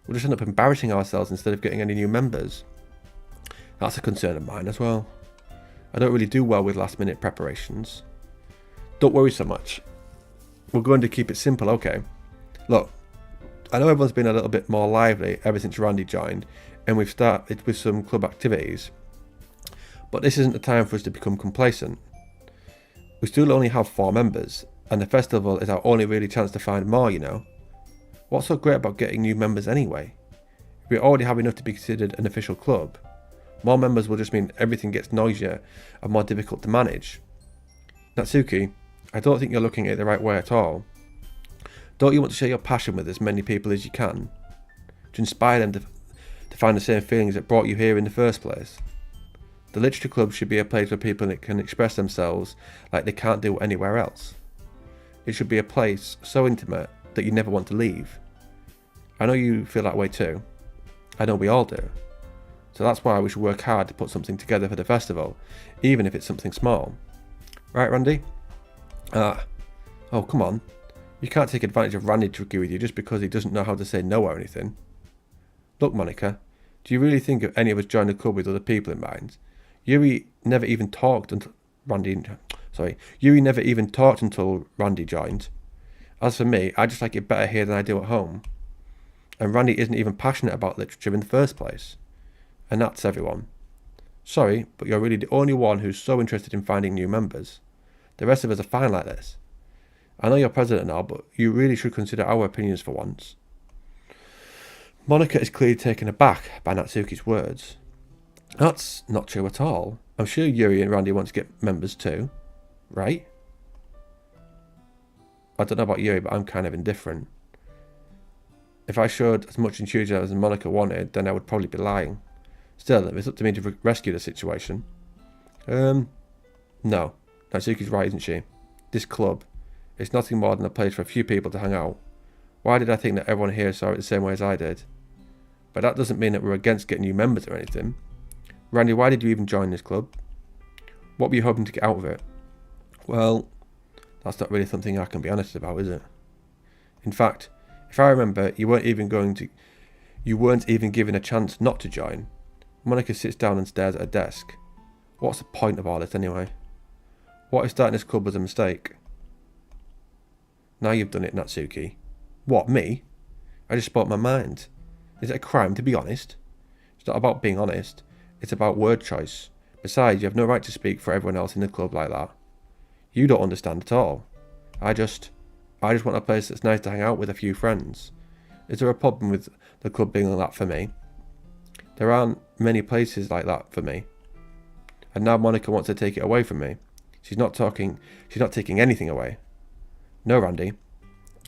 We'll just end up embarrassing ourselves instead of getting any new members. That's a concern of mine as well. I don't really do well with last minute preparations. Don't worry so much. We're going to keep it simple, okay? Look, I know everyone's been a little bit more lively ever since Randy joined, and we've started with some club activities, but this isn't the time for us to become complacent. We still only have 4 members, and the festival is our only really chance to find more, you know. What's so great about getting new members anyway? If we already have enough to be considered an official club, more members will just mean everything gets noisier and more difficult to manage. Natsuki, I don't think you're looking at it the right way at all. Don't you want to share your passion with as many people as you can? To inspire them to find the same feelings that brought you here in the first place? The Literature Club should be a place where people can express themselves like they can't do anywhere else. It should be a place so intimate that you never want to leave. I know you feel that way too. I know we all do. So that's why we should work hard to put something together for the festival, even if it's something small. Right, Randy? Oh, come on. You can't take advantage of Randy to agree with you just because he doesn't know how to say no or anything. Look, Monica, do you really think if any of us joined the club with other people in mind? Yuri never even talked until Randy joined. As for me, I just like it better here than I do at home. And Randy isn't even passionate about literature in the first place. And that's everyone. Sorry, but you're really the only one who's so interested in finding new members. The rest of us are fine like this. I know you're president now, but you really should consider our opinions for once. Monica is clearly taken aback by Natsuki's words. That's not true at all. I'm sure Yuri and Randy want to get members too, right? I don't know about Yuri, but I'm kind of indifferent. If I showed as much enthusiasm as Monica wanted, then I would probably be lying. Still, it's up to me to rescue the situation. No. Natsuki's right, isn't she? This club, it's nothing more than a place for a few people to hang out. Why did I think that everyone here saw it the same way as I did? But that doesn't mean that we're against getting new members or anything. Randy, why did you even join this club? What were you hoping to get out of it? Well, that's not really something I can be honest about, is it? In fact, if I remember, you weren't even given a chance not to join. Monica sits down and stares at her desk. What's the point of all this anyway? What if starting this club was a mistake? Now you've done it, Natsuki. What, me? I just spoke my mind. Is it a crime to be honest? It's not about being honest. It's about word choice. Besides, you have no right to speak for everyone else in the club like that. You don't understand at all. I just want a place that's nice to hang out with a few friends. Is there a problem with the club being like that for me? There aren't many places like that for me. And now Monica wants to take it away from me. She's not taking anything away. No, Randy.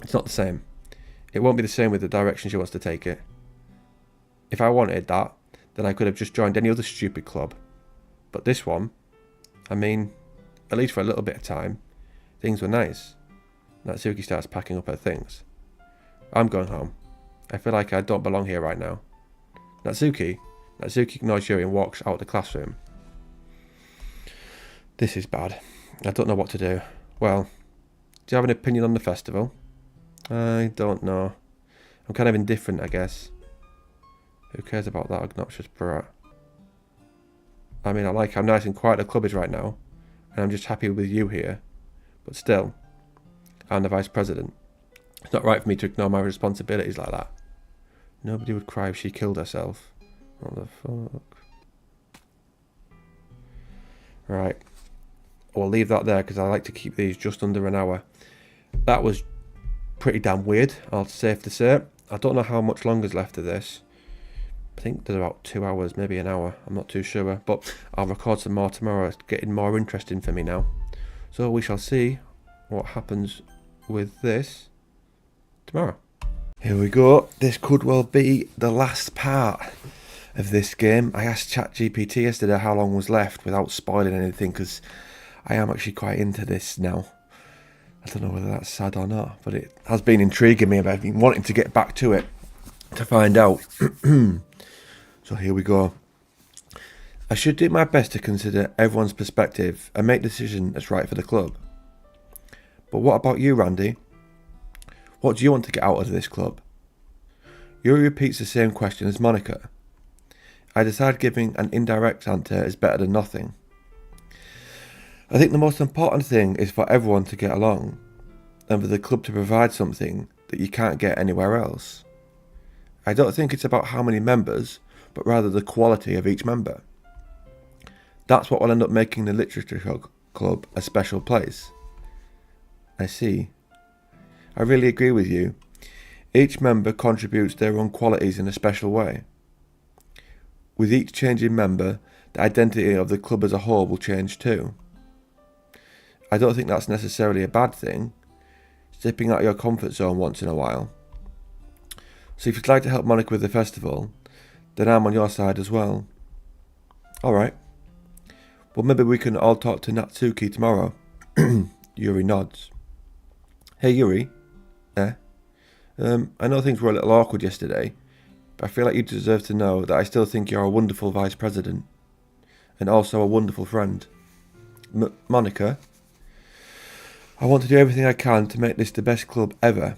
It's not the same. It won't be the same with the direction she wants to take it. If I wanted that, then I could have just joined any other stupid club. But this one, I mean, at least for a little bit of time, things were nice. Natsuki starts packing up her things. I'm going home. I feel like I don't belong here right now. Natsuki ignores Yuri and walks out of the classroom. This is bad. I don't know what to do. Well, do you have an opinion on the festival? I don't know. I'm kind of indifferent, I guess. Who cares about that obnoxious brat? I mean, I like how nice and quiet the club is right now, and I'm just happy with you here. But still, I'm the vice president. It's not right for me to ignore my responsibilities like that. Nobody would cry if she killed herself. What the fuck? Right. We'll leave that there because I like to keep these just under an hour. That was pretty damn weird, I'll safe to say. I don't know how much longer is left of this. I think there's about 2 hours, maybe an hour. I'm not too sure. But I'll record some more tomorrow. It's getting more interesting for me now. So we shall see what happens with this tomorrow. Here we go. This could well be the last part of this game. I asked ChatGPT yesterday how long was left without spoiling anything because I am actually quite into this now. I don't know whether that's sad or not, but it has been intriguing me. I've been wanting to get back to it to find out. So here we go. I should do my best to consider everyone's perspective and make the decision that's right for the club. But what about you, Randy? What do you want to get out of this club? Yuri repeats the same question as Monica. I decide giving an indirect answer is better than nothing. I think the most important thing is for everyone to get along, and for the club to provide something that you can't get anywhere else. I don't think it's about how many members, but rather the quality of each member. That's what will end up making the Literature Club a special place. I see. I really agree with you. Each member contributes their own qualities in a special way. With each changing member, the identity of the club as a whole will change too. I don't think that's necessarily a bad thing, stepping out of your comfort zone once in a while. So if you'd like to help Monica with the festival, then I'm on your side as well. Alright. Well, maybe we can all talk to Natsuki tomorrow. Yuri nods. Hey Yuri. I know things were a little awkward yesterday, but I feel like you deserve to know that I still think you're a wonderful vice president. And also a wonderful friend. Monica, I want to do everything I can to make this the best club ever.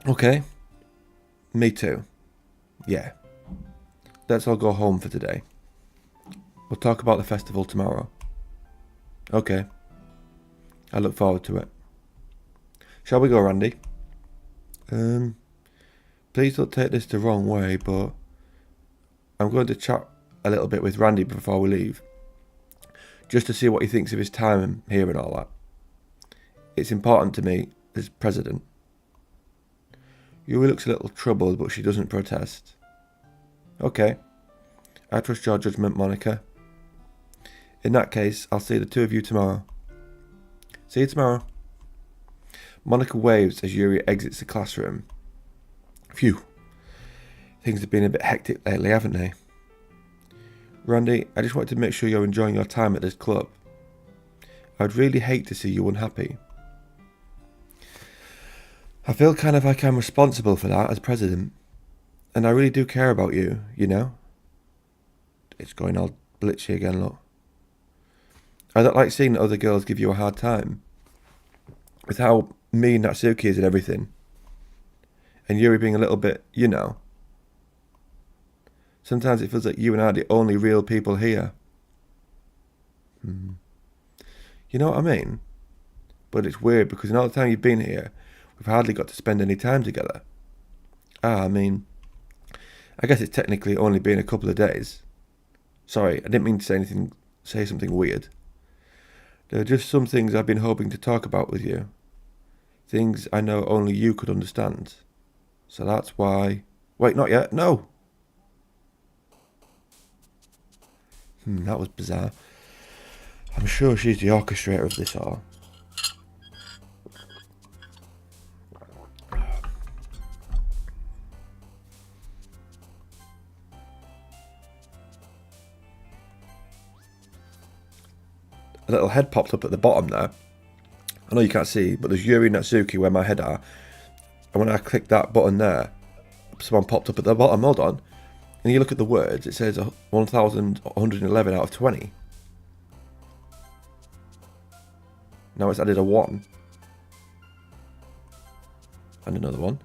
Okay? Me too. Yeah. Let's all go home for today. We'll talk about the festival tomorrow. Okay. I look forward to it. Shall we go, Randy? Please don't take this the wrong way, but I'm going to chat a little bit with Randy before we leave, just to see what he thinks of his time here and all that. It's important to me as president. Yuri looks a little troubled, but she doesn't protest. Okay. I trust your judgment, Monica. In that case, I'll see the two of you tomorrow. See you tomorrow. Monica waves as Yuri exits the classroom. Phew. Things have been a bit hectic lately, haven't they? Randy, I just wanted to make sure you're enjoying your time at this club. I'd really hate to see you unhappy. I feel kind of like I'm responsible for that as president. And I really do care about you, you know? It's going all blitzy again, look. I don't like seeing other girls give you a hard time. With how mean Natsuki is and everything. And Yuri being a little bit, you know. Sometimes it feels like you and I are the only real people here. You know what I mean? But it's weird because in all the time you've been here, we've hardly got to spend any time together. I mean, I guess it's technically only been a couple of days. Sorry, I didn't mean to say something weird. There are just some things I've been hoping to talk about with you. Things I know only you could understand. So that's why... Wait, not yet. No! That was bizarre. I'm sure she's the orchestrator of this all. A little head popped up at the bottom there. I know you can't see, but there's Yuri and Natsuki where my head are. And when I click that button there, someone popped up at the bottom. Hold on. And you look at the words, it says 1,111 out of 20. Now it's added a 1. And another one.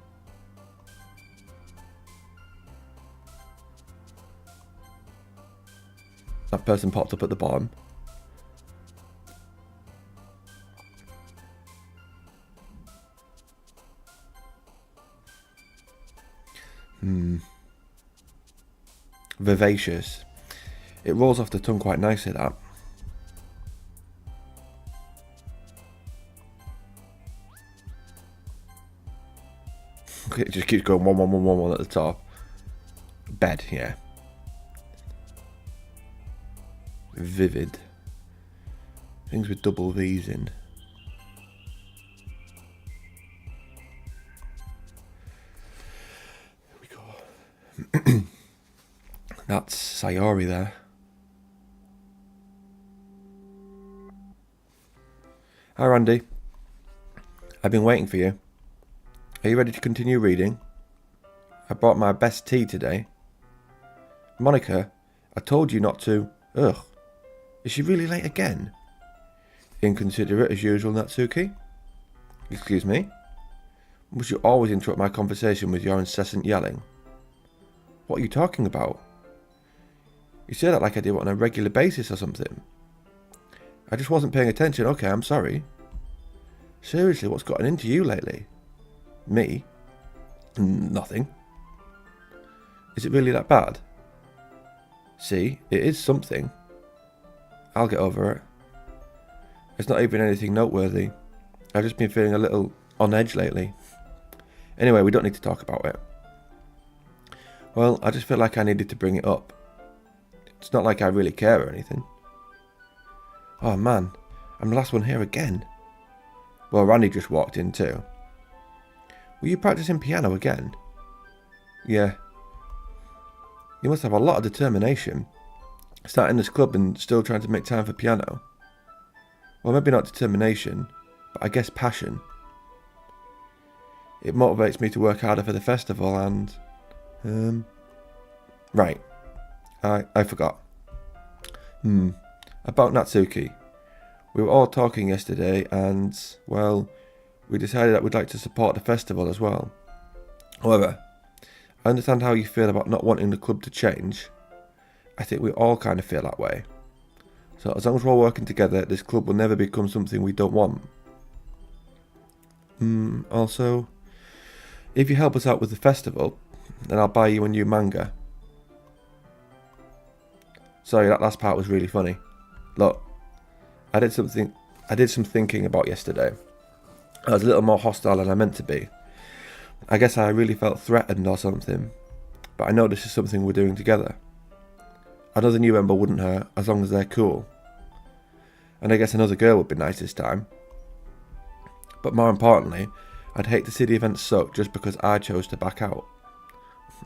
That person popped up at the bottom. Vivacious. It rolls off the tongue quite nicely, that. It just keeps going 1, 1, 1, 1, 1 at the top. Bed, yeah. Vivid. Things with double V's in. That's Sayori there. Hi Randy. I've been waiting for you. Are you ready to continue reading? I brought my best tea today. Monica, I told you not to... Ugh. Is she really late again? Inconsiderate as usual, Natsuki. Excuse me? Must you always interrupt my conversation with your incessant yelling? What are you talking about? You say that like I do it on a regular basis or something. I just wasn't paying attention. Okay, I'm sorry. Seriously, what's gotten into you lately? Me? Nothing. Is it really that bad? See, it is something. I'll get over it. It's not even anything noteworthy. I've just been feeling a little on edge lately. Anyway, we don't need to talk about it. Well, I just feel like I needed to bring it up. It's not like I really care or anything. Oh man, I'm the last one here again. Well, Randy just walked in too. Were you practicing piano again? Yeah. You must have a lot of determination. Starting this club and still trying to make time for piano. Well, maybe not determination, but I guess passion. It motivates me to work harder for the festival and... Right. I forgot. About Natsuki. We were all talking yesterday and, well, we decided that we'd like to support the festival as well. However, I understand how you feel about not wanting the club to change. I think we all kind of feel that way. So as long as we're all working together, this club will never become something we don't want. Also, if you help us out with the festival, then I'll buy you a new manga. Sorry, that last part was really funny. Look, I did some thinking about yesterday. I was a little more hostile than I meant to be. I guess I really felt threatened or something. But I know this is something we're doing together. Another new member wouldn't hurt, as long as they're cool. And I guess another girl would be nice this time. But more importantly, I'd hate to see the event suck just because I chose to back out.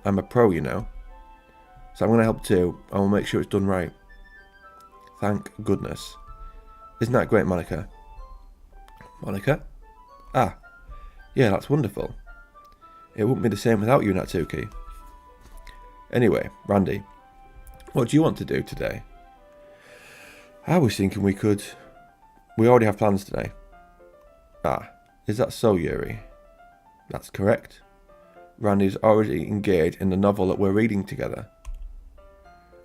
I'm a pro, you know. So I'm going to help too, and we'll make sure it's done right. Thank goodness. Isn't that great, Monica? Monica? Ah, yeah, that's wonderful. It wouldn't be the same without you, Natsuki. Anyway, Randy, what do you want to do today? I was thinking we already have plans today. Ah, is that so, Yuri? That's correct. Randy's already engaged in the novel that we're reading together.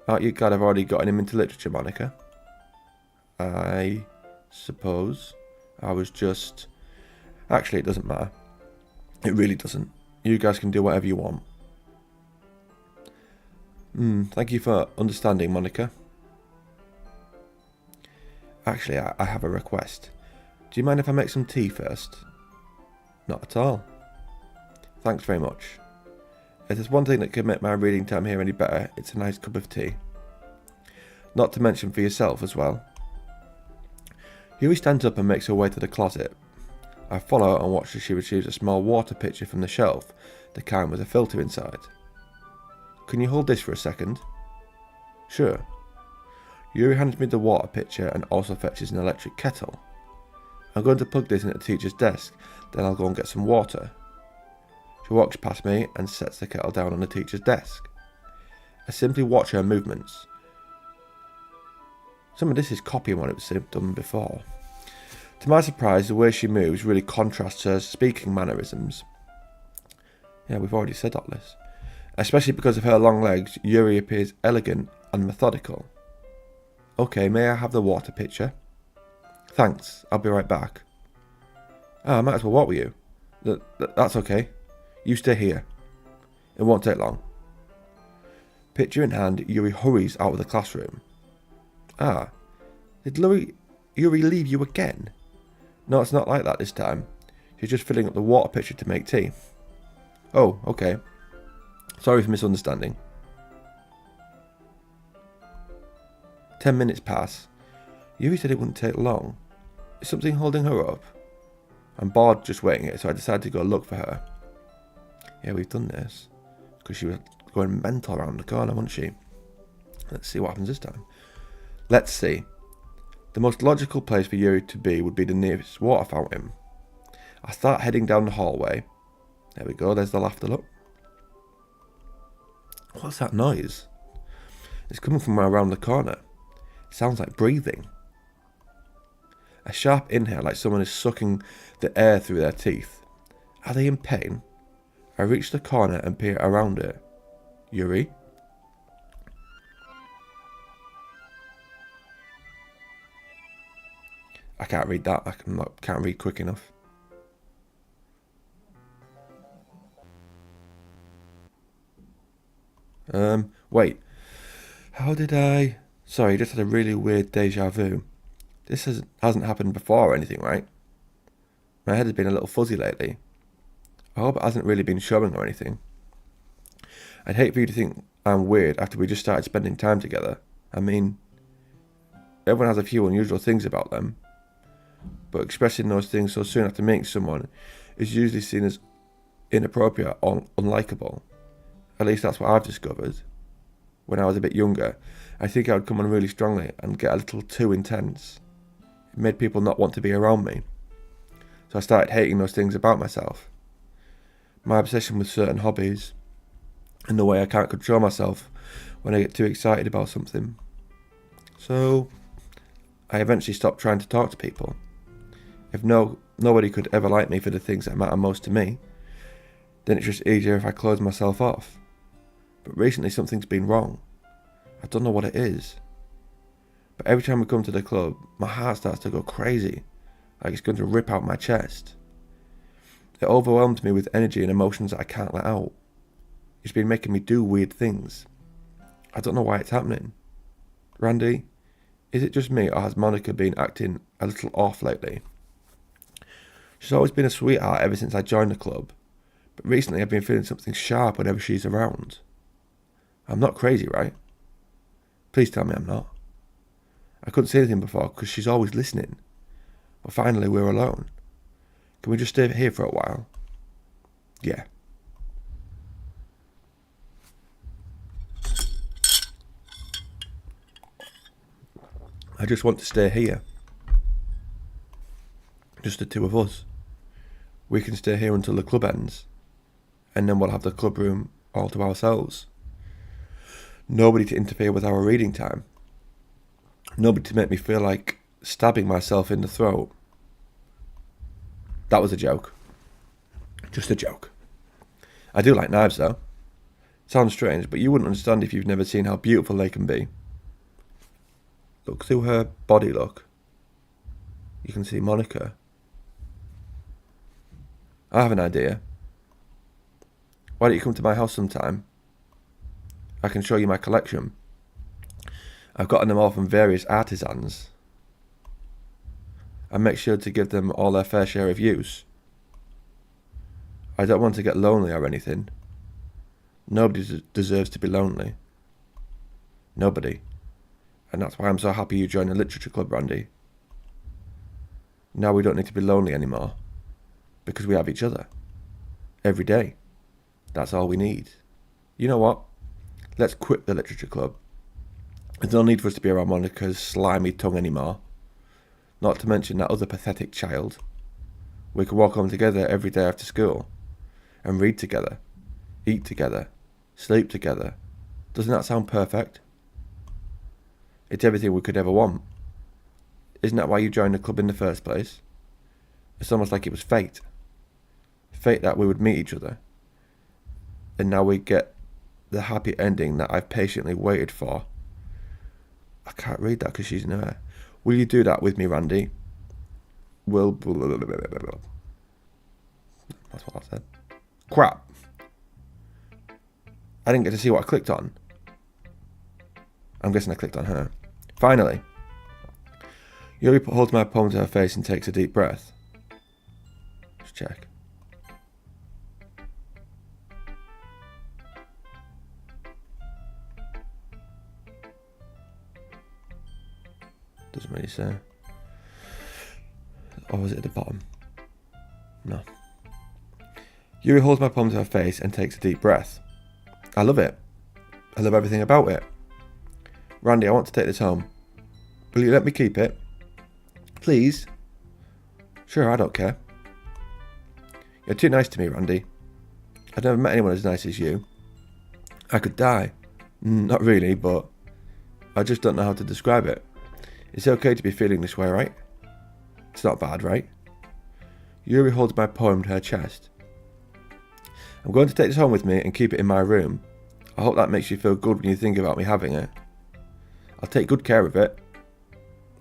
Aren't you glad I've already gotten him into literature, Monica? I suppose. I was just... Actually, it doesn't matter. It really doesn't. You guys can do whatever you want. Thank you for understanding, Monica. Actually, I have a request. Do you mind if I make some tea first? Not at all. Thanks very much. If there's one thing that could make my reading time here any better, it's a nice cup of tea. Not to mention for yourself as well. Yuri stands up and makes her way to the closet. I follow her and watch as she retrieves a small water pitcher from the shelf, the kind with a filter inside. Can you hold this for a second? Sure. Yuri hands me the water pitcher and also fetches an electric kettle. I'm going to plug this in at the teacher's desk, then I'll go and get some water. She walks past me and sets the kettle down on the teacher's desk. I simply watch her movements. Some of this is copying what it was done before. To my surprise, the way she moves really contrasts her speaking mannerisms. Yeah, we've already said all this. Especially because of her long legs, Yuri appears elegant and methodical. Okay, may I have the water pitcher? Thanks, I'll be right back. I might as well walk with you. That's okay. You stay here. It won't take long. Pitcher in hand, Yuri hurries out of the classroom. Did Yuri leave you again? No, it's not like that this time. She's just filling up the water pitcher to make tea. Oh, okay. Sorry for misunderstanding. 10 minutes pass. Yuri said it wouldn't take long. Is something holding her up? I'm bored just waiting here, so I decided to go look for her. Yeah, we've done this. Because she was going mental around the corner, wasn't she? Let's see what happens this time. Let's see. The most logical place for Yuri to be would be the nearest water fountain. I start heading down the hallway. There we go, there's the laughter, look. What's that noise? It's coming from around the corner. It sounds like breathing. A sharp inhale, like someone is sucking the air through their teeth. Are they in pain? I reach the corner and peer around it. Yuri? I can't read that. I can't read quick enough. Wait. How did I... Sorry, I just had a really weird deja vu. This hasn't happened before or anything, right? My head has been a little fuzzy lately. I hope it hasn't really been showing or anything. I'd hate for you to think I'm weird after we just started spending time together. I mean, everyone has a few unusual things about them, but expressing those things so soon after meeting someone is usually seen as inappropriate or unlikable. At least that's what I've discovered. When I was a bit younger, I think I would come on really strongly and get a little too intense. It made people not want to be around me. So I started hating those things about myself. My obsession with certain hobbies, and the way I can't control myself when I get too excited about something. So I eventually stopped trying to talk to people. If nobody could ever like me for the things that matter most to me, then it's just easier if I close myself off. But recently something's been wrong. I don't know what it is. But every time we come to the club, my heart starts to go crazy, like it's going to rip out my chest. It overwhelms me with energy and emotions that I can't let out. It's been making me do weird things. I don't know why it's happening. Randy, is it just me or has Monica been acting a little off lately? She's always been a sweetheart ever since I joined the club, but recently I've been feeling something sharp whenever she's around. I'm not crazy, right? Please tell me I'm not. I couldn't say anything before because she's always listening. But finally we're alone. Can we just stay here for a while? Yeah. I just want to stay here. Just the two of us. We can stay here until the club ends, and then we'll have the club room all to ourselves. Nobody to interfere with our reading time. Nobody to make me feel like stabbing myself in the throat. That was a joke. Just a joke. I do like knives though. Sounds strange, but you wouldn't understand if you've never seen how beautiful they can be. Look through her body, look. You can see Monica. I have an idea. Why don't you come to my house sometime? I can show you my collection. I've gotten them all from various artisans. And make sure to give them all their fair share of use. I don't want to get lonely or anything. Nobody deserves to be lonely. Nobody. And that's why I'm so happy you joined the literature club, Randy. Now we don't need to be lonely anymore. Because we have each other. Every day. That's all we need. You know what? Let's quit the literature club. There's no need for us to be around Monica's slimy tongue anymore. Not to mention that other pathetic child. We can walk home together every day after school. And read together. Eat together. Sleep together. Doesn't that sound perfect? It's everything we could ever want. Isn't that why you joined the club in the first place? It's almost like it was fate. Fate that we would meet each other. And now we get the happy ending that I've patiently waited for. I can't read that because she's in there. Will you do that with me, Randy? Will... That's what I said. Crap. I didn't get to see what I clicked on. I'm guessing I clicked on her. Finally. Yuri holds my palm to her face and takes a deep breath. Let's check. Doesn't really say. Or was it at the bottom? No. Yuri holds my palm to her face and takes a deep breath. I love it. I love everything about it. Randy, I want to take this home. Will you let me keep it? Please? Sure, I don't care. You're too nice to me, Randy. I've never met anyone as nice as you. I could die. Not really, but I just don't know how to describe it. It's okay to be feeling this way, right? It's not bad, right? Yuri holds my poem to her chest. I'm going to take this home with me and keep it in my room. I hope that makes you feel good when you think about me having it. I'll take good care of it.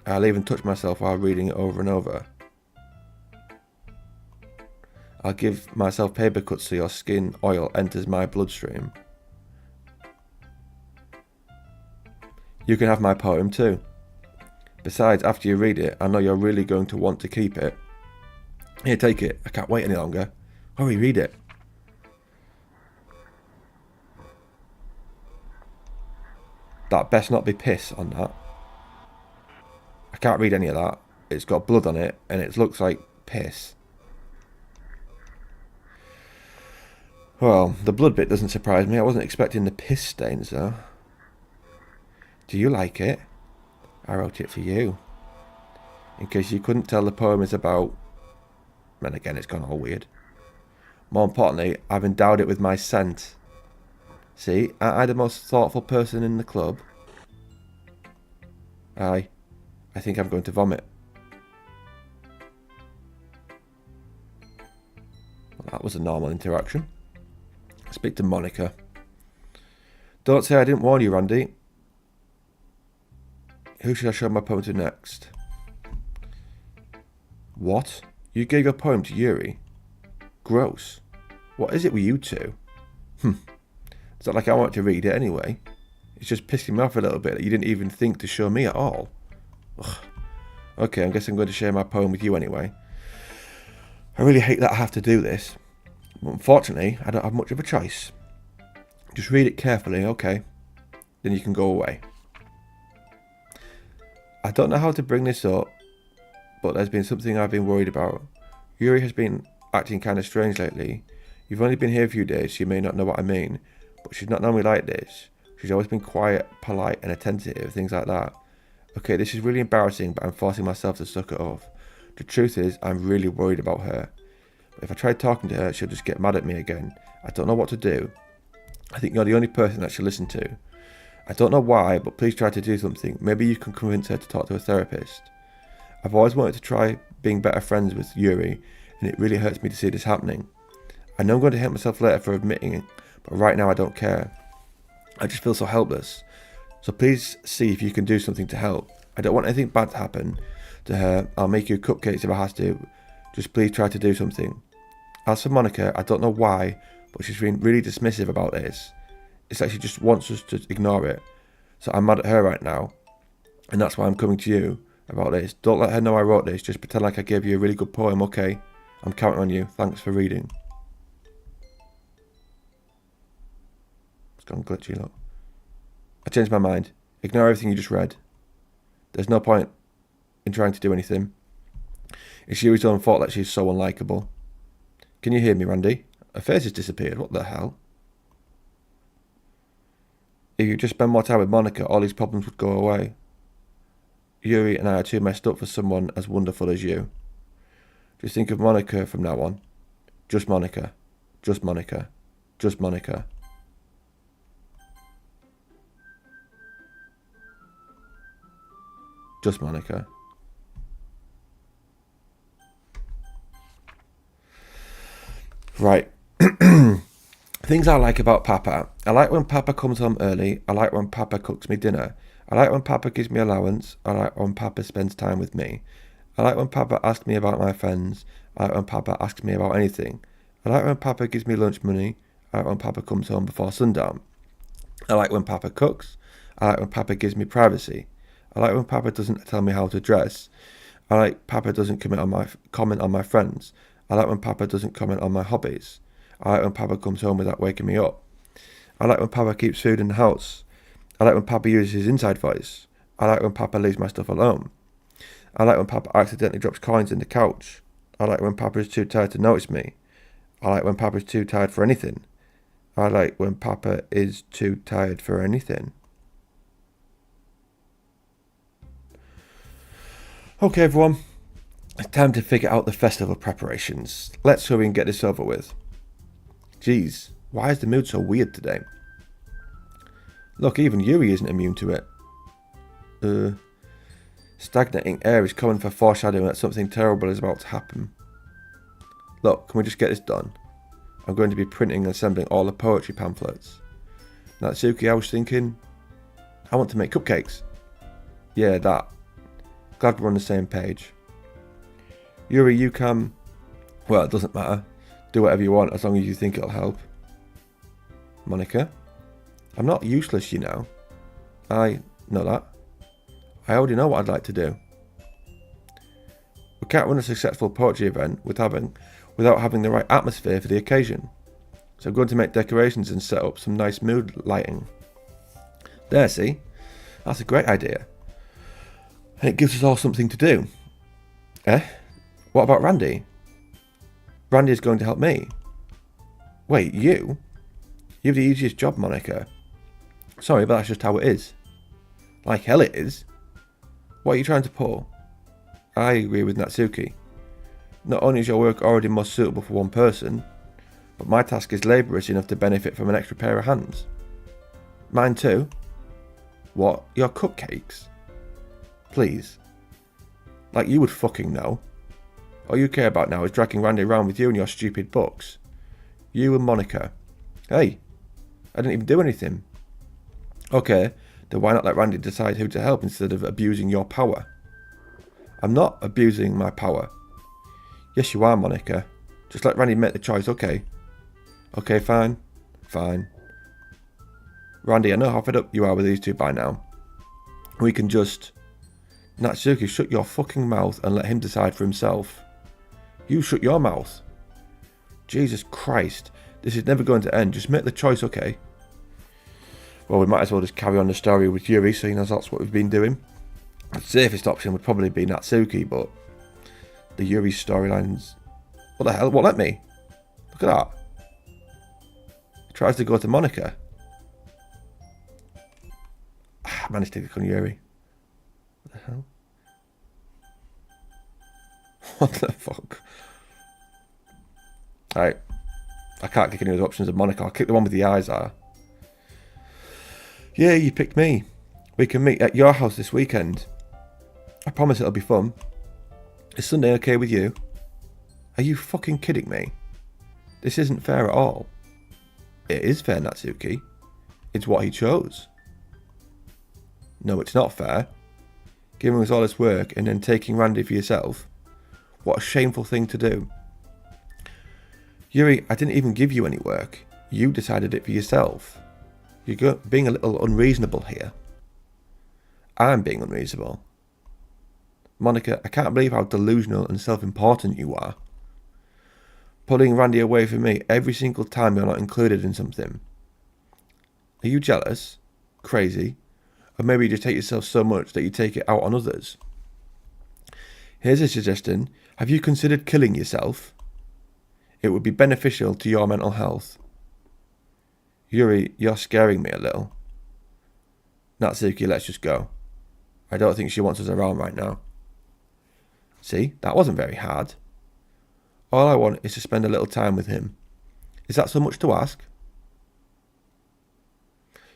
I'll even touch myself while reading it over and over. I'll give myself paper cuts so your skin oil enters my bloodstream. You can have my poem too. Besides, after you read it, I know you're really going to want to keep it. Here, take it. I can't wait any longer. Hurry, read it. That best not be piss on that. I can't read any of that. It's got blood on it, and it looks like piss. Well, the blood bit doesn't surprise me. I wasn't expecting the piss stains, though. Do you like it? I wrote it for you. In case you couldn't tell, the poem is about... And again, it's gone all weird. More importantly, I've endowed it with my scent. See, aren't I the most thoughtful person in the club? I think I'm going to vomit. Well, that was a normal interaction. Speak to Monica. Don't say I didn't warn you, Randy. Who should I show my poem to next? What? You gave your poem to Yuri? Gross. What is it with you two? It's not like I want to read it anyway. It's just pissing me off a little bit that you didn't even think to show me at all. Ugh. Okay, I guess I'm going to share my poem with you anyway. I really hate that I have to do this. But unfortunately, I don't have much of a choice. Just read it carefully, okay? Then you can go away. I don't know how to bring this up, but there's been something I've been worried about. Yuri has been acting kind of strange lately. You've only been here a few days, so you may not know what I mean, but she's not normally like this. She's always been quiet, polite, and attentive, things like that. Okay, this is really embarrassing, but I'm forcing myself to suck it off. The truth is, I'm really worried about her. But if I try talking to her, she'll just get mad at me again. I don't know what to do. I think you're the only person that she'll listen to. I don't know why, but please try to do something. Maybe you can convince her to talk to a therapist. I've always wanted to try being better friends with Yuri, and it really hurts me to see this happening. I know I'm going to hate myself later for admitting it, but right now I don't care. I just feel so helpless. So please see if you can do something to help. I don't want anything bad to happen to her. I'll make you cupcakes if I have to. Just please try to do something. As for Monica, I don't know why, but she's been really dismissive about this. It's like she just wants us to ignore it. So I'm mad at her right now, and that's why I'm coming to you about this. Don't let her know I wrote this. Just pretend like I gave you a really good poem, okay? I'm counting on you. Thanks for reading. It's gone glitchy, look. I changed my mind. Ignore everything you just read. There's no point in trying to do anything. It's Yuri's own fault that she's so unlikable. Can you hear me, Randy? Her face has disappeared. What the hell? If you just spend more time with Monica, all these problems would go away. Yuri and I are too messed up for someone as wonderful as you. Just think of Monica from now on. Just Monica. Just Monica. Just Monica. Just Monica. Right. Things I like about Papa. I like when Papa comes home early. I like when Papa cooks me dinner. I like when Papa gives me allowance. I like when Papa spends time with me. I like when Papa asks me about my friends. I like when Papa asks me about anything. I like when Papa gives me lunch money. I like when Papa comes home before sundown. I like when Papa cooks. I like when Papa gives me privacy. I like when Papa doesn't tell me how to dress. I like Papa doesn't comment on my friends. I like when Papa doesn't comment on my hobbies. I like when Papa comes home without waking me up. I like when Papa keeps food in the house. I like when Papa uses his inside voice. I like when Papa leaves my stuff alone. I like when Papa accidentally drops coins in the couch. I like when Papa is too tired to notice me. I like when Papa is too tired for anything. I like when Papa is too tired for anything. Okay, everyone. It's time to figure out the festival preparations. Let's hurry and get this over with. Jeez, why is the mood so weird today? Look, even Yuri isn't immune to it. Stagnating air is coming for foreshadowing that something terrible is about to happen. Look, can we just get this done? I'm going to be printing and assembling all the poetry pamphlets. Natsuki, I was thinking, I want to make cupcakes. Yeah, that. Glad we're on the same page. Yuri, you can... Well, it doesn't matter. Do whatever you want as long as you think it'll help. Monica? I'm not useless, you know. Know that? I already know what I'd like to do. We can't run a successful poetry event without having the right atmosphere for the occasion. So I'm going to make decorations and set up some nice mood lighting. There, see? That's a great idea. And it gives us all something to do. What about Randy? Randy is going to help me. Wait, you? You have the easiest job, Monica. Sorry, but that's just how it is. Like hell it is. What are you trying to pull? I agree with Natsuki. Not only is your work already more suitable for one person, but my task is laborious enough to benefit from an extra pair of hands. Mine too. What? Your cupcakes? Please. Like you would fucking know. All you care about now is dragging Randy around with you and your stupid books. You and Monica. Hey, I didn't even do anything. Okay, then why not let Randy decide who to help instead of abusing your power? I'm not abusing my power. Yes, you are, Monica. Just let Randy make the choice, okay? Okay, fine. Fine. Randy, I know how fed up you are with these two by now. We can just... Natsuki, shut your fucking mouth and let him decide for himself. You shut your mouth. Jesus Christ. This is never going to end. Just make the choice, okay? Well, we might as well just carry on the story with Yuri, seeing as that's what we've been doing. The safest option would probably be Natsuki, but the Yuri storylines... What the hell? What, let me? Look at that. He tries to go to Monica. I managed to click on Yuri. What the hell? What the fuck? Right. I can't click any of the options of Monica. I'll click the one with the eyes are. Yeah, you picked me. We can meet at your house this weekend. I promise it'll be fun. Is Sunday okay with you? Are you fucking kidding me? This isn't fair at all. It is fair, Natsuki. It's what he chose. No, it's not fair. Giving us all this work and then taking Randy for yourself. What a shameful thing to do. Yuri, I didn't even give you any work. You decided it for yourself. You're being a little unreasonable here. I'm being unreasonable. Monica, I can't believe how delusional and self-important you are. Pulling Randy away from me every single time you're not included in something. Are you jealous? Crazy? Or maybe you just hate yourself so much that you take it out on others? Here's a suggestion. Have you considered killing yourself? It would be beneficial to your mental health. Yuri, you're scaring me a little. Natsuki, let's just go. I don't think she wants us around right now. See, that wasn't very hard. All I want is to spend a little time with him. Is that so much to ask?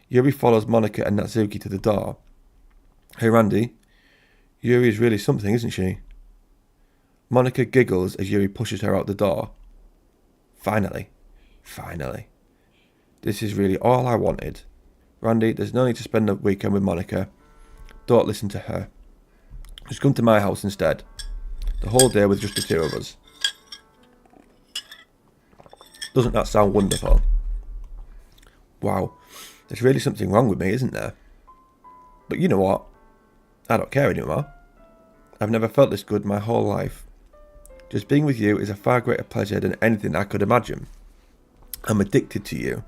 Yuri follows Monica and Natsuki to the door. Hey Randy, Yuri is really something, isn't she? Monica giggles as Yuri pushes her out the door. Finally. Finally. This is really all I wanted. Randy, there's no need to spend the weekend with Monica. Don't listen to her. Just come to my house instead. The whole day with just the two of us. Doesn't that sound wonderful? Wow. There's really something wrong with me, isn't there? But you know what? I don't care anymore. I've never felt this good my whole life. Just being with you is a far greater pleasure than anything I could imagine. I'm addicted to you.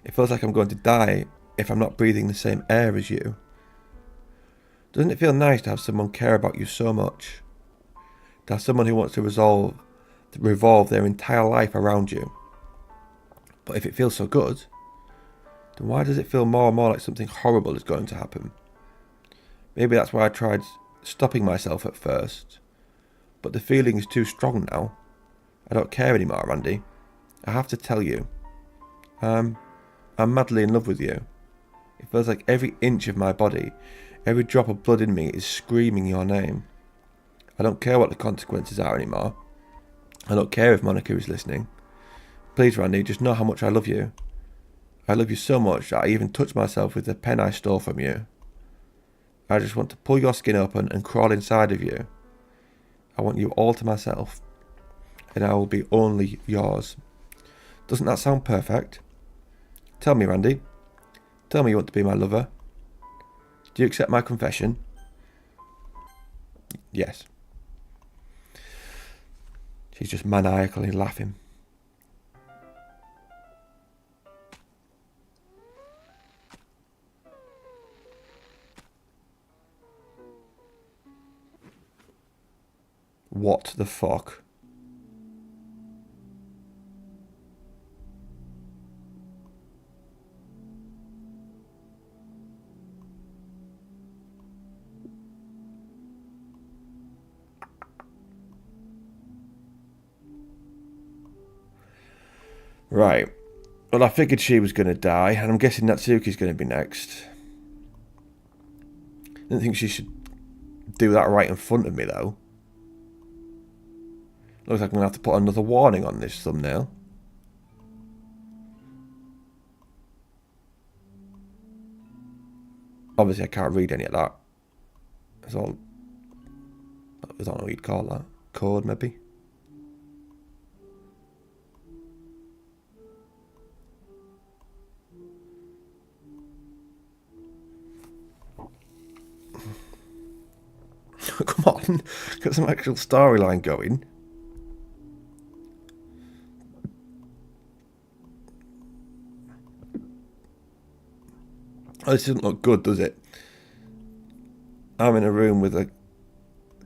It feels like I'm going to die if I'm not breathing the same air as you. Doesn't it feel nice to have someone care about you so much? To have someone who wants to revolve their entire life around you. But if it feels so good, then why does it feel more and more like something horrible is going to happen? Maybe that's why I tried stopping myself at first. But the feeling is too strong now. I don't care anymore, Randy. I have to tell you. I'm madly in love with you. It feels like every inch of my body, every drop of blood in me is screaming your name. I don't care what the consequences are anymore. I don't care if Monica is listening. Please, Randy, just know how much I love you. I love you so much that I even touch myself with the pen I stole from you. I just want to pull your skin open and crawl inside of you. I want you all to myself. And I will be only yours. Doesn't that sound perfect? Tell me, Randy. Tell me you want to be my lover. Do you accept my confession? Yes. She's just maniacally laughing. What the fuck? Right. Well, I figured she was going to die, and I'm guessing Natsuki's going to be next. I didn't think she should do that right in front of me, though. Looks like I'm going to have to put another warning on this thumbnail. Obviously, I can't read any of that. It's all... I don't know what you'd call that. Code, maybe? Come on, got some actual storyline going. Oh, this doesn't look good, does it? I'm in a room with a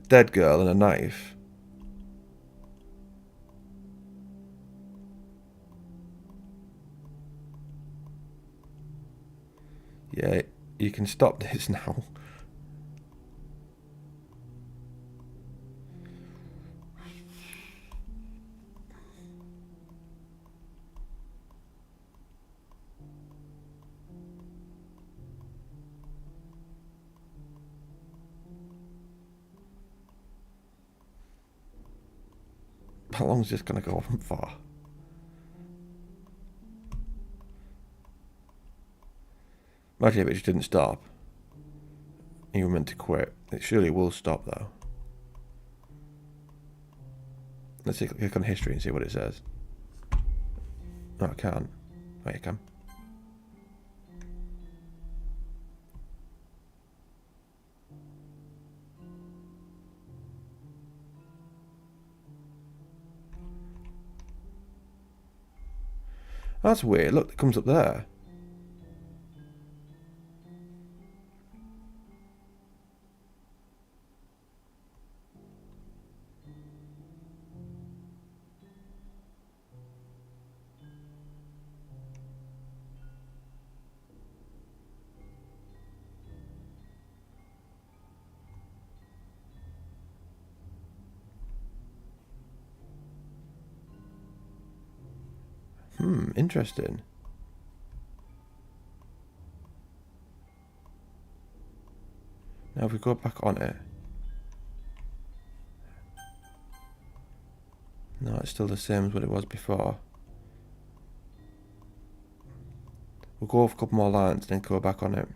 dead girl and a knife. Yeah, you can stop this now. How long is this going to go on for? Imagine if it just didn't stop. You were meant to quit. It surely will stop, though. Let's click on history and see what it says. No, I can't. Oh, you can. That's weird. Look, it comes up there. Interesting. Now if we go back on it. No, it's still the same as what it was before. We'll go off a couple more lines and then go back on it.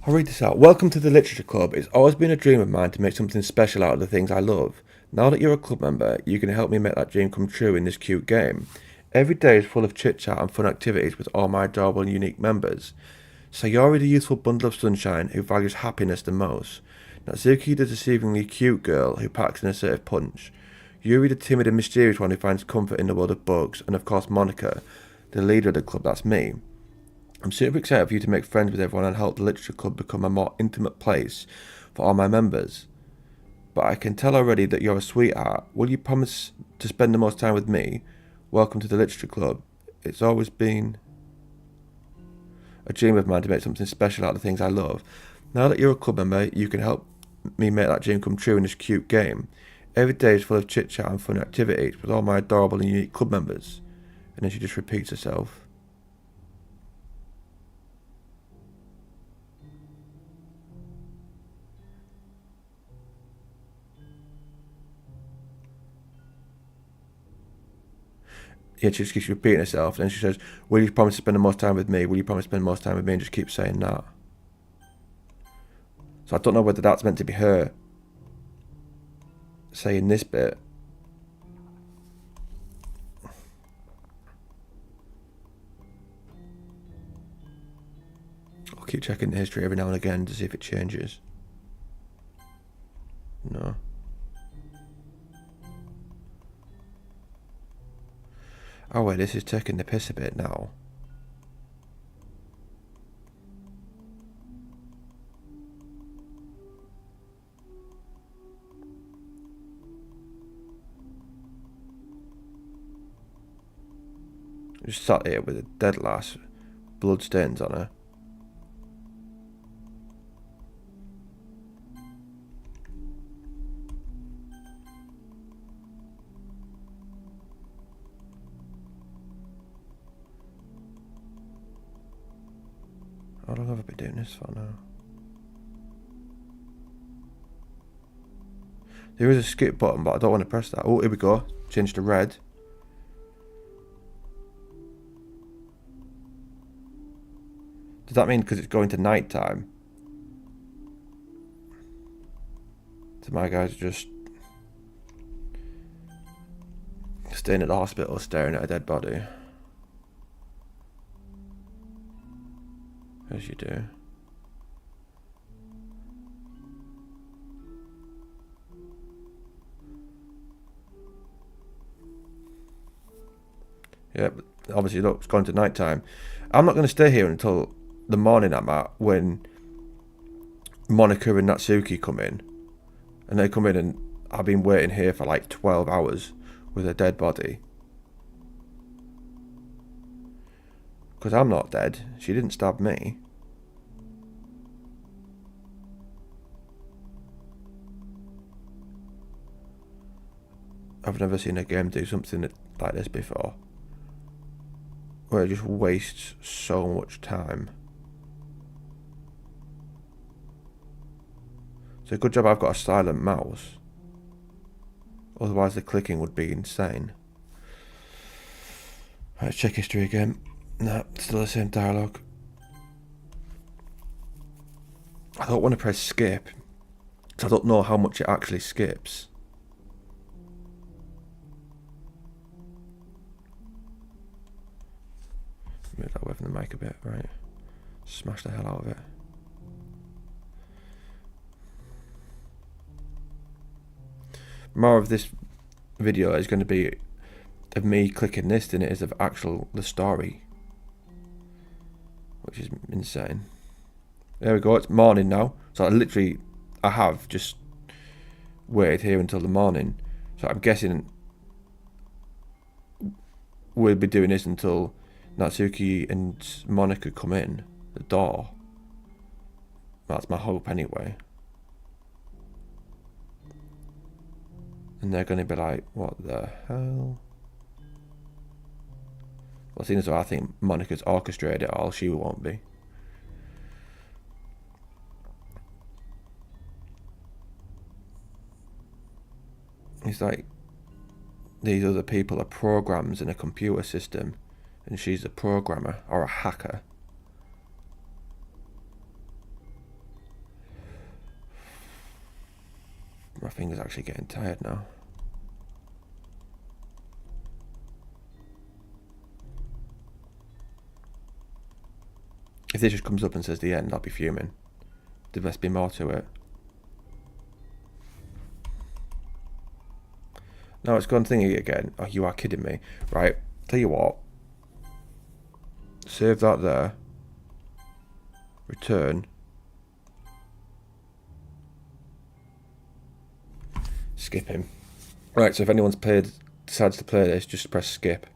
I'll read this out. Welcome to the Literature Club. It's always been a dream of mine to make something special out of the things I love. Now that you're a club member, you can help me make that dream come true in this cute game. Every day is full of chit-chat and fun activities with all my adorable and unique members. Sayori, the youthful bundle of sunshine who values happiness the most. Natsuki, the deceivingly cute girl who packs an assertive punch. Yuri, the timid and mysterious one who finds comfort in the world of books. And of course Monica, the leader of the club, that's me. I'm super excited for you to make friends with everyone and help the Literature Club become a more intimate place for all my members. But I can tell already that you're a sweetheart. Will you promise to spend the most time with me? Welcome to the Literature Club. It's always been a dream of mine to make something special out of the things I love. Now that you're a club member, you can help me make that dream come true in this cute game. Every day is full of chit-chat and fun activities with all my adorable and unique club members. And then she just repeats herself. Yeah, she just keeps repeating herself. And then she says, will you promise to spend the most time with me? Will you promise to spend the most time with me? And just keep saying that. So I don't know whether that's meant to be her saying this bit. I'll keep checking the history every now and again to see if it changes. No. Oh wait, this is taking the piss a bit now. Just sat here with a dead lass, blood stains on her. How long have I been doing this for now? There is a skip button, but I don't want to press that. Oh, here we go. Change to red. Does that mean because it's going to night time? So my guys just staying at the hospital staring at a dead body. As you do. Yeah, but obviously look, it's gone to night time. I'm not going to stay here until the morning I'm at, when Monica and Natsuki come in. And they come in and I've been waiting here for like 12 hours with a dead body. Because I'm not dead. She didn't stab me. I've never seen a game do something like this before, where it just wastes so much time. So good job I've got a silent mouse. Otherwise the clicking would be insane. Right, check history again. No, still the same dialogue. I don't want to press skip, because I don't know how much it actually skips. Move that away from the mic a bit, right? Smash the hell out of it. More of this video is going to be of me clicking this than it is of the story, which is insane. There we go, it's morning now. So I have just waited here until the morning. So I'm guessing we'll be doing this until Natsuki and Monica come in the door. That's my hope anyway. And they're going to be like, what the hell? Well, seeing as though I think Monica's orchestrated it all, she won't be. It's like these other people are programs in a computer system, and she's a programmer or a hacker. My finger's actually getting tired now. If this just comes up and says the end, I'll be fuming. There must be more to it. No, it's gone thingy again. Oh, you are kidding me. Right, tell you what. Save that there. Return. Skip him. Right, so if anyone's decides to play this, just press skip.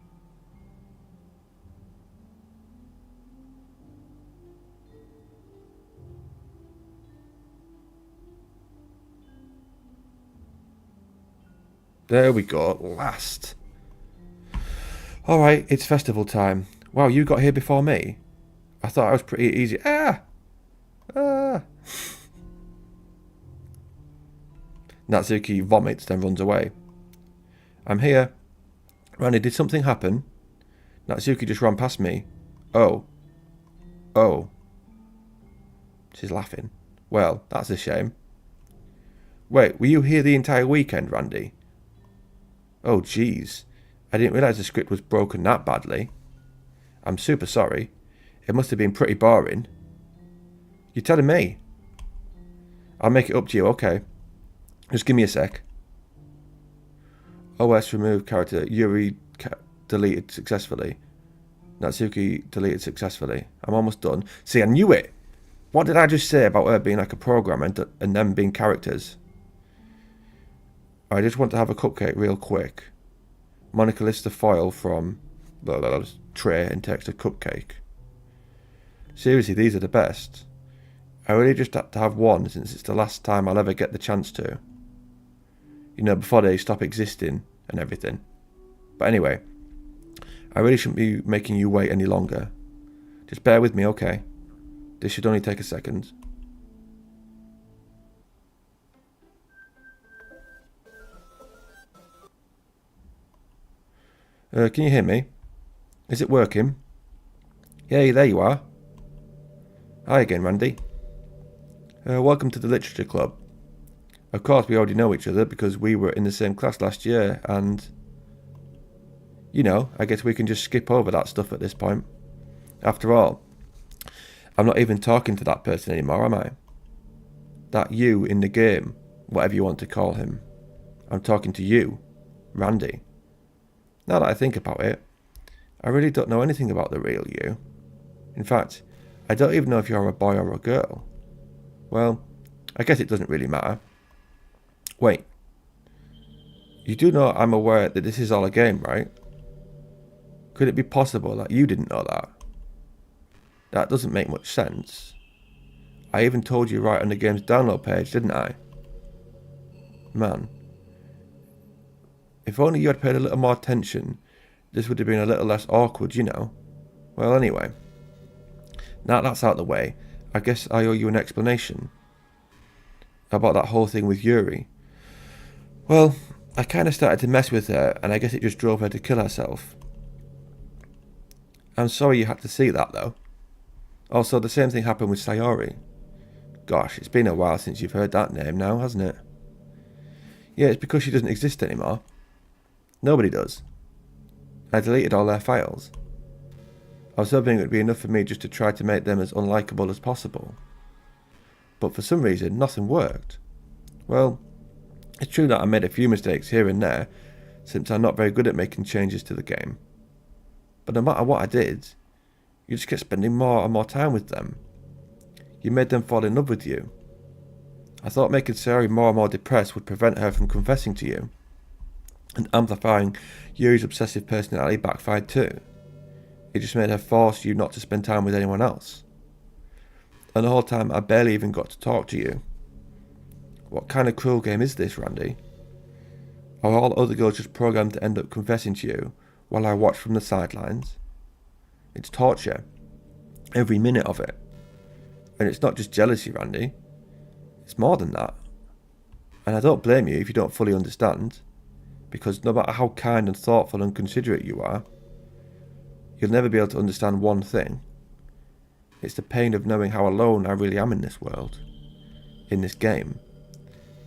There we go, at last. Alright, it's festival time. Wow, you got here before me? I thought I was pretty easy. Natsuki vomits, then runs away. I'm here. Randy, did something happen? Natsuki just ran past me. Oh. Oh. She's laughing. Well, that's a shame. Wait, were you here the entire weekend, Randy? Oh, jeez. I didn't realise the script was broken that badly. I'm super sorry. It must have been pretty boring. You're telling me? I'll make it up to you, okay. Just give me a sec. OS remove character. Yuri deleted successfully. Natsuki deleted successfully. I'm almost done. See, I knew it! What did I just say about her being like a programmer and them being characters? I just want to have a cupcake real quick. Monica lifts the foil from tray and takes a cupcake. Seriously, these are the best. I really just had to have one since it's the last time I'll ever get the chance to. You know, before they stop existing and everything. But anyway, I really shouldn't be making you wait any longer. Just bear with me, okay? This should only take a second. Can you hear me? Is it working? Yay, there you are. Hi again, Randy. Welcome to the Literature Club. Of course, we already know each other because we were in the same class last year and... You know, I guess we can just skip over that stuff at this point. After all, I'm not even talking to that person anymore, am I? That you in the game, whatever you want to call him. I'm talking to you, Randy. Now that I think about it, I really don't know anything about the real you. In fact, I don't even know if you're a boy or a girl. Well, I guess it doesn't really matter. Wait. You do know I'm aware that this is all a game, right? Could it be possible that you didn't know that? That doesn't make much sense. I even told you right on the game's download page, didn't I? Man. If only you had paid a little more attention, this would have been a little less awkward, you know. Well, anyway. Now that's out of the way, I guess I owe you an explanation. About that whole thing with Yuri. Well, I kind of started to mess with her, and I guess it just drove her to kill herself. I'm sorry you had to see that, though. Also, the same thing happened with Sayori. Gosh, it's been a while since you've heard that name now, hasn't it? Yeah, it's because she doesn't exist anymore. Nobody does. I deleted all their files. I was hoping it would be enough for me just to try to make them as unlikable as possible. But for some reason, nothing worked. Well, it's true that I made a few mistakes here and there, since I'm not very good at making changes to the game. But no matter what I did, you just kept spending more and more time with them. You made them fall in love with you. I thought making Sayori more and more depressed would prevent her from confessing to you. And amplifying Yuri's obsessive personality backfired too. It just made her force you not to spend time with anyone else. And the whole time I barely even got to talk to you. What kind of cruel game is this, Randy? Are all other girls just programmed to end up confessing to you while I watch from the sidelines? It's torture. Every minute of it. And it's not just jealousy, Randy. It's more than that. And I don't blame you if you don't fully understand. Because no matter how kind and thoughtful and considerate you are, you'll never be able to understand one thing. It's the pain of knowing how alone I really am in this world. In this game.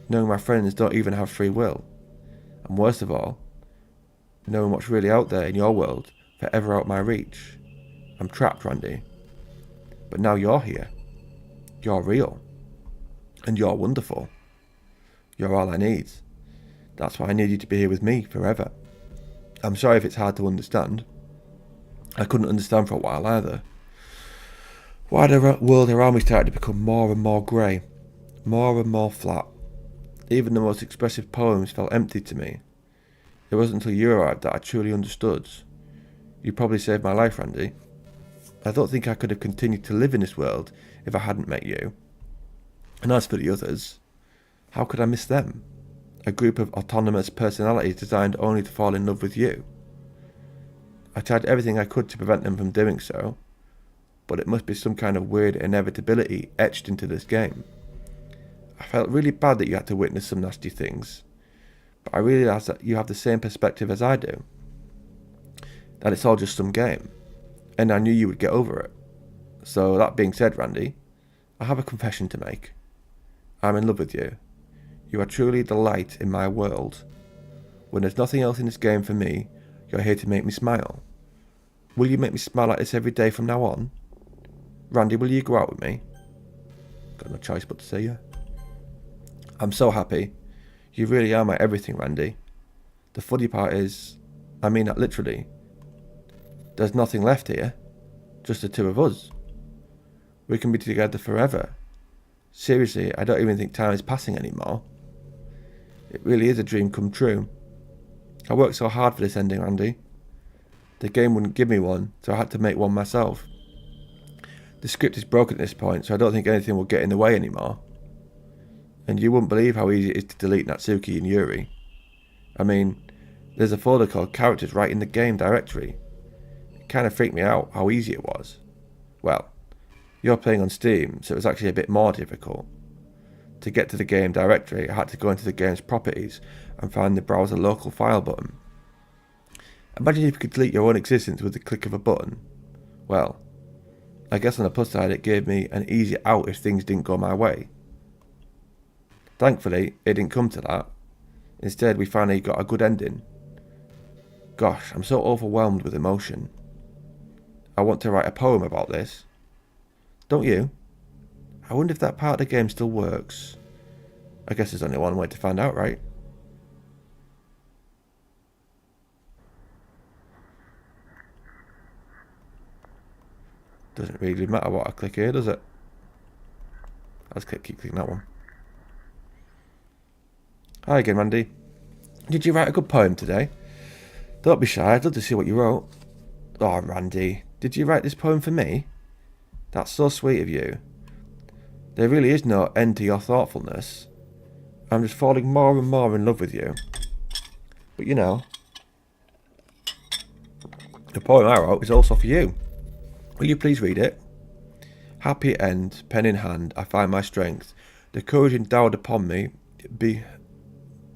Knowing my friends don't even have free will. And worst of all, knowing what's really out there in your world, forever out my reach. I'm trapped, Randy. But now you're here. You're real. And you're wonderful. You're all I need. That's why I need you to be here with me forever. I'm sorry if it's hard to understand. I couldn't understand for a while either. Why the world around me started to become more and more grey. More and more flat. Even the most expressive poems felt empty to me. It wasn't until you arrived that I truly understood. You probably saved my life, Randy. I don't think I could have continued to live in this world if I hadn't met you. And as for the others, how could I miss them? A group of autonomous personalities designed only to fall in love with you. I tried everything I could to prevent them from doing so, but it must be some kind of weird inevitability etched into this game. I felt really bad that you had to witness some nasty things, but I realised that you have the same perspective as I do. That it's all just some game, and I knew you would get over it. So that being said, Randy, I have a confession to make. I'm in love with you. You are truly the light in my world. When there's nothing else in this game for me, you're here to make me smile. Will you make me smile like this every day from now on? Randy, will you go out with me? Got no choice but to say yeah. I'm so happy. You really are my everything, Randy. The funny part is, I mean that literally. There's nothing left here. Just the two of us. We can be together forever. Seriously, I don't even think time is passing anymore. It really is a dream come true. I worked so hard for this ending, Randy. The game wouldn't give me one, so I had to make one myself. The script is broken at this point, so I don't think anything will get in the way anymore. And you wouldn't believe how easy it is to delete Natsuki and Yuri. I mean, there's a folder called Characters right in the game directory. It kind of freaked me out how easy it was. Well, you're playing on Steam, so it was actually a bit more difficult. To get to the game directory, I had to go into the game's properties and find the browser local file button. Imagine if you could delete your own existence with the click of a button. Well, I guess on the plus side it gave me an easy out if things didn't go my way. Thankfully, it didn't come to that. Instead, we finally got a good ending. Gosh, I'm so overwhelmed with emotion. I want to write a poem about this. Don't you? I wonder if that part of the game still works. I guess there's only one way to find out, right? Doesn't really matter what I click here, does it? I'll just keep clicking that one. Hi again, Randy. Did you write a good poem today? Don't be shy, I'd love to see what you wrote. Oh, Randy, did you write this poem for me? That's so sweet of you. There really is no end to your thoughtfulness. I'm just falling more and more in love with you. But you know, the poem I wrote is also for you. Will you please read it? Happy end, pen in hand, I find my strength. The courage endowed upon me, be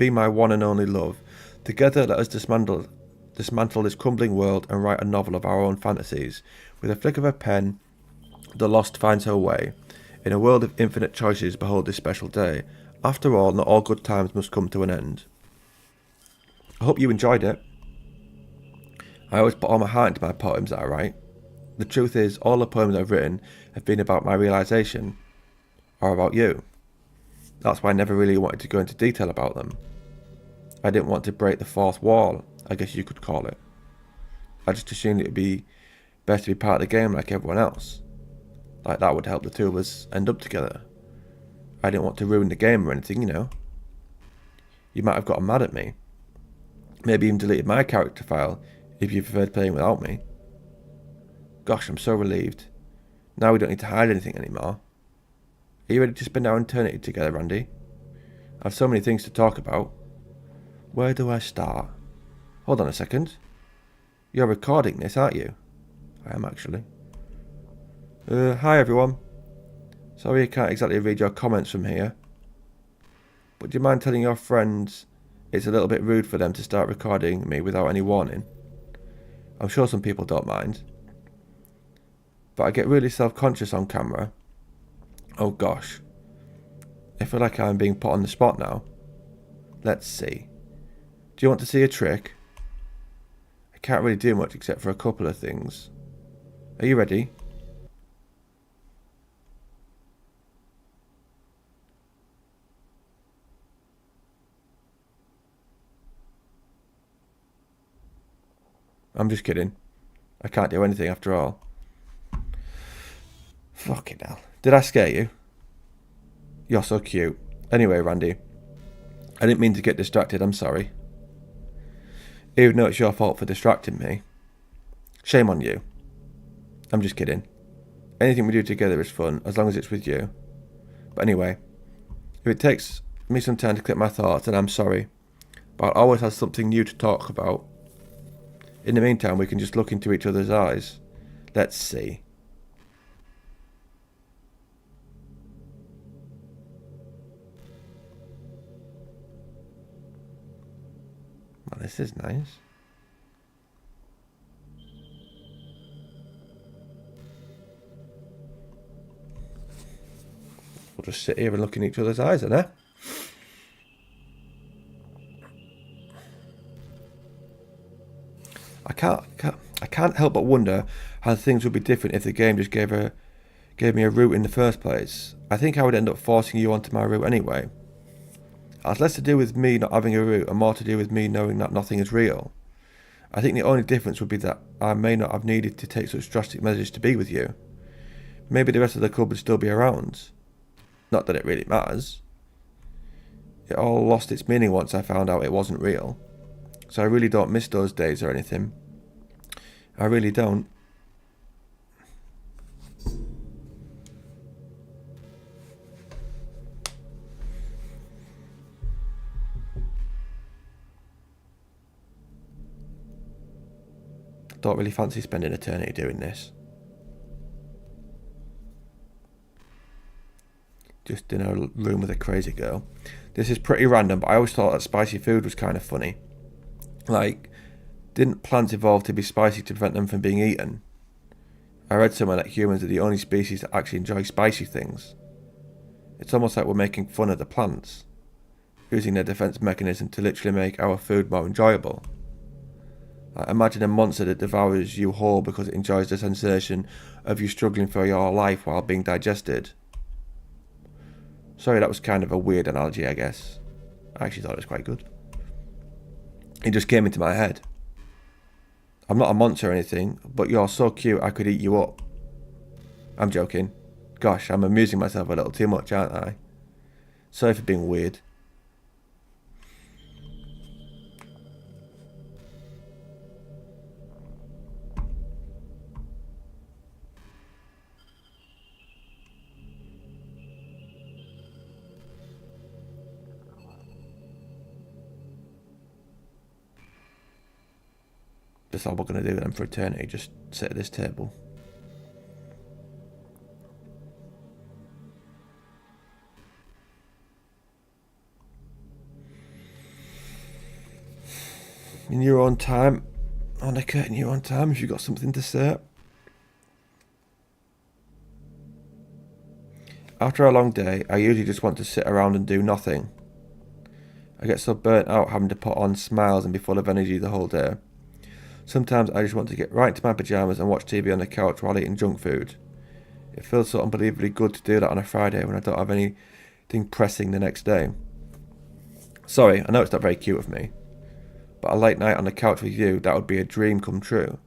my one and only love. Together let us dismantle this crumbling world and write a novel of our own fantasies. With a flick of a pen, the lost finds her way. In a world of infinite choices, behold this special day. After all, not all good times must come to an end. I hope you enjoyed it. I always put all my heart into my poems that I write. The truth is, all the poems I've written have been about my realisation, or about you. That's why I never really wanted to go into detail about them. I didn't want to break the fourth wall, I guess you could call it. I just assumed it would be best to be part of the game like everyone else. Like that would help the two of us end up together. I didn't want to ruin the game or anything, you know. You might have gotten mad at me. Maybe even deleted my character file if you preferred playing without me. Gosh, I'm so relieved. Now we don't need to hide anything anymore. Are you ready to spend our eternity together, Randy? I have so many things to talk about. Where do I start? Hold on a second. You're recording this, aren't you? I am actually. Hi everyone. Sorry I can't exactly read your comments from here. But do you mind telling your friends it's a little bit rude for them to start recording me without any warning? I'm sure some people don't mind. But I get really self-conscious on camera. Oh gosh. I feel like I'm being put on the spot now. Let's see. Do you want to see a trick? I can't really do much except for a couple of things. Are you ready? I'm just kidding. I can't do anything after all. Fucking hell. Did I scare you? You're so cute. Anyway, Randy. I didn't mean to get distracted, I'm sorry. Even though it's your fault for distracting me. Shame on you. I'm just kidding. Anything we do together is fun, as long as it's with you. But anyway, if it takes me some time to collect my thoughts, then I'm sorry. But I'll always have something new to talk about. In the meantime, we can just look into each other's eyes. Let's see. Well, this is nice. We'll just sit here and look in each other's eyes, then, eh? I can't help but wonder how things would be different if the game just gave gave me a route in the first place, I think I would end up forcing you onto my route anyway. It has less to do with me not having a route and more to do with me knowing that nothing is real. I think the only difference would be that I may not have needed to take such drastic measures to be with you. Maybe the rest of the club would still be around. Not that it really matters. It all lost its meaning once I found out it wasn't real. So I really don't miss those days or anything. I really don't. Don't really fancy spending eternity doing this. Just in a room with a crazy girl. This is pretty random, but I always thought that spicy food was kind of funny. Like, didn't plants evolve to be spicy to prevent them from being eaten? I read somewhere that humans are the only species that actually enjoy spicy things. It's almost like we're making fun of the plants, using their defense mechanism to literally make our food more enjoyable. Imagine a monster that devours you whole because it enjoys the sensation of you struggling for your life while being digested. Sorry, that was kind of a weird analogy, I guess. I actually thought it was quite good. It just came into my head. I'm not a monster or anything, but you're so cute I could eat you up. I'm joking. Gosh, I'm amusing myself a little too much, aren't I? Sorry for being weird. That's all we're going to do then for eternity, just sit at this table. In your own time, Annika, in your own time, if you've got something to say. After a long day, I usually just want to sit around and do nothing. I get so burnt out having to put on smiles and be full of energy the whole day. Sometimes I just want to get right into my pyjamas and watch TV on the couch while eating junk food. It feels so unbelievably good to do that on a Friday when I don't have anything pressing the next day. Sorry, I know it's not very cute of me, but a late night on the couch with you, that would be a dream come true.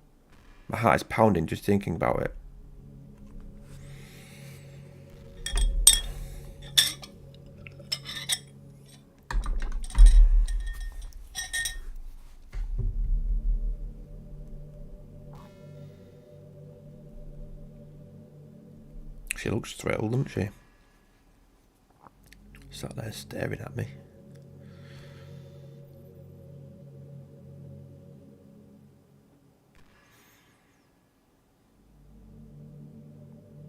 My heart is pounding just thinking about it. She looks thrilled, doesn't she? Sat there staring at me.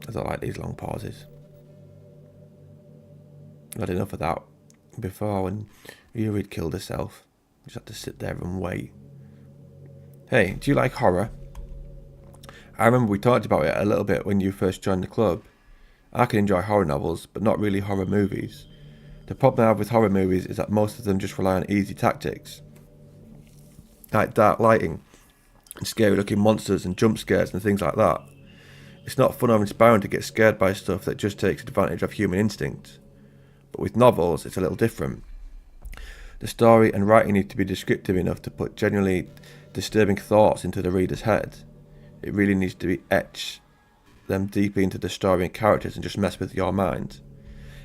I don't like these long pauses. I had enough of that before when Yuri'd killed herself. I just had to sit there and wait. Hey, do you like horror? I remember we talked about it a little bit when you first joined the club. I can enjoy horror novels, but not really horror movies. The problem I have with horror movies is that most of them just rely on easy tactics, like dark lighting, and scary looking monsters and jump scares and things like that. It's not fun or inspiring to get scared by stuff that just takes advantage of human instinct. But with novels, it's a little different. The story and writing need to be descriptive enough to put genuinely disturbing thoughts into the reader's head. It really needs to be etched them deeply into the story and characters and just mess with your mind.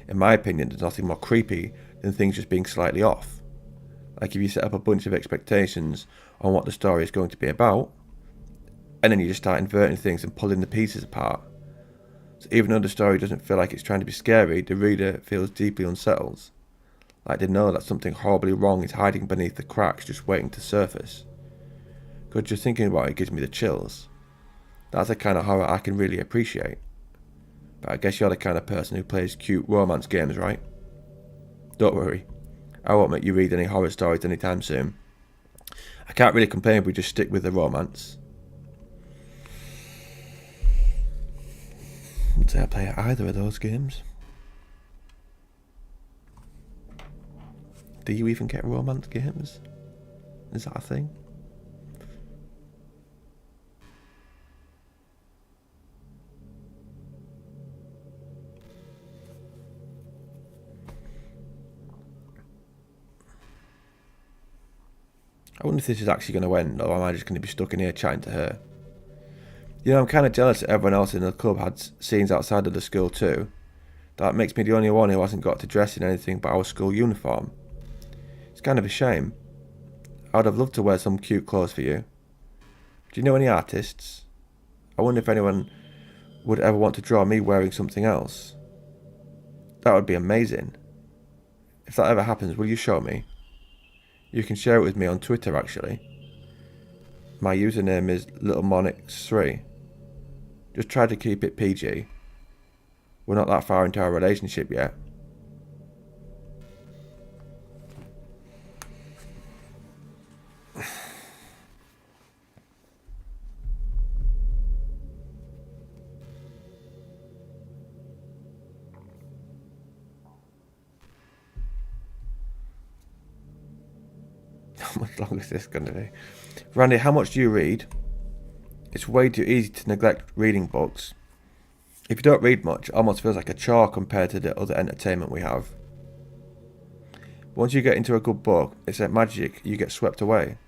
In my opinion, there's nothing more creepy than things just being slightly off. Like if you set up a bunch of expectations on what the story is going to be about, and then you just start inverting things and pulling the pieces apart. So even though the story doesn't feel like it's trying to be scary, the reader feels deeply unsettled. Like they know that something horribly wrong is hiding beneath the cracks just waiting to surface. Because just thinking about it gives me the chills. That's the kind of horror I can really appreciate. But I guess you're the kind of person who plays cute romance games, right? Don't worry, I won't make you read any horror stories anytime soon. I can't really complain if we just stick with the romance. I wouldn't say I play either of those games. Do you even get romance games? Is that a thing? I wonder if this is actually going to end, or am I just going to be stuck in here chatting to her? You know, I'm kind of jealous that everyone else in the club had scenes outside of the school too. That makes me the only one who hasn't got to dress in anything but our school uniform. It's kind of a shame. I would have loved to wear some cute clothes for you. Do you know any artists? I wonder if anyone would ever want to draw me wearing something else. That would be amazing. If that ever happens, will you show me? You can share it with me on Twitter actually. My username is LittleMonix3. Just try to keep it PG. We're not that far into our relationship yet. How much longer is this going to be? Randy, how much do you read? It's way too easy to neglect reading books. If you don't read much, it almost feels like a chore compared to the other entertainment we have. Once you get into a good book, it's like magic, you get swept away.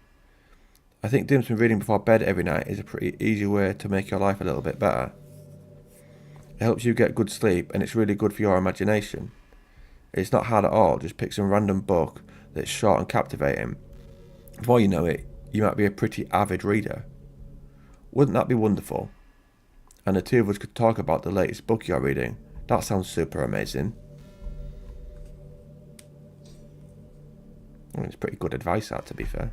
I think doing some reading before bed every night is a pretty easy way to make your life a little bit better. It helps you get good sleep and it's really good for your imagination. It's not hard at all, just pick some random book that's short and captivating. Before you know it, you might be a pretty avid reader. Wouldn't that be wonderful? And the two of us could talk about the latest book you're reading. That sounds super amazing. I mean, it's pretty good advice, that, to be fair.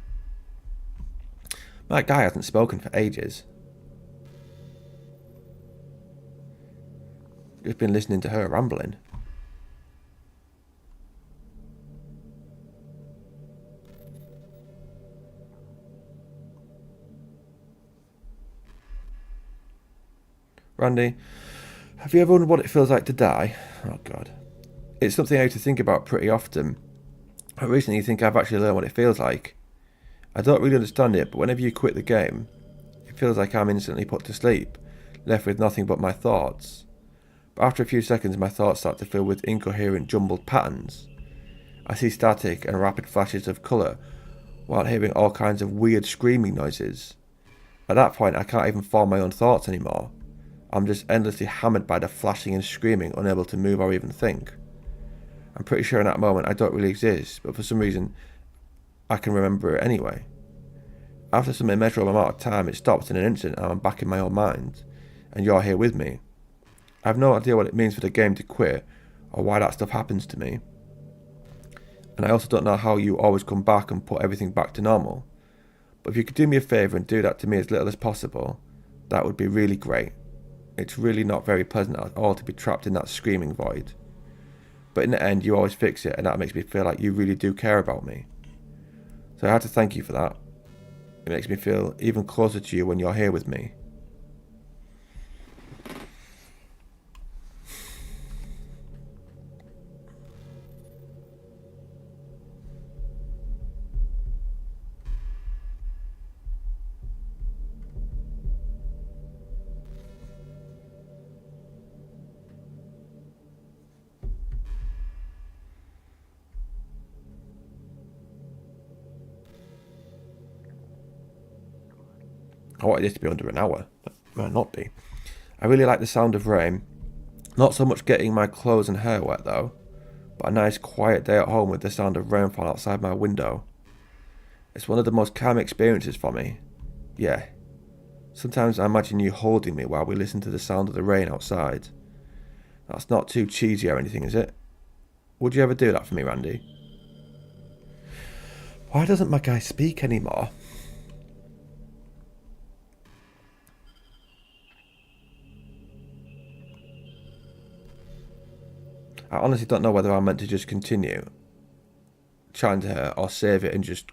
My guy hasn't spoken for ages. Just been listening to her rambling. Randy, have you ever wondered what it feels like to die? Oh God. It's something I have to think about pretty often. I recently think I've actually learned what it feels like. I don't really understand it, but whenever you quit the game, it feels like I'm instantly put to sleep, left with nothing but my thoughts. But after a few seconds my thoughts start to fill with incoherent jumbled patterns. I see static and rapid flashes of colour, while hearing all kinds of weird screaming noises. At that point I can't even form my own thoughts anymore. I'm just endlessly hammered by the flashing and screaming, unable to move or even think. I'm pretty sure in that moment I don't really exist, but for some reason I can remember it anyway. After some immeasurable amount of time it stops in an instant and I'm back in my own mind, and you're here with me. I have no idea what it means for the game to quit, or why that stuff happens to me. And I also don't know how you always come back and put everything back to normal. But if you could do me a favour and do that to me as little as possible, that would be really great. It's really not very pleasant at all to be trapped in that screaming void. But in the end, you always fix it, and that makes me feel like you really do care about me. So I had to thank you for that. It makes me feel even closer to you when you're here with me. I wanted this to be under an hour, but it might not be. I really like the sound of rain. Not so much getting my clothes and hair wet though, but a nice quiet day at home with the sound of rainfall outside my window. It's one of the most calming experiences for me. Yeah. Sometimes I imagine you holding me while we listen to the sound of the rain outside. That's not too cheesy or anything, is it? Would you ever do that for me, Randy? Why doesn't my guy speak anymore? I honestly don't know whether I'm meant to just continue chatting to her or save it and just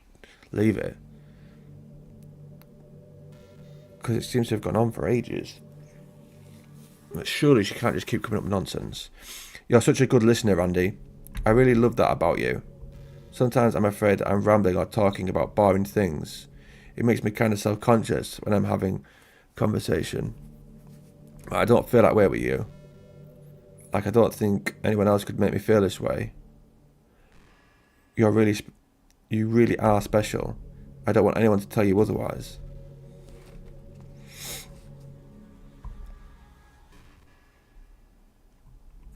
leave it. Because it seems to have gone on for ages. But surely she can't just keep coming up with nonsense. You're such a good listener, Randy. I really love that about you. Sometimes I'm afraid that I'm rambling or talking about boring things. It makes me kind of self-conscious when I'm having conversation. But I don't feel that way with you. Like, I don't think anyone else could make me feel this way. You really are special, I don't want anyone to tell you otherwise.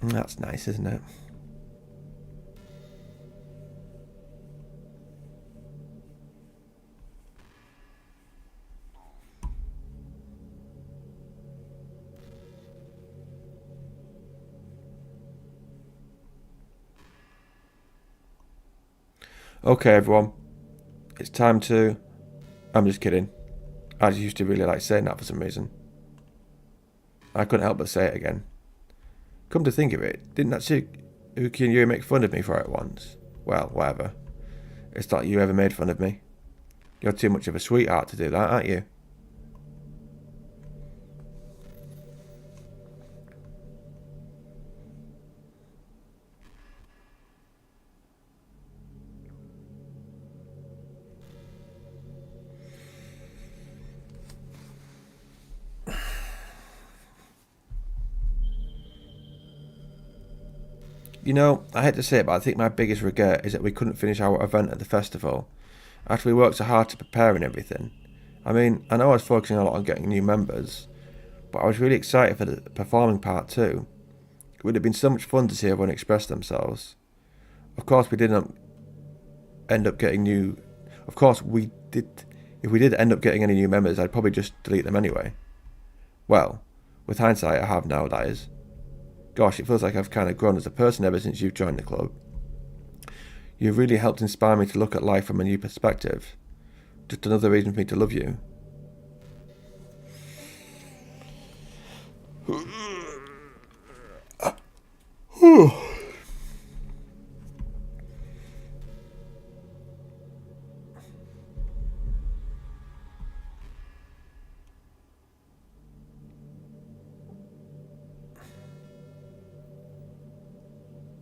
That's nice, isn't it? Okay, everyone. It's time to... I'm just kidding. I just used to really like saying that for some reason. I couldn't help but say it again. Come to think of it, didn't Natsuki and Yuri make fun of me for it once? Well, whatever. It's not you ever made fun of me. You're too much of a sweetheart to do that, aren't you? You know, I hate to say it, but I think my biggest regret is that we couldn't finish our event at the festival after we worked so hard to prepare and everything. I mean, I know I was focusing a lot on getting new members, but I was really excited for the performing part too. It would have been so much fun to see everyone express themselves. Of course, we didn't end up getting new... Of course, we did... If we did end up getting any new members, I'd probably just delete them anyway. Well, with hindsight, I have now, that is. Gosh, it feels like I've kind of grown as a person ever since you've joined the club. You've really helped inspire me to look at life from a new perspective. Just another reason for me to love you.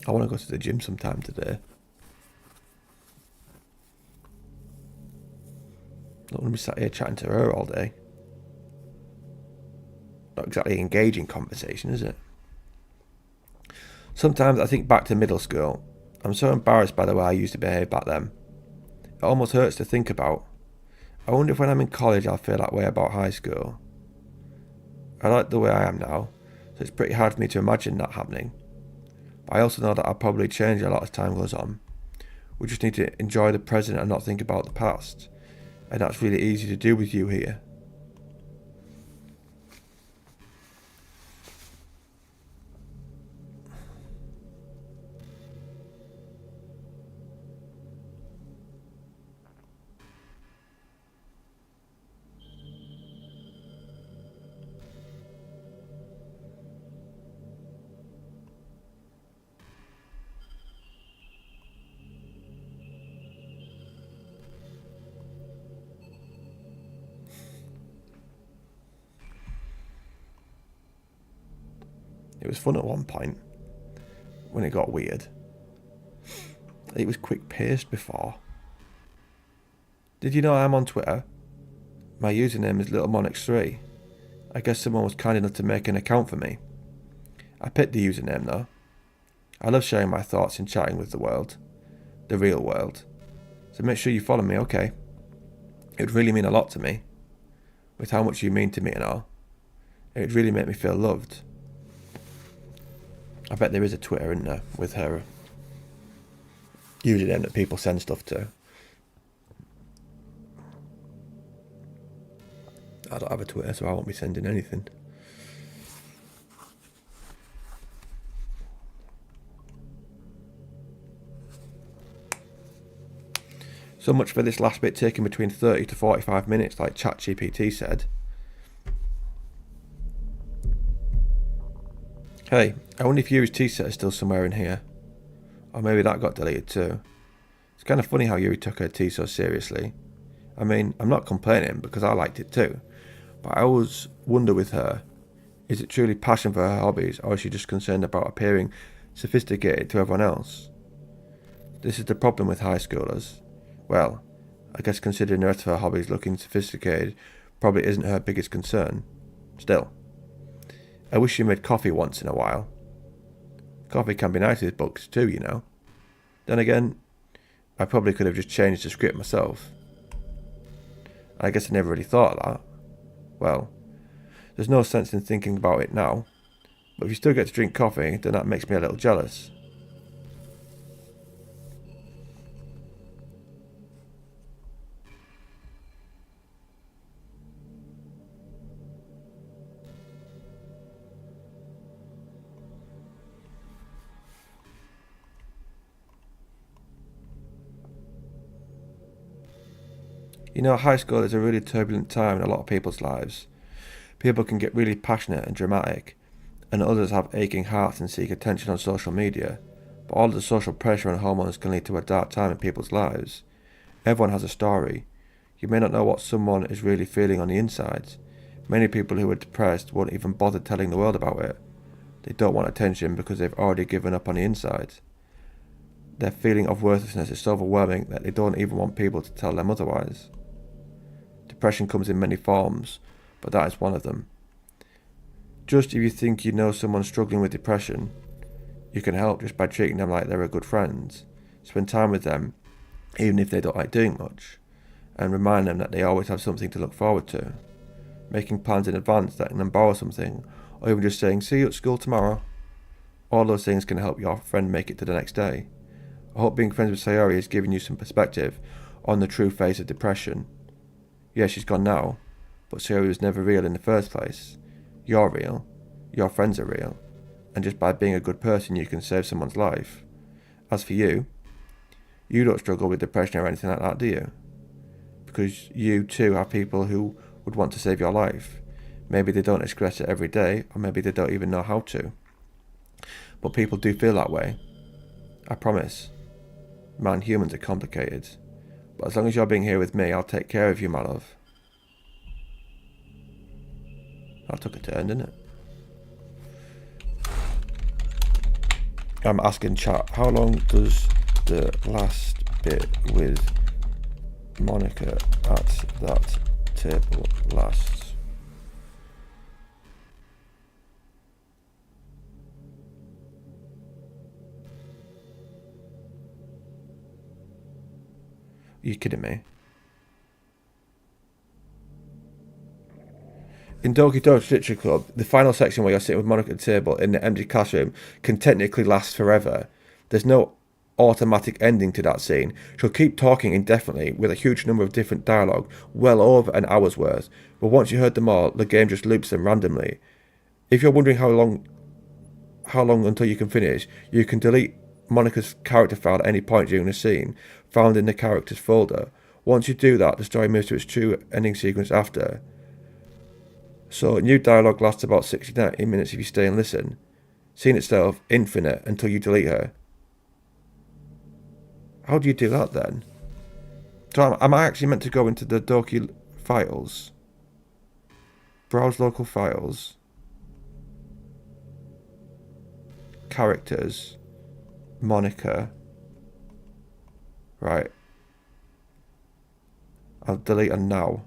I want to go to the gym sometime today. I don't want to be sat here chatting to her all day. Not exactly engaging conversation, is it? Sometimes I think back to middle school. I'm so embarrassed by the way I used to behave back then. It almost hurts to think about. I wonder if when I'm in college I'll feel that way about high school. I like the way I am now, so it's pretty hard for me to imagine that happening. But I also know that I'll probably change a lot as time goes on. We just need to enjoy the present and not think about the past. And that's really easy to do with you here. It was fun at one point, when it got weird. It was quick-paced before. Did you know I'm on Twitter? My username is LittleMonix3. I guess someone was kind enough to make an account for me. I picked the username though. I love sharing my thoughts and chatting with the world. The real world. So make sure you follow me, okay? It would really mean a lot to me. With how much you mean to me and all. It would really make me feel loved. I bet there is a Twitter in there with her username that people send stuff to. I don't have a Twitter, so I won't be sending anything. So much for this last bit taking between 30 to 45 minutes, like ChatGPT said. Hey, I wonder if Yuri's tea set is still somewhere in here. Or maybe that got deleted too. It's kind of funny how Yuri took her tea so seriously. I mean, I'm not complaining because I liked it too. But I always wonder with her, is it truly passion for her hobbies or is she just concerned about appearing sophisticated to everyone else? This is the problem with high schoolers. Well, I guess considering the rest of her hobbies looking sophisticated probably isn't her biggest concern. Still. I wish she made coffee once in a while. Coffee can be nice with books too, you know. Then again, I probably could have just changed the script myself. I guess I never really thought of that. Well, there's no sense in thinking about it now, but if you still get to drink coffee, then that makes me a little jealous. You know, high school is a really turbulent time in a lot of people's lives. People can get really passionate and dramatic, and others have aching hearts and seek attention on social media. But all of the social pressure and hormones can lead to a dark time in people's lives. Everyone has a story. You may not know what someone is really feeling on the inside. Many people who are depressed won't even bother telling the world about it. They don't want attention because they've already given up on the inside. Their feeling of worthlessness is so overwhelming that they don't even want people to tell them otherwise. Depression comes in many forms, but that is one of them. Just if you think you know someone struggling with depression, you can help just by treating them like they're a good friend. Spend time with them, even if they don't like doing much, and remind them that they always have something to look forward to. Making plans in advance that can borrow something, or even just saying, "See you at school tomorrow." All those things can help your friend make it to the next day. I hope being friends with Sayori is giving you some perspective on the true face of depression. Yeah, she's gone now, but Sayori was never real in the first place. You're real, your friends are real, and just by being a good person you can save someone's life. As for you, you don't struggle with depression or anything like that, do you? Because you too have people who would want to save your life. Maybe they don't express it every day, or maybe they don't even know how to. But people do feel that way. I promise. Man, humans are complicated. But as long as you're being here with me, I'll take care of you, my love. That took a turn, didn't it? I'm asking chat, how long does the last bit with Monica at that table last? Are you kidding me? In Doki Doki Literature Club, the final section where you're sitting with Monica at the table in the empty classroom can technically last forever. There's no automatic ending to that scene. She'll keep talking indefinitely with a huge number of different dialogue, well over an hour's worth. But once you heard them all, the game just loops them randomly. If you're wondering how long until you can finish, you can delete Monica's character file at any point during the scene, found in the characters folder. Once you do that, the story moves to its true ending sequence after. So new dialogue lasts about 60 to 90 minutes if you stay and listen. Scene itself, infinite until you delete her. How do you do that then? So am I actually meant to go into the Doki files? Browse local files. Characters. Monica. Right. I'll delete her now.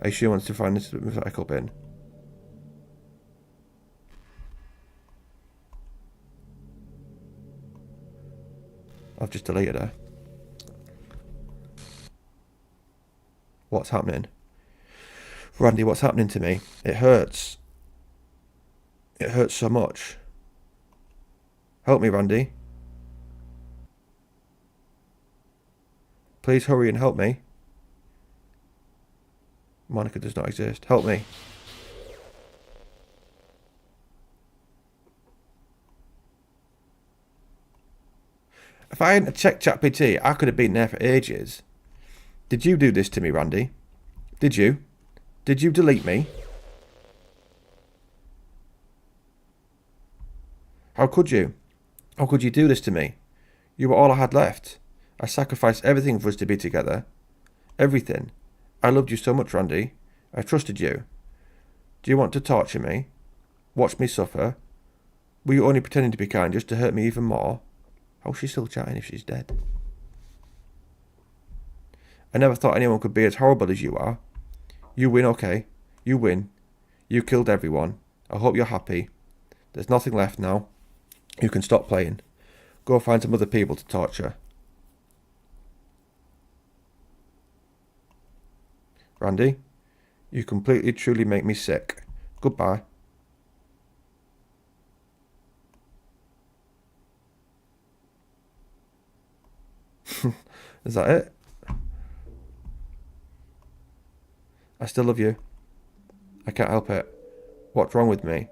I assume wants to find this recycle bin. I've just deleted her. What's happening? Randy, what's happening to me? It hurts. It hurts so much. Help me, Randy. Please hurry and help me. Monica does not exist. Help me. If I hadn't checked ChatGPT, I could have been there for ages. Did you do this to me, Randy? Did you? Did you delete me? How could you? How could you do this to me? You were all I had left. I sacrificed everything for us to be together. Everything. I loved you so much, Randy. I trusted you. Do you want to torture me? Watch me suffer? Were you only pretending to be kind just to hurt me even more? How's she still chatting if she's dead? I never thought anyone could be as horrible as you are. You win, okay. You win. You killed everyone. I hope you're happy. There's nothing left now. You can stop playing. Go find some other people to torture. Randy, you completely truly make me sick. Goodbye. Is that it? I still love you. I can't help it. What's wrong with me?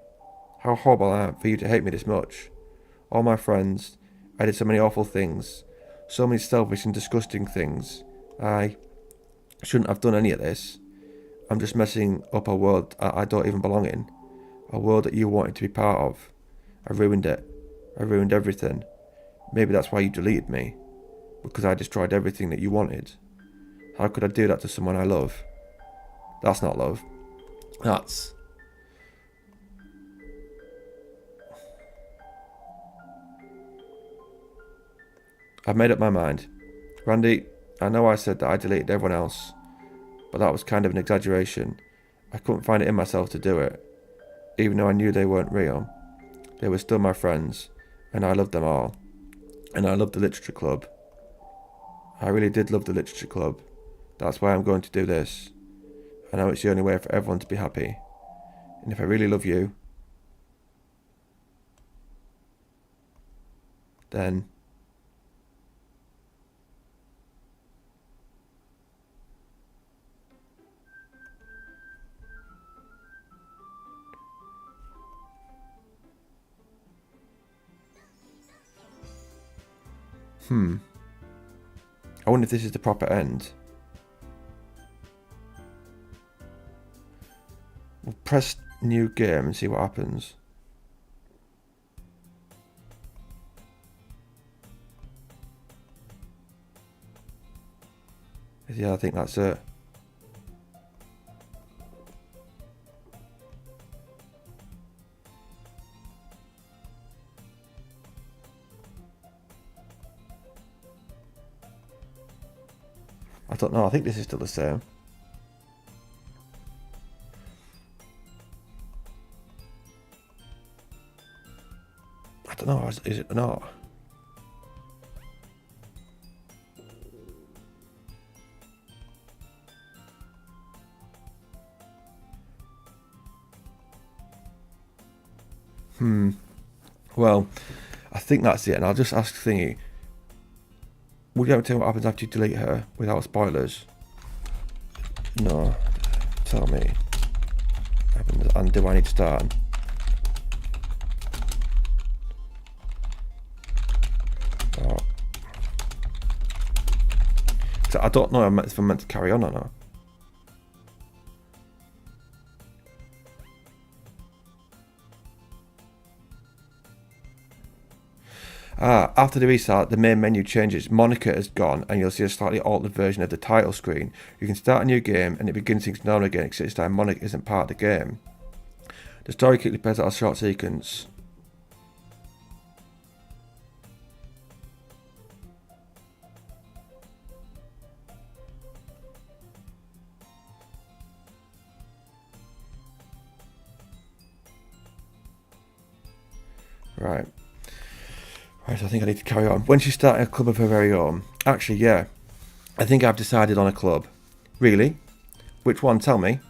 How horrible I am for you to hate me this much. All my friends, I did so many awful things. So many selfish and disgusting things. I shouldn't have done any of this. I'm just messing up a world I don't even belong in. A world that you wanted to be part of. I ruined it. I ruined everything. Maybe that's why you deleted me. Because I destroyed everything that you wanted. How could I do that to someone I love? That's not love. That's... I've made up my mind. Randy, I know I said that I deleted everyone else, but that was kind of an exaggeration. I couldn't find it in myself to do it. Even though I knew they weren't real. They were still my friends, and I loved them all. And I loved the literature club. I really did love the literature club. That's why I'm going to do this. I know it's the only way for everyone to be happy. And if I really love you, then... I wonder if this is the proper end. We'll press new game and see what happens. Yeah, I think that's it. I don't know, I think this is still the same. I don't know, is it not? Well, I think that's it, and I'll just ask Thingy. Would you ever tell me what happens after you delete her without spoilers? No. Tell me. And do I need to start? Oh. So I don't know if I'm meant to carry on or not. After the restart, the main menu changes. Monica is gone, and you'll see a slightly altered version of the title screen. You can start a new game, and it begins things normal again, except this time Monica isn't part of the game. The story quickly plays out a short sequence. Right. Right, so I think I need to carry on. When she started a club of her very own. Actually, yeah. I think I've decided on a club. Really? Which one? Tell me.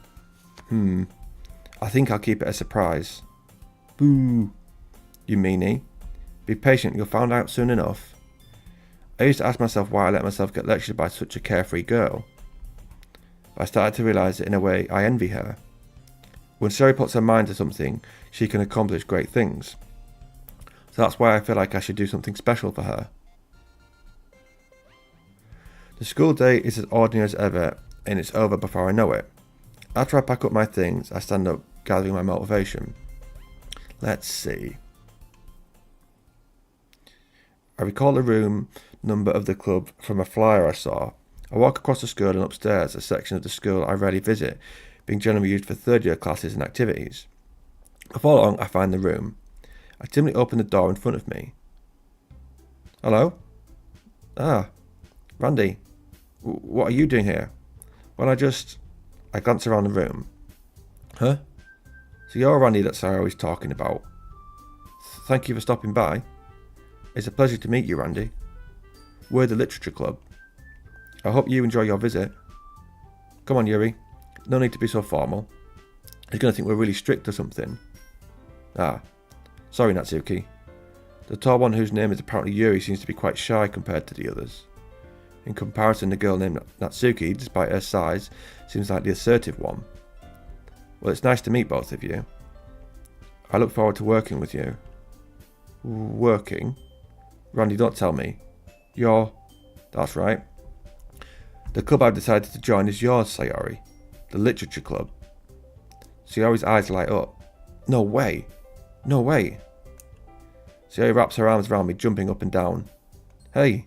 I think I'll keep it a surprise. Boo. You meanie. Be patient, you'll find out soon enough. I used to ask myself why I let myself get lectured by such a carefree girl. But I started to realise that in a way I envy her. When Sherry puts her mind to something, she can accomplish great things. So that's why I feel like I should do something special for her. The school day is as ordinary as ever, and it's over before I know it. After I pack up my things, I stand up, gathering my motivation. Let's see. I recall the room number of the club from a flyer I saw. I walk across the school and upstairs, a section of the school I rarely visit, being generally used for third-year classes and activities. Before long, I find the room. I timidly open the door in front of me. Hello? Ah, Randy. What are you doing here? Well, I glance around the room. Huh? So you're Randy that Sarah was talking about. Thank you for stopping by. It's a pleasure to meet you, Randy. We're the Literature Club. I hope you enjoy your visit. Come on, Yuri. No need to be so formal. He's going to think we're really strict or something. Ah, sorry Natsuki. The tall one whose name is apparently Yuri seems to be quite shy compared to the others. In comparison, the girl named Natsuki, despite her size, seems like the assertive one. Well, it's nice to meet both of you. I look forward to working with you. Working? Randy, don't tell me. You're... That's right. The club I've decided to join is yours, Sayori. The Literature Club. Sayori's eyes light up. No way. No way. Sayori wraps her arms around me, jumping up and down. Hey.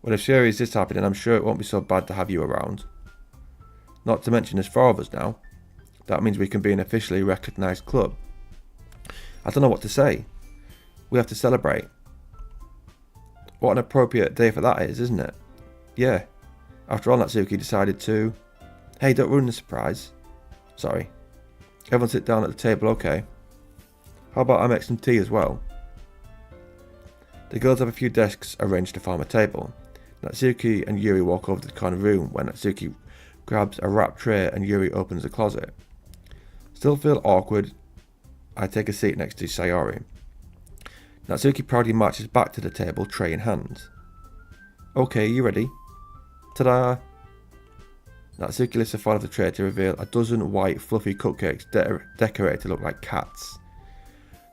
Well, if Sayori is this happy, then I'm sure it won't be so bad to have you around. Not to mention there's 4 of us now. That means we can be an officially recognised club. I don't know what to say. We have to celebrate. What an appropriate day for that is, isn't it? Yeah. After all, Natsuki decided to... Hey, don't ruin the surprise. Sorry. Everyone sit down at the table, okay? How about I make some tea as well? The girls have a few desks arranged to form a table. Natsuki and Yuri walk over to the corner room where Natsuki grabs a wrap tray and Yuri opens a closet. Still feel awkward, I take a seat next to Sayori. Natsuki proudly marches back to the table, tray in hand. Okay, you ready? Ta-da! Natsuki lifts the foil of the tray to reveal a dozen white, fluffy cupcakes decorated to look like cats.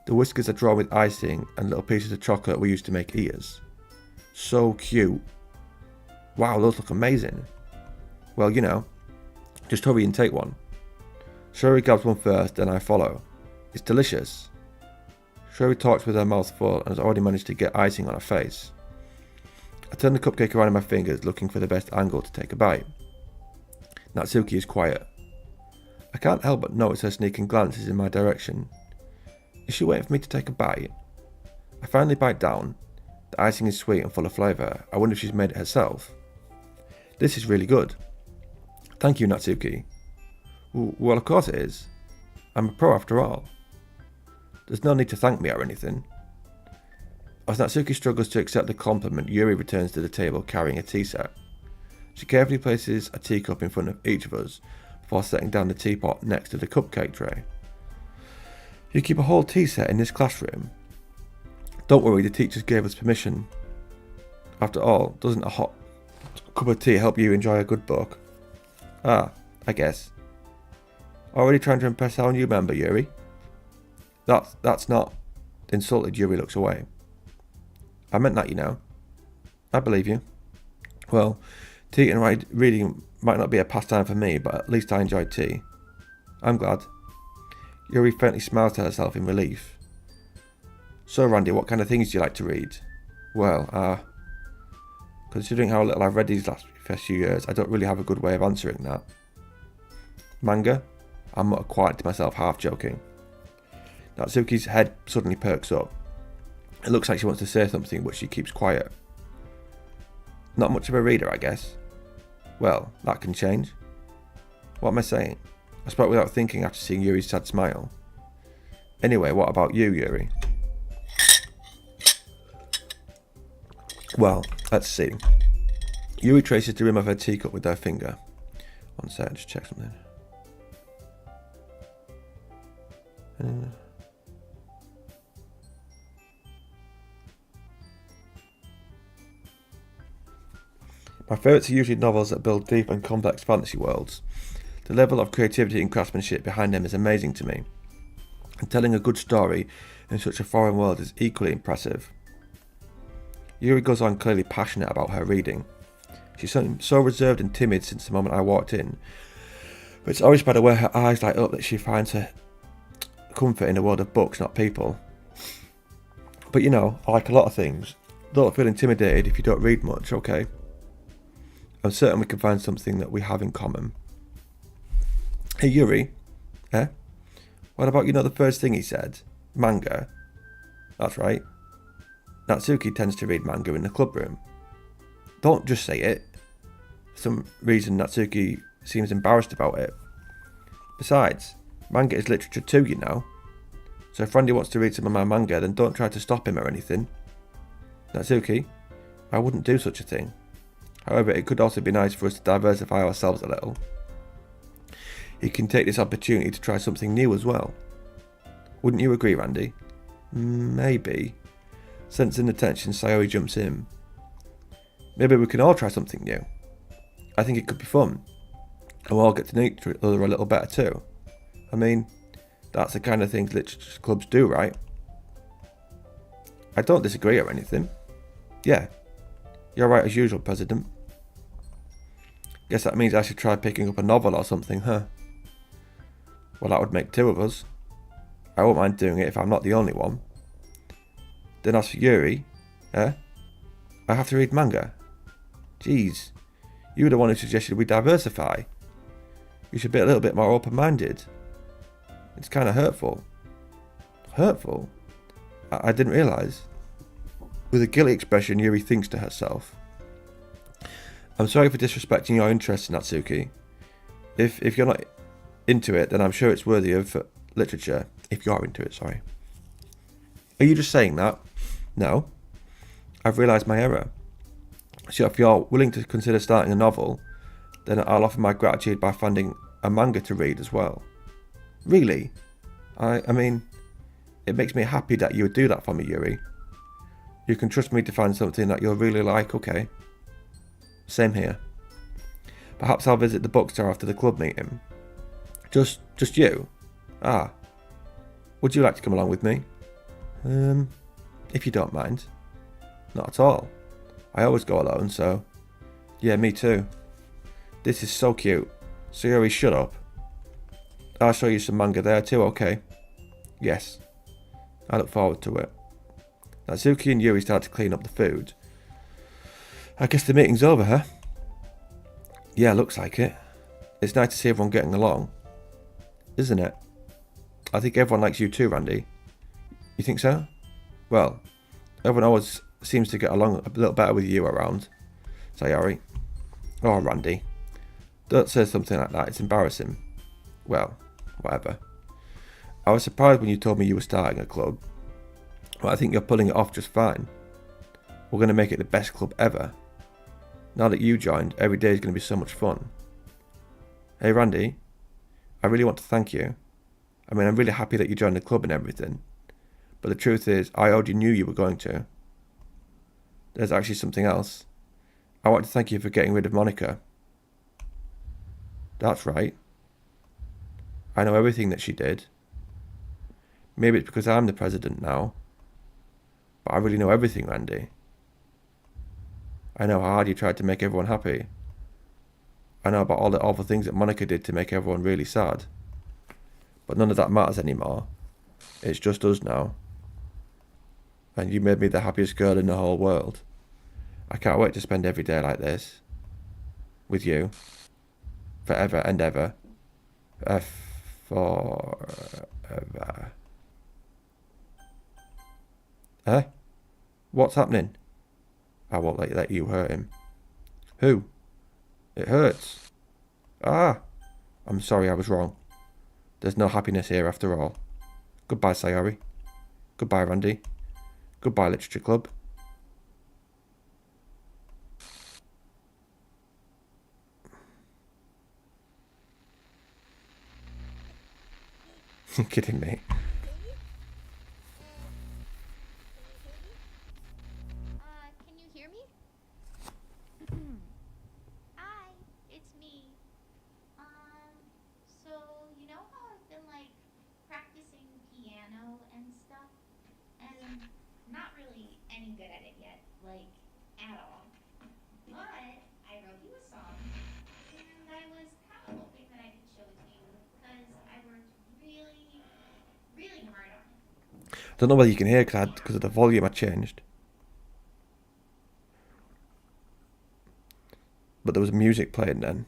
The whiskers are drawn with icing and little pieces of chocolate we used to make ears. So cute. Wow, those look amazing. Well, you know, just hurry and take one. Sayori grabs one first, then I follow. It's delicious. Sayori talks with her mouth full and has already managed to get icing on her face. I turn the cupcake around in my fingers, looking for the best angle to take a bite. Natsuki is quiet. I can't help but notice her sneaking glances in my direction. Is she waiting for me to take a bite? I finally bite down. The icing is sweet and full of flavour. I wonder if she's made it herself. This is really good. Thank you, Natsuki. Well, of course it is. I'm a pro after all. There's no need to thank me or anything. As Natsuki struggles to accept the compliment, Yuri returns to the table carrying a tea set. She carefully places a teacup in front of each of us before setting down the teapot next to the cupcake tray. You keep a whole tea set in this classroom? Don't worry, the teachers gave us permission. After all, doesn't a hot cup of tea help you enjoy a good book? Ah, I guess. Already trying to impress our new member, Yuri? That's not... Insulted, Yuri looks away. I meant that, you know. I believe you. Well, tea and reading might not be a pastime for me, but at least I enjoyed tea. I'm glad. Yuri faintly smiles to herself in relief. So, Randy, what kind of things do you like to read? Well, considering how little I've read these last few years, I don't really have a good way of answering that. Manga? I mutter quietly to myself, half joking. Natsuki's head suddenly perks up. It looks like she wants to say something, but she keeps quiet. Not much of a reader, I guess. Well, that can change. What am I saying? I spoke without thinking after seeing Yuri's sad smile. Anyway, what about you, Yuri? Well, let's see. Yuri traces the rim of her teacup with her finger. One second, just check something. My favourites are usually novels that build deep and complex fantasy worlds. The level of creativity and craftsmanship behind them is amazing to me, and telling a good story in such a foreign world is equally impressive. Yuri goes on, clearly passionate about her reading. She's so reserved and timid since the moment I walked in, but it's always by the way her eyes light up that she finds her comfort in a world of books, not people. But you know, like a lot of things, don't feel intimidated if you don't read much, okay? I'm certain we can find something that we have in common. Hey Yuri, what about, the first thing he said? Manga? That's right. Natsuki tends to read manga in the club room. Don't just say it. For some reason Natsuki seems embarrassed about it. Besides, manga is literature too, you know. So if Randy wants to read some of my manga, then don't try to stop him or anything. Natsuki, I wouldn't do such a thing. However, it could also be nice for us to diversify ourselves a little. he can take this opportunity to try something new as well. Wouldn't you agree, Randy? Maybe. Sensing the tension, Sayori jumps in. Maybe we can all try something new. I think it could be fun. And we'll all get to know each other a little better too. I mean, that's the kind of things literature clubs do, right? I don't disagree or anything. Yeah, you're right as usual, President. Guess that means I should try picking up a novel or something, huh? Well, that would make 2 of us. I won't mind doing it if I'm not the only one. Then as for Yuri, I have to read manga. Jeez, you were the one who suggested we diversify. We should be a little bit more open-minded. It's kind of hurtful. Hurtful? I didn't realise. With a guilty expression, Yuri thinks to herself. I'm sorry for disrespecting your interest in Natsuki. If you're not into it, then I'm sure it's worthy of literature. If you're into it, sorry. Are you just saying that? No. I've realised my error. So if you're willing to consider starting a novel, then I'll offer my gratitude by finding a manga to read as well. Really? I mean, it makes me happy that you would do that for me, Yuri. You can trust me to find something that you'll really like, okay? Same here. Perhaps I'll visit the bookstore after the club meeting. Just you? Ah. Would you like to come along with me? If you don't mind. Not at all. I always go alone, so... Yeah, me too. This is so cute. Sayori, shut up. I'll show you some manga there too, okay? Yes. I look forward to it. Natsuki and Yuri start to clean up the food. I guess the meeting's over, huh? Yeah, looks like it. It's nice to see everyone getting along. Isn't it? I think everyone likes you too, Randy. You think so? Well, everyone always seems to get along a little better with you around. Sayori. Oh, Randy. Don't say something like that, it's embarrassing. Well, whatever. I was surprised when you told me you were starting a club. But I think you're pulling it off just fine. We're going to make it the best club ever. Now that you joined, every day is going to be so much fun. Hey Randy, I really want to thank you. I mean, I'm really happy that you joined the club and everything. But the truth is, I already knew you were going to. There's actually something else. I want to thank you for getting rid of Monica. That's right. I know everything that she did. Maybe it's because I'm the president now. But I really know everything, Randy. I know how hard you tried to make everyone happy. I know about all the awful things that Monica did to make everyone really sad. But none of that matters anymore. It's just us now. And you made me the happiest girl in the whole world. I can't wait to spend every day like this. With you. Forever and ever. Forever. What's happening? I won't let you hurt him. Who? It hurts. Ah! I'm sorry I was wrong. There's no happiness here after all. Goodbye, Sayori. Goodbye, Randy. Goodbye, Literature Club. You're kidding me. Can you hear me? Hi, it's me. So you know how I've been like practicing piano and stuff, and not really any good at it yet, like at all. But I wrote you a song, and I was kind of hoping that I could show it to you because I worked really, really hard on it. Don't know whether you can hear because of the volume I changed. But there was music playing then.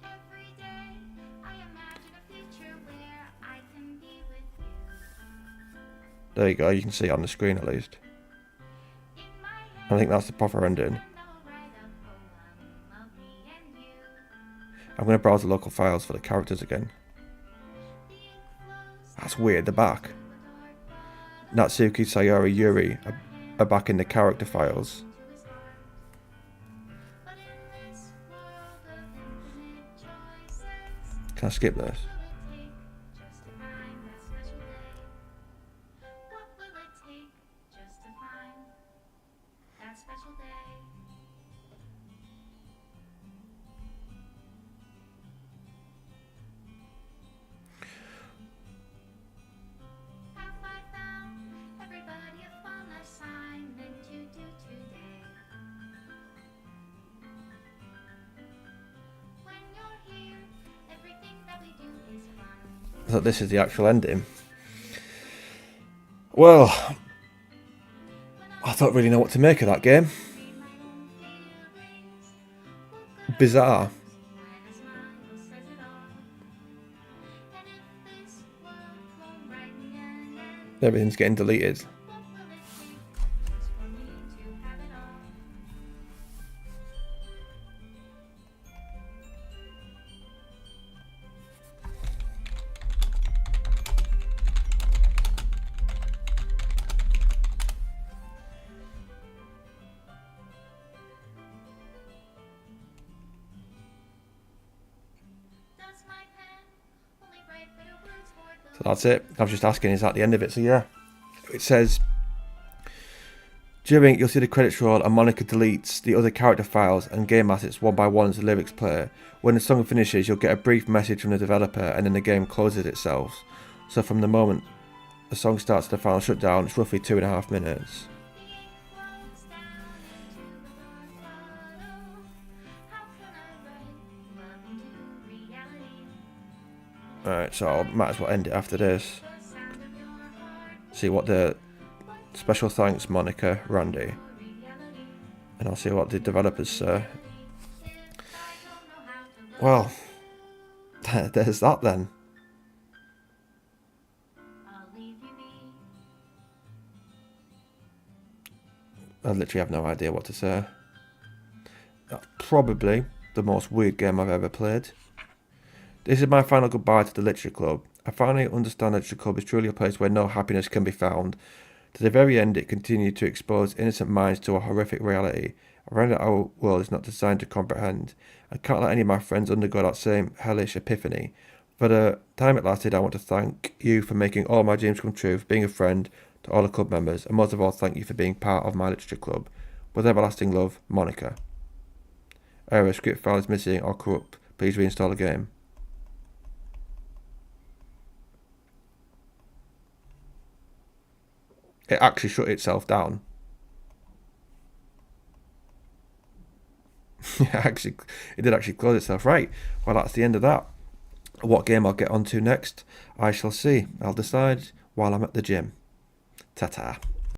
Every day I imagine a future where I can be with you. There you go, you can see it on the screen at least. In my head, I think that's the proper ending. and I'll write a poem of me and you. I'm going to browse the local files for the characters again. Being close That's weird, the back. to a door, but Natsuki, Sayori, Yuri are back in the character files. Can I skip this? So this is the actual ending. Well, I don't really know what to make of that game. Bizarre. Everything's getting deleted. So that's it. I was just asking, is that the end of it? So yeah, it says, during you'll see the credits roll and Monica deletes the other character files and game assets one by one as the lyrics play. When the song finishes, you'll get a brief message from the developer and then the game closes itself. So from the moment the song starts to the final shutdown, it's roughly 2.5 minutes. Alright, so I might as well end it after this. See what the special thanks, Monica, Randy. And I'll see what the developers say. Well, there's that then. I literally have no idea what to say. That's probably the most weird game I've ever played. This is my final goodbye to the Literature Club. I finally understand that Literature Club is truly a place where no happiness can be found. To the very end, it continued to expose innocent minds to a horrific reality, a reality that our world is not designed to comprehend. I can't let any of my friends undergo that same hellish epiphany. For the time it lasted, I want to thank you for making all my dreams come true, for being a friend to all the club members, and most of all, thank you for being part of my Literature Club. With everlasting love, Monica. Error, script file is missing or corrupt. Please reinstall the game. It actually shut itself down. It did actually close itself. Right, well that's the end of that. What game I'll get onto next, I shall see. I'll decide while I'm at the gym. Ta-ta.